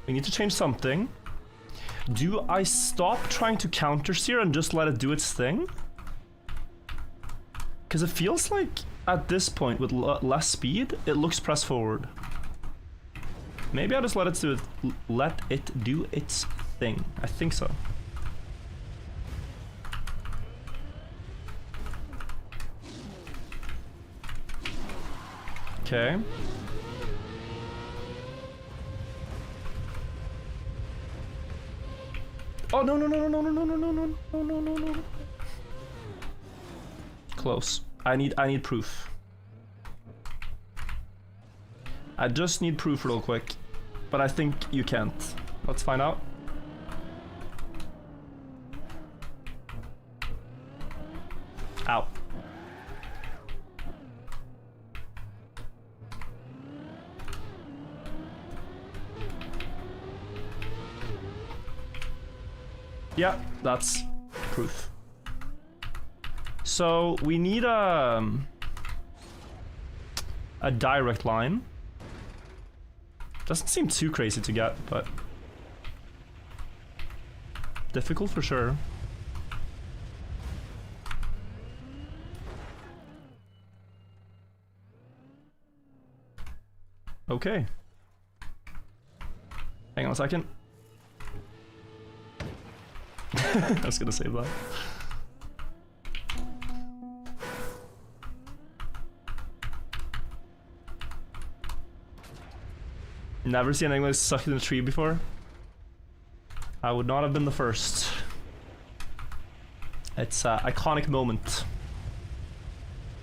We need to change something. Do I stop trying to counter steer and just let it do its thing? Because it feels like at this point with less speed, it looks press forward. Maybe I'll just let it do its thing. I think so. Okay. Oh no no no no no no no no no no no no no. Close. I need proof. I just need proof real quick, but I think you can't. Let's find out. Ow. Yeah, that's proof. So we need a direct line. Doesn't seem too crazy to get, but difficult for sure. Okay. Hang on a second. I was gonna save that. Never seen anyone stuck in a tree before. I would not have been the first. It's an iconic moment.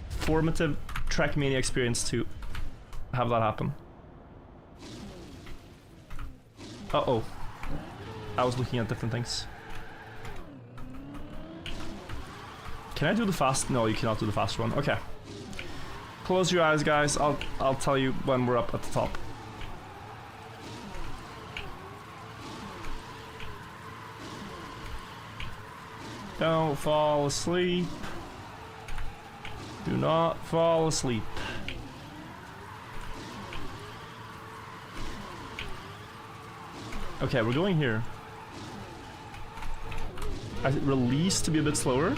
Formative Trackmania experience to have that happen. Uh-oh. I was looking at different things. Can I do the fast? No, you cannot do the fast one. Okay. Close your eyes, guys. I'll tell you when we're up at the top. Don't fall asleep. Do not fall asleep. Okay, we're going here. I release to be a bit slower.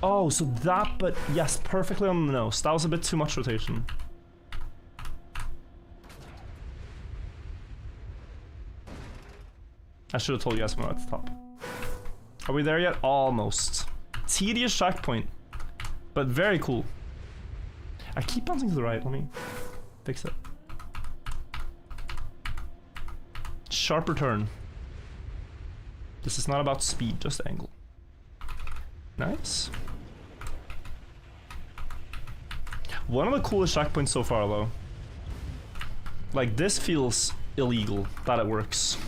Oh, so that, but yes, perfectly on the nose. That was a bit too much rotation. I should have told you guys when we're at the top. Are we there yet? Almost. Tedious checkpoint, but very cool. I keep bouncing to the right. Let me fix it. Sharper turn. This is not about speed, just angle. Nice. One of the coolest checkpoints so far, though. Like, this feels illegal that it works.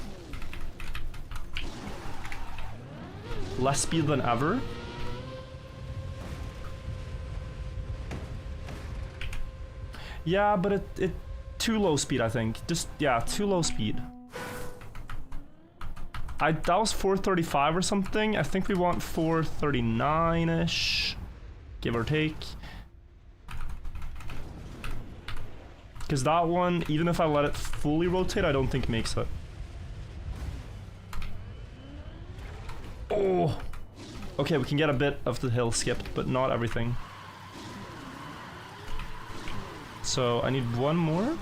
Less speed than ever. Yeah, but it too low speed, I think. Just, yeah, too low speed. That was 435 or something. I think we want 439-ish, give or take. Because that one, even if I let it fully rotate, I don't think makes it. Oh! Okay, we can get a bit of the hill skipped, but not everything. So I need one more.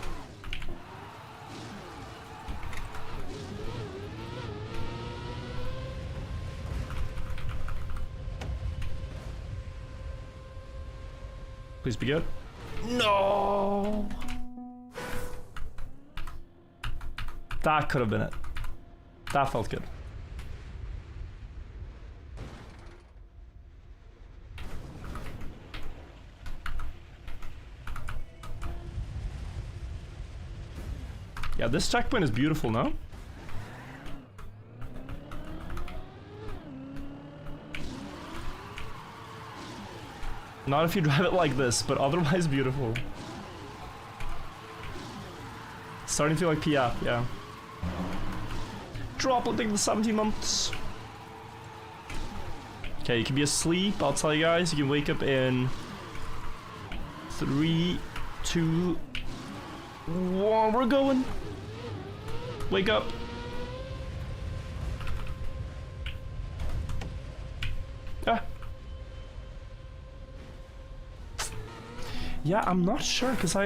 Please be good. No! That could have been it. That felt good. Yeah, this checkpoint is beautiful, no? Not if you drive it like this, but otherwise beautiful. Starting to feel like PF, yeah. Dropping the 17 months. Okay, you can be asleep, I'll tell you guys. You can wake up in 3, 2, 1. We're going. Wake up. Ah. Yeah, I'm not sure, because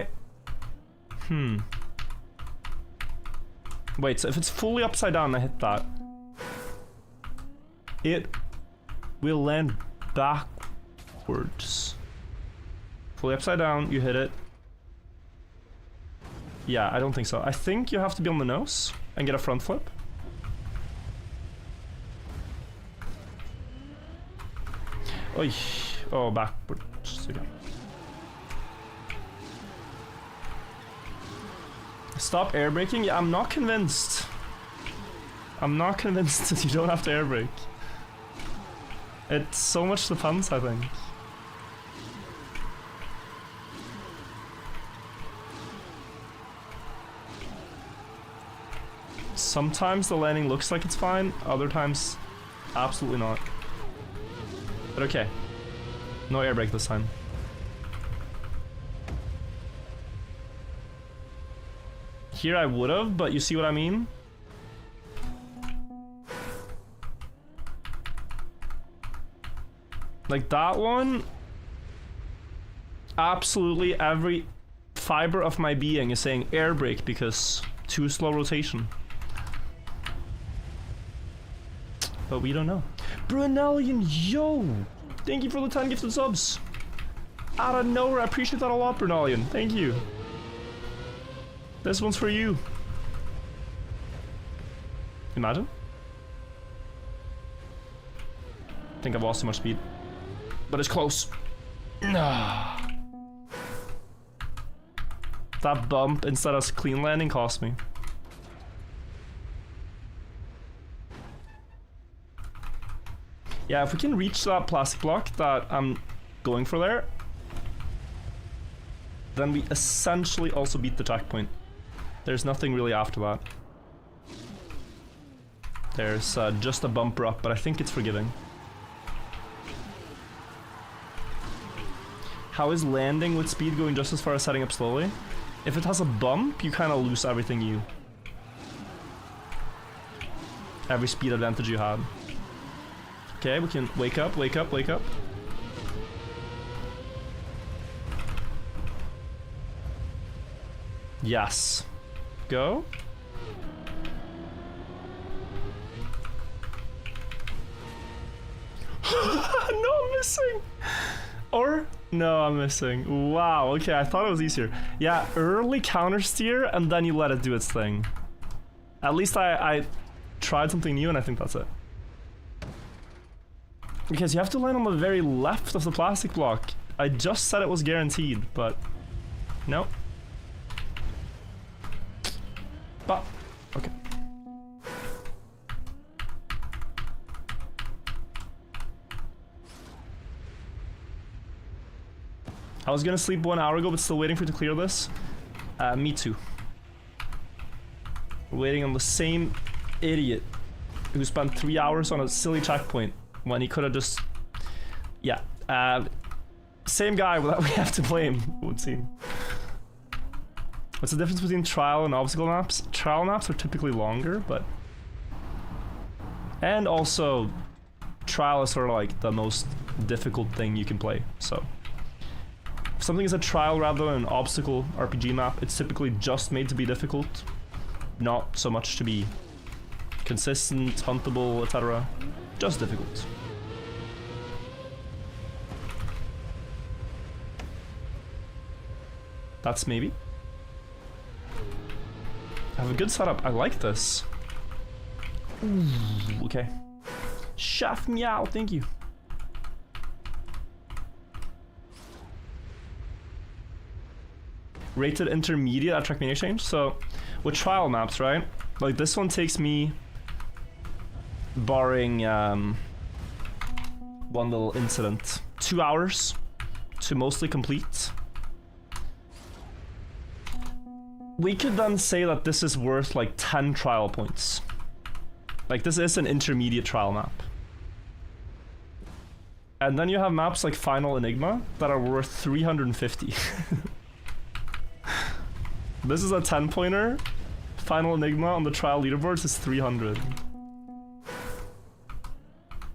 Wait, so if it's fully upside down, I hit that. It will land backwards. Fully upside down, you hit it. Yeah, I don't think so. I think you have to be on the nose and get a front flip. Oy. Oh, backwards again. Stop air braking? Yeah, I'm not convinced. I'm not convinced that you don't have to air brake. It's so much depends, I think. Sometimes the landing looks like it's fine, other times absolutely not. But okay. No air brake this time. Here I would've, but you see what I mean? Like that one, absolutely every fiber of my being is saying air brake because too slow rotation. But we don't know. Brunellian, yo! Thank you for the 10 gifted subs. Out of nowhere, I appreciate that a lot, Brunellian. Thank you. This one's for you. Imagine. I think I've lost too much speed. But it's close. That bump instead of clean landing cost me. Yeah, if we can reach that plastic block that I'm going for there, then we essentially also beat the checkpoint. There's nothing really after that. There's just a bumper up, but I think it's forgiving. How is landing with speed going just as far as setting up slowly? If it has a bump, you kind of lose everything every speed advantage you had. Okay, we can wake up, wake up, wake up. Yes. Go. No, I'm missing. Or no, I'm missing. Wow. Okay, I thought it was easier. Yeah, early counter steer and then you let it do its thing. At least I tried something new and I think that's it. Because you have to land on the very left of the plastic block. I just said it was guaranteed, but no. But okay. I was gonna sleep 1 hour ago, but still waiting for it to clear this. Me too. We're waiting on the same idiot who spent 3 hours on a silly checkpoint when he could have just... Yeah. Same guy that we have to blame, it would seem. What's the difference between trial and obstacle maps? Trial maps are typically longer, but... And also, trial is sort of like the most difficult thing you can play, so... If something is a trial rather than an obstacle RPG map, it's typically just made to be difficult, not so much to be consistent, huntable, etc. Just difficult. That's maybe. I have a good setup. I like this. Ooh, okay. Chef meow, thank you. Rated intermediate at Trackmania Exchange. So, with trial maps, right? Like this one takes me, barring one little incident, 2 hours to mostly complete. We could then say that this is worth like 10 trial points. Like this is an intermediate trial map. And then you have maps like Final Enigma that are worth 350. This is a 10-pointer. Final Enigma on the trial leaderboards is 300.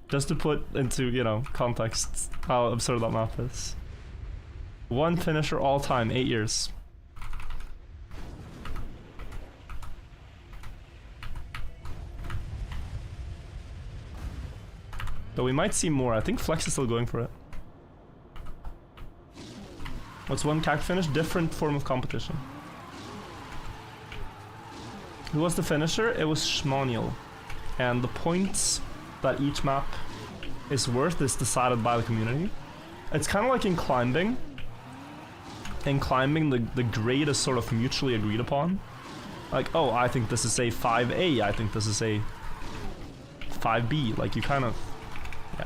Just to put into, you know, context how absurd that map is. One finisher all time, 8 years. Though we might see more. I think Flex is still going for it. What's one CAC finish? Different form of competition. Who was the finisher? It was Schmoniel. And the points that each map is worth is decided by the community. It's kind of like in climbing. In climbing, the grade is sort of mutually agreed upon. Like, oh, I think this is a 5A, I think this is a 5B. Like, you kind of, yeah,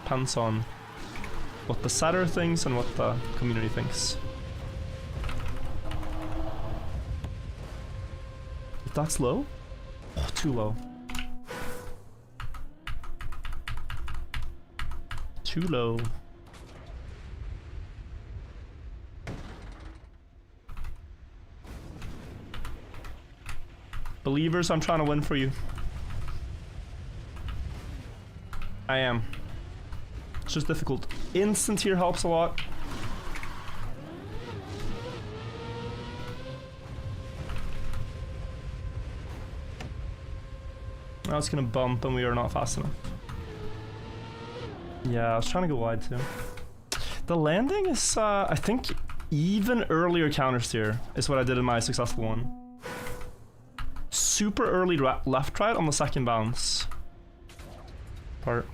depends on what the setter thinks and what the community thinks. If that's low? Oh, too low. Too low. Believers, I'm trying to win for you. I am. It's just difficult. Instant here helps a lot. Now it's gonna bump and we are not fast enough. Yeah, I was trying to go wide too. The landing is, I think, even earlier countersteer is what I did in my successful one. Super early left right on the second bounce part.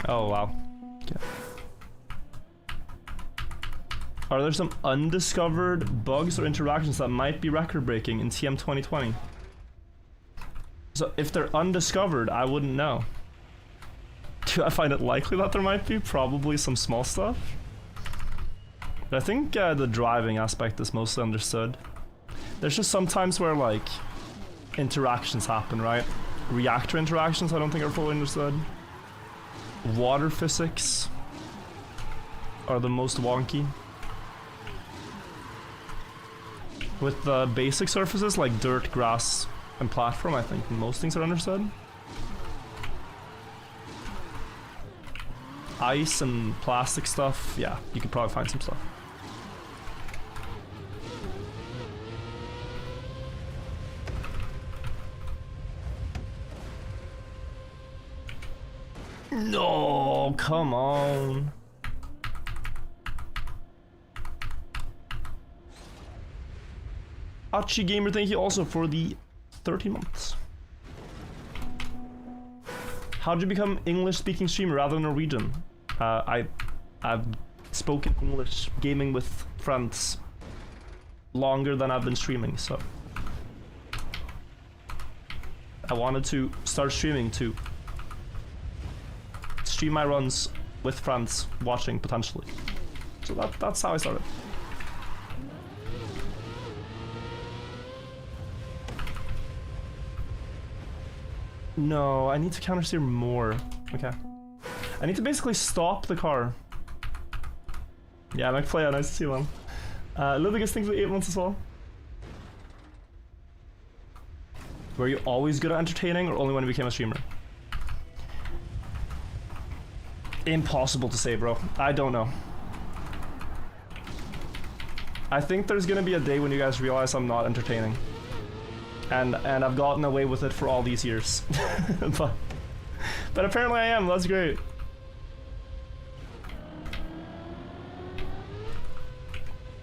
Oh wow. Okay. Are there some undiscovered bugs or interactions that might be record breaking in TM 2020? So if they're undiscovered, I wouldn't know. Do I find it likely that there might be? Probably some small stuff. But I think the driving aspect is mostly understood. There's just sometimes where like interactions happen, right? Reactor interactions I don't think are fully understood. Water physics are the most wonky. With the basic surfaces like dirt, grass, and platform, I think most things are understood. Ice and plastic stuff, yeah, you could probably find some stuff. No, come on. Achi Gamer, thank you also for the 13 months. How did you become English-speaking streamer rather than Norwegian? I've spoken English gaming with friends longer than I've been streaming, so I wanted to start streaming to stream my runs with friends watching potentially. So that's how I started. No, I need to countersteer more. Okay. I need to basically stop the car. Yeah, McFlay, nice to see you, man. Ludwig, thanks for 8 months as well. Were you always good at entertaining or only when you became a streamer? Impossible to say, bro. I don't know. I think there's gonna be a day when you guys realize I'm not entertaining. And I've gotten away with it for all these years. but apparently I am, that's great.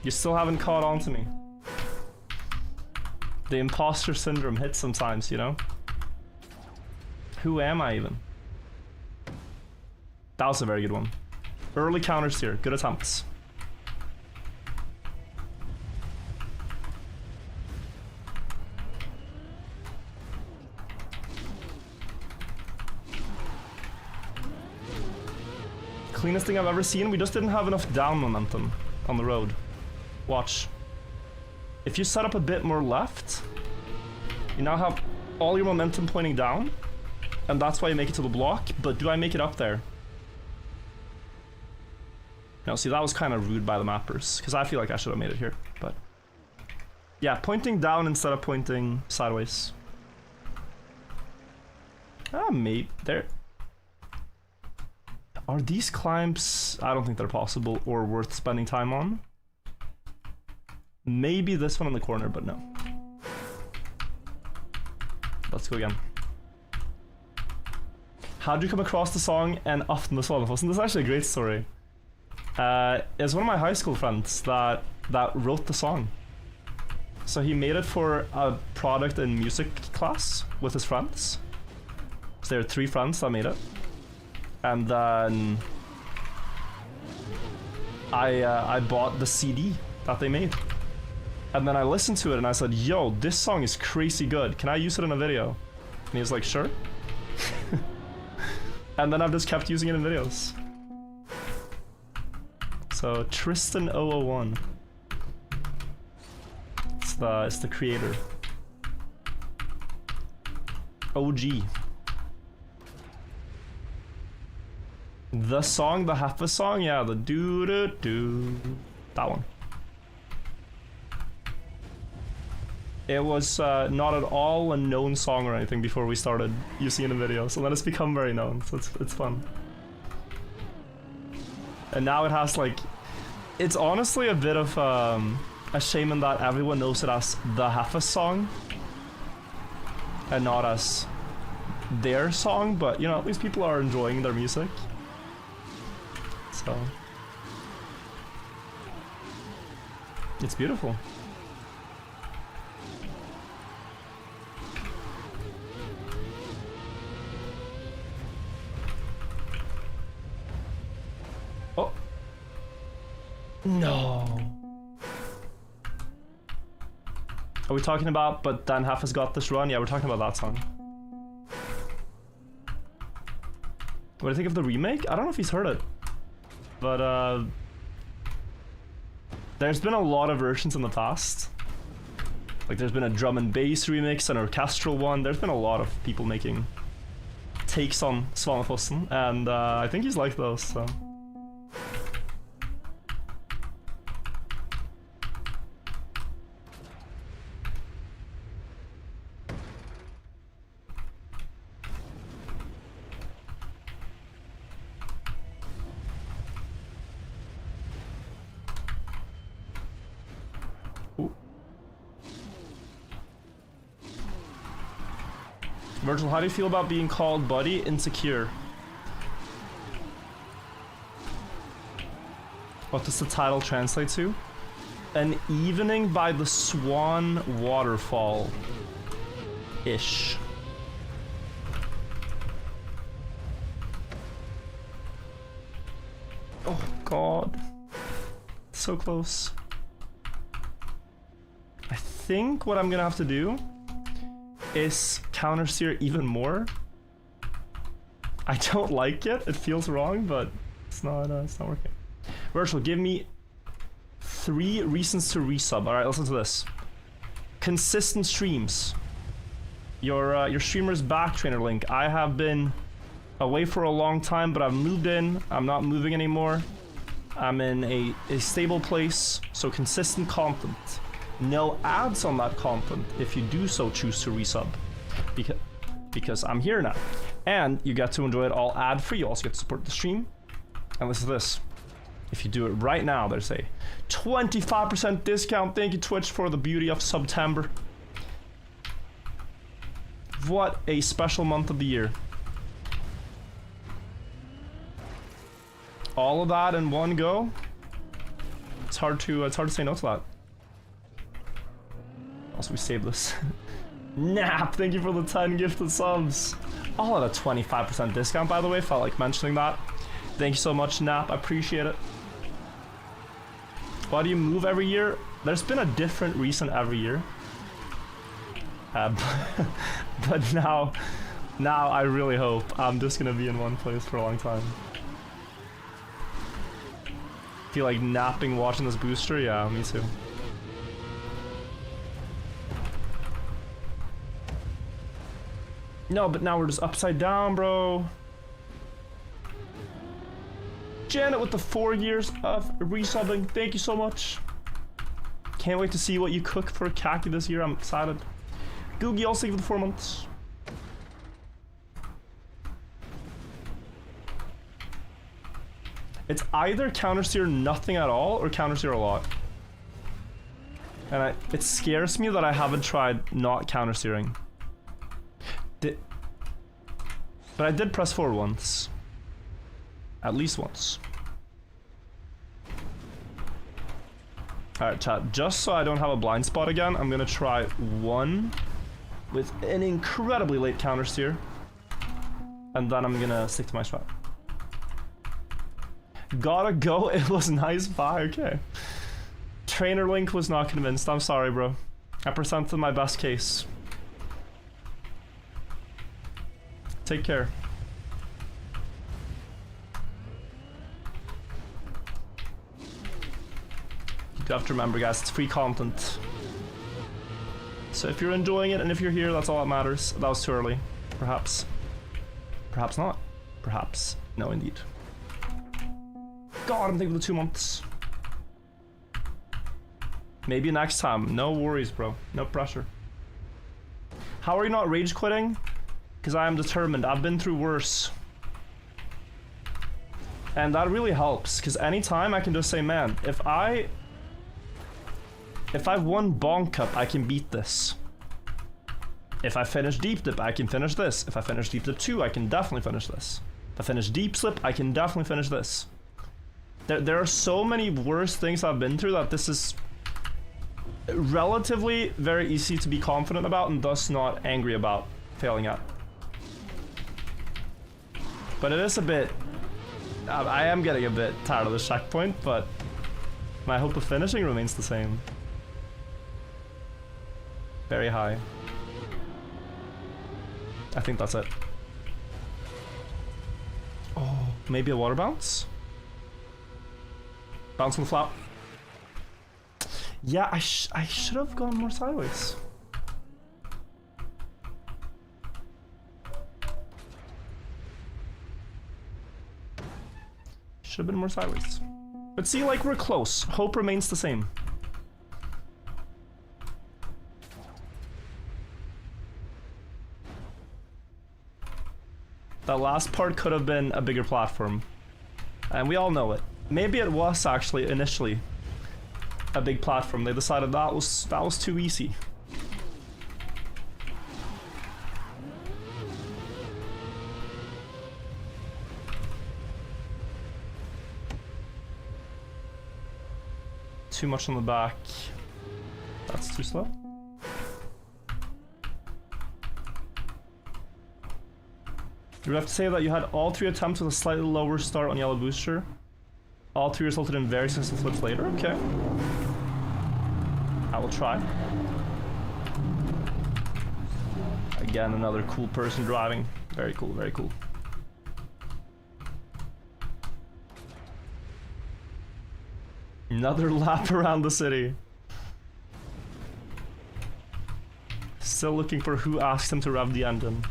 You still haven't caught on to me. The imposter syndrome hits sometimes, you know? Who am I even? That was a very good one. Early counters here, good attempts. Cleanest thing I've ever seen. We just didn't have enough down momentum on the road. Watch. If you set up a bit more left, you now have all your momentum pointing down, and that's why you make it to the block. But do I make it up there? No, see, that was kind of rude by the mappers, because I feel like I should have made it here, but yeah, pointing down instead of pointing sideways. Ah, mate, there. Are these climbs? I don't think they're possible or worth spending time on. Maybe this one in the corner, but no. Let's go again. How'd you come across the song and Aftenbladet? Wasn't this actually a great story? It's one of my high school friends that wrote the song. So he made it for a product in music class with his friends. So there were 3 friends that made it. And then I bought the CD that they made. And then I listened to it and I said, yo, this song is crazy good. Can I use it in a video? And he was like, sure. And then I've just kept using it in videos. So Tristan001. It's the creator. OG. The song, the Heffa song, yeah, the doo-doo-doo. That one. It was not at all a known song or anything before we started using it in videos, and then it's become very known, so it's fun. And now it has like, it's honestly a bit of a shame in that everyone knows it as the Heffa song and not as their song, but you know, at least people are enjoying their music. So it's beautiful. Oh no. Are we talking about but Dan Heffa's got this run? Yeah, we're talking about that song. What do you think of the remake? I don't know if he's heard it. But there's been a lot of versions in the past. Like there's been a drum and bass remix, an orchestral one. There's been a lot of people making takes on Svanefossen, and I think he's liked those, so. Virgil, how do you feel about being called buddy insecure? What does the title translate to? An evening by the Swan Waterfall. Ish. Oh god. So close. I think what I'm gonna have to do is counter steer even more. I don't like it. It feels wrong, but it's not working. Virtual, give me 3 reasons to resub. All right, listen to this. Consistent streams. Your streamer's back, Trainer Link. I have been away for a long time, but I've moved in. I'm not moving anymore. I'm in a stable place, so consistent content. No ads on that content if you do so choose to resub, because I'm here now, and you get to enjoy it all ad-free. You also get to support the stream. And listen to this: if you do it right now, there's a 25% discount. Thank you, Twitch, for the beauty of September. What a special month of the year! All of that in one go. It's hard to say no to that. Also, we save this. Nap, thank you for the 10 gifted subs. All at a 25% discount, by the way. Felt like mentioning that. Thank you so much, Nap. I appreciate it. Why do you move every year? There's been a different reason every year. But now I really hope I'm just gonna be in one place for a long time. Feel like napping watching this booster? Yeah, me too. No, but now we're just upside down, bro. Janet with the 4 years of resubbing. Thank you so much. Can't wait to see what you cook for Kaki this year. I'm excited. Googie also gave the 4 months. It's either counter steer nothing at all or counter steer a lot. And it scares me that I haven't tried not counter steering. But I did press forward once. At least once. Alright, chat. Just so I don't have a blind spot again, I'm gonna try one with an incredibly late counter steer. And then I'm gonna stick to my strat. Gotta go. It was nice. Bye. Okay. Trainer Link was not convinced. I'm sorry, bro. I presented my best case. Take care. You have to remember, guys, it's free content. So if you're enjoying it and if you're here, that's all that matters. That was too early. Perhaps. Perhaps not. Perhaps. No, indeed. God, I'm thinking of the 2 months. Maybe next time. No worries, bro. No pressure. How are you not rage quitting? Because I am determined. I've been through worse. And that really helps. Because anytime I can just say, man, if I've won Bonk Cup, I can beat this. If I finish Deep Dip, I can finish this. If I finish Deep Dip 2, I can definitely finish this. If I finish Deep Slip, I can definitely finish this. There are so many worse things I've been through that this is relatively very easy to be confident about and thus not angry about failing at. But it is a bit... I am getting a bit tired of the checkpoint, but my hope of finishing remains the same. Very high. I think that's it. Oh, maybe a water bounce? Bounce on the flap. Yeah, I should have gone more sideways. Should have been more sideways. But see, like, we're close. Hope remains the same. That last part could have been a bigger platform. And we all know it. Maybe it was actually initially a big platform. They decided that was too easy. Too much on the back. That's too slow. You would have to say that you had all 3 attempts with a slightly lower start on yellow booster. All 3 resulted in very successful flips later. Okay. I will try. Again, another cool person driving. Very cool, very cool. Another lap around the city. Still looking for who asked him to rev the engine.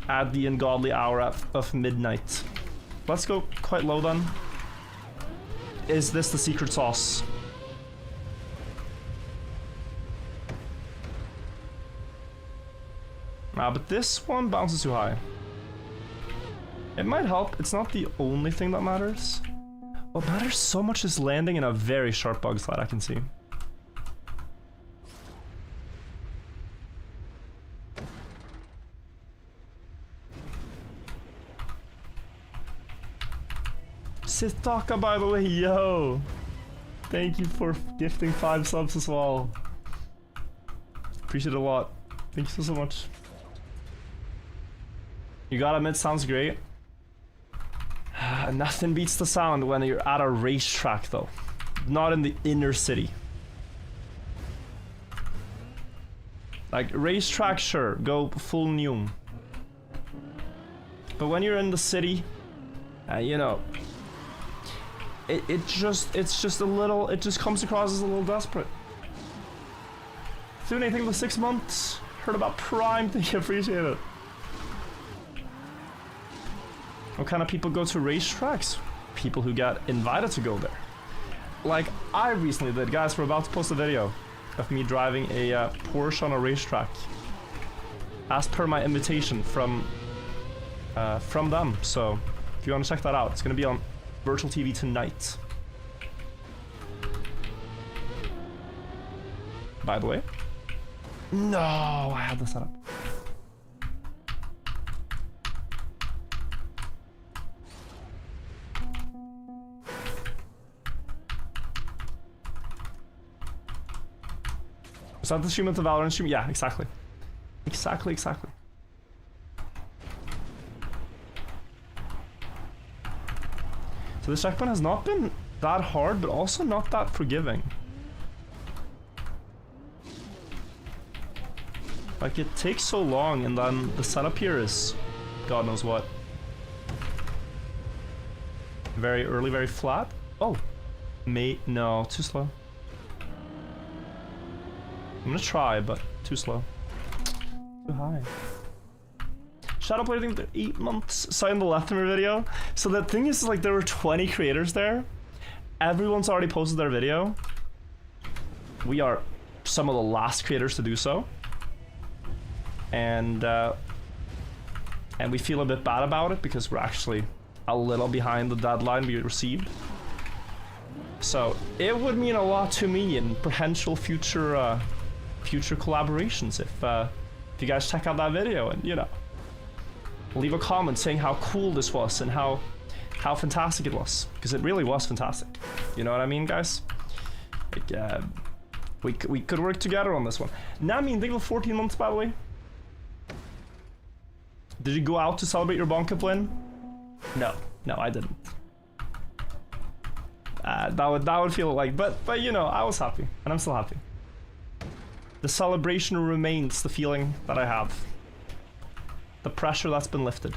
At the ungodly hour of midnight. Let's go quite low then. Is this the secret sauce? But this one bounces too high. It might help. It's not the only thing that matters. What matters so much is landing in a very sharp bug slide, I can see. Sitaka, by the way, yo! Thank you for gifting 5 subs as well. Appreciate it a lot. Thank you so much. You gotta admit, sounds great. Nothing beats the sound when you're at a racetrack, though. Not in the inner city. Like, racetrack, sure, go full Neum. But when you're in the city, you know, it's just a little, it just comes across as a little desperate. Doing anything in the 6 months? Heard about Prime, thank you, appreciate it. What kind of people go to racetracks? People who get invited to go there. Like I recently did, guys. We're about to post a video of me driving a Porsche on a racetrack, as per my invitation from them. So if you want to check that out, it's gonna be on virtual TV tonight. By the way. No, I had this set up. Was that the stream of the Valorant stream? Yeah, exactly. Exactly. So this checkpoint has not been that hard, but also not that forgiving. Like, it takes so long, and then the setup here is God knows what. Very early, very flat. Oh, no, too slow. I'm gonna try, but too slow. Too high. Shadowplay, I think they're 8 months. Saw in the Leftimer video. So the thing is, like, there were 20 creators there. Everyone's already posted their video. We are some of the last creators to do so. And we feel a bit bad about it because we're actually a little behind the deadline we received. So it would mean a lot to me in potential future collaborations if you guys check out that video and, you know, leave a comment saying how cool this was and how fantastic it was, because it really was fantastic. You know what I mean, guys? Like, we could work together on this one. Now, I mean, they were 14 months, by the way. Did you go out to celebrate your Bonk Cup win? No, I didn't. That would feel like, but you know, I was happy, and I'm still happy. The celebration remains the feeling that I have. The pressure that's been lifted.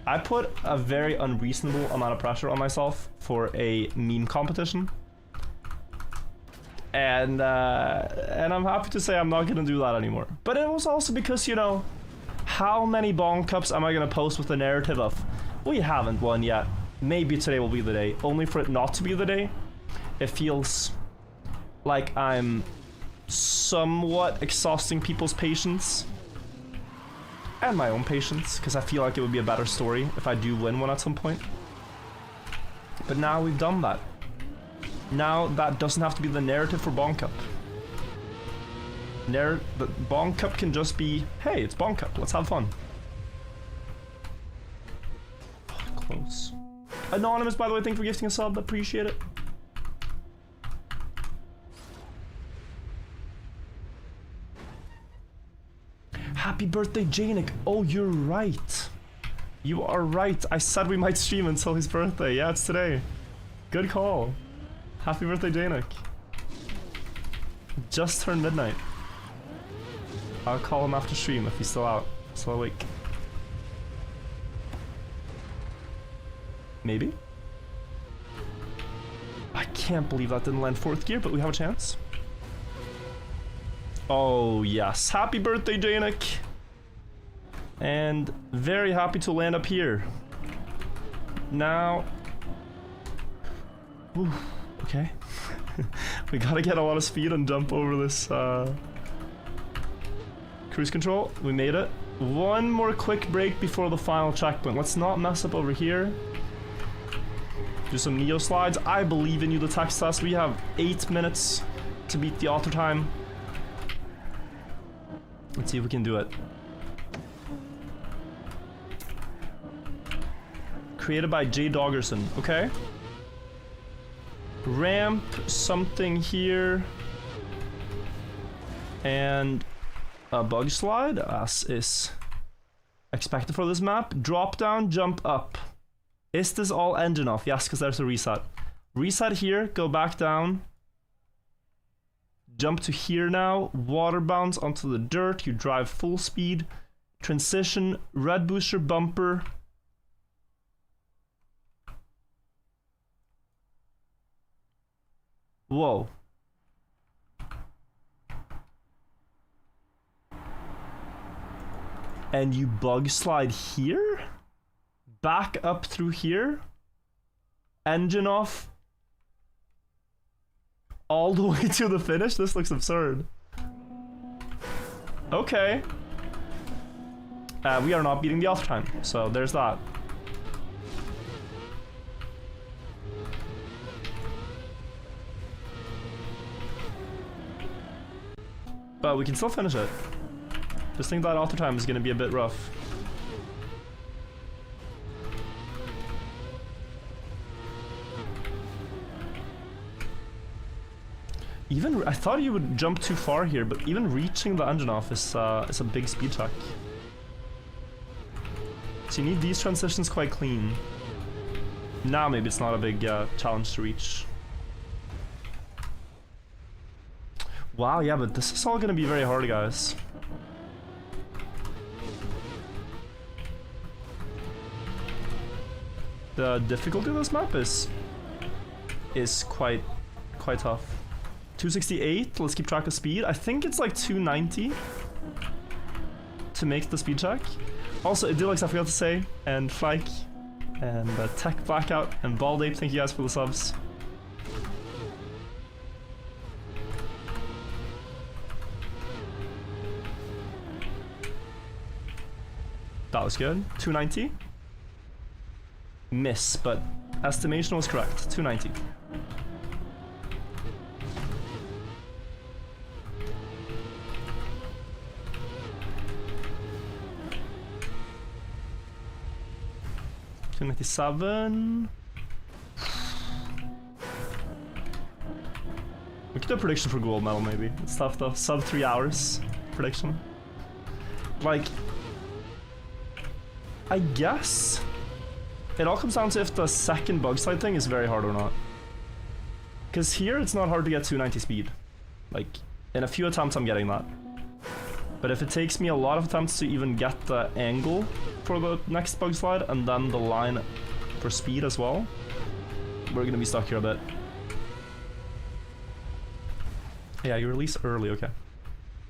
I put a very unreasonable amount of pressure on myself for a meme competition. And I'm happy to say I'm not gonna do that anymore. But it was also because, you know, how many Bonk Cups am I gonna post with the narrative of, we haven't won yet, maybe today will be the day, only for it not to be the day? It feels like I'm somewhat exhausting people's patience. And my own patience, because I feel like it would be a better story if I do win one at some point. But now we've done that. Now that doesn't have to be the narrative for Bonk Cup. The Bonk Cup can just be, hey, it's Bonk Cup, let's have fun. Oh, close. Anonymous, by the way, thank you for gifting a sub, appreciate it. Happy birthday, Janik. Oh, you're right. You are right. I said we might stream until his birthday. Yeah, it's today. Good call. Happy birthday, Janik. Just turned midnight. I'll call him after stream if he's still out. Still awake. Maybe? I can't believe that didn't land 4th gear, but we have a chance. Oh yes, happy birthday, Janik! And very happy to land up here. Now... Whew, okay. We gotta get a lot of speed and jump over this cruise control. We made it. One more quick break before the final checkpoint. Let's not mess up over here. Do some Neo slides. I believe in you, the text test. We have 8 minutes to beat the author time. Let's see if we can do it. Created by Jay Doggerson. Okay. Ramp something here. And a Bugslide, as is expected for this map. Drop down, jump up. Is this all engine off? Yes, because there's a reset. Reset here, go back down. Jump to here now, water bounce onto the dirt, you drive full speed, transition, red booster bumper. Whoa. And you bug slide here? Back up through here? Engine off? All the way to the finish? This looks absurd. Okay. We are not beating the author time, so there's that. But we can still finish it. Just think that author time is going to be a bit rough. Even I thought you would jump too far here, but even reaching the engine off is a big speed check. So you need these transitions quite clean. Now maybe it's not a big challenge to reach. Wow, yeah, but this is all gonna be very hard, guys. The difficulty of this map is quite tough. 268, let's keep track of speed. I think it's like 290 to make the speed check. Also, Idylix, I forgot to say, and Flike, and Tech Blackout, and Baldape, thank you guys for the subs. That was good. 290. Miss, but estimation was correct. 290. $297. We could do a prediction for gold medal maybe. It's tough though. Sub 3 hours prediction. Like, I guess it all comes down to if the second Bugslide thing is very hard or not. Because here it's not hard to get 290 speed. Like, in a few attempts I'm getting that. But if it takes me a lot of attempts to even get the angle for the next Bugslide and then the line for speed as well, we're gonna be stuck here a bit. Yeah, you release early, okay.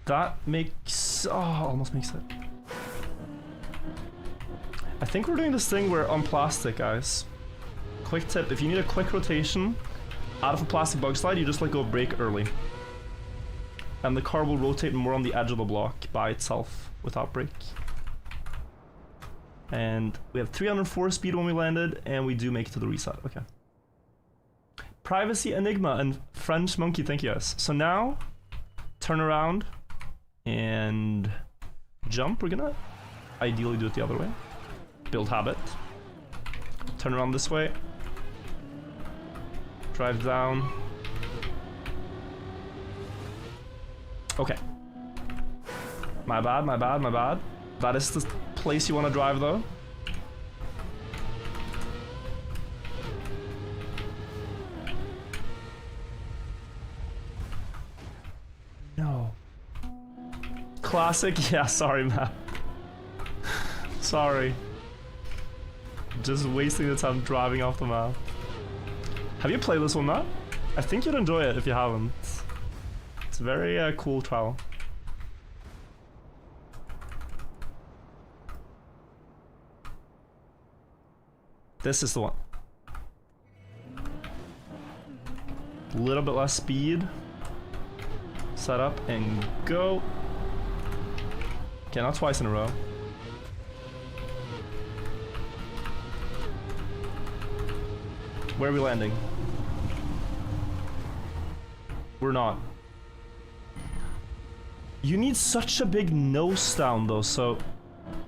That makes... oh, almost makes it. I think we're doing this thing where on plastic, guys. Quick tip, if you need a quick rotation out of a plastic Bugslide, you just let go of brake early. And the car will rotate more on the edge of the block by itself without brake. And we have 304 speed when we landed, and we do make it to the reset, okay. Privacy Enigma and French Monkey, thank you guys. So now, turn around and jump. We're gonna ideally do it the other way. Build habit. Turn around this way. Drive down. Okay. My bad, my bad, my bad. That is the place you want to drive though. No. Classic? Yeah, sorry, man. Sorry. Just wasting the time driving off the map. Have you played this one, Matt? I think you'd enjoy it if you haven't. It's a very cool trial. This is the one. A little bit less speed. Set up and go. Okay, not twice in a row. Where are we landing? We're not. You need such a big nose down though, so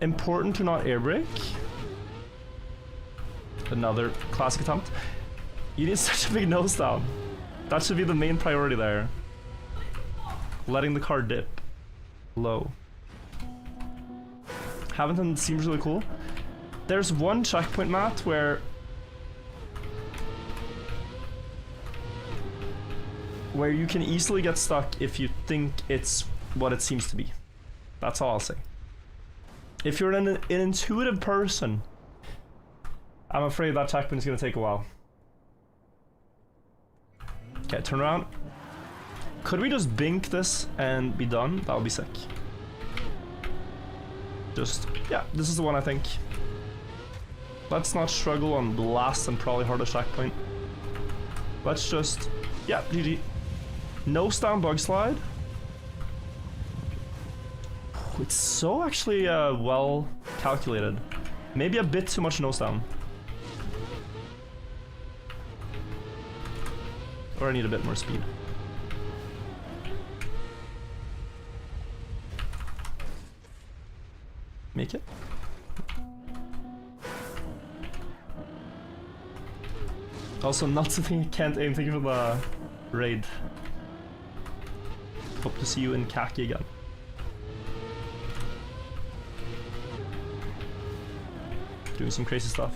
important to not air brake. Another classic attempt. You need such a big nose down. That should be the main priority there. Letting the car dip low. Haventon seems really cool. There's one checkpoint, Matt, where you can easily get stuck if you think it's what it seems to be. That's all I'll say. If you're an intuitive person, I'm afraid that checkpoint is going to take a while. Okay, turn around. Could we just bink this and be done? That would be sick. Just, yeah, this is the one I think. Let's not struggle on the last and probably hardest checkpoint. Let's just, yeah, GG. Nose down Bugslide. It's so actually well calculated. Maybe a bit too much nose down. Or I need a bit more speed. Make it. Also, not something I can't aim. Thank you for the raid. Hope to see you in khaki again. doing some crazy stuff.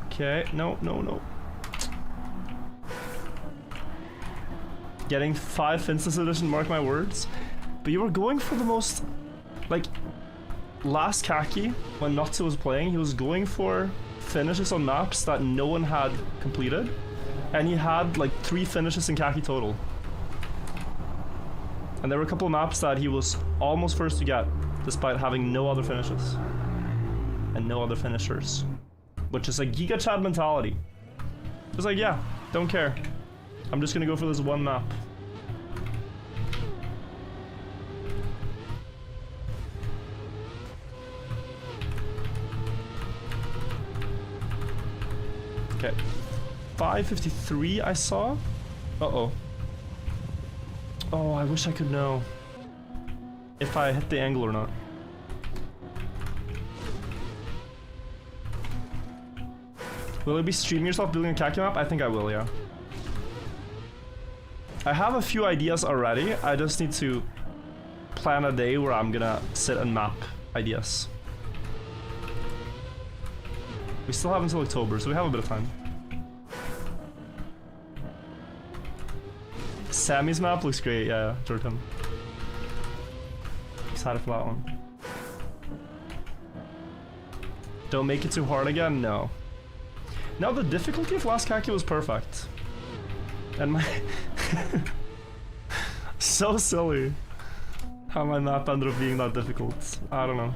Okay, no, no, no. Getting 5 instance edition, mark my words. But you were going for the most, like, last Khaki, when Nutsu was playing, he was going for finishes on maps that no one had completed. And he had like 3 finishes in Khaki total. And there were a couple of maps that he was almost first to get, despite having no other finishes. And no other finishers. Which is a Giga Chad mentality. It's like, yeah, don't care. I'm just gonna go for this one map. Okay. 553 I saw? Uh-oh. Oh, I wish I could know if I hit the angle or not. Will you be streaming yourself building a Khaki map? I think I will, yeah. I have a few ideas already. I just need to plan a day where I'm gonna sit and map ideas. We still have until October, so we have a bit of time. Sammy's map looks great, yeah, Jordan. Excited for that one. Don't make it too hard again? No. Now the difficulty of last Khaki was perfect. And my... so silly how my map ended up being that difficult. I don't know.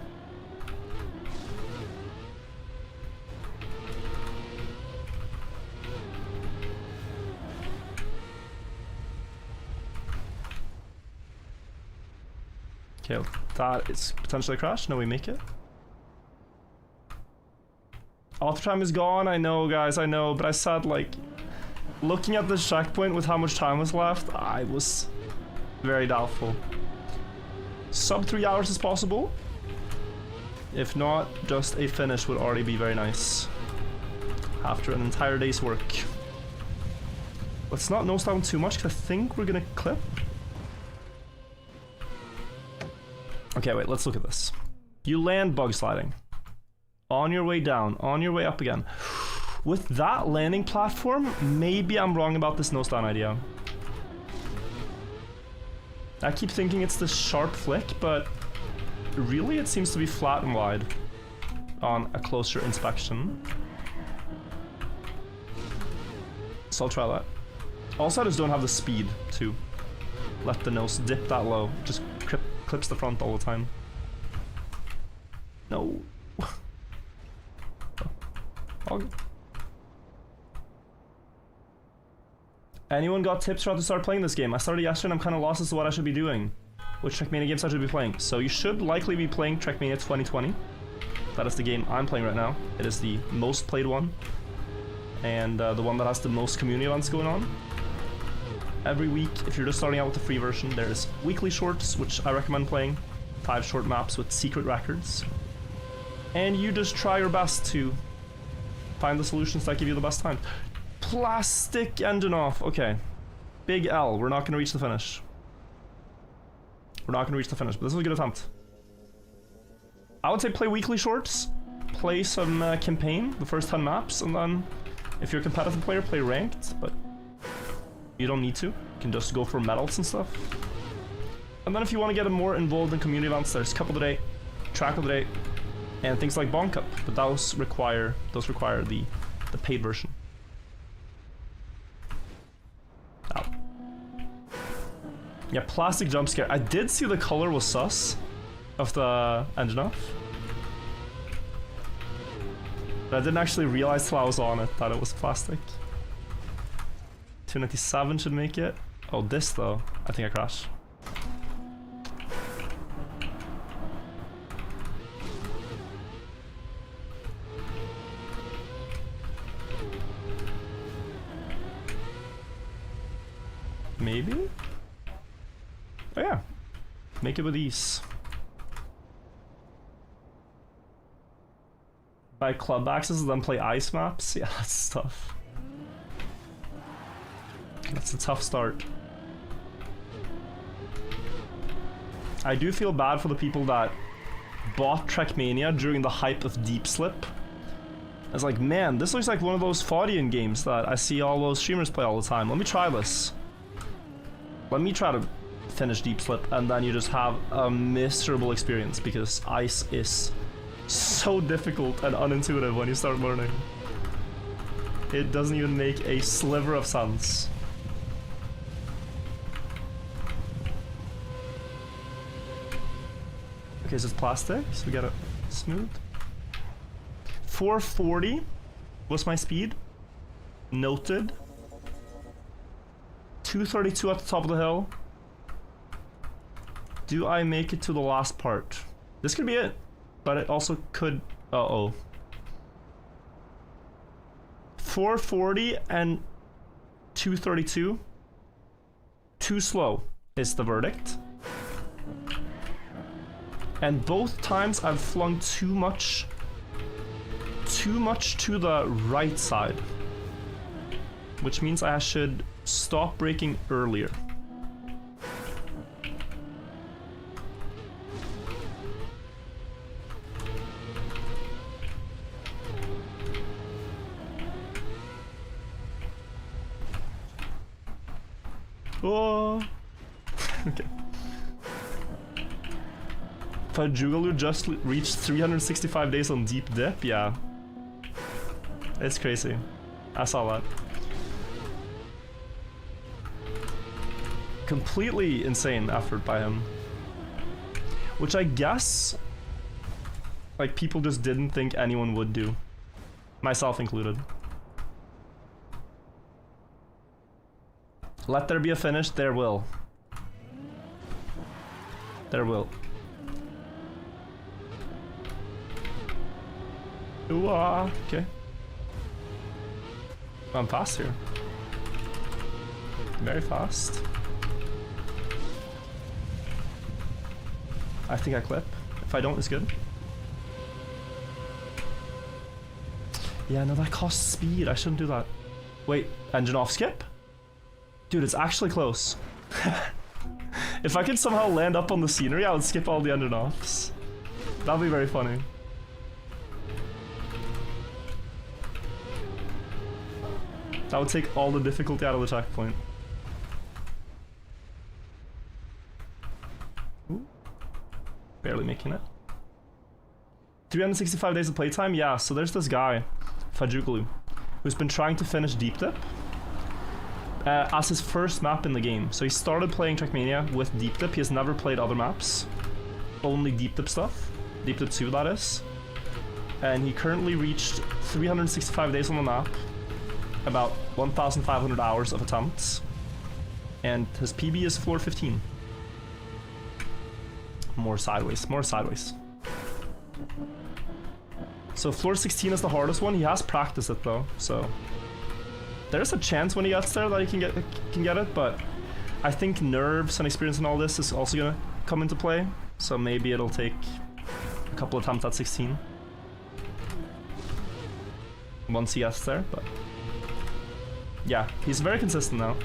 Okay, that is potentially a crash. No, we make it. Author time is gone, I know guys, I know, but I said like, looking at this checkpoint with how much time was left, I was very doubtful. Sub 3 hours is possible. If not, just a finish would already be very nice. After an entire day's work. Let's not nose down too much, because I think we're gonna clip. Okay, wait, let's look at this. You land bug sliding. On your way down, on your way up again. With that landing platform, maybe I'm wrong about this nose down idea. I keep thinking it's this sharp flick, but really it seems to be flat and wide on a closer inspection. So I'll try that. Also, I just don't have the speed to let the nose dip that low. Just clips the front all the time. No. Anyone got tips for how to start playing this game? I started yesterday and I'm kind of lost as to what I should be doing. Which Trackmania games I should be playing. So you should likely be playing Trackmania 2020. That is the game I'm playing right now. It is the most played one. And the one that has the most community events going on. Every week, if you're just starting out with the free version, there's weekly shorts, which I recommend playing. 5 short maps with secret records. And you just try your best to find the solutions that give you the best time. Plastic engine off. Okay. Big L. We're not going to reach the finish. We're not going to reach the finish, but this was a good attempt. I would say play weekly shorts. Play some campaign, the first 10 maps, and then if you're a competitive player, play ranked, but you don't need to. You can just go for medals and stuff. And then if you want to get more involved in community events, there's Cup of the Day, Track of the Day, and things like Bond Cup, but those require the paid version. Ow. Yeah, plastic jump scare. I did see the color was sus of the engine off. But I didn't actually realize till I was on it that it was plastic. 297 should make it. Oh, this though. I think I crashed. Maybe? Oh yeah. Make it with these. Buy club access and then play ice maps? Yeah, that's tough. That's a tough start. I do feel bad for the people that bought Trackmania during the hype of Deep Slip. I was like, man, this looks like one of those Faudian games that I see all those streamers play all the time. Let me try this. Let me try to finish Deep Slip, and then you just have a miserable experience because ice is so difficult and unintuitive when you start learning. It doesn't even make a sliver of sense. Okay, so it's plastic, so we got it smooth. 440 was my speed. Noted. 232 at the top of the hill. Do I make it to the last part? This could be it, but it also could... Uh-oh. 440 and 232. Too slow is the verdict. And both times I've flung too much to the right side. Which means I should stop braking earlier. Oh. Okay. Fajugalu just reached 365 days on Deep Dip, yeah. It's crazy. I saw that. Completely insane effort by him. Which I guess, like, people just didn't think anyone would do. Myself included. Let there be a finish, there will. There will. Ooh, okay. I'm fast here. Very fast. I think I clip. If I don't, it's good. Yeah, no, that costs speed. I shouldn't do that. Wait, engine off skip? Dude, it's actually close. If I could somehow land up on the scenery, I would skip all the engine offs. That'd be very funny. That would take all the difficulty out of the checkpoint. Ooh. Barely making it. 365 days of playtime? Yeah, so there's this guy, Fajugalu, who's been trying to finish Deep Dip as his first map in the game. So he started playing Trackmania with Deep Dip. He has never played other maps. Only Deep Dip stuff. Deep Dip 2, that is. And he currently reached 365 days on the map. About 1,500 hours of attempts, and his PB is floor 15. More sideways, more sideways. So floor 16 is the hardest one. He has practiced it though, so there's a chance when he gets there that he can get it, but I think nerves and experience and all this is also gonna come into play, so maybe it'll take a couple attempts at 16 once he gets there, but yeah, he's very consistent now.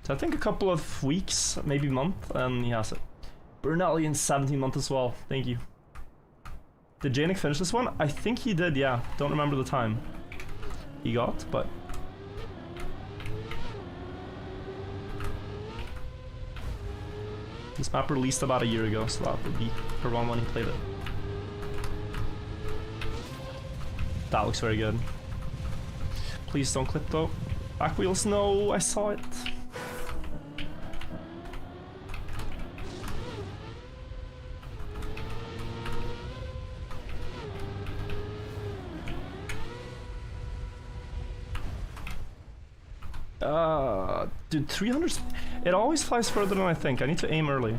So I think a couple of weeks, maybe a month, and he has it. Bernelli in 17 months as well, thank you. Did Janik finish this one? I think he did, yeah. Don't remember the time he got, but... This map released about a year ago, so that would be around when he played it. That looks very good. Please don't clip though. Back wheels, no, I saw it. Dude, 300... It always flies further than I think. I need to aim early.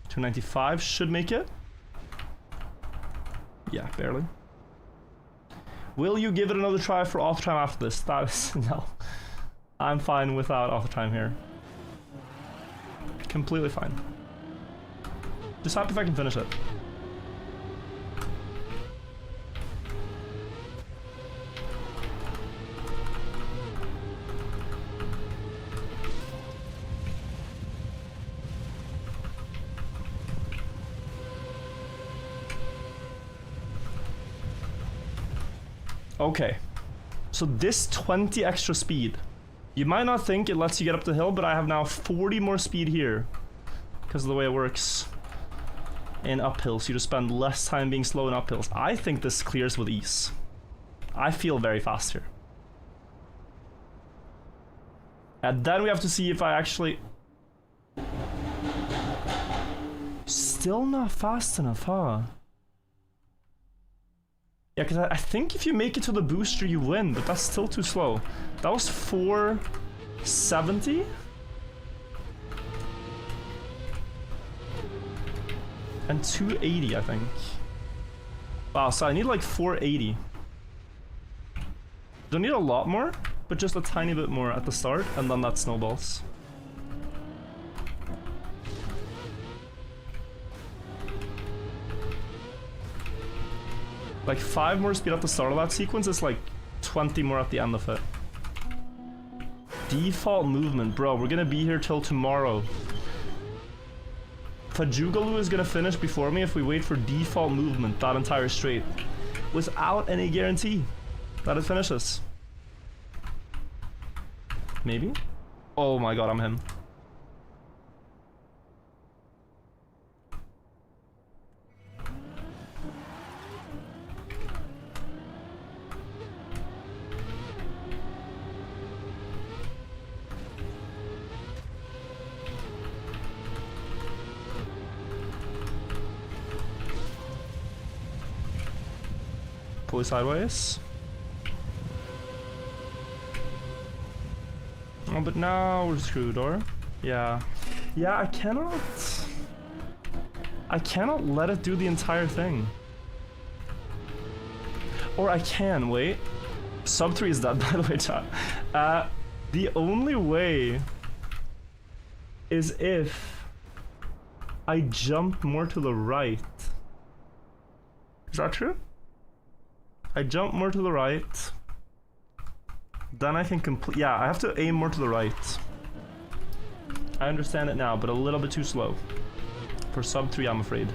$295 should make it. Yeah, barely. Will you give it another try for auto time after this? That is no. I'm fine without auto time here. Completely fine. Just happy if I can finish it. Okay, so this 20 extra speed, you might not think it lets you get up the hill, but I have now 40 more speed here because of the way it works in uphills. You just spend less time being slow in uphills. I think this clears with ease. I feel very fast here. And then we have to see if I actually... Still not fast enough, huh? Yeah, because I think if you make it to the booster, you win, but that's still too slow. That was 470? And 280, I think. Wow, so I need like 480. Don't need a lot more, but just a tiny bit more at the start, and then that snowballs. Like 5 more speed at the start of that sequence is like 20 more at the end of it. Default movement, bro, we're gonna be here till tomorrow. Fajugalu is gonna finish before me if we wait for default movement that entire straight. Without any guarantee that it finishes. Maybe? Oh my god, I'm him. Pull sideways. Oh, but now we're screwed, or? Yeah. Yeah, I cannot let it do the entire thing. Or I can, wait. Sub 3 is dead, by the way, chat. The only way is if I jump more to the right. Is that true? I jump more to the right. Then I can complete... Yeah, I have to aim more to the right. I understand it now, but a little bit too slow. For sub 3, I'm afraid.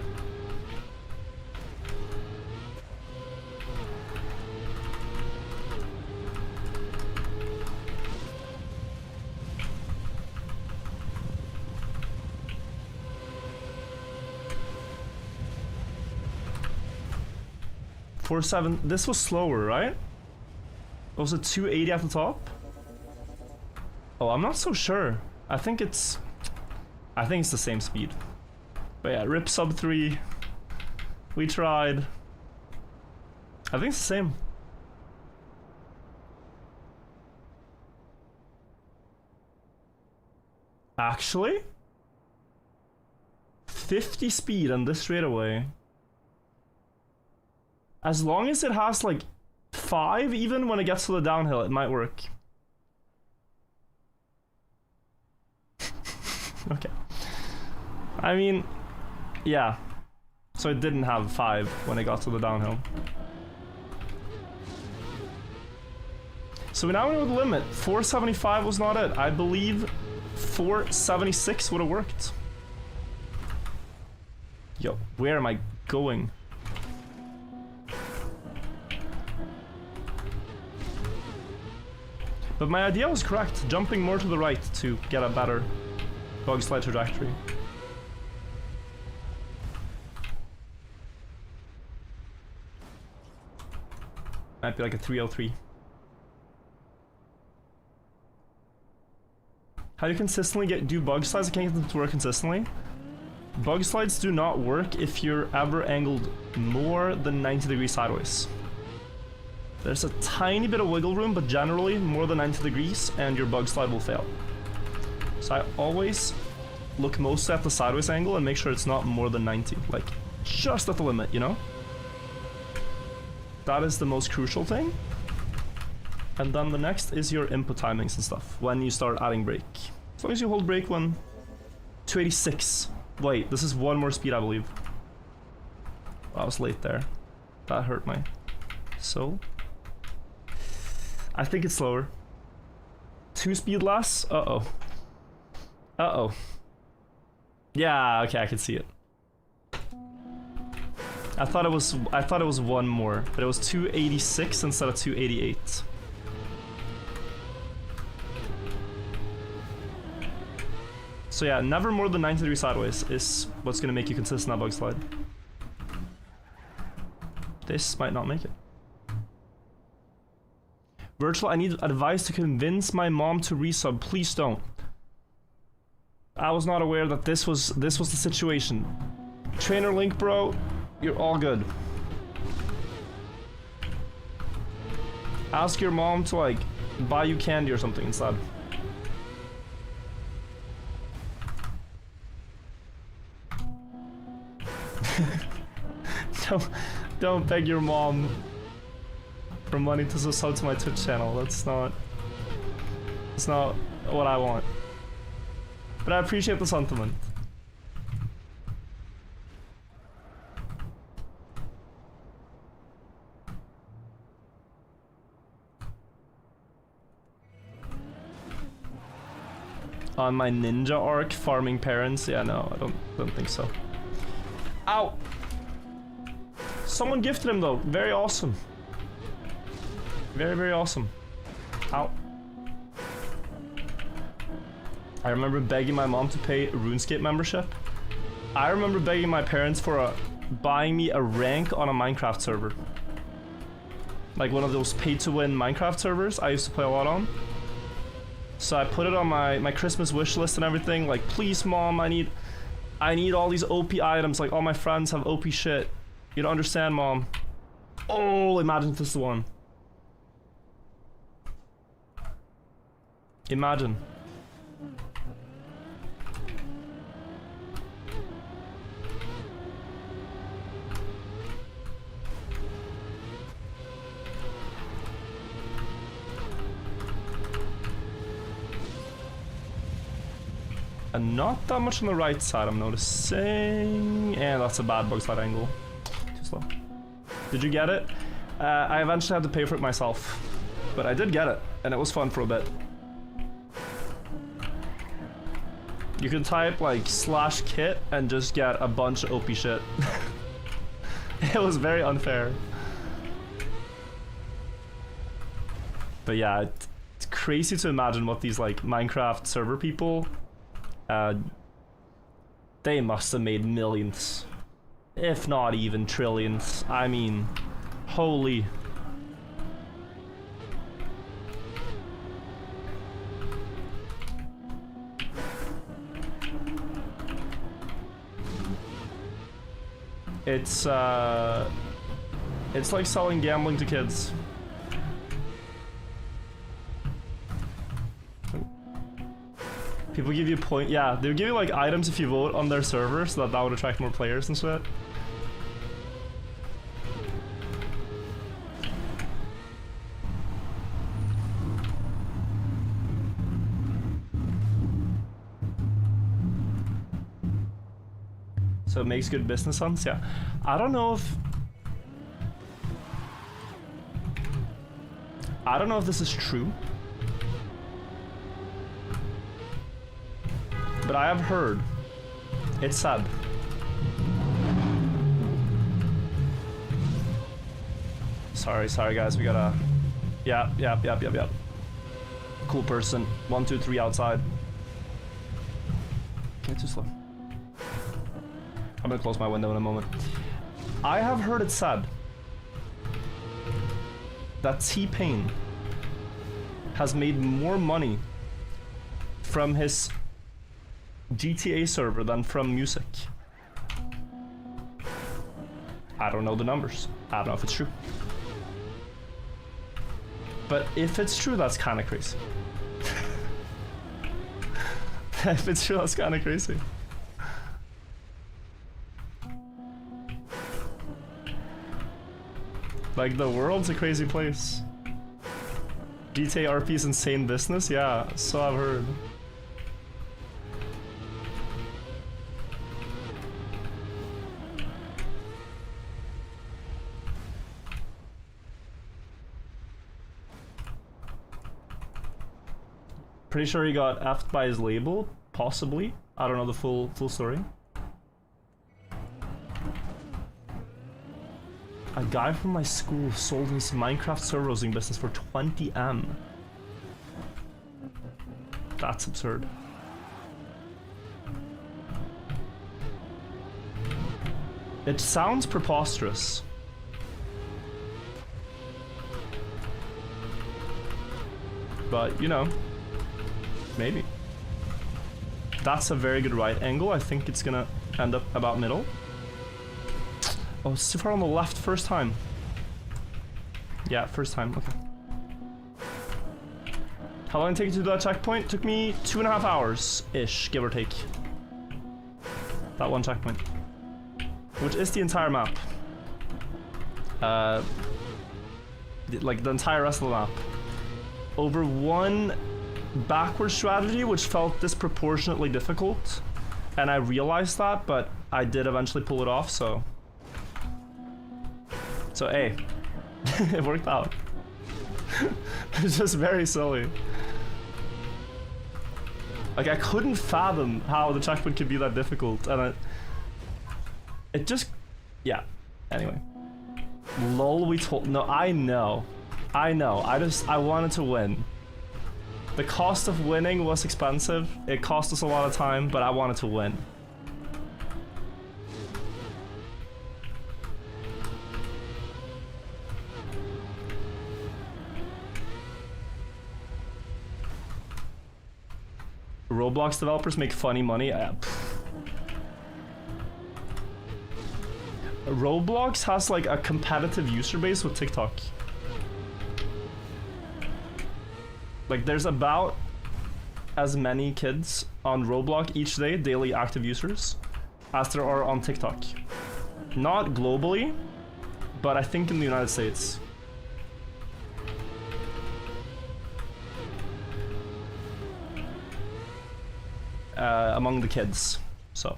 .47, this was slower, right? Was it 280 at the top? Oh, I'm not so sure. I think it's the same speed. But yeah, rip sub 3. We tried. I think it's the same. Actually? 50 speed on this straightaway. As long as it has like 5 even when it gets to the downhill, it might work. Okay. I mean, yeah. So it didn't have 5 when it got to the downhill. So we now know the limit. 475 was not it. I believe 476 would have worked. Yo, where am I going? But my idea was correct, jumping more to the right to get a better Bugslide trajectory. Might be like a 303. How do you consistently do Bugslides? I can't get them to work consistently. Bugslides do not work if you're ever angled more than 90 degrees sideways. There's a tiny bit of wiggle room, but generally more than 90 degrees and your Bugslide will fail. So I always look mostly at the sideways angle and make sure it's not more than 90, like just at the limit, you know? That is the most crucial thing. And then the next is your input timings and stuff, when you start adding brake. As long as you hold brake when 286. Wait, this is one more speed, I believe. I was late there. That hurt my soul. I think it's slower. 2 speed less? Uh-oh. Uh-oh. Yeah, okay, I can see it. I thought it was one more, but it was 286 instead of 288. So yeah, never more than 90 degrees sideways is what's gonna make you consistent at Bugslide. This might not make it. Virtual, I need advice to convince my mom to resub. Please don't. I was not aware that this was the situation. Trainer link, bro. You're all good. Ask your mom to like buy you candy or something instead. Don't beg your mom for money to sub to my Twitch channel. That's not what I want. But I appreciate the sentiment. On my ninja arc farming parents? Yeah, no, I don't think so. Ow! Someone gifted him though. Very awesome. Very, very awesome. Ow. I remember begging my mom to pay a RuneScape membership. I remember begging my parents for buying me a rank on a Minecraft server. Like one of those pay-to-win Minecraft servers I used to play a lot on. So I put it on my Christmas wish list and everything. Like, please mom, I need all these OP items. Like all my friends have OP shit. You don't understand, mom. Oh, imagine this is the one. Imagine. And not that much on the right side, I'm noticing. And that's a bad Bugslide angle. Too slow. Did you get it? I eventually had to pay for it myself. But I did get it, and it was fun for a bit. You can type like /kit and just get a bunch of OP shit. It was very unfair. But yeah, it's crazy to imagine what these like Minecraft server people, they must have made millions, if not even trillions. I mean, holy. It's like selling gambling to kids. People give you yeah, they'll give you like items if you vote on their server, so that would attract more players and shit. So it makes good business sense, yeah. I don't know if this is true. But I have heard. It's sad. Sorry guys, we gotta... Yep. Cool person. 1, 2, 3 outside. Okay, too slow. I'm gonna close my window in a moment. I have heard it said that T-Pain has made more money from his GTA server than from music. I don't know the numbers. I don't know if it's true. But if it's true, that's kind of crazy. If it's true, that's kind of crazy. Like, the world's a crazy place. GTA RP's insane business? Yeah, so I've heard. Pretty sure he got effed by his label, possibly. I don't know the full story. A guy from my school sold his Minecraft server hosting business for 20M. That's absurd. It sounds preposterous. But, you know, maybe. That's a very good right angle. I think it's gonna end up about middle. Oh, it's too far on the left first time. Yeah, first time, okay. How long did it take you to do that checkpoint? Took me 2.5 hours-ish, give or take. That one checkpoint. Which is the entire map. Like the entire rest of the map. Over one backward strategy which felt disproportionately difficult. And I realized that, but I did eventually pull it off, so... So, hey, it worked out. It's just very silly. Like, I couldn't fathom how the checkpoint could be that difficult, and it just, yeah. Anyway, lol. No, I know, I wanted to win. The cost of winning was expensive. It cost us a lot of time, but I wanted to win. Roblox developers make funny money. Roblox has like a competitive user base with TikTok. Like there's about as many kids on Roblox each day, daily active users, as there are on TikTok. Not globally, but I think in the United States. Among the kids, so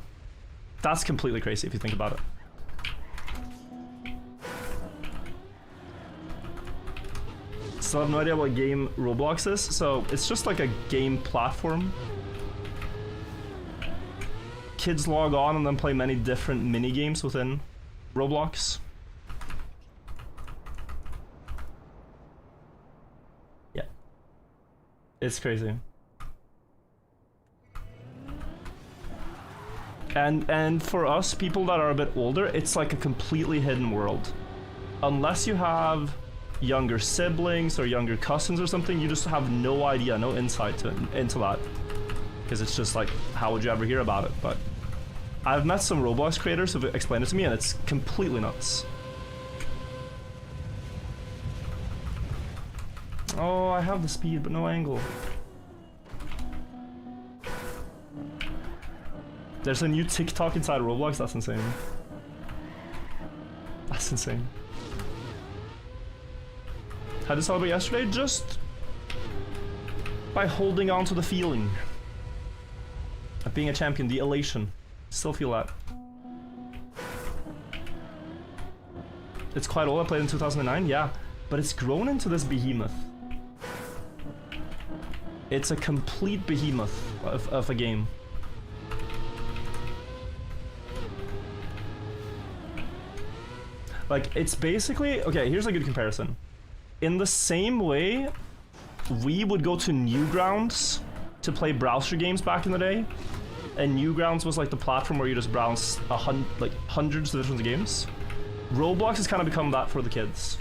that's completely crazy if you think about it. Still have no idea what game Roblox is, so it's just like a game platform. Kids log on and then play many different mini games within Roblox. Yeah, it's crazy. And for us, people that are a bit older, it's like a completely hidden world. Unless you have younger siblings or younger cousins or something, you just have no idea, no insight into that. Because it's just like, how would you ever hear about it? But I've met some Roblox creators who've explained it to me, and it's completely nuts. Oh, I have the speed, but no angle. There's a new TikTok inside Roblox, that's insane. That's insane. How did I celebrate yesterday? Just by holding on to the feeling of being a champion, the elation. Still feel that. It's quite old, I played in 2009, yeah. But it's grown into this behemoth. It's a complete behemoth of a game. Like, it's basically... Okay, here's a good comparison. In the same way, we would go to Newgrounds to play browser games back in the day, and Newgrounds was like the platform where you just browse hundreds of different games. Roblox has kind of become that for the kids.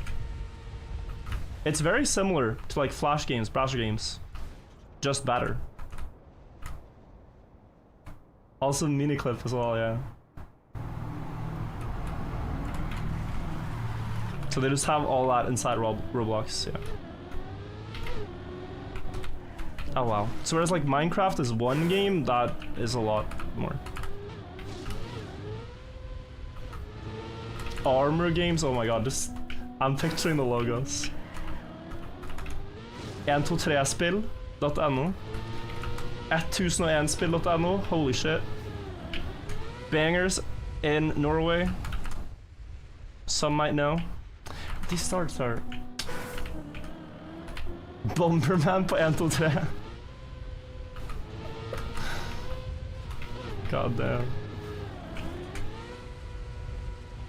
It's very similar to like Flash games, browser games, just better. Also Miniclip as well, yeah. So they just have all that inside Roblox, yeah. Oh wow. So whereas like Minecraft is one game, that is a lot more. Armor games, oh my god, just I'm picturing the logos. 123spill.no 1001spill.no. Holy shit. Bangers in Norway. Some might know. These starts are... Bomberman på 123. God damn.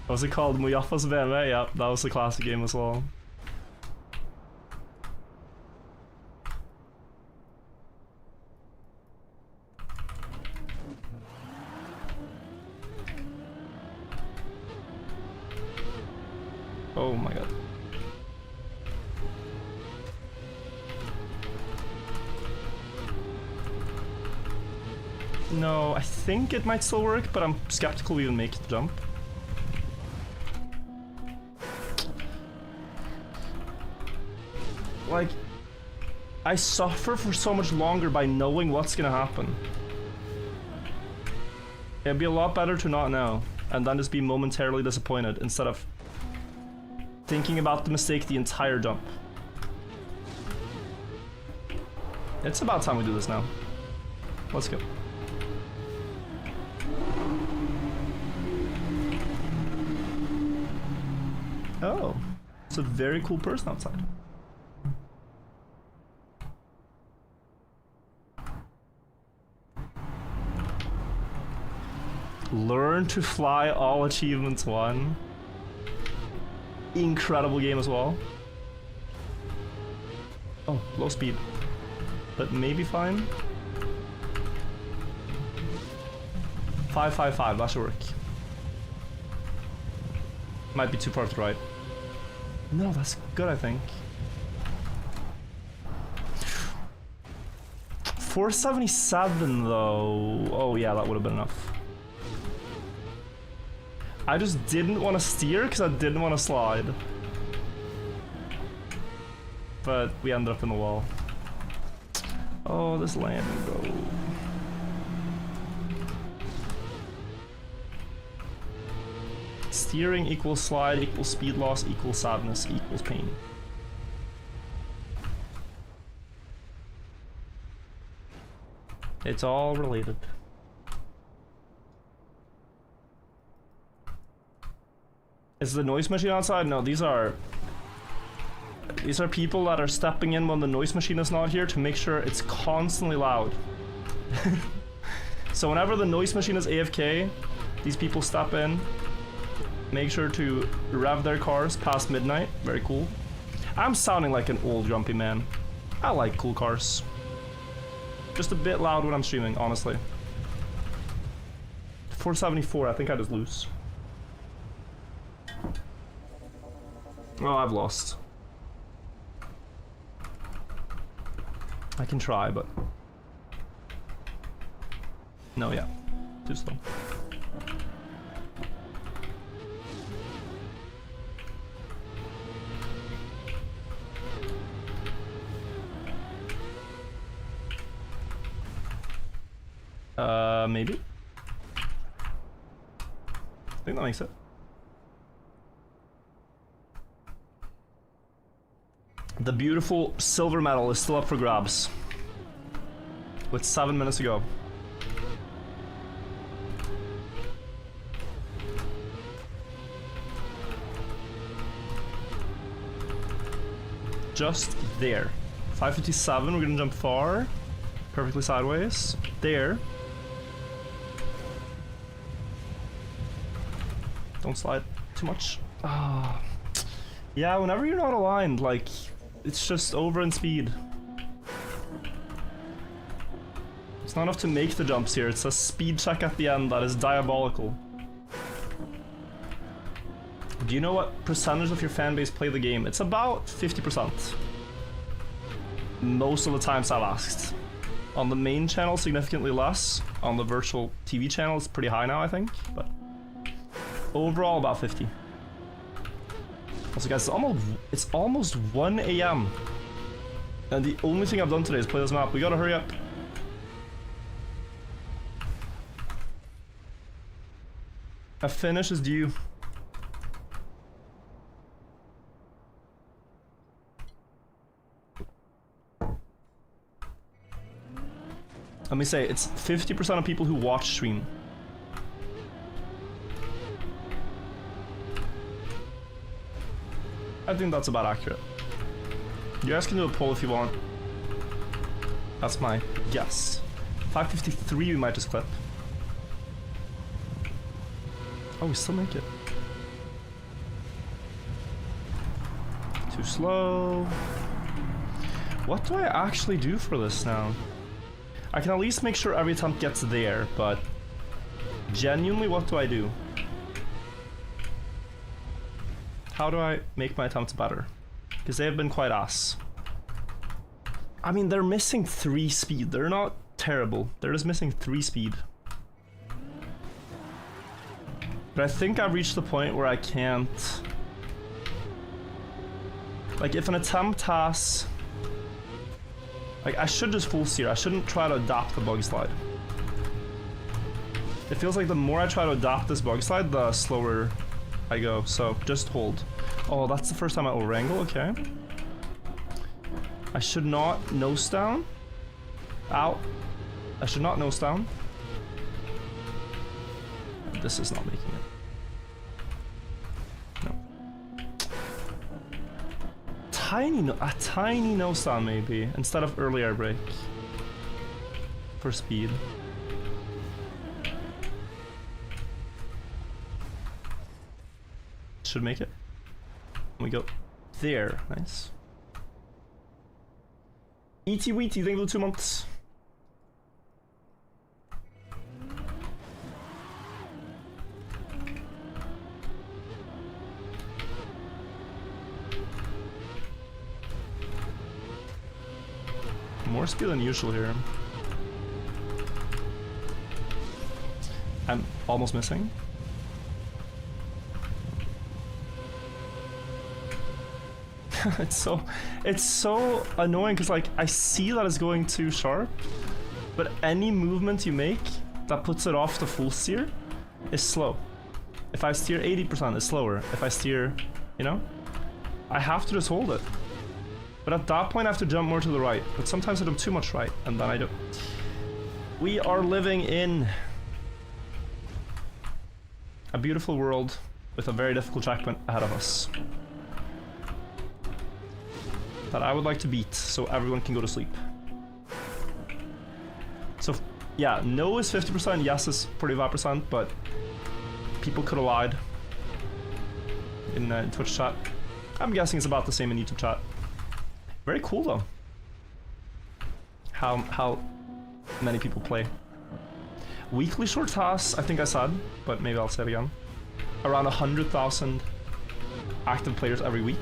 What was it called? Mujaffa's BMW? Yeah, that was a classic game as well. Oh my god. No, I think it might still work, but I'm skeptical we even make the jump. Like, I suffer for so much longer by knowing what's gonna happen. It'd be a lot better to not know, and then just be momentarily disappointed instead of thinking about the mistake the entire jump. It's about time we do this now. Let's go. Oh, it's a very cool person outside. Learn to fly, all achievements won. Incredible game as well. Oh, low speed. But maybe fine. 555, that should work. Might be too far to the right. No, that's good, I think. 477 though. Oh yeah, that would have been enough. I just didn't want to steer because I didn't want to slide. But we ended up in the wall. Oh, this landing though. Steering equals slide equals speed loss equals sadness equals pain. It's all related. Is the noise machine outside? No, these are people that are stepping in when the noise machine is not here to make sure it's constantly loud. So whenever the noise machine is AFK, these people step in, make sure to rev their cars past midnight. Very cool. I'm sounding like an old grumpy man. I like cool cars. Just a bit loud when I'm streaming, honestly. 474, I think I just lose. Oh, I've lost. I can try, but... No, yeah. Too slow. Maybe? I think that makes it. The beautiful silver medal is still up for grabs. With 7 minutes to go. Just there. 557, we're gonna jump far. Perfectly sideways. There. Don't slide too much. Ah. Yeah, whenever you're not aligned, like, it's just over in speed. It's not enough to make the jumps here, it's a speed check at the end that is diabolical. Do you know what percentage of your fan base play the game? It's about 50%. Most of the times I've asked. On the main channel, significantly less. On the virtual TV channel, it's pretty high now, I think. But overall, about 50. Also, guys, it's almost 1 AM. And the only thing I've done today is play this map. We gotta hurry up. A finish is due. Let me say, it's 50% of people who watch stream. I think that's about accurate. You guys can do a poll if you want. That's my guess. 553 we might just clip. Oh, we still make it. Too slow. What do I actually do for this now? I can at least make sure every attempt gets there, but genuinely, what do I do? How do I make my attempts better? Because they have been quite ass. I mean, they're missing 3 speed. They're not terrible. They're just missing 3 speed. But I think I've reached the point where I can't... Like, if an attempt has... Like, I should just full steer. I shouldn't try to adapt the Bugslide. It feels like the more I try to adapt this Bugslide, the slower I go. So, just hold. Oh, that's the first time I over-angle? Okay. I should not nose down. Ow. I should not nose down. This is not making it. No. A tiny nose down maybe, instead of early air brake. For speed. Should make it. We go there. Nice. E.T. Weety, thank you for 2 months. More speed than usual here. I'm almost missing. it's so annoying because like I see that it's going too sharp, but any movement you make that puts it off the full steer is slow. If I steer 80%, it's slower. If I steer, you know, I have to just hold it. But at that point I have to jump more to the right. But sometimes I jump too much right, and then I don't. We are living in a beautiful world with a very difficult checkpoint ahead of us that I would like to beat so everyone can go to sleep. So yeah, no is 50%, yes is 45%, but people could have lied in Twitch chat. I'm guessing it's about the same in YouTube chat. Very cool though. How many people play. Weekly short tasks, I think I said, but maybe I'll say it again. Around 100,000 active players every week.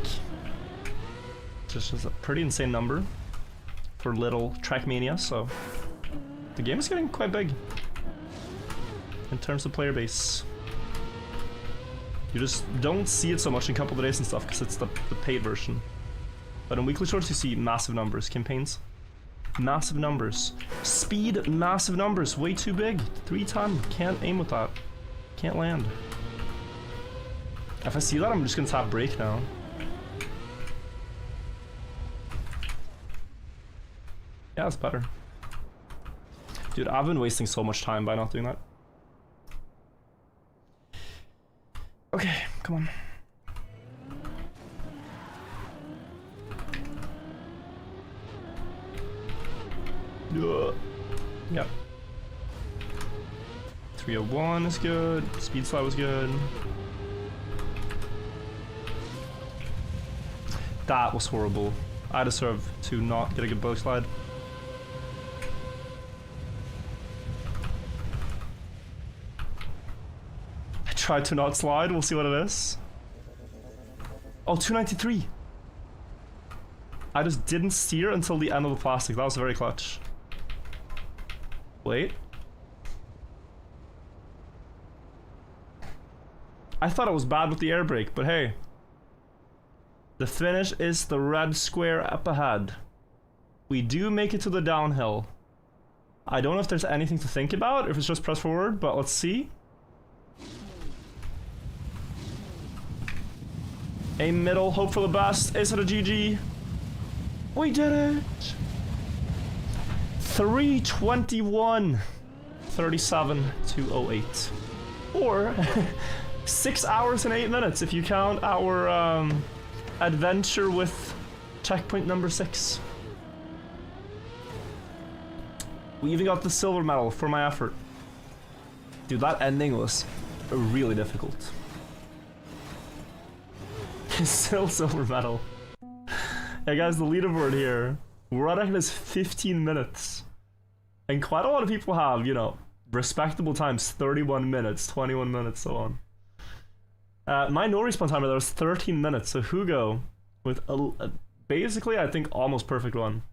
Which is a pretty insane number for little Trackmania, so the game is getting quite big in terms of player base. You just don't see it so much in Couple of Days and stuff because it's the paid version. But in weekly shorts you see massive numbers. Campaigns, massive numbers. Speed, massive numbers. Way too big. 310. Can't aim with that. Can't land. If I see that, I'm just gonna tap brake now. Yeah, it's better. Dude, I've been wasting so much time by not doing that. Okay, come on. Yep. 301 is good. Speed slide was good. That was horrible. I deserve to not get a good Bugslide. I tried to not slide, we'll see what it is. Oh, 293. I just didn't steer until the end of the plastic. That was very clutch. Wait. I thought it was bad with the air brake, but hey. The finish is the red square up ahead. We do make it to the downhill. I don't know if there's anything to think about, if it's just press forward, but let's see. A middle, hope for the best. Is it a GG? We did it! 3:21, 37 to 08, or 6 hours and 8 minutes if you count our adventure with checkpoint number 6. We even got the silver medal for my effort. Dude, that ending was really difficult. Still silver medal. Hey guys, the leaderboard here. We're at is 15 minutes. And quite a lot of people have, you know, respectable times, 31 minutes, 21 minutes, so on. My no respawn timer there was 13 minutes, so Hugo with basically, I think, almost perfect run.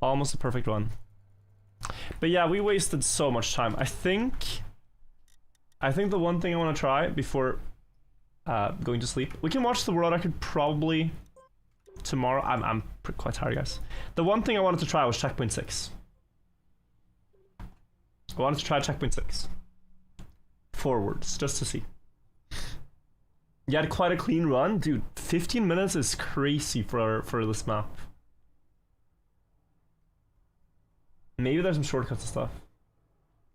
Almost a perfect run. But yeah, we wasted so much time. I think the one thing I want to try before going to sleep, we can watch the world record probably tomorrow. I'm quite tired, guys. The one thing I wanted to try was checkpoint 6. I wanted to try checkpoint 6 forwards just to see. You had quite a clean run, dude. 15 minutes is crazy for this map. Maybe there's some shortcuts and stuff.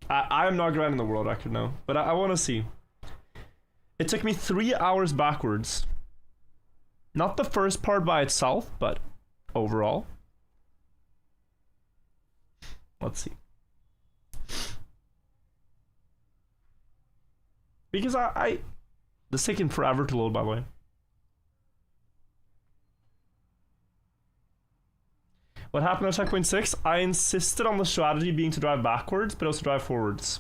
I am not grinding the world record now, but I want to see. It took me 3 hours backwards. Not the first part by itself, but overall. Let's see. Because this is taking forever to load, by the way. What happened at checkpoint 6? I insisted on the strategy being to drive backwards, but also drive forwards.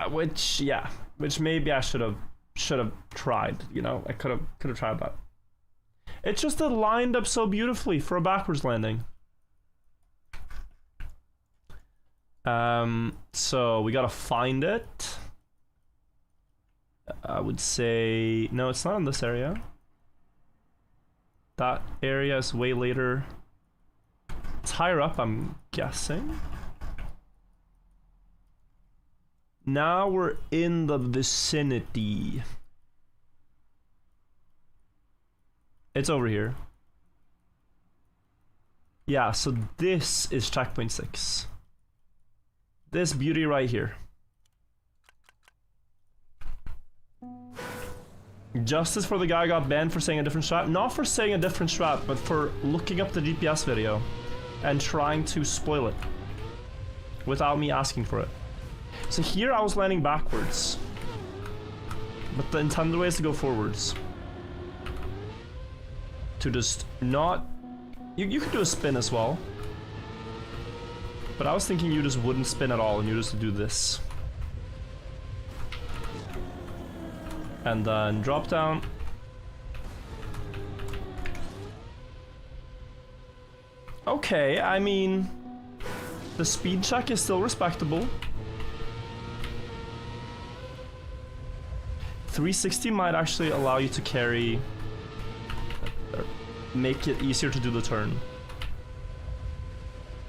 Which maybe I should have tried. You know, I could have tried that. It just lined up so beautifully for a backwards landing. So we gotta find it. I would say no, it's not in this area. That area is way later. It's higher up, I'm guessing. Now we're in the vicinity. It's over here. Yeah, so this is checkpoint 6. This beauty right here. Justice for the guy who got banned for saying a different strat. Not for saying a different strat, but for looking up the GPS video and trying to spoil it without me asking for it. So here I was landing backwards, but the intended way is to go forwards. To just not... You could do a spin as well. But I was thinking you just wouldn't spin at all and you just do this. And then drop down. Okay, I mean, the speed check is still respectable. 360 might actually allow you to carry, make it easier to do the turn.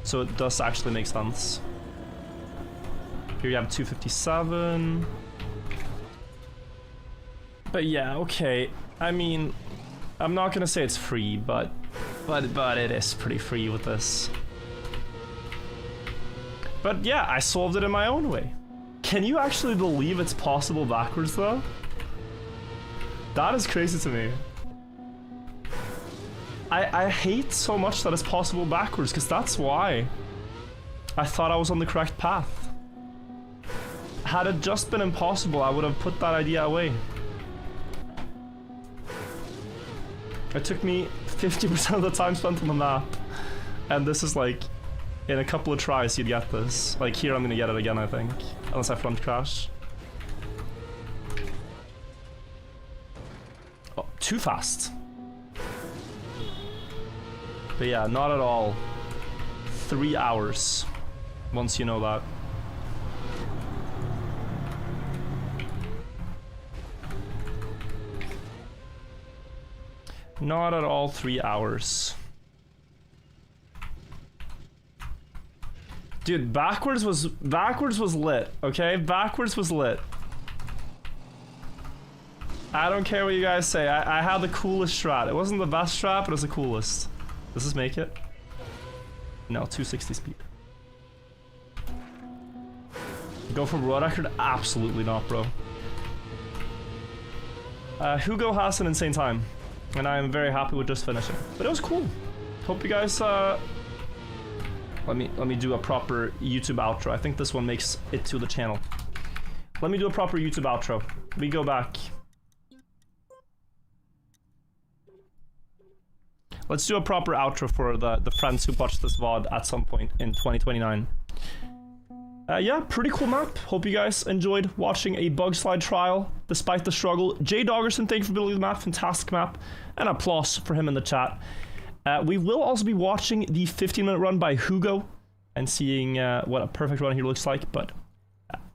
So it does actually make sense. Here you have 257. But yeah, okay. I mean, I'm not gonna say it's free, but it is pretty free with this. But yeah, I solved it in my own way. Can you actually believe it's possible backwards though? That is crazy to me. I hate so much that it's possible backwards, because that's why I thought I was on the correct path. Had it just been impossible, I would have put that idea away. It took me 50% of the time spent on the map, and this is like, in a couple of tries you'd get this. Like here I'm gonna get it again, I think, unless I front crash. Oh, too fast. But yeah, not at all. 3 hours, once you know that. Not at all 3 hours. Dude, backwards was lit, okay? Backwards was lit. I don't care what you guys say. I had the coolest strat. It wasn't the best strat, but it was the coolest. Does this make it? No, 260 speed. Go for world record? Absolutely not, bro. Hugo has an insane time, and I am very happy with just finishing. But it was cool. Hope you guys. Let me do a proper YouTube outro. I think this one makes it to the channel. Let me do a proper YouTube outro. We go back. Let's do a proper outro for the friends who watched this VOD at some point in 2029. Yeah, pretty cool map. Hope you guys enjoyed watching a Bugslide trial, despite the struggle. Jay Doggerson, thank you for building the map. Fantastic map. And applause for him in the chat. We will also be watching the 15-minute run by Hugo and seeing what a perfect run here looks like, but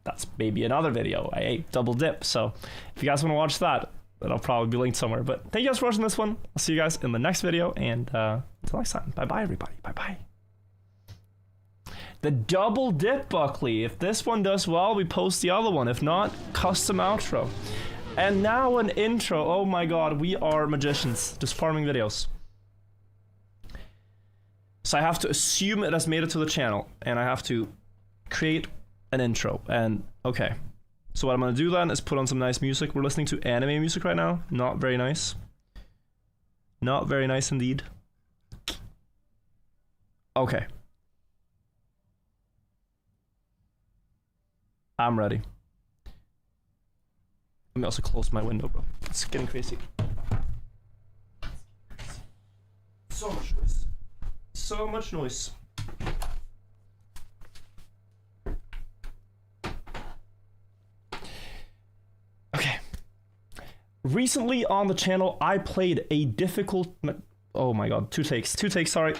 that's maybe another video. I ate double dip, so if you guys want to watch that, that'll probably be linked somewhere. But thank you guys for watching this one. I'll see you guys in the next video, and until next time, bye-bye, everybody. Bye-bye. The double dip, Buckley. If this one does well, we post the other one. If not, custom outro. And now an intro. Oh my god, we are magicians. Just farming videos. So I have to assume it has made it to the channel, and I have to create an intro. And okay. So what I'm gonna do then is put on some nice music. We're listening to anime music right now. Not very nice. Not very nice indeed. Okay. I'm ready. Let me also close my window, bro. It's getting crazy. So much noise. So much noise. Okay. Recently on the channel, I played a difficult... Oh my god, two takes, sorry.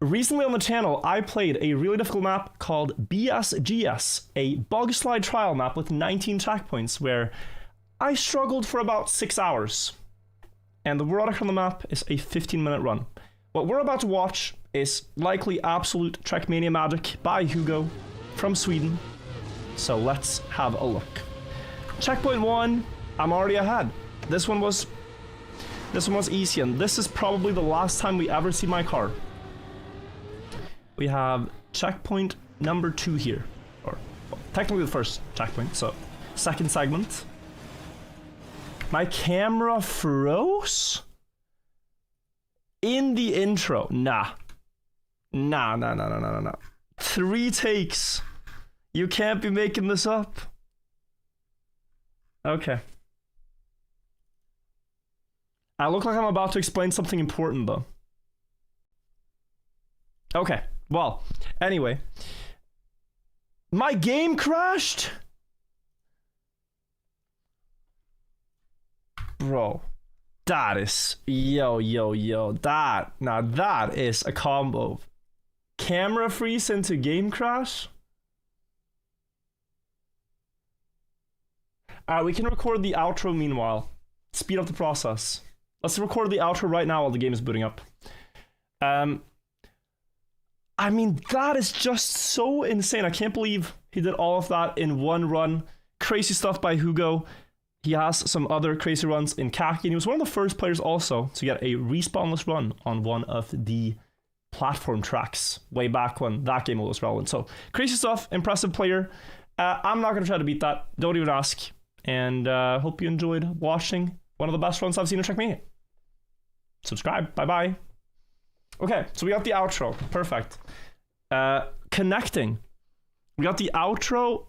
Recently on the channel, I played a really difficult map called BSGS, a Bugslide trial map with 19 checkpoints, where I struggled for about 6 hours. And the world record on the map is a 15-minute run. What we're about to watch is likely absolute Trackmania magic by Hugo from Sweden. So let's have a look. Checkpoint 1, I'm already ahead. This one was easy, and this is probably the last time we ever see my car. We have checkpoint number 2 here, or well, technically the first checkpoint, so second segment. My camera froze in the intro. Nah. 3 takes. You can't be making this up. Okay. I look like I'm about to explain something important though. Okay. Well, anyway, my game crashed? Bro, that is, yo, that is a combo. Camera freeze into game crash? We can record the outro meanwhile. Speed up the process. Let's record the outro right now while the game is booting up. I mean, that is just so insane. I can't believe he did all of that in one run. Crazy stuff by Hugo. He has some other crazy runs in Kaki, and he was one of the first players also to get a respawnless run on one of the platform tracks way back when that game was relevant. So, crazy stuff, impressive player. I'm not going to try to beat that. Don't even ask. And hope you enjoyed watching one of the best runs I've seen in Trackmania. Subscribe. Bye-bye. Okay, so we got the outro. Perfect. Connecting. We got the outro.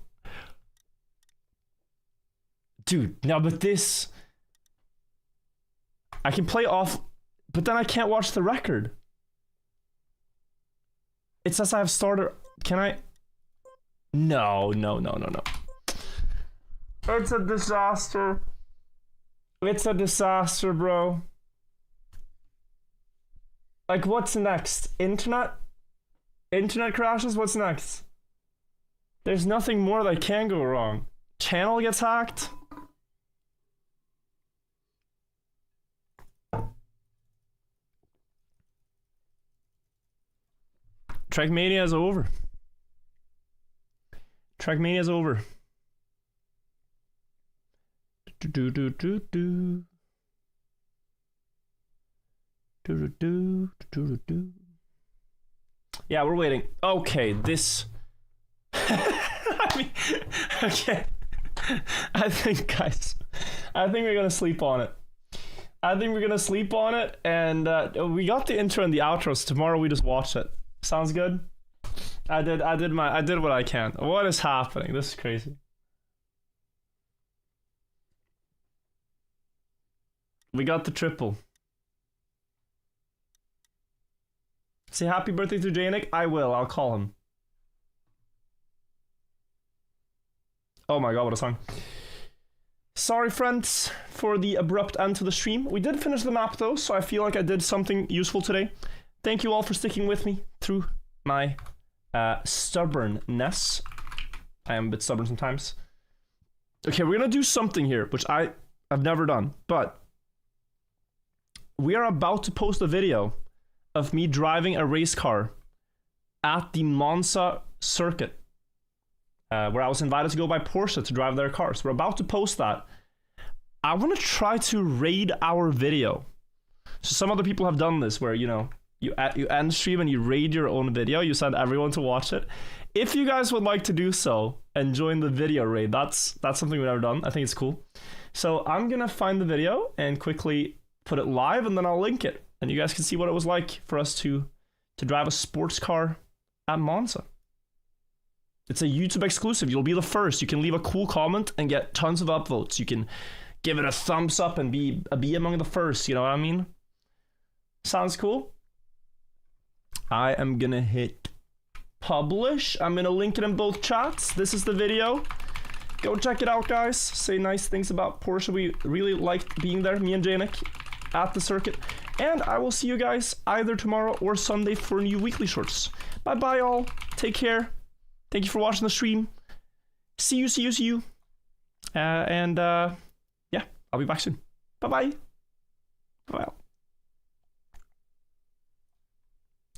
Dude, now but this... I can play off, but then I can't watch the record. It says I have started... Can I... No. It's a disaster. It's a disaster, bro. Like, what's next? Internet crashes? What's next? There's nothing more that can go wrong. Channel gets hacked? Trackmania is over. Trackmania is over. Yeah, we're waiting. Okay, this. I mean, okay. I think, guys, we're gonna sleep on it. And we got the intro and the outros. Tomorrow we just watch it. Sounds good? I did what I can. What is happening? This is crazy. We got the triple. Say happy birthday to Janik. I will. I'll call him. Oh my god, what a song. Sorry, friends, for the abrupt end to the stream. We did finish the map, though, so I feel like I did something useful today. Thank you all for sticking with me through my stubbornness. I am a bit stubborn sometimes. Okay, we're gonna do something here, which I've never done, but we are about to post a video of me driving a race car at the Monza circuit, where I was invited to go by Porsche to drive their cars. We're about to post that. I want to try to raid our video. So some other people have done this, where, you know, you end stream and you raid your own video. You send everyone to watch it. If you guys would like to do so and join the video raid, that's something we've never done. I think it's cool. So I'm gonna find the video and quickly put it live, and then I'll link it, and you guys can see what it was like for us to drive a sports car at Monza. It's a YouTube exclusive. You'll be the first. You can leave a cool comment and get tons of upvotes. You can give it a thumbs up and be among the first. You know what I mean? Sounds cool? I am gonna hit publish. I'm gonna link it in both chats. This is the video. Go check it out, guys. Say nice things about Porsche. We really liked being there, me and Janik, at the circuit. And I will see you guys either tomorrow or Sunday for new weekly shorts. Bye-bye, all. Take care. Thank you for watching the stream. See you. Yeah, I'll be back soon. Bye-bye. Well,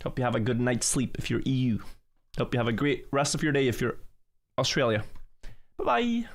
hope you have a good night's sleep if you're EU. Hope you have a great rest of your day if you're Australia. Bye-bye.